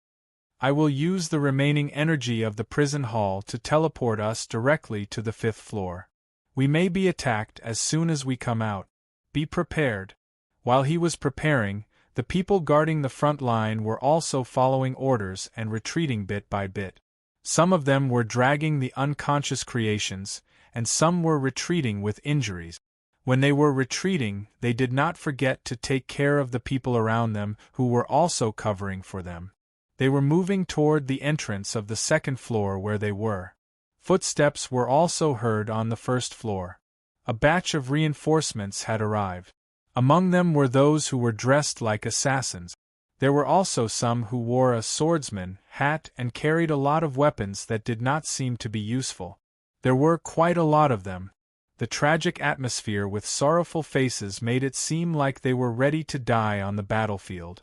I will use the remaining energy of the prison hall to teleport us directly to the 5th floor. We may be attacked as soon as we come out. Be prepared. While he was preparing, the people guarding the front line were also following orders and retreating bit by bit. Some of them were dragging the unconscious creations, and some were retreating with injuries. When they were retreating, they did not forget to take care of the people around them who were also covering for them. They were moving toward the entrance of the 2nd floor where they were. Footsteps were also heard on the 1st floor. A batch of reinforcements had arrived. Among them were those who were dressed like assassins. There were also some who wore a swordsman hat and carried a lot of weapons that did not seem to be useful. There were quite a lot of them. The tragic atmosphere with sorrowful faces made it seem like they were ready to die on the battlefield.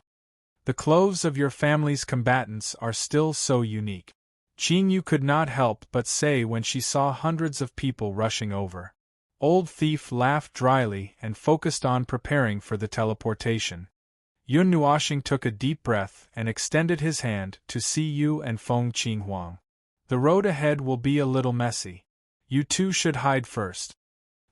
The clothes of your family's combatants are still so unique. Qingyu could not help but say when she saw hundreds of people rushing over. Old Thief laughed dryly and focused on preparing for the teleportation. Yun Nuoxing took a deep breath and extended his hand to Siyu and Feng Qinghuang. The road ahead will be a little messy. You two should hide first.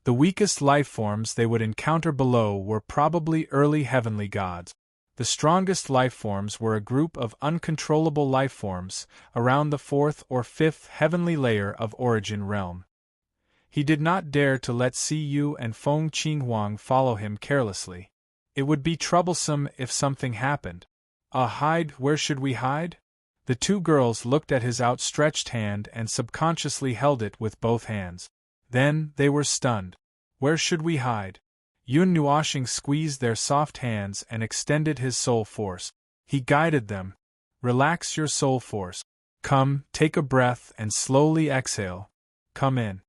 The weakest life forms they would encounter below were probably early heavenly gods. The strongest life forms were a group of uncontrollable life forms around the 4th or 5th heavenly layer of Origin Realm. He did not dare to let Siyu and Feng Qinghuang follow him carelessly. It would be troublesome if something happened. Hide, where should we hide? The two girls looked at his outstretched hand and subconsciously held it with both hands. Then they were stunned. Where should we hide? Yun Nuoxing squeezed their soft hands and extended his soul force. He guided them. Relax your soul force. Come, take a breath and slowly exhale. Come in.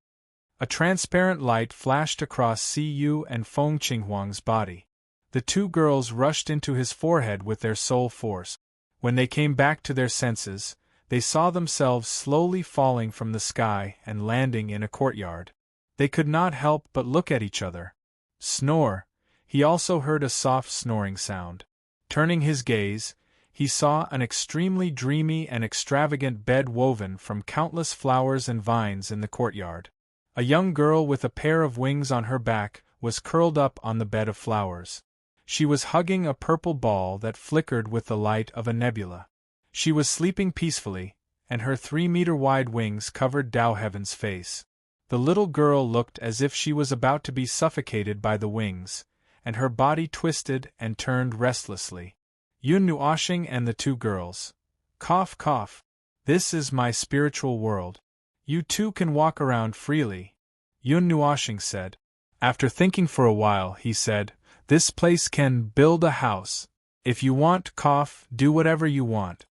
A transparent light flashed across Siyu and Feng Qinghuang's body. The two girls rushed into his forehead with their soul force. When they came back to their senses, they saw themselves slowly falling from the sky and landing in a courtyard. They could not help but look at each other. Snore. He also heard a soft snoring sound. Turning his gaze, he saw an extremely dreamy and extravagant bed woven from countless flowers and vines in the courtyard. A young girl with a pair of wings on her back was curled up on the bed of flowers. She was hugging a purple ball that flickered with the light of a nebula. She was sleeping peacefully, and her 3-meter-wide wings covered Tao Heaven's face. The little girl looked as if she was about to be suffocated by the wings, and her body twisted and turned restlessly. Yun Nuoxing and the two girls. Cough, cough. This is my spiritual world. You two can walk around freely, Yun Nuoxing said. After thinking for a while, he said, this place can build a house. If you want, cough, do whatever you want.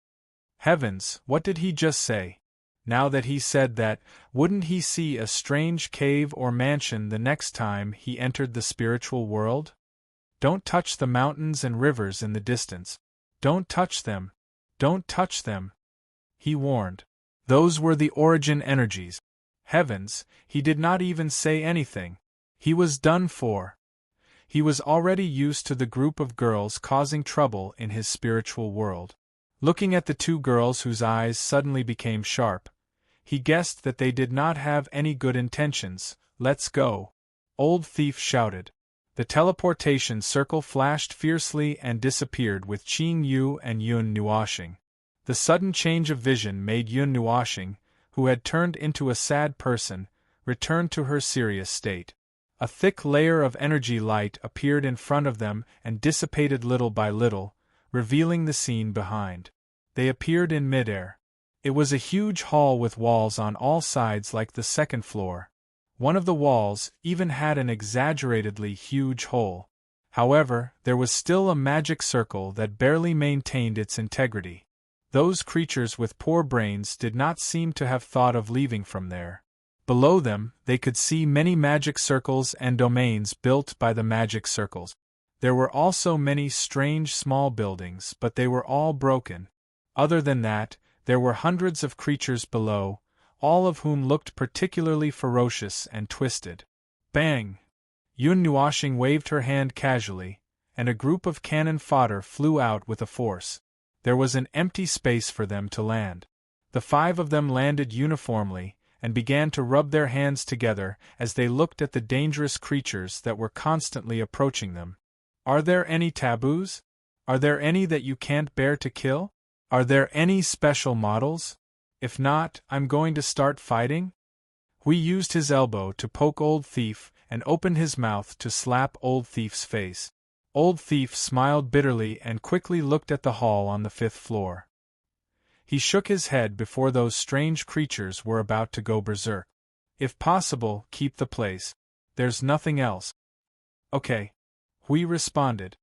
Heavens, what did he just say? Now that he said that, wouldn't he see a strange cave or mansion the next time he entered the spiritual world? Don't touch the mountains and rivers in the distance. Don't touch them. Don't touch them. He warned. Those were the origin energies. Heavens, he did not even say anything. He was done for. He was already used to the group of girls causing trouble in his spiritual world. Looking at the two girls whose eyes suddenly became sharp, he guessed that they did not have any good intentions. Let's go. Old Thief shouted. The teleportation circle flashed fiercely and disappeared with Qingyu and Yun Nuoxing. The sudden change of vision made Yun Nuoxing, who had turned into a sad person, return to her serious state. A thick layer of energy light appeared in front of them and dissipated little by little, revealing the scene behind. They appeared in midair. It was a huge hall with walls on all sides like the 2nd floor. One of the walls even had an exaggeratedly huge hole. However, there was still a magic circle that barely maintained its integrity. Those creatures with poor brains did not seem to have thought of leaving from there. Below them, they could see many magic circles and domains built by the magic circles. There were also many strange small buildings, but they were all broken. Other than that, there were hundreds of creatures below, all of whom looked particularly ferocious and twisted. Bang! Yun Nuoxing waved her hand casually, and a group of cannon fodder flew out with a force. There was an empty space for them to land. The 5 of them landed uniformly, and began to rub their hands together as they looked at the dangerous creatures that were constantly approaching them. Are there any taboos? Are there any that you can't bear to kill? Are there any special models? If not, I'm going to start fighting? Hui used his elbow to poke Old Thief and opened his mouth to slap Old Thief's face. Old Thief smiled bitterly and quickly looked at the hall on the 5th floor. He shook his head before those strange creatures were about to go berserk. If possible, keep the place. There's nothing else. Okay. Hui responded.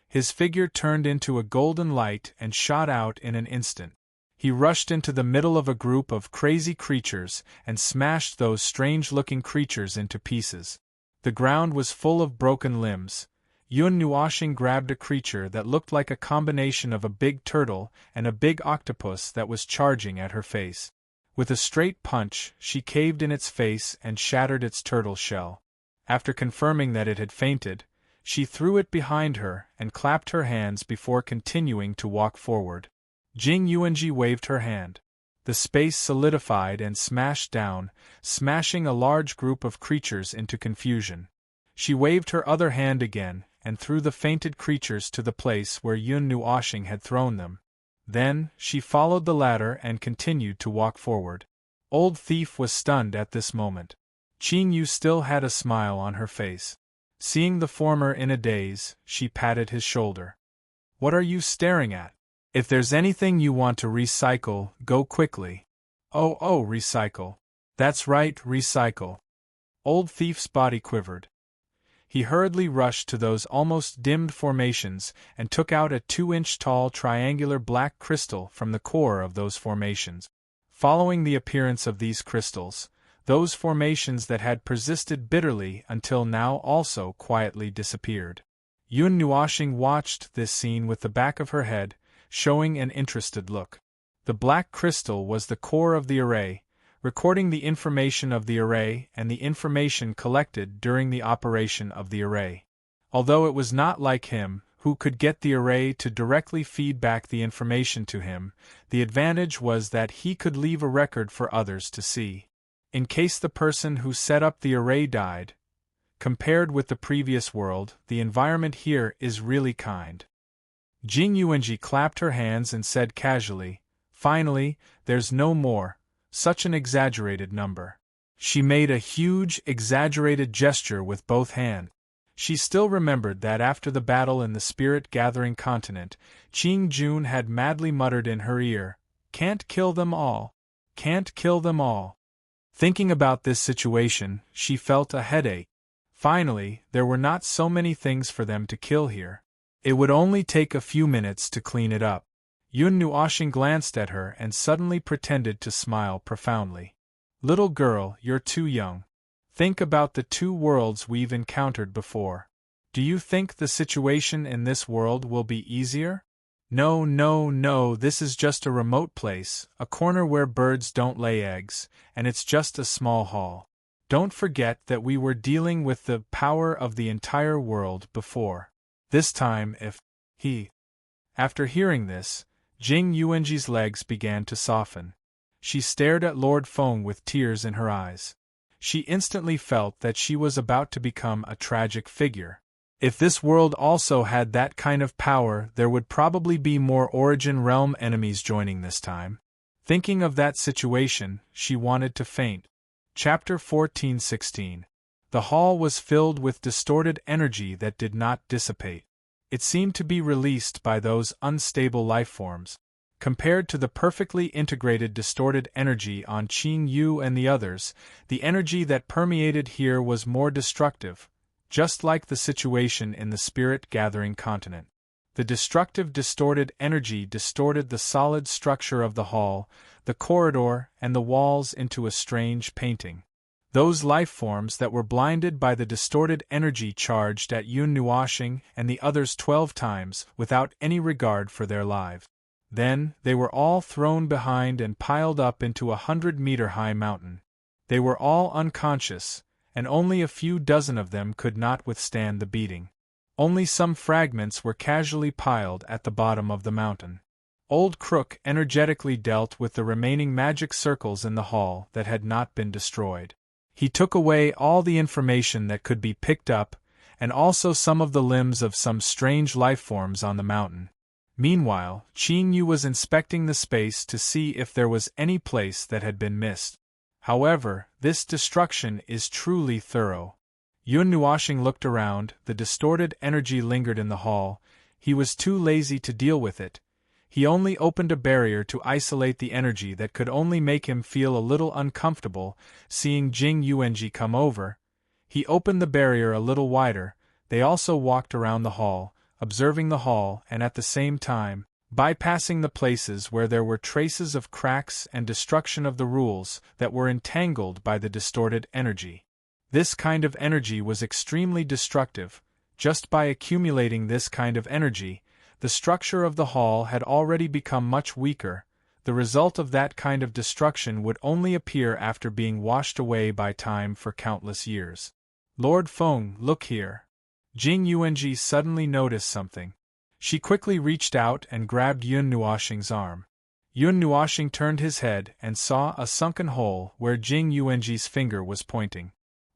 His figure turned into a golden light and shot out in an instant. He rushed into the middle of a group of crazy creatures and smashed those strange-looking creatures into pieces. The ground was full of broken limbs. Yun Nuoxing grabbed a creature that looked like a combination of a big turtle and a big octopus that was charging at her face. With a straight punch, she caved in its face and shattered its turtle shell. After confirming that it had fainted, she threw it behind her and clapped her hands before continuing to walk forward. Jing Yuanji waved her hand. The space solidified and smashed down, smashing a large group of creatures into confusion. She waved her other hand again, and threw the fainted creatures to the place where Yun Nuoxing had thrown them. Then, she followed the ladder and continued to walk forward. Old Thief was stunned at this moment. Qing Yu still had a smile on her face. Seeing the former in a daze, she patted his shoulder. What are you staring at? If there's anything you want to recycle, go quickly. Oh, recycle. That's right, recycle. Old Thief's body quivered. He hurriedly rushed to those almost dimmed formations and took out a 2-inch-tall triangular black crystal from the core of those formations. Following the appearance of these crystals, those formations that had persisted bitterly until now also quietly disappeared. Yun Nuoxing watched this scene with the back of her head, showing an interested look. The black crystal was the core of the array, recording the information of the array and the information collected during the operation of the array. Although it was not like him, who could get the array to directly feed back the information to him, the advantage was that he could leave a record for others to see. In case the person who set up the array died. Compared with the previous world, the environment here is really kind. Jing Yuanji clapped her hands and said casually, "Finally, there's no more, such an exaggerated number." She made a huge, exaggerated gesture with both hands. She still remembered that after the battle in the spirit-gathering continent, Qing Jun had madly muttered in her ear, "Can't kill them all. Can't kill them all." Thinking about this situation, she felt a headache. Finally, there were not so many things for them to kill here. It would only take a few minutes to clean it up. Yun Nuoxing glanced at her and suddenly pretended to smile profoundly. "Little girl, you're too young. Think about the 2 worlds we've encountered before. Do you think the situation in this world will be easier? No, this is just a remote place, a corner where birds don't lay eggs, and it's just a small hall. Don't forget that we were dealing with the power of the entire world before. This time if he..." After hearing this, Jing Yuanji's legs began to soften. She stared at Lord Feng with tears in her eyes. She instantly felt that she was about to become a tragic figure. If this world also had that kind of power, there would probably be more Origin Realm enemies joining this time. Thinking of that situation, she wanted to faint. Chapter 14:16. The hall was filled with distorted energy that did not dissipate. It seemed to be released by those unstable lifeforms. Compared to the perfectly integrated distorted energy on Qing Yu and the others, the energy that permeated here was more destructive, just like the situation in the spirit-gathering continent. The destructive distorted energy distorted the solid structure of the hall, the corridor, and the walls into a strange painting. Those lifeforms that were blinded by the distorted energy charged at Yun Nuoxing and the others 12 times without any regard for their lives. Then, they were all thrown behind and piled up into a 100-meter-high mountain. They were all unconscious, and only a few dozen of them could not withstand the beating. Only some fragments were casually piled at the bottom of the mountain. Old Crook energetically dealt with the remaining magic circles in the hall that had not been destroyed. He took away all the information that could be picked up, and also some of the limbs of some strange lifeforms on the mountain. Meanwhile, Qing Yu was inspecting the space to see if there was any place that had been missed. However, this destruction is truly thorough. Yun Nuoxing looked around, the distorted energy lingered in the hall, he was too lazy to deal with it. He only opened a barrier to isolate the energy that could only make him feel a little uncomfortable, seeing Jing Yuanji come over. He opened the barrier a little wider. They also walked around the hall, observing the hall and at the same time, bypassing the places where there were traces of cracks and destruction of the rules that were entangled by the distorted energy. This kind of energy was extremely destructive. Just by accumulating this kind of energy, the structure of the hall had already become much weaker. The result of that kind of destruction would only appear after being washed away by time for countless years. Lord Feng, look here. Jing Yuanji suddenly noticed something. She quickly reached out and grabbed Yun Nuoxing's arm. Yun Nuoxing turned his head and saw a sunken hole where Jing Yuanji's finger was pointing.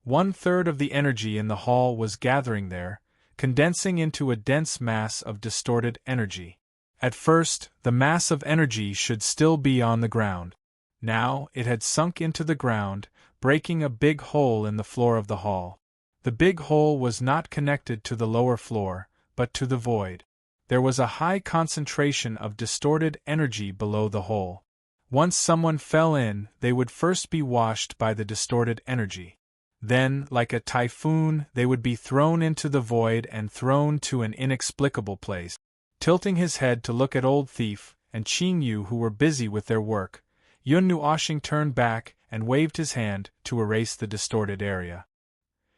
1/3 of the energy in the hall was gathering there, condensing into a dense mass of distorted energy. At first, the mass of energy should still be on the ground. Now, it had sunk into the ground, breaking a big hole in the floor of the hall. The big hole was not connected to the lower floor, but to the void. There was a high concentration of distorted energy below the hole. Once someone fell in, they would first be washed by the distorted energy. Then, like a typhoon, they would be thrown into the void and thrown to an inexplicable place. Tilting his head to look at Old Thief and Qing Yu who were busy with their work, Yun Nuoxing turned back and waved his hand to erase the distorted area.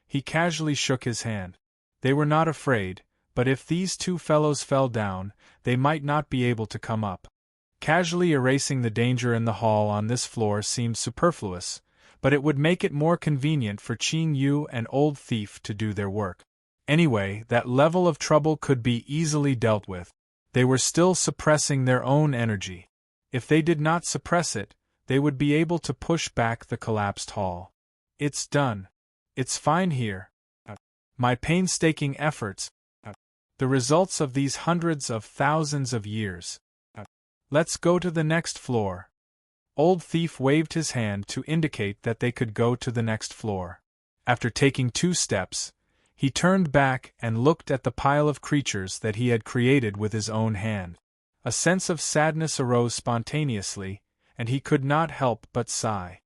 He casually shook his hand. They were not afraid, but if these two fellows fell down, they might not be able to come up. Casually erasing the danger in the hall on this floor seemed superfluous, but it would make it more convenient for Qing Yu and Old Thief to do their work. Anyway, that level of trouble could be easily dealt with. They were still suppressing their own energy. If they did not suppress it, they would be able to push back the collapsed hall. It's done. It's fine here. My painstaking efforts. The results of these hundreds of thousands of years. Let's go to the next floor. Old Thief waved his hand to indicate that they could go to the next floor. After taking 2 steps, he turned back and looked at the pile of creatures that he had created with his own hand. A sense of sadness arose spontaneously, and he could not help but sigh.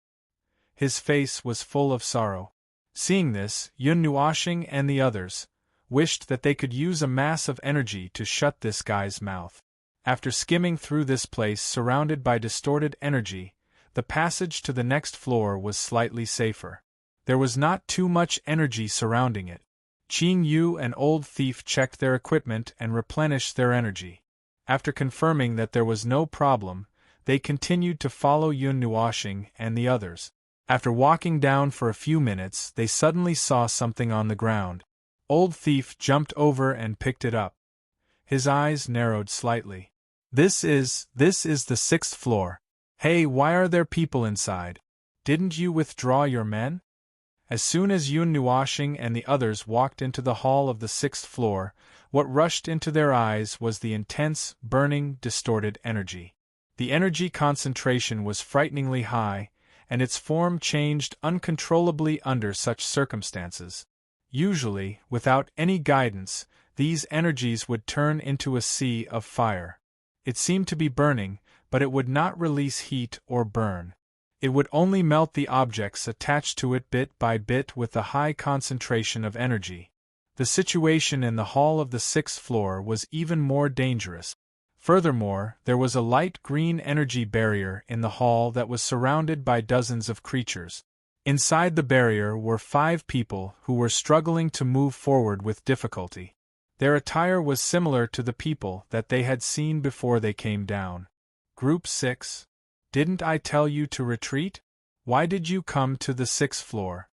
His face was full of sorrow. Seeing this, Yun Nuoxing and the others wished that they could use a mass of energy to shut this guy's mouth. After skimming through this place surrounded by distorted energy, the passage to the next floor was slightly safer. There was not too much energy surrounding it. Qing Yu and Old Thief checked their equipment and replenished their energy. After confirming that there was no problem, they continued to follow Yun Nuoxing and the others. After walking down for a few minutes, they suddenly saw something on the ground. Old Thief jumped over and picked it up. His eyes narrowed slightly. This is the 6th floor. Hey, why are there people inside? Didn't you withdraw your men? As soon as Yun Nuoxing and the others walked into the hall of the 6th floor, what rushed into their eyes was the intense, burning, distorted energy. The energy concentration was frighteningly high, and its form changed uncontrollably under such circumstances. Usually, without any guidance, these energies would turn into a sea of fire. It seemed to be burning, but it would not release heat or burn. It would only melt the objects attached to it bit by bit with the high concentration of energy. The situation in the hall of the 6th floor was even more dangerous. Furthermore, there was a light green energy barrier in the hall that was surrounded by dozens of creatures. Inside the barrier were 5 people who were struggling to move forward with difficulty. Their attire was similar to the people that they had seen before they came down. Group 6. Didn't I tell you to retreat? Why did you come to the 6th floor?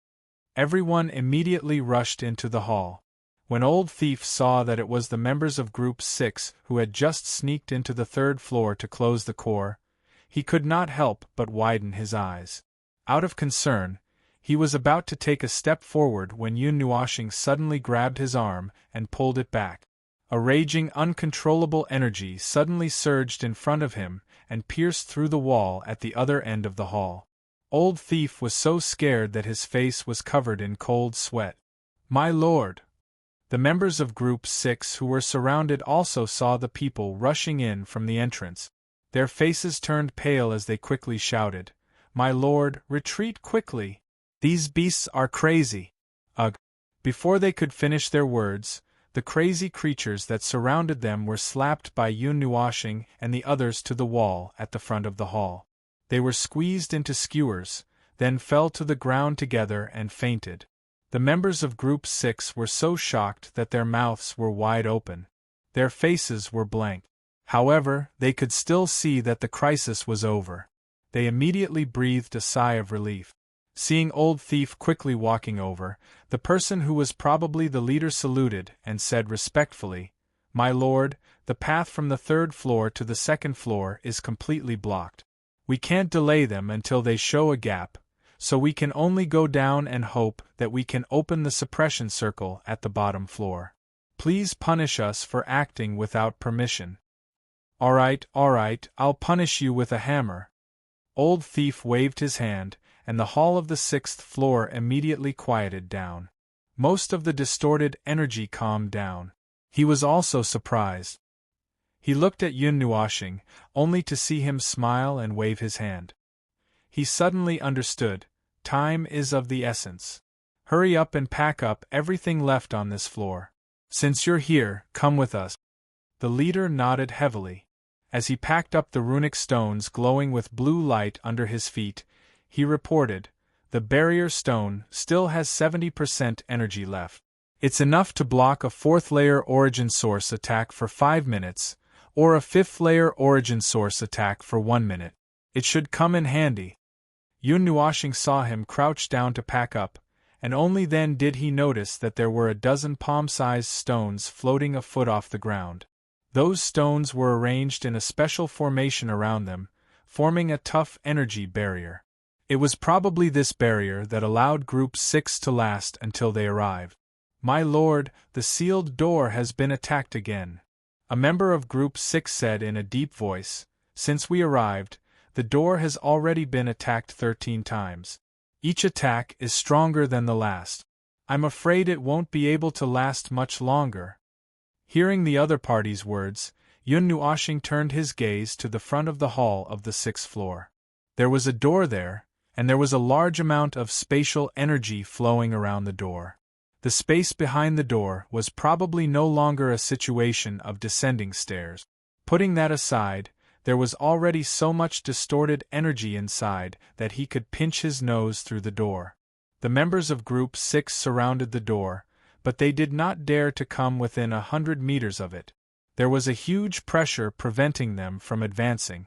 Everyone immediately rushed into the hall. When Old Thief saw that it was the members of Group 6 who had just sneaked into the third floor to close the core, he could not help but widen his eyes. Out of concern, he was about to take a step forward when Yun Nuoshing suddenly grabbed his arm and pulled it back. A raging, uncontrollable energy suddenly surged in front of him and pierced through the wall at the other end of the hall. Old Thief was so scared that his face was covered in cold sweat. "My lord!" The members of Group 6 who were surrounded also saw the people rushing in from the entrance. Their faces turned pale as they quickly shouted, "My lord, retreat quickly! These beasts are crazy!" Ugh! Before they could finish their words, the crazy creatures that surrounded them were slapped by Yun Nuoshing and the others to the wall at the front of the hall. They were squeezed into skewers, then fell to the ground together and fainted. The members of Group 6 were so shocked that their mouths were wide open. Their faces were blank. However, they could still see that the crisis was over. They immediately breathed a sigh of relief. Seeing Old Thief quickly walking over, the person who was probably the leader saluted and said respectfully, "My lord, the path from the third floor to the second floor is completely blocked. We can't delay them until they show a gap, so we can only go down and hope that we can open the suppression circle at the bottom floor. Please punish us for acting without permission." All right, I'll punish you with a hammer." Old Thief waved his hand, and the hall of the sixth floor immediately quieted down. Most of the distorted energy calmed down. He was also surprised. He looked at Yun Nuoshing, only to see him smile and wave his hand. He suddenly understood. Time is of the essence. Hurry up and pack up everything left on this floor. Since you're here, come with us. The leader nodded heavily. As he packed up the runic stones glowing with blue light under his feet, he reported, "The barrier stone still has 70% energy left. It's enough to block a fourth-layer origin source attack for 5 minutes, or a fifth-layer origin source attack for 1 minute. It should come in handy." Yun Nuoshing saw him crouch down to pack up, and only then did he notice that there were a dozen palm-sized stones floating a foot off the ground. Those stones were arranged in a special formation around them, forming a tough energy barrier. It was probably this barrier that allowed Group 6 to last until they arrived. "My lord, the sealed door has been attacked again," a member of Group 6 said in a deep voice. "Since we arrived, the door has already been attacked 13 times. Each attack is stronger than the last. I'm afraid it won't be able to last much longer." Hearing the other party's words, Yun Nuoshing turned his gaze to the front of the hall of the 6th floor. There was a door there, and there was a large amount of spatial energy flowing around the door. The space behind the door was probably no longer a situation of descending stairs. Putting that aside, there was already so much distorted energy inside that he could pinch his nose through the door. The members of Group 6 surrounded the door, but they did not dare to come within 100 meters of it. There was a huge pressure preventing them from advancing.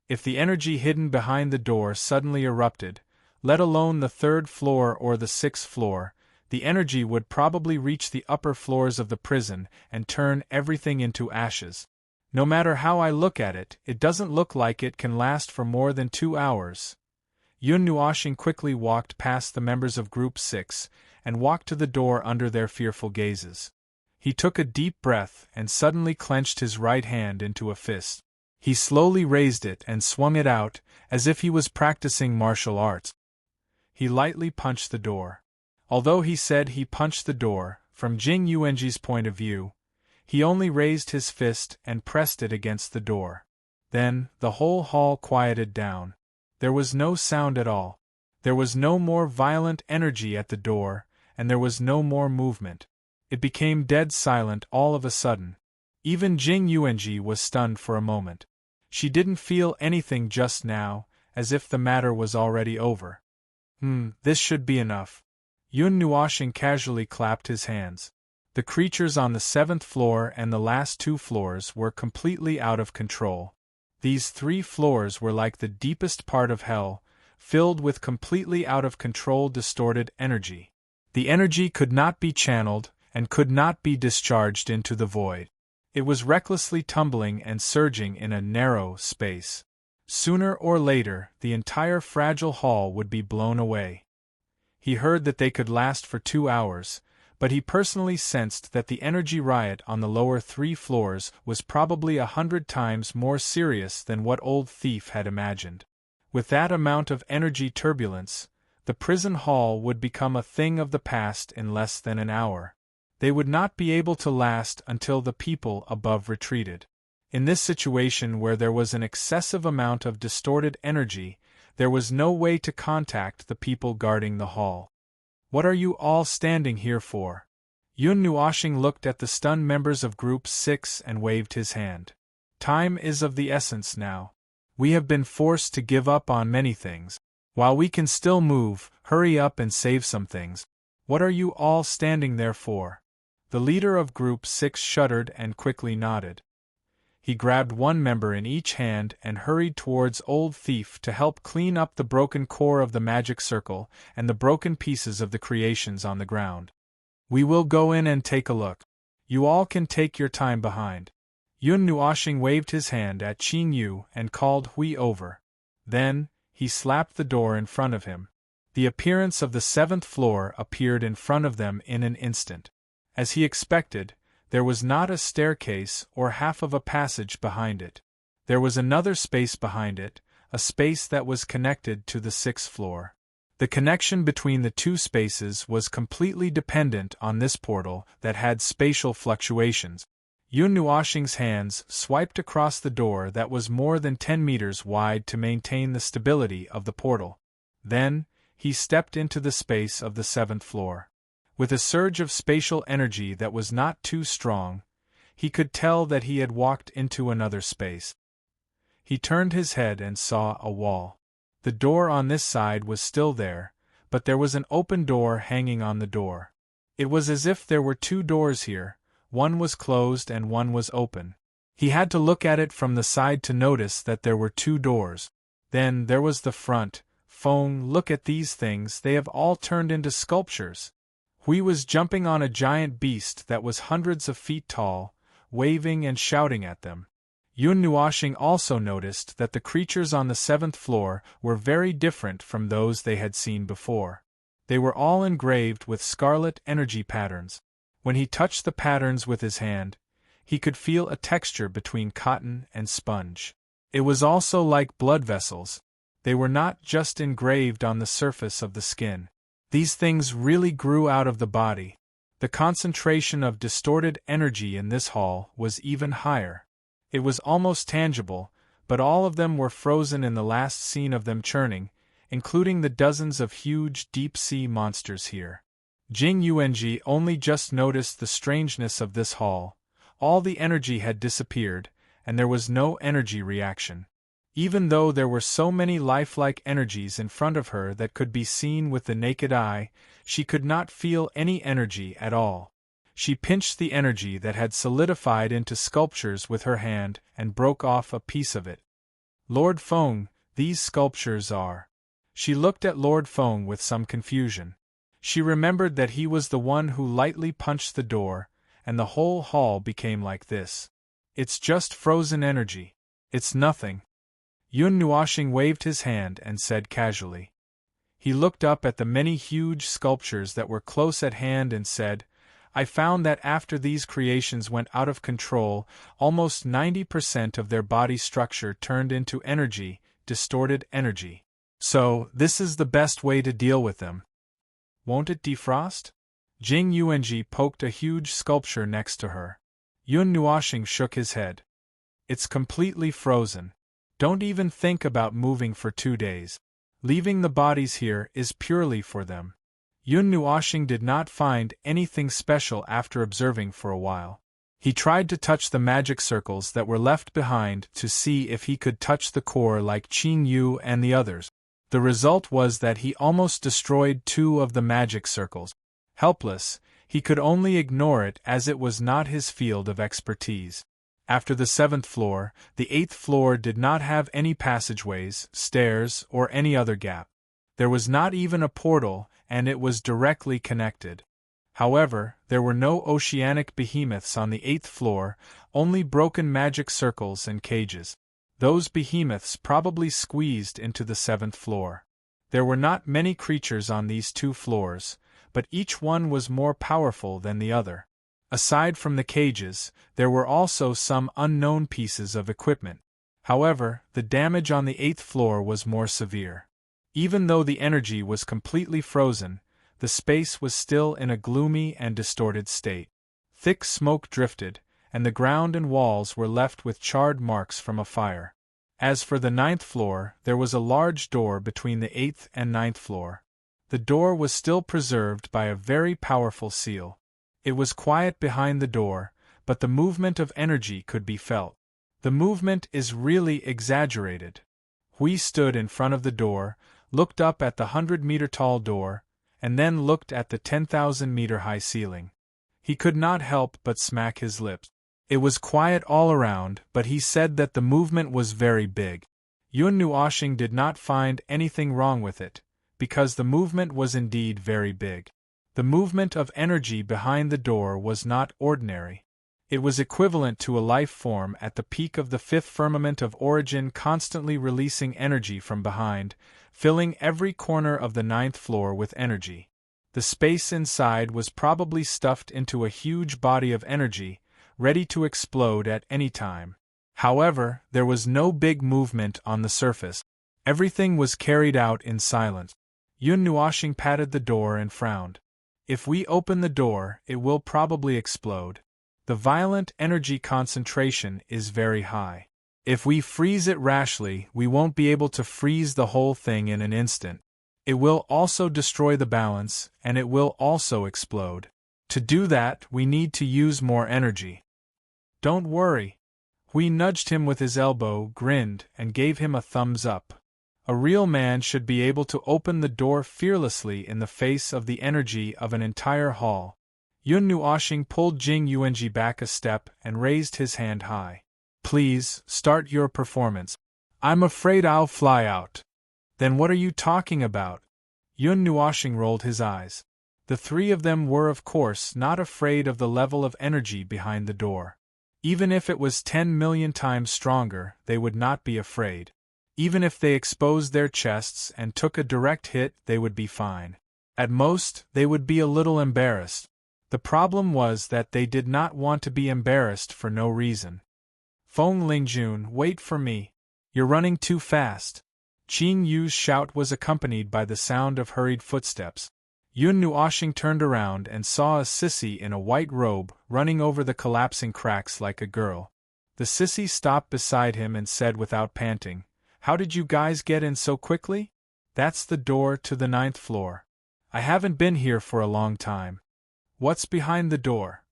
If the energy hidden behind the door suddenly erupted, let alone the 3rd floor or the 6th floor, the energy would probably reach the upper floors of the prison and turn everything into ashes. No matter how I look at it, it doesn't look like it can last for more than 2 hours. Yun Nuoshing quickly walked past the members of Group 6 and walked to the door under their fearful gazes. He took a deep breath and suddenly clenched his right hand into a fist. He slowly raised it and swung it out, as if he was practicing martial arts. He lightly punched the door. Although he said he punched the door, from Jing Yuanji's point of view, he only raised his fist and pressed it against the door. Then, the whole hall quieted down. There was no sound at all. There was no more violent energy at the door, and there was no more movement. It became dead silent all of a sudden. Even Jing Yuanji was stunned for a moment. She didn't feel anything just now, as if the matter was already over. This should be enough." Yun Nuoshing casually clapped his hands. The creatures on the 7th floor and the last 2 floors were completely out of control. These 3 floors were like the deepest part of hell, filled with completely out of control distorted energy. The energy could not be channeled, and could not be discharged into the void. It was recklessly tumbling and surging in a narrow space. Sooner or later, the entire fragile hall would be blown away. He heard that they could last for 2 hours, but he personally sensed that the energy riot on the lower 3 floors was probably 100 times more serious than what Old Thief had imagined. With that amount of energy turbulence, the prison hall would become a thing of the past in less than an hour. They would not be able to last until the people above retreated. In this situation where there was an excessive amount of distorted energy, there was no way to contact the people guarding the hall. "What are you all standing here for?" Yun Nuoshing looked at the stunned members of Group 6 and waved his hand. "Time is of the essence now. We have been forced to give up on many things. While we can still move, hurry up and save some things. What are you all standing there for?" The leader of Group 6 shuddered and quickly nodded. He grabbed one member in each hand and hurried towards Old Thief to help clean up the broken core of the magic circle and the broken pieces of the creations on the ground. "We will go in and take a look. You all can take your time behind." Yun Nuoshing waved his hand at Qing Yu and called Hui over. Then, he slapped the door in front of him. The appearance of the 7th floor appeared in front of them in an instant. As he expected, there was not a staircase or half of a passage behind it. There was another space behind it, a space that was connected to the 6th floor. The connection between the two spaces was completely dependent on this portal that had spatial fluctuations. Yun Nuoshing's hands swiped across the door that was more than 10 meters wide to maintain the stability of the portal. Then, he stepped into the space of the 7th floor. With a surge of spatial energy that was not too strong, he could tell that he had walked into another space. He turned his head and saw a wall. The door on this side was still there, but there was an open door hanging on the door. It was as if there were 2 doors here, one was closed and one was open. He had to look at it from the side to notice that there were 2 doors. Then there was the front. Feng, look at these things, they have all turned into sculptures. Hui was jumping on a giant beast that was hundreds of feet tall, waving and shouting at them. Yun Nuoshing also noticed that the creatures on the 7th floor were very different from those they had seen before. They were all engraved with scarlet energy patterns. When he touched the patterns with his hand, he could feel a texture between cotton and sponge. It was also like blood vessels. They were not just engraved on the surface of the skin. These things really grew out of the body. The concentration of distorted energy in this hall was even higher. It was almost tangible, but all of them were frozen in the last scene of them churning, including the dozens of huge deep-sea monsters here. Jing Yuanji only just noticed the strangeness of this hall. All the energy had disappeared, and there was no energy reaction. Even though there were so many lifelike energies in front of her that could be seen with the naked eye, she could not feel any energy at all. She pinched the energy that had solidified into sculptures with her hand and broke off a piece of it. "Lord Feng, these sculptures are..." She looked at Lord Feng with some confusion. She remembered that he was the one who lightly punched the door, and the whole hall became like this. "It's just frozen energy. It's nothing." Yun Nuoshing waved his hand and said casually. He looked up at the many huge sculptures that were close at hand and said, "I found that after these creations went out of control, almost 90% of their body structure turned into energy, distorted energy. So, this is the best way to deal with them. Won't it defrost?" Jing Yuanji poked a huge sculpture next to her. Yun Nuoshing shook his head. "It's completely frozen. Don't even think about moving for 2 days. Leaving the bodies here is purely for them." Yun Nuoshing did not find anything special after observing for a while. He tried to touch the magic circles that were left behind to see if he could touch the core like Qing Yu and the others. The result was that he almost destroyed 2 of the magic circles. Helpless, he could only ignore it as it was not his field of expertise. After the 7th floor, the 8th floor did not have any passageways, stairs, or any other gap. There was not even a portal, and it was directly connected. However, there were no oceanic behemoths on the 8th floor, only broken magic circles and cages. Those behemoths probably squeezed into the 7th floor. There were not many creatures on these 2 floors, but each one was more powerful than the other. Aside from the cages, there were also some unknown pieces of equipment. However, the damage on the 8th floor was more severe. Even though the energy was completely frozen, the space was still in a gloomy and distorted state. Thick smoke drifted, and the ground and walls were left with charred marks from a fire. As for the 9th floor, there was a large door between the 8th and 9th floor. The door was still preserved by a very powerful seal. It was quiet behind the door, but the movement of energy could be felt. The movement is really exaggerated. Hui stood in front of the door, looked up at the 100-meter-tall door, and then looked at the 10,000-meter-high ceiling. He could not help but smack his lips. It was quiet all around, but he said that the movement was very big. Yun Nuoxing did not find anything wrong with it, because the movement was indeed very big. The movement of energy behind the door was not ordinary. It was equivalent to a life form at the peak of the 5th firmament of origin, constantly releasing energy from behind, filling every corner of the 9th floor with energy. The space inside was probably stuffed into a huge body of energy, ready to explode at any time. However, there was no big movement on the surface. Everything was carried out in silence. Yun Nuoxing patted the door and frowned. If we open the door, it will probably explode. The violent energy concentration is very high. If we freeze it rashly, we won't be able to freeze the whole thing in an instant. It will also destroy the balance, and it will also explode. To do that, we need to use more energy. Don't worry. Hui nudged him with his elbow, grinned, and gave him a thumbs up. A real man should be able to open the door fearlessly in the face of the energy of an entire hall. Yun Nuoxing pulled Jing Yuanji back a step and raised his hand high. Please, start your performance. I'm afraid I'll fly out. Then what are you talking about? Yun Nuoxing rolled his eyes. The 3 of them were of course not afraid of the level of energy behind the door. Even if it was 10 million times stronger, they would not be afraid. Even if they exposed their chests and took a direct hit, they would be fine. At most, they would be a little embarrassed. The problem was that they did not want to be embarrassed for no reason. Feng Lingjun, wait for me. You're running too fast. Qin Yu's shout was accompanied by the sound of hurried footsteps. Yun Nuoxing turned around and saw a sissy in a white robe running over the collapsing cracks like a girl. The sissy stopped beside him and said without panting, "How did you guys get in so quickly? That's the door to the 9th floor. I haven't been here for a long time. What's behind the door?"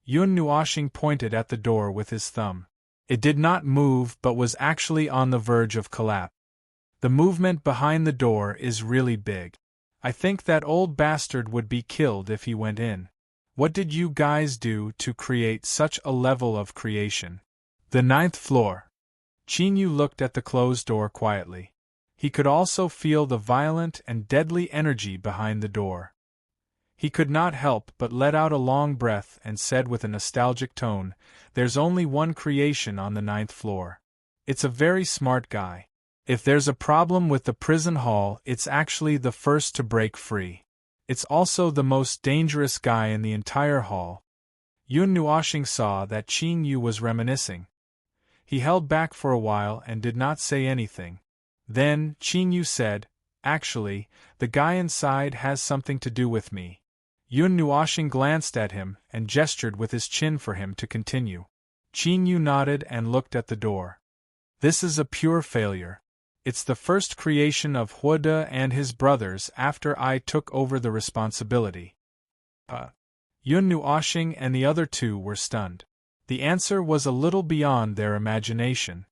Yun Nuoxing pointed at the door with his thumb. It did not move but was actually on the verge of collapse. The movement behind the door is really big. I think that old bastard would be killed if he went in. What did you guys do to create such a level of creation? The 9th floor. Qin Yu looked at the closed door quietly. He could also feel the violent and deadly energy behind the door. He could not help but let out a long breath and said with a nostalgic tone, "There's only one creation on the 9th floor. It's a very smart guy. If there's a problem with the prison hall, it's actually the first to break free. It's also the most dangerous guy in the entire hall." Yun Nuoxing saw that Qin Yu was reminiscing. He held back for a while and did not say anything. Then, Qin Yu said, "Actually, the guy inside has something to do with me." Yun Nuoxing glanced at him and gestured with his chin for him to continue. Qin Yu nodded and looked at the door. "This is a pure failure. It's the first creation of Huode and his brothers after I took over the responsibility." Yun Nuoxing and the other 2 were stunned. The answer was a little beyond their imagination.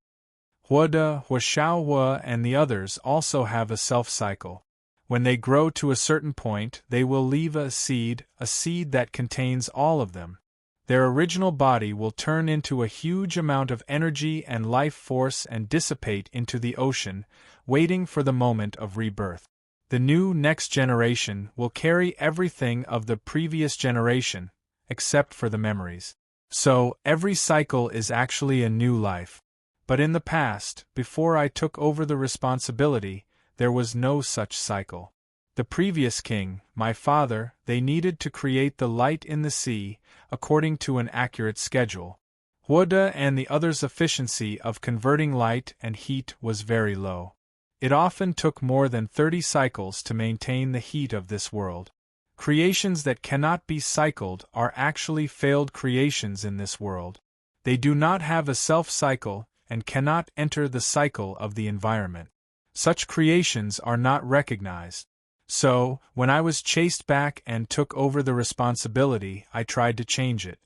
Huode, Huashaohua, and the others also have a self-cycle. When they grow to a certain point, they will leave a seed that contains all of them. Their original body will turn into a huge amount of energy and life force and dissipate into the ocean, waiting for the moment of rebirth. The new next generation will carry everything of the previous generation, except for the memories. So, every cycle is actually a new life. But in the past, before I took over the responsibility, there was no such cycle. The previous king, my father, they needed to create the light in the sea, according to an accurate schedule. Huoda and the others' efficiency of converting light and heat was very low. It often took more than 30 cycles to maintain the heat of this world. Creations that cannot be cycled are actually failed creations in this world. They do not have a self-cycle and cannot enter the cycle of the environment. Such creations are not recognized. So, when I was chased back and took over the responsibility, I tried to change it.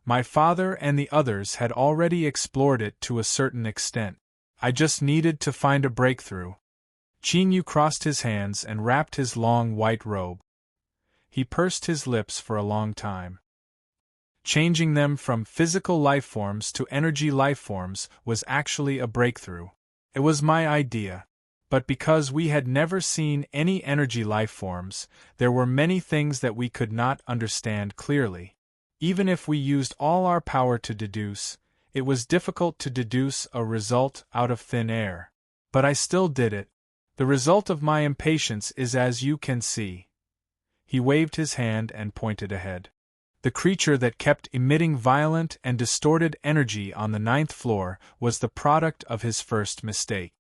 My father and the others had already explored it to a certain extent. I just needed to find a breakthrough. Qingyu crossed his hands and wrapped his long white robe. He pursed his lips for a long time. Changing them from physical life forms to energy life forms was actually a breakthrough. It was my idea. But because we had never seen any energy life forms, there were many things that we could not understand clearly. Even if we used all our power to deduce, it was difficult to deduce a result out of thin air. But I still did it. The result of my impatience is as you can see. He waved his hand and pointed ahead. The creature that kept emitting violent and distorted energy on the 9th floor was the product of his first mistake.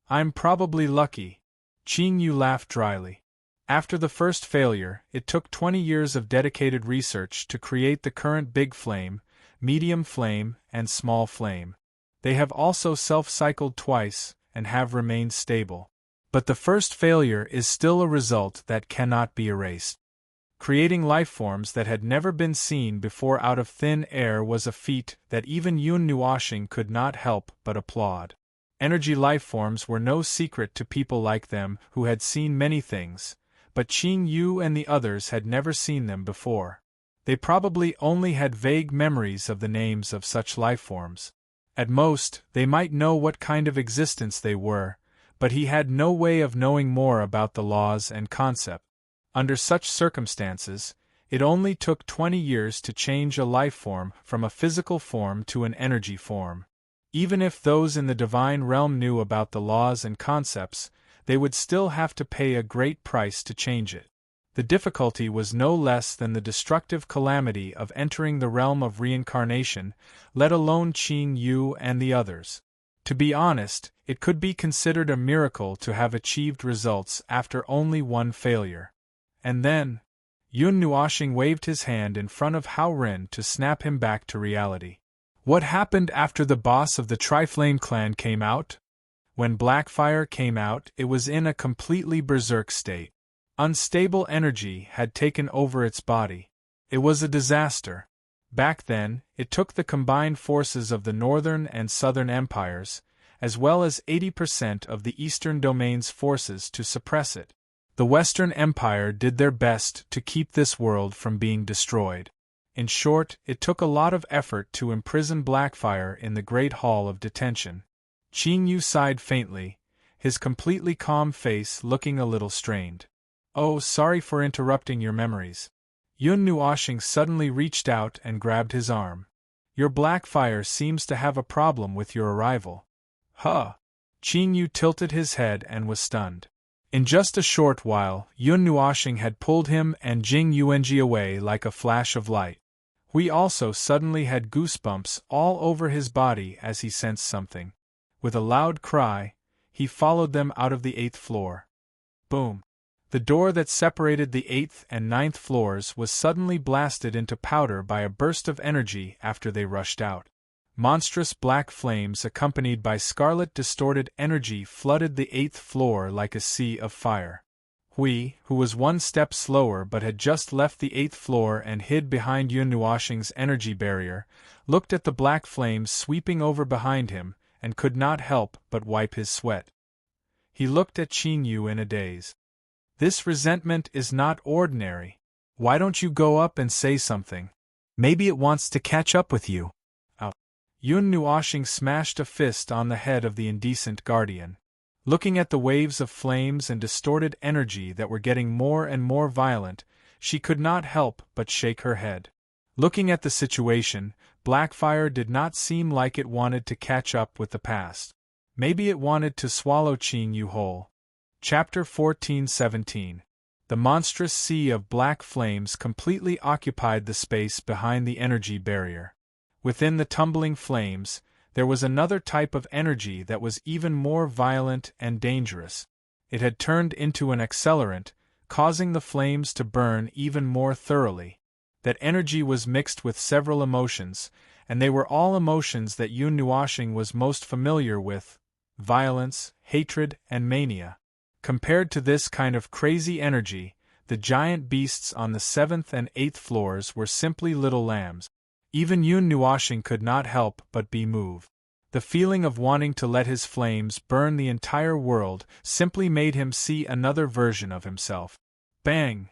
I'm probably lucky. Qingyu laughed dryly. After the first failure, it took 20 years of dedicated research to create the current big flame, medium flame, and small flame. They have also self-cycled twice, and have remained stable. But the first failure is still a result that cannot be erased. Creating life forms that had never been seen before out of thin air was a feat that even Yun Nuoxing could not help but applaud. Energy life forms were no secret to people like them who had seen many things, but Qing Yu and the others had never seen them before. They probably only had vague memories of the names of such life forms. At most, they might know what kind of existence they were, but he had no way of knowing more about the laws and concept. Under such circumstances, it only took 20 years to change a life form from a physical form to an energy form. Even if those in the divine realm knew about the laws and concepts, they would still have to pay a great price to change it. The difficulty was no less than the destructive calamity of entering the realm of reincarnation, let alone Qing Yu and the others. To be honest, it could be considered a miracle to have achieved results after only one failure. And then, Yun Nuoxing waved his hand in front of Hao Ren to snap him back to reality. What happened after the boss of the Triflame clan came out? When Blackfire came out, it was in a completely berserk state. Unstable energy had taken over its body. It was a disaster. Back then, it took the combined forces of the Northern and Southern Empires, as well as 80% of the Eastern Domain's forces to suppress it. The Western Empire did their best to keep this world from being destroyed. In short, it took a lot of effort to imprison Blackfire in the Great Hall of Detention. Qing Yu sighed faintly, his completely calm face looking a little strained. Oh, sorry for interrupting your memories. Yun Nuoxing suddenly reached out and grabbed his arm. Your Blackfire seems to have a problem with your arrival. Huh. Qing Yu tilted his head and was stunned. In just a short while, Yun Nuoxing had pulled him and Jing Yuanji away like a flash of light. Hui also suddenly had goosebumps all over his body as he sensed something. With a loud cry, he followed them out of the 8th floor. Boom! The door that separated the 8th and 9th floors was suddenly blasted into powder by a burst of energy after they rushed out. Monstrous black flames accompanied by scarlet distorted energy flooded the 8th floor like a sea of fire. Hui, who was one step slower but had just left the 8th floor and hid behind Yun Nuoxing's energy barrier, looked at the black flames sweeping over behind him and could not help but wipe his sweat. He looked at Qing Yu in a daze. This resentment is not ordinary. Why don't you go up and say something? Maybe it wants to catch up with you. Yun Nuoxing smashed a fist on the head of the indecent guardian. Looking at the waves of flames and distorted energy that were getting more and more violent, she could not help but shake her head. Looking at the situation, Blackfire did not seem like it wanted to catch up with the past. Maybe it wanted to swallow Qing Yu whole. Chapter 14:17. The monstrous sea of black flames completely occupied the space behind the energy barrier. Within the tumbling flames, there was another type of energy that was even more violent and dangerous. It had turned into an accelerant, causing the flames to burn even more thoroughly. That energy was mixed with several emotions, and they were all emotions that Yun Nuoxing was most familiar with: violence, hatred, and mania. Compared to this kind of crazy energy, the giant beasts on the 7th and 8th floors were simply little lambs. Even Yun Nuoxing could not help but be moved. The feeling of wanting to let his flames burn the entire world simply made him see another version of himself. Bang!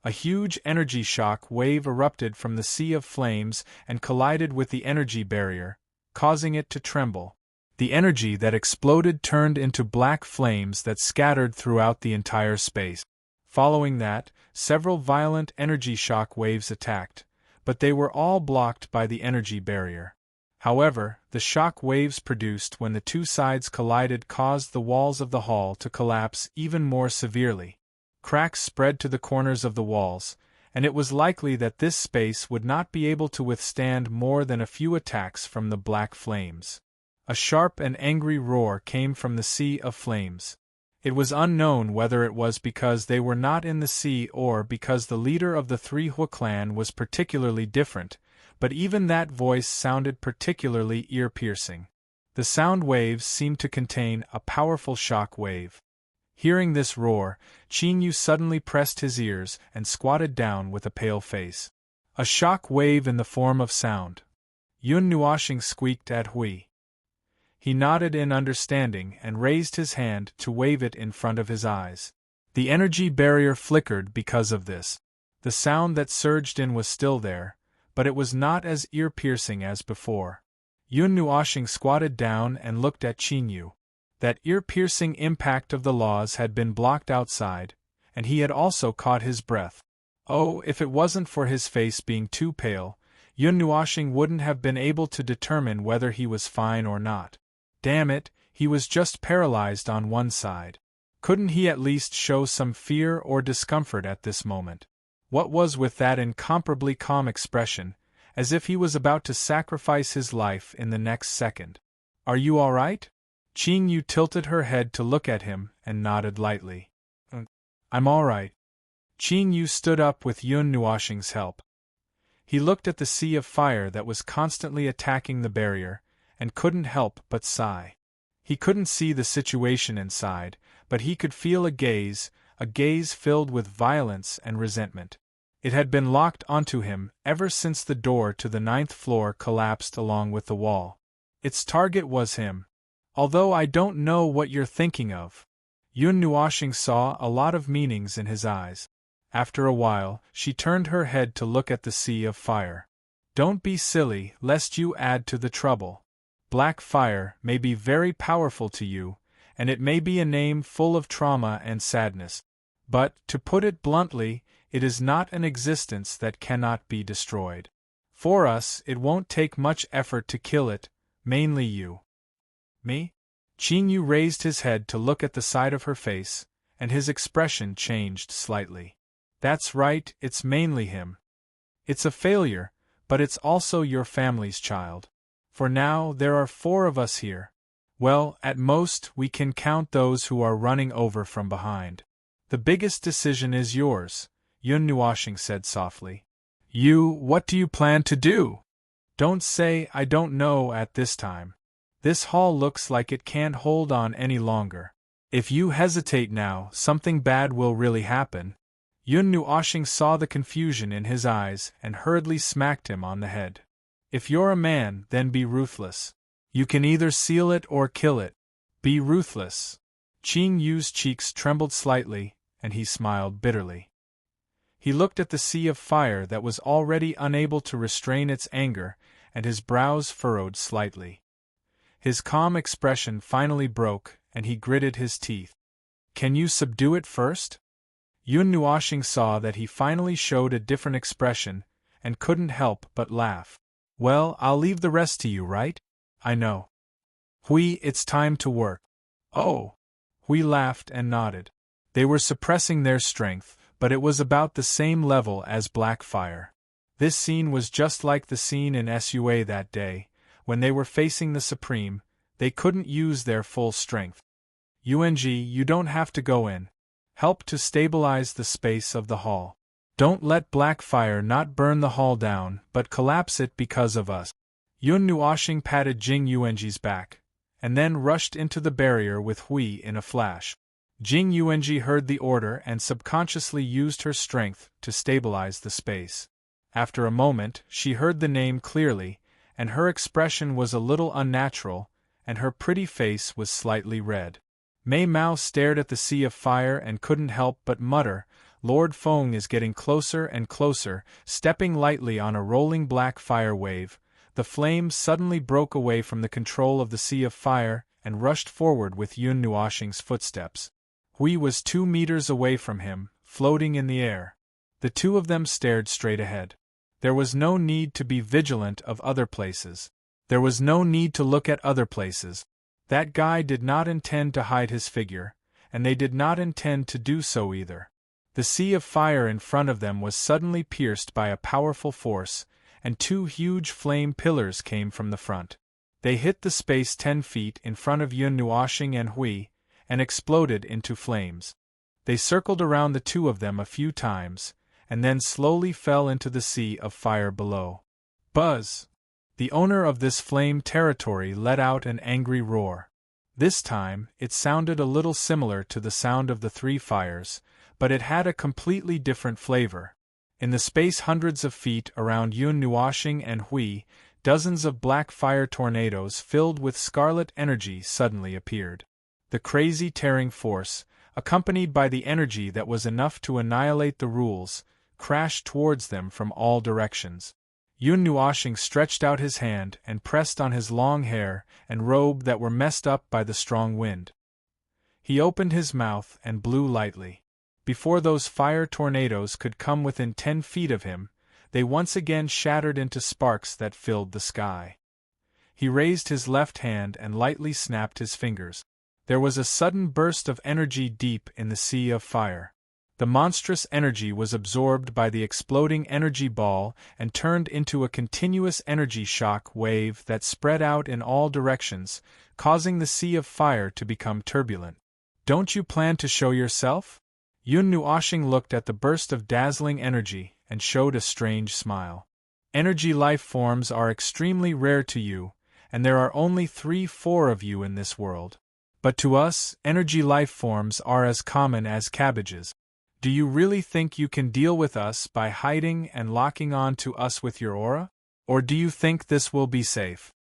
A huge energy shock wave erupted from the sea of flames and collided with the energy barrier, causing it to tremble. The energy that exploded turned into black flames that scattered throughout the entire space. Following that, several violent energy shock waves attacked, but they were all blocked by the energy barrier. However, the shock waves produced when the two sides collided caused the walls of the hall to collapse even more severely. Cracks spread to the corners of the walls, and it was likely that this space would not be able to withstand more than a few attacks from the black flames. A sharp and angry roar came from the sea of flames. It was unknown whether it was because they were not in the sea or because the leader of the Three Hua clan was particularly different, but even that voice sounded particularly ear-piercing. The sound waves seemed to contain a powerful shock wave. Hearing this roar, Qing Yu suddenly pressed his ears and squatted down with a pale face. A shock wave in the form of sound. Yun Nuoxing squeaked at Hui. He nodded in understanding and raised his hand to wave it in front of his eyes. The energy barrier flickered because of this. The sound that surged in was still there, but it was not as ear-piercing as before. Yun Nuoxing squatted down and looked at Qing Yu. That ear-piercing impact of the laws had been blocked outside, and he had also caught his breath. Oh, if it wasn't for his face being too pale, Yun Nuoxing wouldn't have been able to determine whether he was fine or not. Damn it, he was just paralyzed on one side. Couldn't he at least show some fear or discomfort at this moment? What was with that incomparably calm expression, as if he was about to sacrifice his life in the next second? Are you all right? Qing Yu tilted her head to look at him and nodded lightly. I'm all right. Qing Yu stood up with Yun Nuoxing's help. He looked at the sea of fire that was constantly attacking the barrier, and couldn't help but sigh. He couldn't see the situation inside, but he could feel a gaze filled with violence and resentment. It had been locked onto him ever since the door to the 9th floor collapsed along with the wall. Its target was him. Although I don't know what you're thinking of. Yun Nuoxing saw a lot of meanings in his eyes. After a while, she turned her head to look at the sea of fire. Don't be silly, lest you add to the trouble. Black fire may be very powerful to you, and it may be a name full of trauma and sadness. But, to put it bluntly, it is not an existence that cannot be destroyed. For us, it won't take much effort to kill it, mainly you. Me? Qing Yu raised his head to look at the side of her face, and his expression changed slightly. That's right, it's mainly him. It's a failure, but it's also your family's child. For now, there are 4 of us here. Well, at most, we can count those who are running over from behind. The biggest decision is yours, Yun Nuoxing said softly. What do you plan to do? Don't say I don't know at this time. This hall looks like it can't hold on any longer. If you hesitate now, something bad will really happen. Yun Nuoxing saw the confusion in his eyes and hurriedly smacked him on the head. If you're a man, then be ruthless. You can either seal it or kill it. Be ruthless. Qing Yu's cheeks trembled slightly, and he smiled bitterly. He looked at the sea of fire that was already unable to restrain its anger, and his brows furrowed slightly. His calm expression finally broke, and he gritted his teeth. Can you subdue it first? Yun Nuoxing saw that he finally showed a different expression, and couldn't help but laugh. Well, I'll leave the rest to you, right? I know. Hui, it's time to work. Oh! Hui laughed and nodded. They were suppressing their strength, but it was about the same level as black fire. This scene was just like the scene in Sua that day. When they were facing the Supreme, they couldn't use their full strength. Yung, you don't have to go in. Help to stabilize the space of the hall. Don't let black fire not burn the hall down, but collapse it because of us. Yun Nuoxing patted Jing Yuanji's back, and then rushed into the barrier with Hui in a flash. Jing Yuanji heard the order and subconsciously used her strength to stabilize the space. After a moment, she heard the name clearly, and her expression was a little unnatural, and her pretty face was slightly red. Mei Mao stared at the sea of fire and couldn't help but mutter, Lord Feng is getting closer and closer. Stepping lightly on a rolling black fire wave, the flame suddenly broke away from the control of the sea of fire and rushed forward with Yun Nuoxing's footsteps. Hui was 2 meters away from him, floating in the air. The two of them stared straight ahead. There was no need to be vigilant of other places. There was no need to look at other places. That guy did not intend to hide his figure, and they did not intend to do so either. The sea of fire in front of them was suddenly pierced by a powerful force, and 2 huge flame pillars came from the front. They hit the space 10 feet in front of Yun Nuoxing and Hui, and exploded into flames. They circled around the two of them a few times, and then slowly fell into the sea of fire below. Buzz! The owner of this flame territory let out an angry roar. This time, it sounded a little similar to the sound of the 3 fires, but it had a completely different flavor. In the space hundreds of feet around Yun Nuoxing and Hui, dozens of black fire tornadoes filled with scarlet energy suddenly appeared. The crazy tearing force, accompanied by the energy that was enough to annihilate the rules, crashed towards them from all directions. Yun Nuoxing stretched out his hand and pressed on his long hair and robe that were messed up by the strong wind. He opened his mouth and blew lightly. Before those fire tornadoes could come within 10 feet of him, they once again shattered into sparks that filled the sky. He raised his left hand and lightly snapped his fingers. There was a sudden burst of energy deep in the sea of fire. The monstrous energy was absorbed by the exploding energy ball and turned into a continuous energy shock wave that spread out in all directions, causing the sea of fire to become turbulent. Don't you plan to show yourself? Yun Nuoxing looked at the burst of dazzling energy and showed a strange smile. Energy life forms are extremely rare to you, and there are only 3-4 of you in this world. But to us, energy life forms are as common as cabbages. Do you really think you can deal with us by hiding and locking on to us with your aura? Or do you think this will be safe?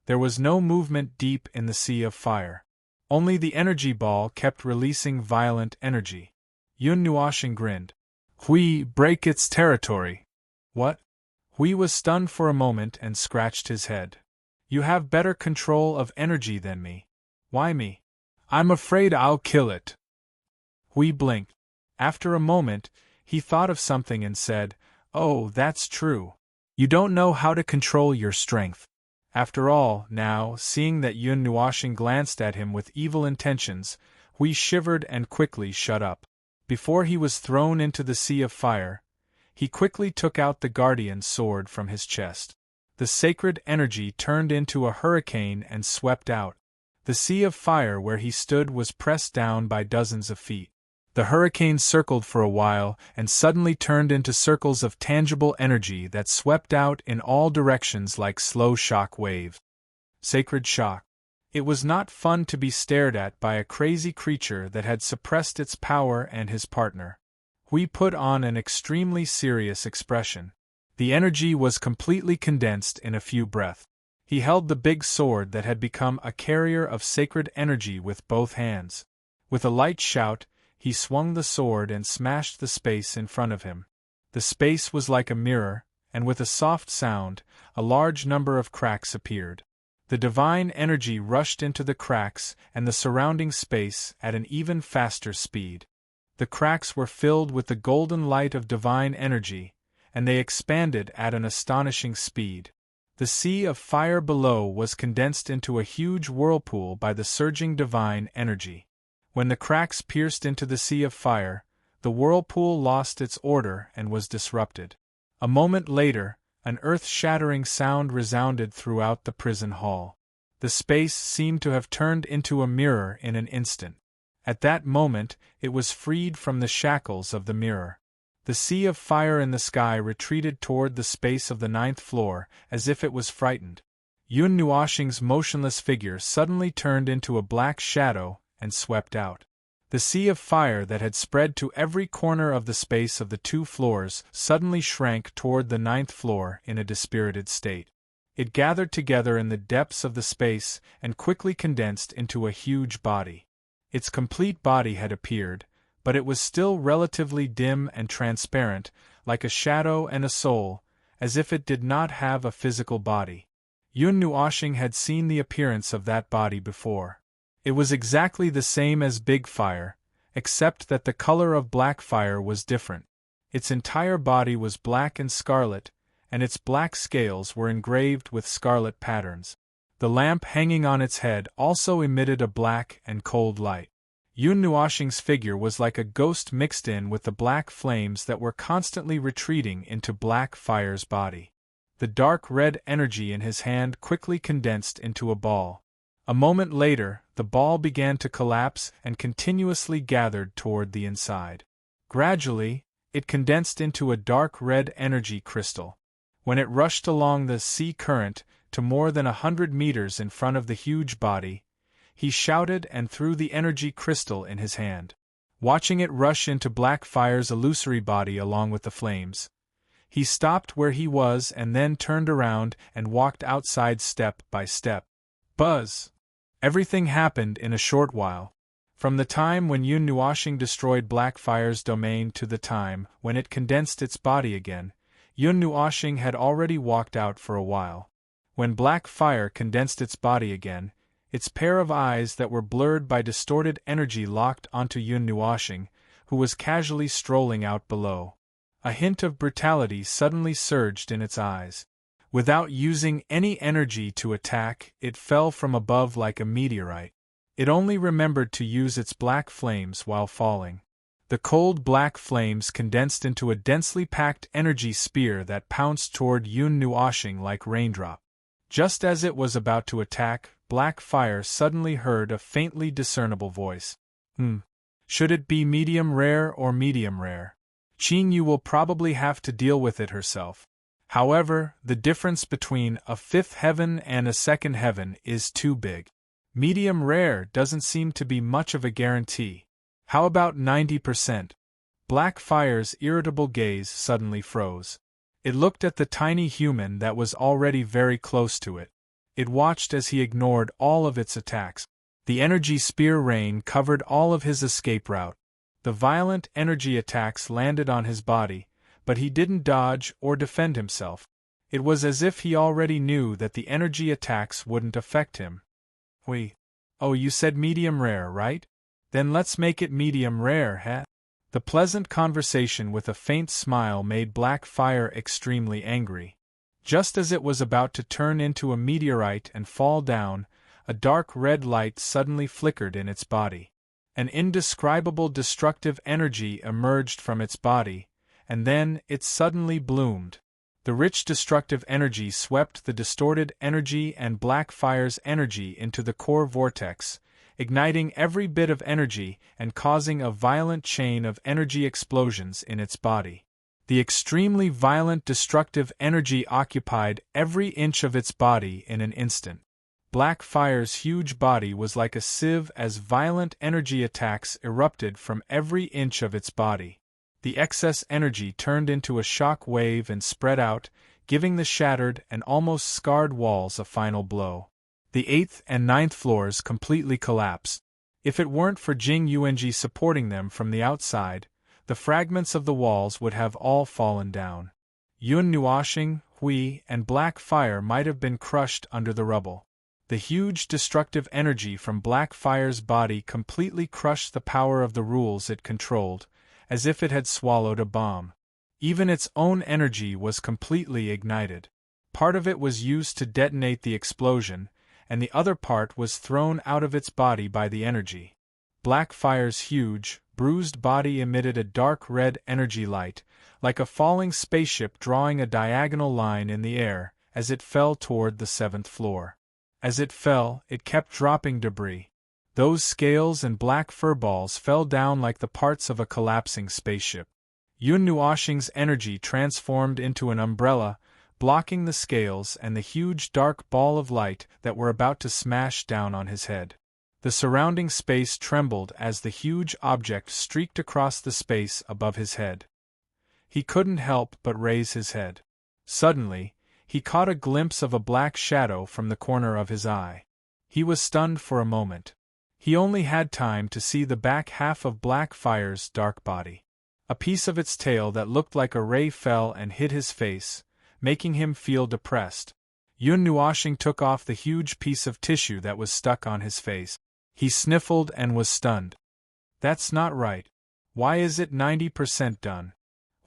There was no movement deep in the sea of fire. Only the energy ball kept releasing violent energy. Yun Nuoxing grinned. Hui, break its territory. What? Hui was stunned for a moment and scratched his head. You have better control of energy than me. Why me? I'm afraid I'll kill it. Hui blinked. After a moment, he thought of something and said, Oh, that's true. You don't know how to control your strength. After all, now, seeing that Yun Nuoxing glanced at him with evil intentions, Hui shivered and quickly shut up. Before he was thrown into the sea of fire, he quickly took out the guardian's sword from his chest. The sacred energy turned into a hurricane and swept out. The sea of fire where he stood was pressed down by dozens of feet. The hurricane circled for a while and suddenly turned into circles of tangible energy that swept out in all directions like slow shock waves. Sacred shock. It was not fun to be stared at by a crazy creature that had suppressed its power and his partner. Hui put on an extremely serious expression. The energy was completely condensed in a few breaths. He held the big sword that had become a carrier of sacred energy with both hands. With a light shout, he swung the sword and smashed the space in front of him. The space was like a mirror, and with a soft sound, a large number of cracks appeared. The divine energy rushed into the cracks and the surrounding space at an even faster speed. The cracks were filled with the golden light of divine energy, and they expanded at an astonishing speed. The sea of fire below was condensed into a huge whirlpool by the surging divine energy. When the cracks pierced into the sea of fire, the whirlpool lost its order and was disrupted. A moment later, an earth-shattering sound resounded throughout the prison hall. The space seemed to have turned into a mirror in an instant. At that moment, it was freed from the shackles of the mirror. The sea of fire in the sky retreated toward the space of the 9th floor, as if it was frightened. Yun Nuoxing's motionless figure suddenly turned into a black shadow and swept out. The sea of fire that had spread to every corner of the space of the 2 floors suddenly shrank toward the 9th floor in a dispirited state. It gathered together in the depths of the space and quickly condensed into a huge body. Its complete body had appeared, but it was still relatively dim and transparent, like a shadow and a soul, as if it did not have a physical body. Yun Nuoxing had seen the appearance of that body before. It was exactly the same as Big Fire, except that the color of Black Fire was different. Its entire body was black and scarlet, and its black scales were engraved with scarlet patterns. The lamp hanging on its head also emitted a black and cold light. Yun Nuoxing's figure was like a ghost mixed in with the black flames that were constantly retreating into Black Fire's body. The dark red energy in his hand quickly condensed into a ball. A moment later, the ball began to collapse and continuously gathered toward the inside. Gradually, it condensed into a dark red energy crystal. When it rushed along the sea current to more than 100 meters in front of the huge body, he shouted and threw the energy crystal in his hand. Watching it rush into Black Fire's illusory body along with the flames, he stopped where he was and then turned around and walked outside step by step. Buzz! Everything happened in a short while. From the time when Yun Nuoxing destroyed Black Fire's domain to the time when it condensed its body again, Yun Nuoxing had already walked out for a while. When Black Fire condensed its body again, its pair of eyes that were blurred by distorted energy locked onto Yun Nuoxing, who was casually strolling out below. A hint of brutality suddenly surged in its eyes. Without using any energy to attack, it fell from above like a meteorite. It only remembered to use its black flames while falling. The cold black flames condensed into a densely packed energy spear that pounced toward Yun Nuoxing like raindrop. Just as it was about to attack, Black Fire suddenly heard a faintly discernible voice. Should it be medium rare or medium rare? Qing Yu will probably have to deal with it herself. However, the difference between a 5th heaven and a 2nd heaven is too big. Medium rare doesn't seem to be much of a guarantee. How about 90%? Black Fire's irritable gaze suddenly froze. It looked at the tiny human that was already very close to it. It watched as he ignored all of its attacks. The energy spear rain covered all of his escape route. The violent energy attacks landed on his body, but he didn't dodge or defend himself. It was as if he already knew that the energy attacks wouldn't affect him. Oh, you said medium rare, right? Then let's make it medium rare, huh? The pleasant conversation with a faint smile made Black Fire extremely angry. Just as it was about to turn into a meteorite and fall down, a dark red light suddenly flickered in its body. An indescribable destructive energy emerged from its body, and then it suddenly bloomed. The rich destructive energy swept the distorted energy and Black Fire's energy into the core vortex, igniting every bit of energy and causing a violent chain of energy explosions in its body. The extremely violent destructive energy occupied every inch of its body in an instant. Black Fire's huge body was like a sieve as violent energy attacks erupted from every inch of its body. The excess energy turned into a shock wave and spread out, giving the shattered and almost scarred walls a final blow. The 8th and 9th floors completely collapsed. If it weren't for Jing Yuanji supporting them from the outside, the fragments of the walls would have all fallen down. Yun Nuoxing, Hui, and Black Fire might have been crushed under the rubble. The huge destructive energy from Blackfire's body completely crushed the power of the rules it controlled, as if it had swallowed a bomb. Even its own energy was completely ignited. Part of it was used to detonate the explosion, and the other part was thrown out of its body by the energy. Blackfire's huge, bruised body emitted a dark red energy light, like a falling spaceship drawing a diagonal line in the air, as it fell toward the 7th floor. As it fell, it kept dropping debris. Those scales and black furballs fell down like the parts of a collapsing spaceship. Yun Nuoxing's energy transformed into an umbrella, blocking the scales and the huge dark ball of light that were about to smash down on his head. The surrounding space trembled as the huge object streaked across the space above his head. He couldn't help but raise his head. Suddenly, he caught a glimpse of a black shadow from the corner of his eye. He was stunned for a moment. He only had time to see the back half of Blackfire's dark body. A piece of its tail that looked like a ray fell and hit his face, making him feel depressed. Yun Nuoxing took off the huge piece of tissue that was stuck on his face. He sniffled and was stunned. That's not right. Why is it 90% done?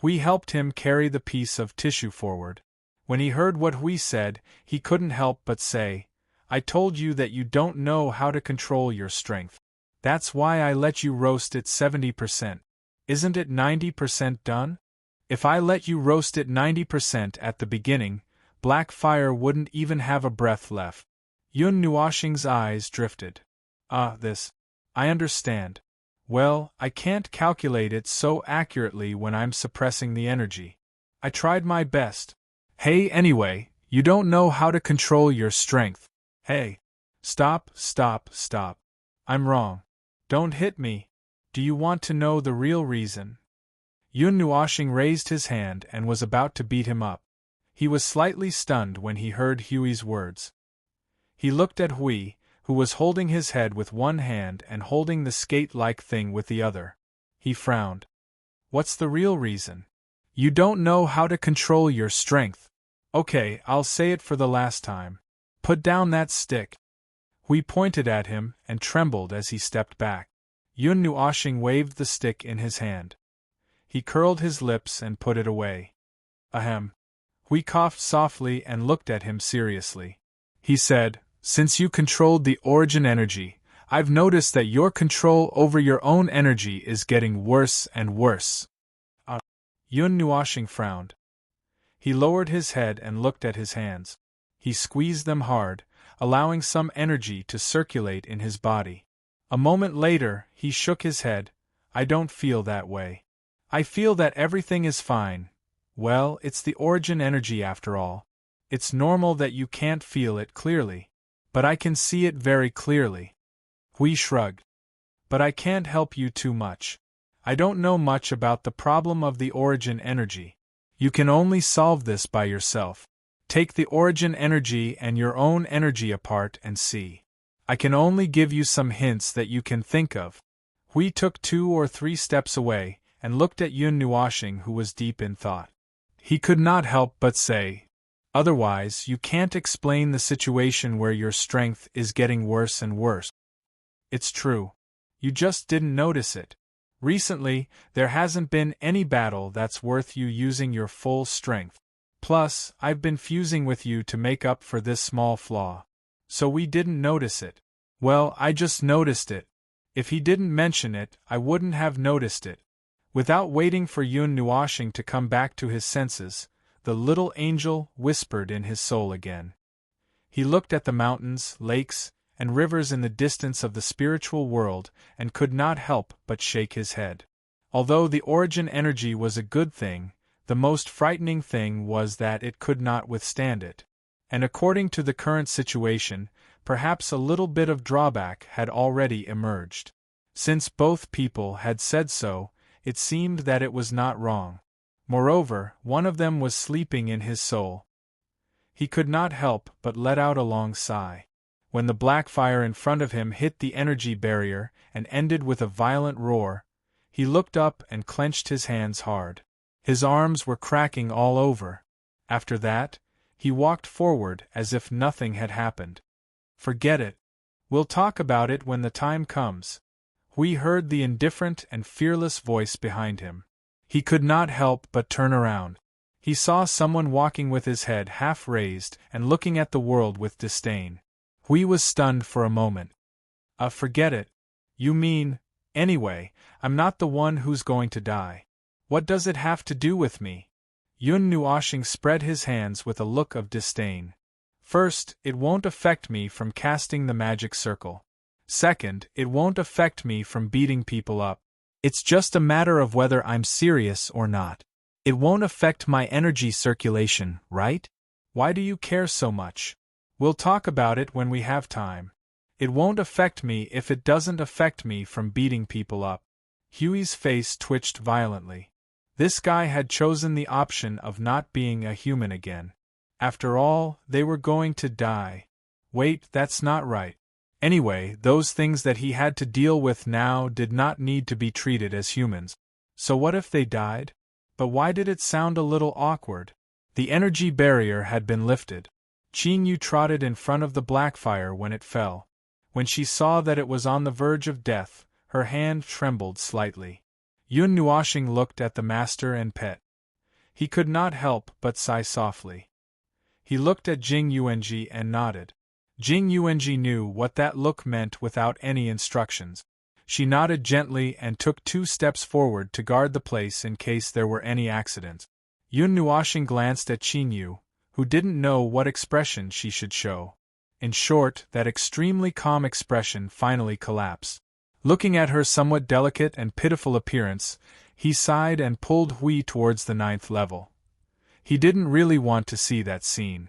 We helped him carry the piece of tissue forward. When he heard what we said, he couldn't help but say, I told you that you don't know how to control your strength. That's why I let you roast it 70%. Isn't it 90% done? If I let you roast it 90% at the beginning, Blackfire wouldn't even have a breath left. Yun Nuoxing's eyes drifted. This. I understand. Well, I can't calculate it so accurately when I'm suppressing the energy. I tried my best. Hey, anyway, you don't know how to control your strength. Hey. Stop. I'm wrong. Don't hit me. Do you want to know the real reason? Yun Nuoxing raised his hand and was about to beat him up. He was slightly stunned when he heard Huey's words. He looked at Hui, who was holding his head with one hand and holding the skate-like thing with the other. He frowned. What's the real reason? You don't know how to control your strength. Okay, I'll say it for the last time. Put down that stick. Hui pointed at him and trembled as he stepped back. Yun Nuoxing waved the stick in his hand. He curled his lips and put it away. Ahem. Hui coughed softly and looked at him seriously. He said, Since you controlled the origin energy, I've noticed that your control over your own energy is getting worse and worse. Yun Nuoxing frowned. He lowered his head and looked at his hands. He squeezed them hard, allowing some energy to circulate in his body. A moment later, he shook his head. I don't feel that way. I feel that everything is fine. Well, it's the origin energy after all. It's normal that you can't feel it clearly. But I can see it very clearly. Hui shrugged. But I can't help you too much. I don't know much about the problem of the origin energy. You can only solve this by yourself. Take the origin energy and your own energy apart and see. I can only give you some hints that you can think of. Hui took 2 or 3 steps away and looked at Yun Nuoxing, who was deep in thought. He could not help but say, Otherwise, you can't explain the situation where your strength is getting worse and worse. It's true. You just didn't notice it. Recently, there hasn't been any battle that's worth you using your full strength. Plus, I've been fusing with you to make up for this small flaw. So we didn't notice it. Well, I just noticed it. If he didn't mention it, I wouldn't have noticed it. Without waiting for Yun Nuoxing to come back to his senses, the little angel whispered in his soul again. He looked at the mountains, lakes, and rivers in the distance of the spiritual world and could not help but shake his head. Although the origin energy was a good thing, the most frightening thing was that it could not withstand it. And according to the current situation, perhaps a little bit of drawback had already emerged. Since both people had said so, it seemed that it was not wrong. Moreover, one of them was sleeping in his soul. He could not help but let out a long sigh. When the black fire in front of him hit the energy barrier and ended with a violent roar, he looked up and clenched his hands hard. His arms were cracking all over. After that, he walked forward as if nothing had happened. Forget it. We'll talk about it when the time comes. Hui heard the indifferent and fearless voice behind him. He could not help but turn around. He saw someone walking with his head half raised and looking at the world with disdain. Hui was stunned for a moment. Forget it. You mean, anyway, I'm not the one who's going to die. What does it have to do with me? Yun Nuoshing spread his hands with a look of disdain. First, it won't affect me from casting the magic circle. Second, it won't affect me from beating people up. It's just a matter of whether I'm serious or not. It won't affect my energy circulation, right? Why do you care so much? We'll talk about it when we have time. It won't affect me if it doesn't affect me from beating people up. Huey's face twitched violently. This guy had chosen the option of not being a human again. After all, they were going to die. Wait, that's not right. Anyway, those things that he had to deal with now did not need to be treated as humans. So what if they died? But why did it sound a little awkward? The energy barrier had been lifted. Qin Yu trotted in front of the Blackfire when it fell. When she saw that it was on the verge of death, her hand trembled slightly. Yun Nuoshing looked at the master and pet. He could not help but sigh softly. He looked at Jing Yuanji and nodded. Jing Yuanji knew what that look meant without any instructions. She nodded gently and took 2 steps forward to guard the place in case there were any accidents. Yun Nuoshing glanced at Qin Yu, who didn't know what expression she should show. In short, that extremely calm expression finally collapsed. Looking at her somewhat delicate and pitiful appearance, he sighed and pulled Hui towards the 9th level. He didn't really want to see that scene.